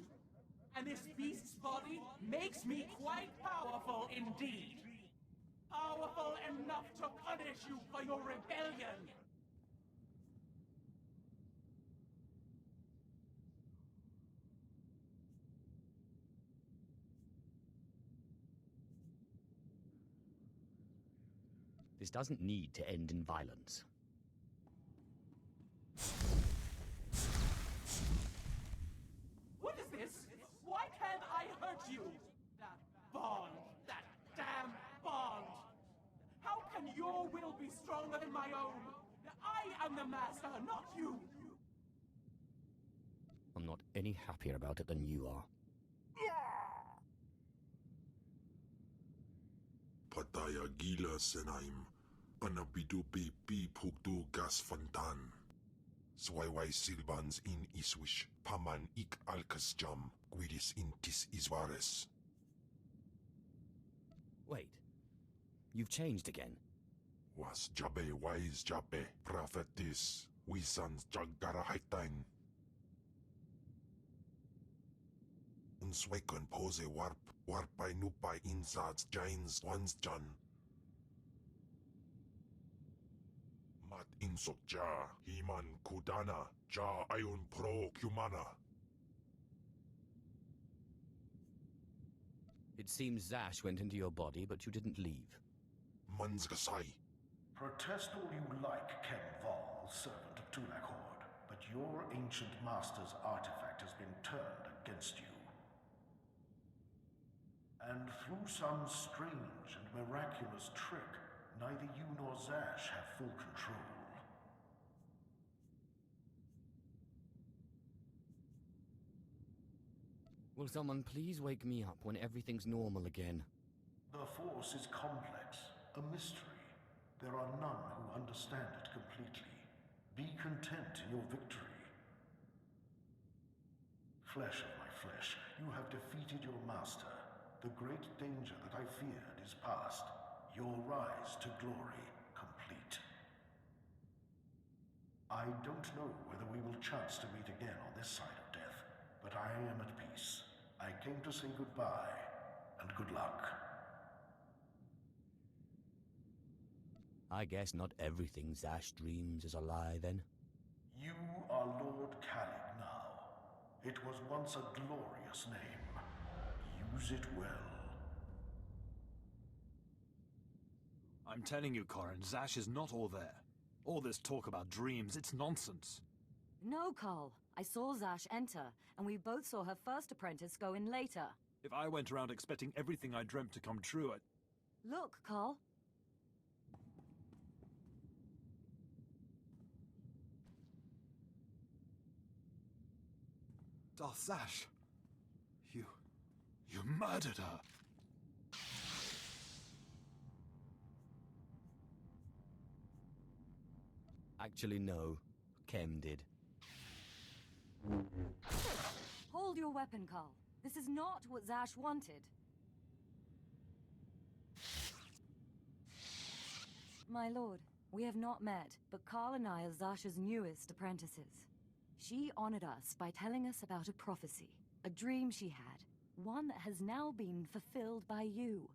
And this beast's body makes me quite powerful indeed. Powerful enough to punish you for your rebellion. This doesn't need to end in violence. What is this? Why can't I hurt you? That bond. That damn bond. How can your will be stronger than my own? I am the master, not you. I'm not any happier about it than you are. Pataya gila senaim. Panabidu pi pugdu gas fantan. Swaiwai silbans in iswish. Paman ik alkas jam. Guidis intis isvares. Wait. You've changed again. Was jabe wise jabe. Prophetis. Wisans jagara haitain. Unsweken pose warp. Warpai nupai insads jains ones jan. Mat insok ja. Himan kudana. Ja ayun pro kumana. It seems Zash went into your body, but you didn't leave. Manzgasai. Protest all you like, Ken Vol, servant of Tulak Horde, but your ancient master's artifact has been turned against you. And through some strange and miraculous trick, neither you nor Zash have full control. Will someone please wake me up when everything's normal again? The Force is complex, a mystery. There are none who understand it completely. Be content in your victory. Flesh of my flesh, you have defeated your master. The great danger that I feared is past. Your rise to glory complete. I don't know whether we will chance to meet again on this side of death, but I am at peace. I came to say goodbye, and good luck. I guess not everything Zash dreams is a lie, then. You are Lord Kalik now. It was once a glorious name. Use it well. I'm telling you, Corin, Zash is not all there. All this talk about dreams, it's nonsense. No, Carl. I saw Zash enter, and we both saw her first apprentice go in later. If I went around expecting everything I dreamt to come true, Look, Carl. Darth Zash, you murdered her. Actually, no. Kem did. Hold your weapon, Carl. This is not what Zash wanted. My lord, we have not met, but Carl and I are Zash's newest apprentices. She honored us by telling us about a prophecy, a dream she had, one that has now been fulfilled by you.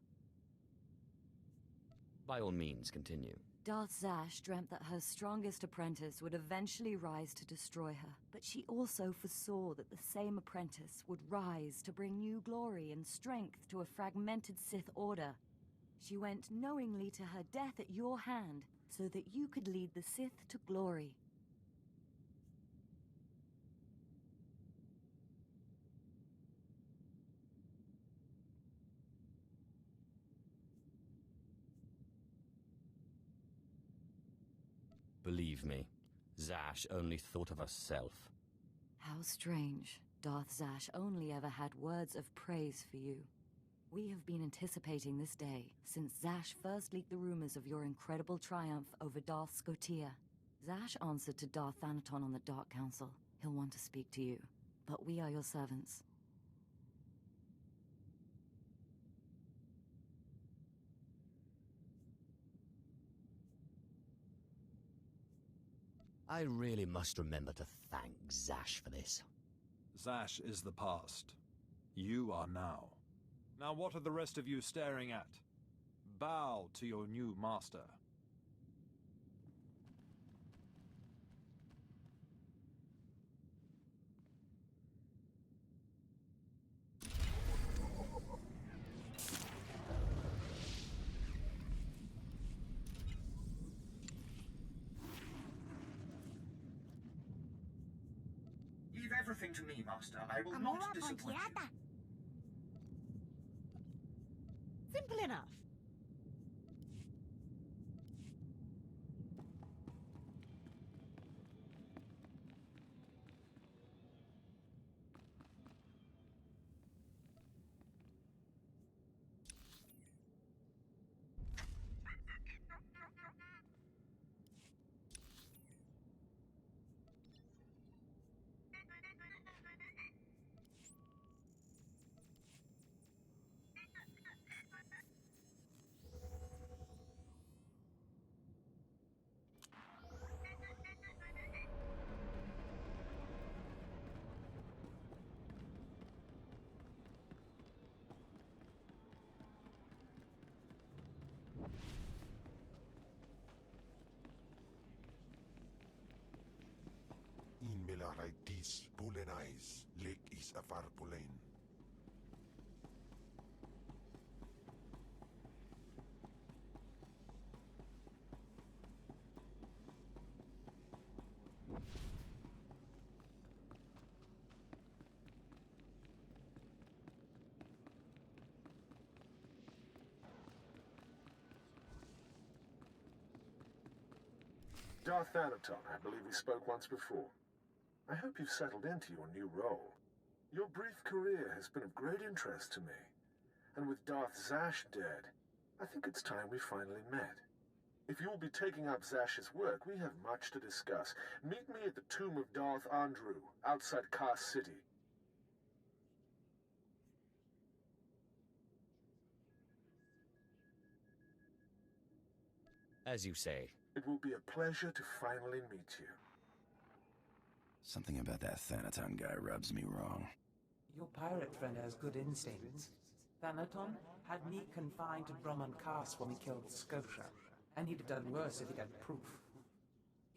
By all means, continue. Darth Zash dreamt that her strongest apprentice would eventually rise to destroy her, but she also foresaw that the same apprentice would rise to bring new glory and strength to a fragmented Sith Order. She went knowingly to her death at your hand, so that you could lead the Sith to glory. Believe me, Zash only thought of herself. How strange. Darth Zash only ever had words of praise for you. We have been anticipating this day since Zash first leaked the rumors of your incredible triumph over Darth Swtor. Zash answered to Darth Thanaton on the Dark Council. He'll want to speak to you, but we are your servants. I really must remember to thank Zash for this. Zash is the past. You are now. Now what are the rest of you staring at? Bow to your new master. Leave everything to me, Master. I will not disappoint you. Simple enough. In Melaraitis Bulenais, Lake is Afar Pulen. Darth Anaton, I believe we spoke once before. I hope you've settled into your new role. Your brief career has been of great interest to me. And with Darth Zash dead, I think it's time we finally met. If you'll be taking up Zash's work, we have much to discuss. Meet me at the tomb of Darth Andrew, outside Kars City. As you say. It will be a pleasure to finally meet you. Something about that Thanaton guy rubs me wrong. Your pirate friend has good instincts. Thanaton had me confined to Brahman Cast when we killed Scotia, and he'd have done worse if he'd had proof.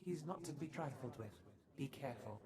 He's not to be trifled with. Be careful.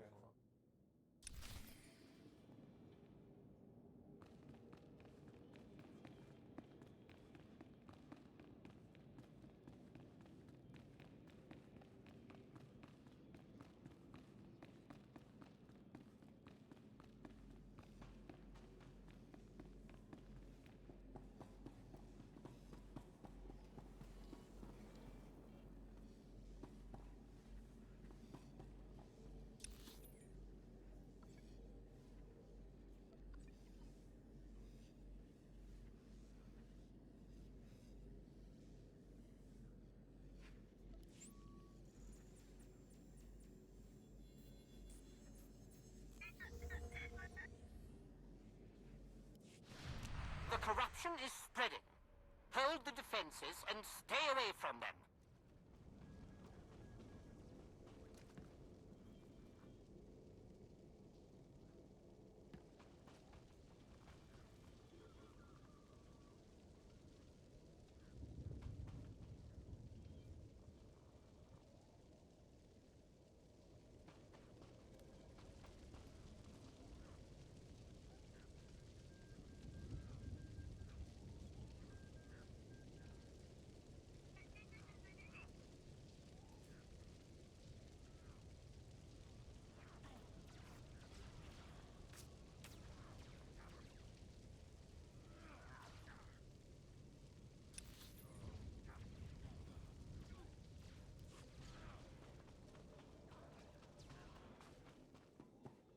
The corruption is spreading. Hold the defenses and stay away from them.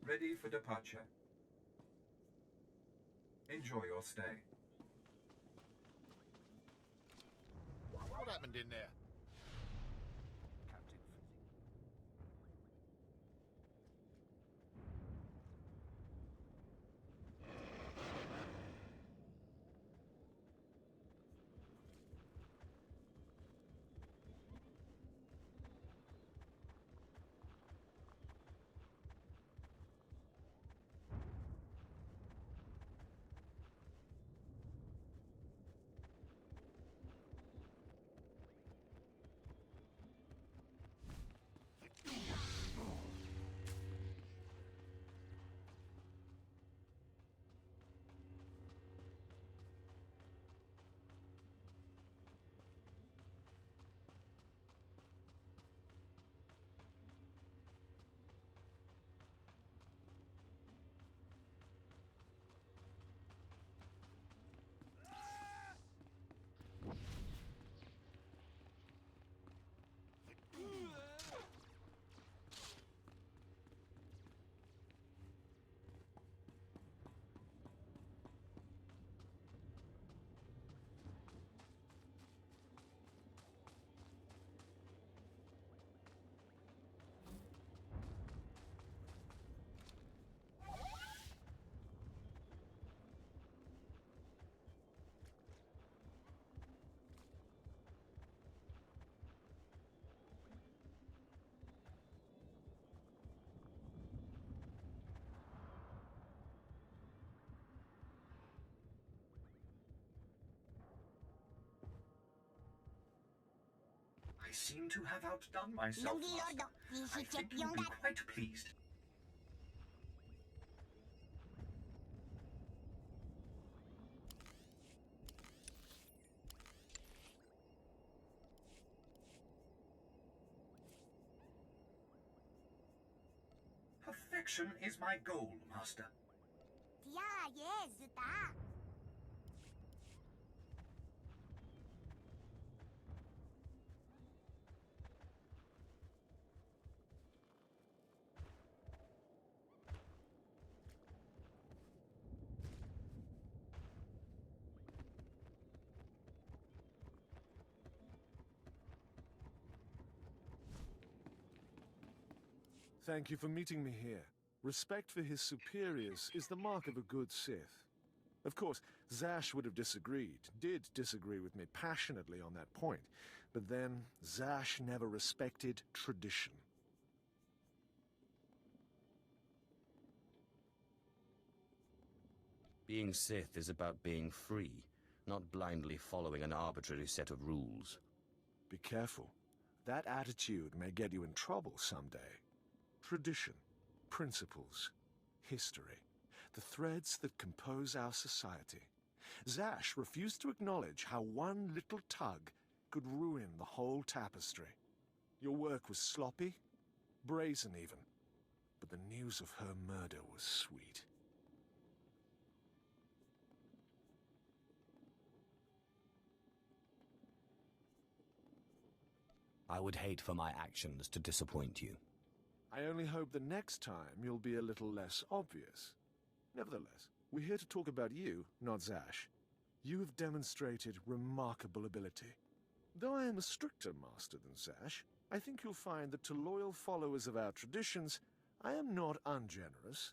Ready for departure. Enjoy your stay. What happened in there? I seem to have outdone myself, Master. I think you'll be quite pleased. Perfection is my goal, Master. Yeah, yes, Swtor. Thank you for meeting me here. Respect for his superiors is the mark of a good Sith. Of course, Zash would have did disagree with me passionately on that point, but then Zash never respected tradition. Being Sith is about being free, not blindly following an arbitrary set of rules. Be careful. That attitude may get you in trouble someday. Tradition, principles, history, the threads that compose our society. Zash refused to acknowledge how one little tug could ruin the whole tapestry. Your work was sloppy, brazen even, but the news of her murder was sweet. I would hate for my actions to disappoint you. I only hope the next time you'll be a little less obvious. Nevertheless, we're here to talk about you, not Zash. You have demonstrated remarkable ability. Though I am a stricter master than Zash, I think you'll find that to loyal followers of our traditions, I am not ungenerous.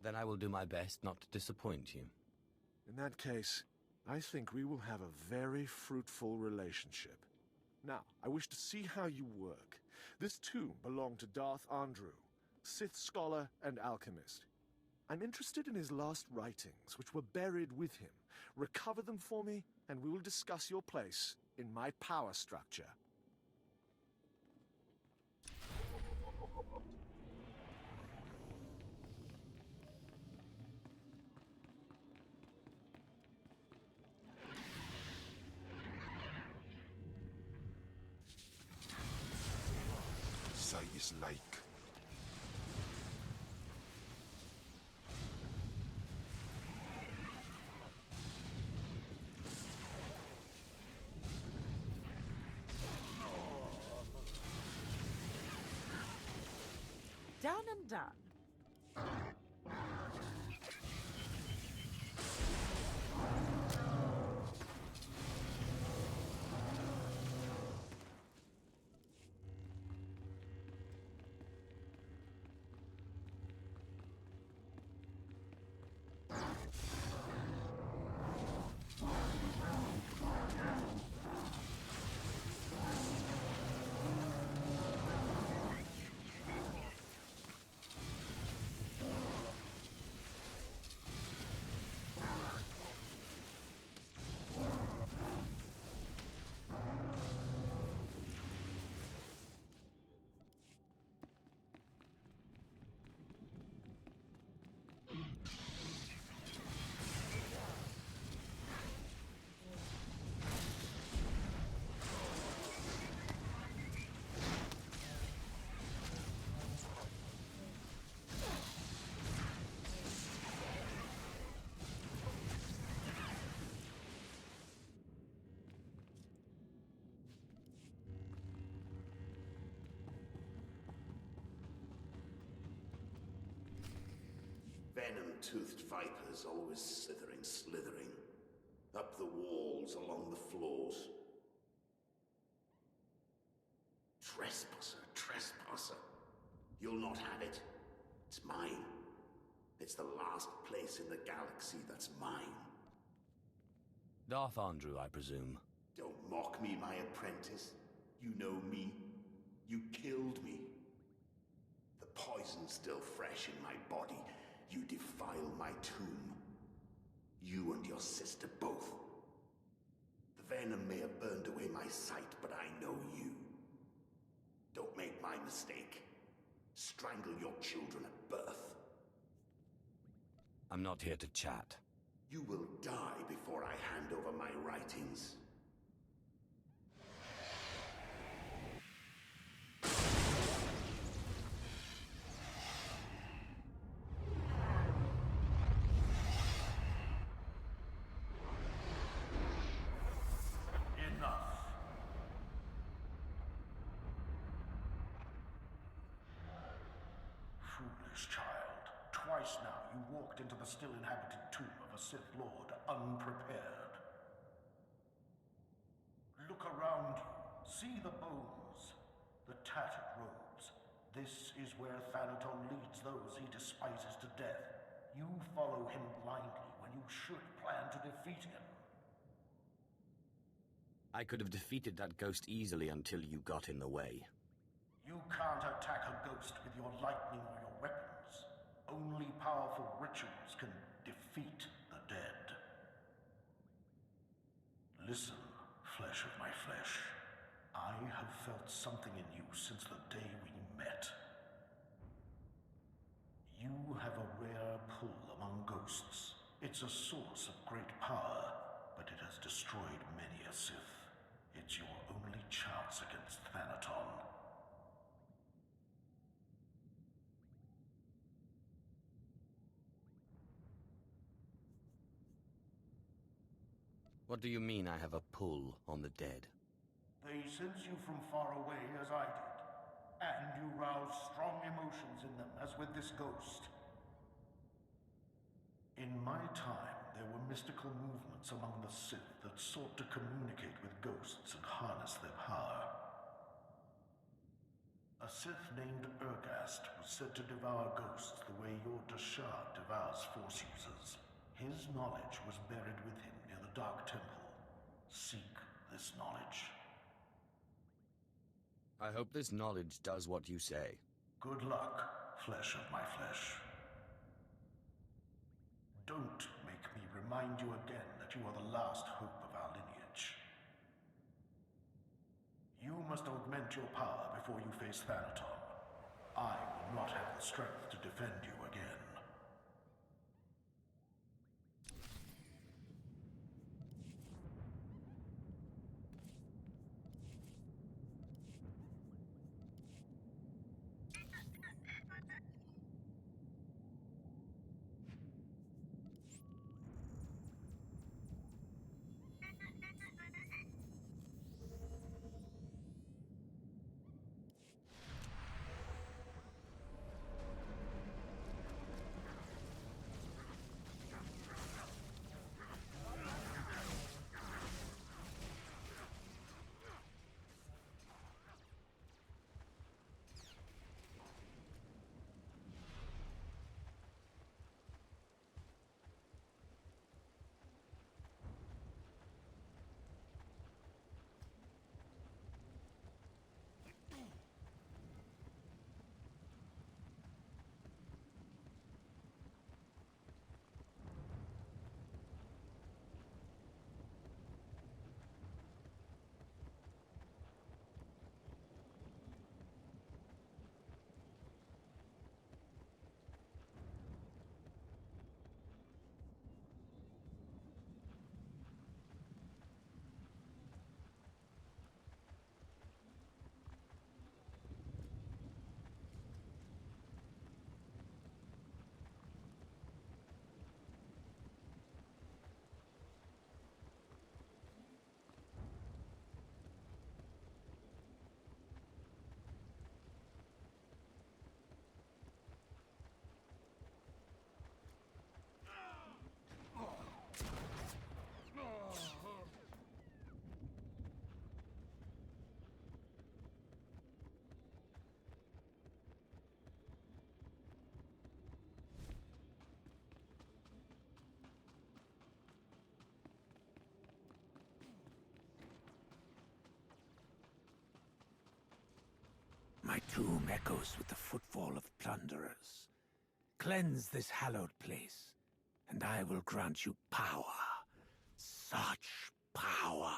Then I will do my best not to disappoint you. In that case, I think we will have a very fruitful relationship. Now, I wish to see how you work. This tomb belonged to Darth Andrew, Sith scholar and alchemist. I'm interested in his last writings, which were buried with him. Recover them for me, and we will discuss your place in my power structure. Is like. Done and done. Venom-toothed vipers always slithering. Up the walls, along the floors. Trespasser. You'll not have it. It's mine. It's the last place in the galaxy that's mine. Darth Andrew, I presume. Don't mock me, my apprentice. You know me. You killed me. The poison's still fresh in my body, you defile my tomb. You and your sister both. The venom may have burned away my sight, but I know you. Don't make my mistake. Strangle your children at birth. I'm not here to chat. You will die before I hand over my writings. Enough. Foolish child. Twice now you walked into the still inhabited tomb of a Sith Lord unprepared. Look around you. See the bones, the tattered robes. This is where Thanaton leads those he despises to death. You follow him blindly when you should plan to defeat him. I could have defeated that ghost easily until you got in the way. You can't attack a ghost with your lightning or your weapons. Only powerful rituals can defeat the dead. Listen, flesh of my flesh. I have felt something in you since the day we met. You have a rare pull among ghosts. It's a source of great power, but it has destroyed many a Sith. It's your only chance against Thanaton. What do you mean I have a pull on the dead? They sense you from far away as I did. And you rouse strong emotions in them, as with this ghost. In my time, there were mystical movements among the Sith that sought to communicate with ghosts and harness their power. A Sith named Ergast was said to devour ghosts the way your Dashad devours Force users. His knowledge was buried with him near the Dark Temple. Seek this knowledge. I hope this knowledge does what you say. Good luck, flesh of my flesh. Don't make me remind you again that you are the last hope of our lineage. You must augment your power before you face Thanaton. I will not have the strength to defend you again. My tomb echoes with the footfall of plunderers. Cleanse this hallowed place, and I will grant you power. Such power.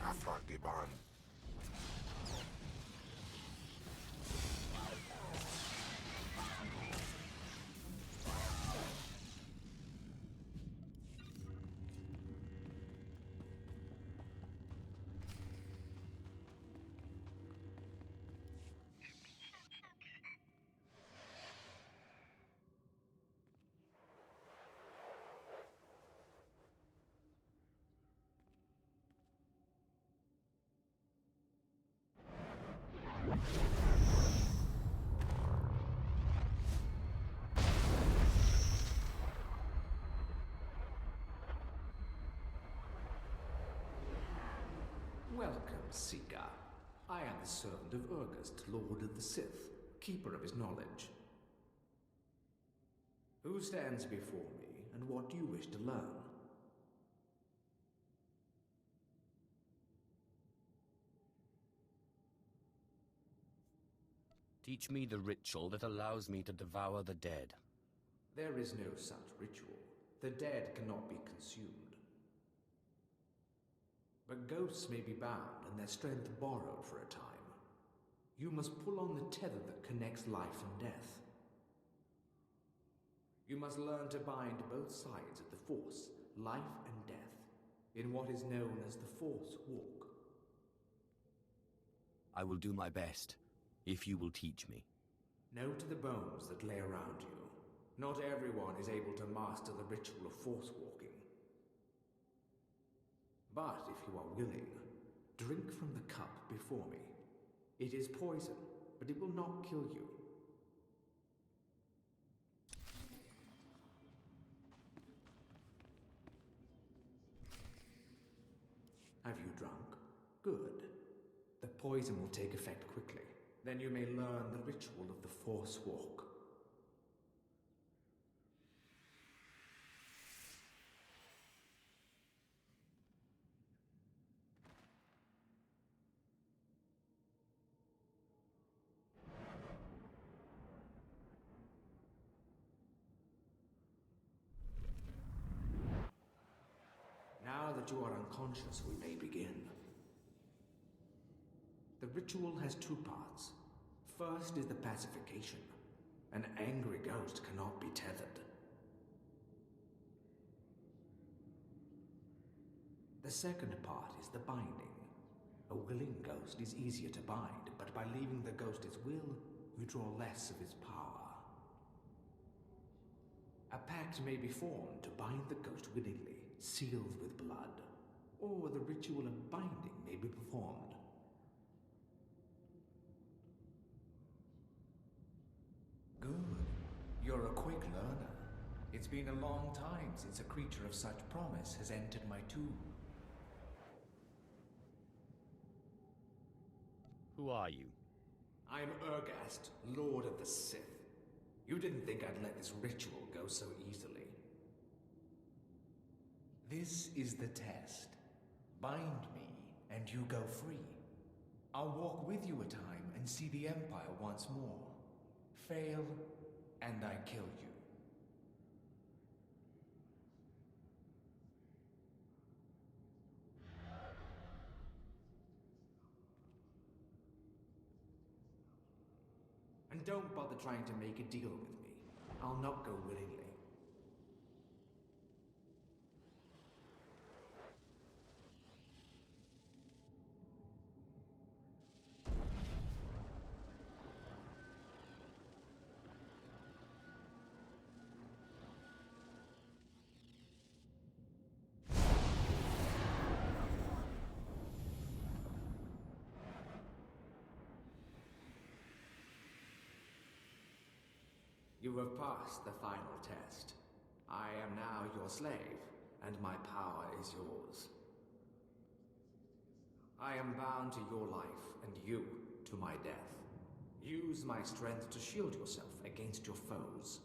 Afragiban. Welcome, Seeker. I am the servant of Urgust, Lord of the Sith, keeper of his knowledge. Who stands before me, and what do you wish to learn? Teach me the ritual that allows me to devour the dead. There is no such ritual. The dead cannot be consumed. But ghosts may be bound and their strength borrowed for a time. You must pull on the tether that connects life and death. You must learn to bind both sides of the Force, life and death, in what is known as the Force Walk. I will do my best, if you will teach me. Know to the bones that lay around you. Not everyone is able to master the ritual of Force Walking. But if you are willing, drink from the cup before me. It is poison, but it will not kill you. Have you drunk? Good. The poison will take effect quickly. Then you may learn the ritual of the Force Walk. Now that you are unconscious, we may begin. The ritual has two parts. First is the pacification. An angry ghost cannot be tethered. The second part is the binding. A willing ghost is easier to bind, but by leaving the ghost its will, you draw less of its power. A pact may be formed to bind the ghost willingly, sealed with blood, or the ritual of binding may be performed. Good. You're a quick learner. It's been a long time since a creature of such promise has entered my tomb. Who are you? I'm Urgast, Lord of the Sith. You didn't think I'd let this ritual go so easily. This is the test. Bind me, and you go free. I'll walk with you a time and see the Empire once more. Fail, and I kill you. And don't bother trying to make a deal with me. I'll not go willingly. You have passed the final test. I am now your slave, and my power is yours. I am bound to your life, and you to my death. Use my strength to shield yourself against your foes.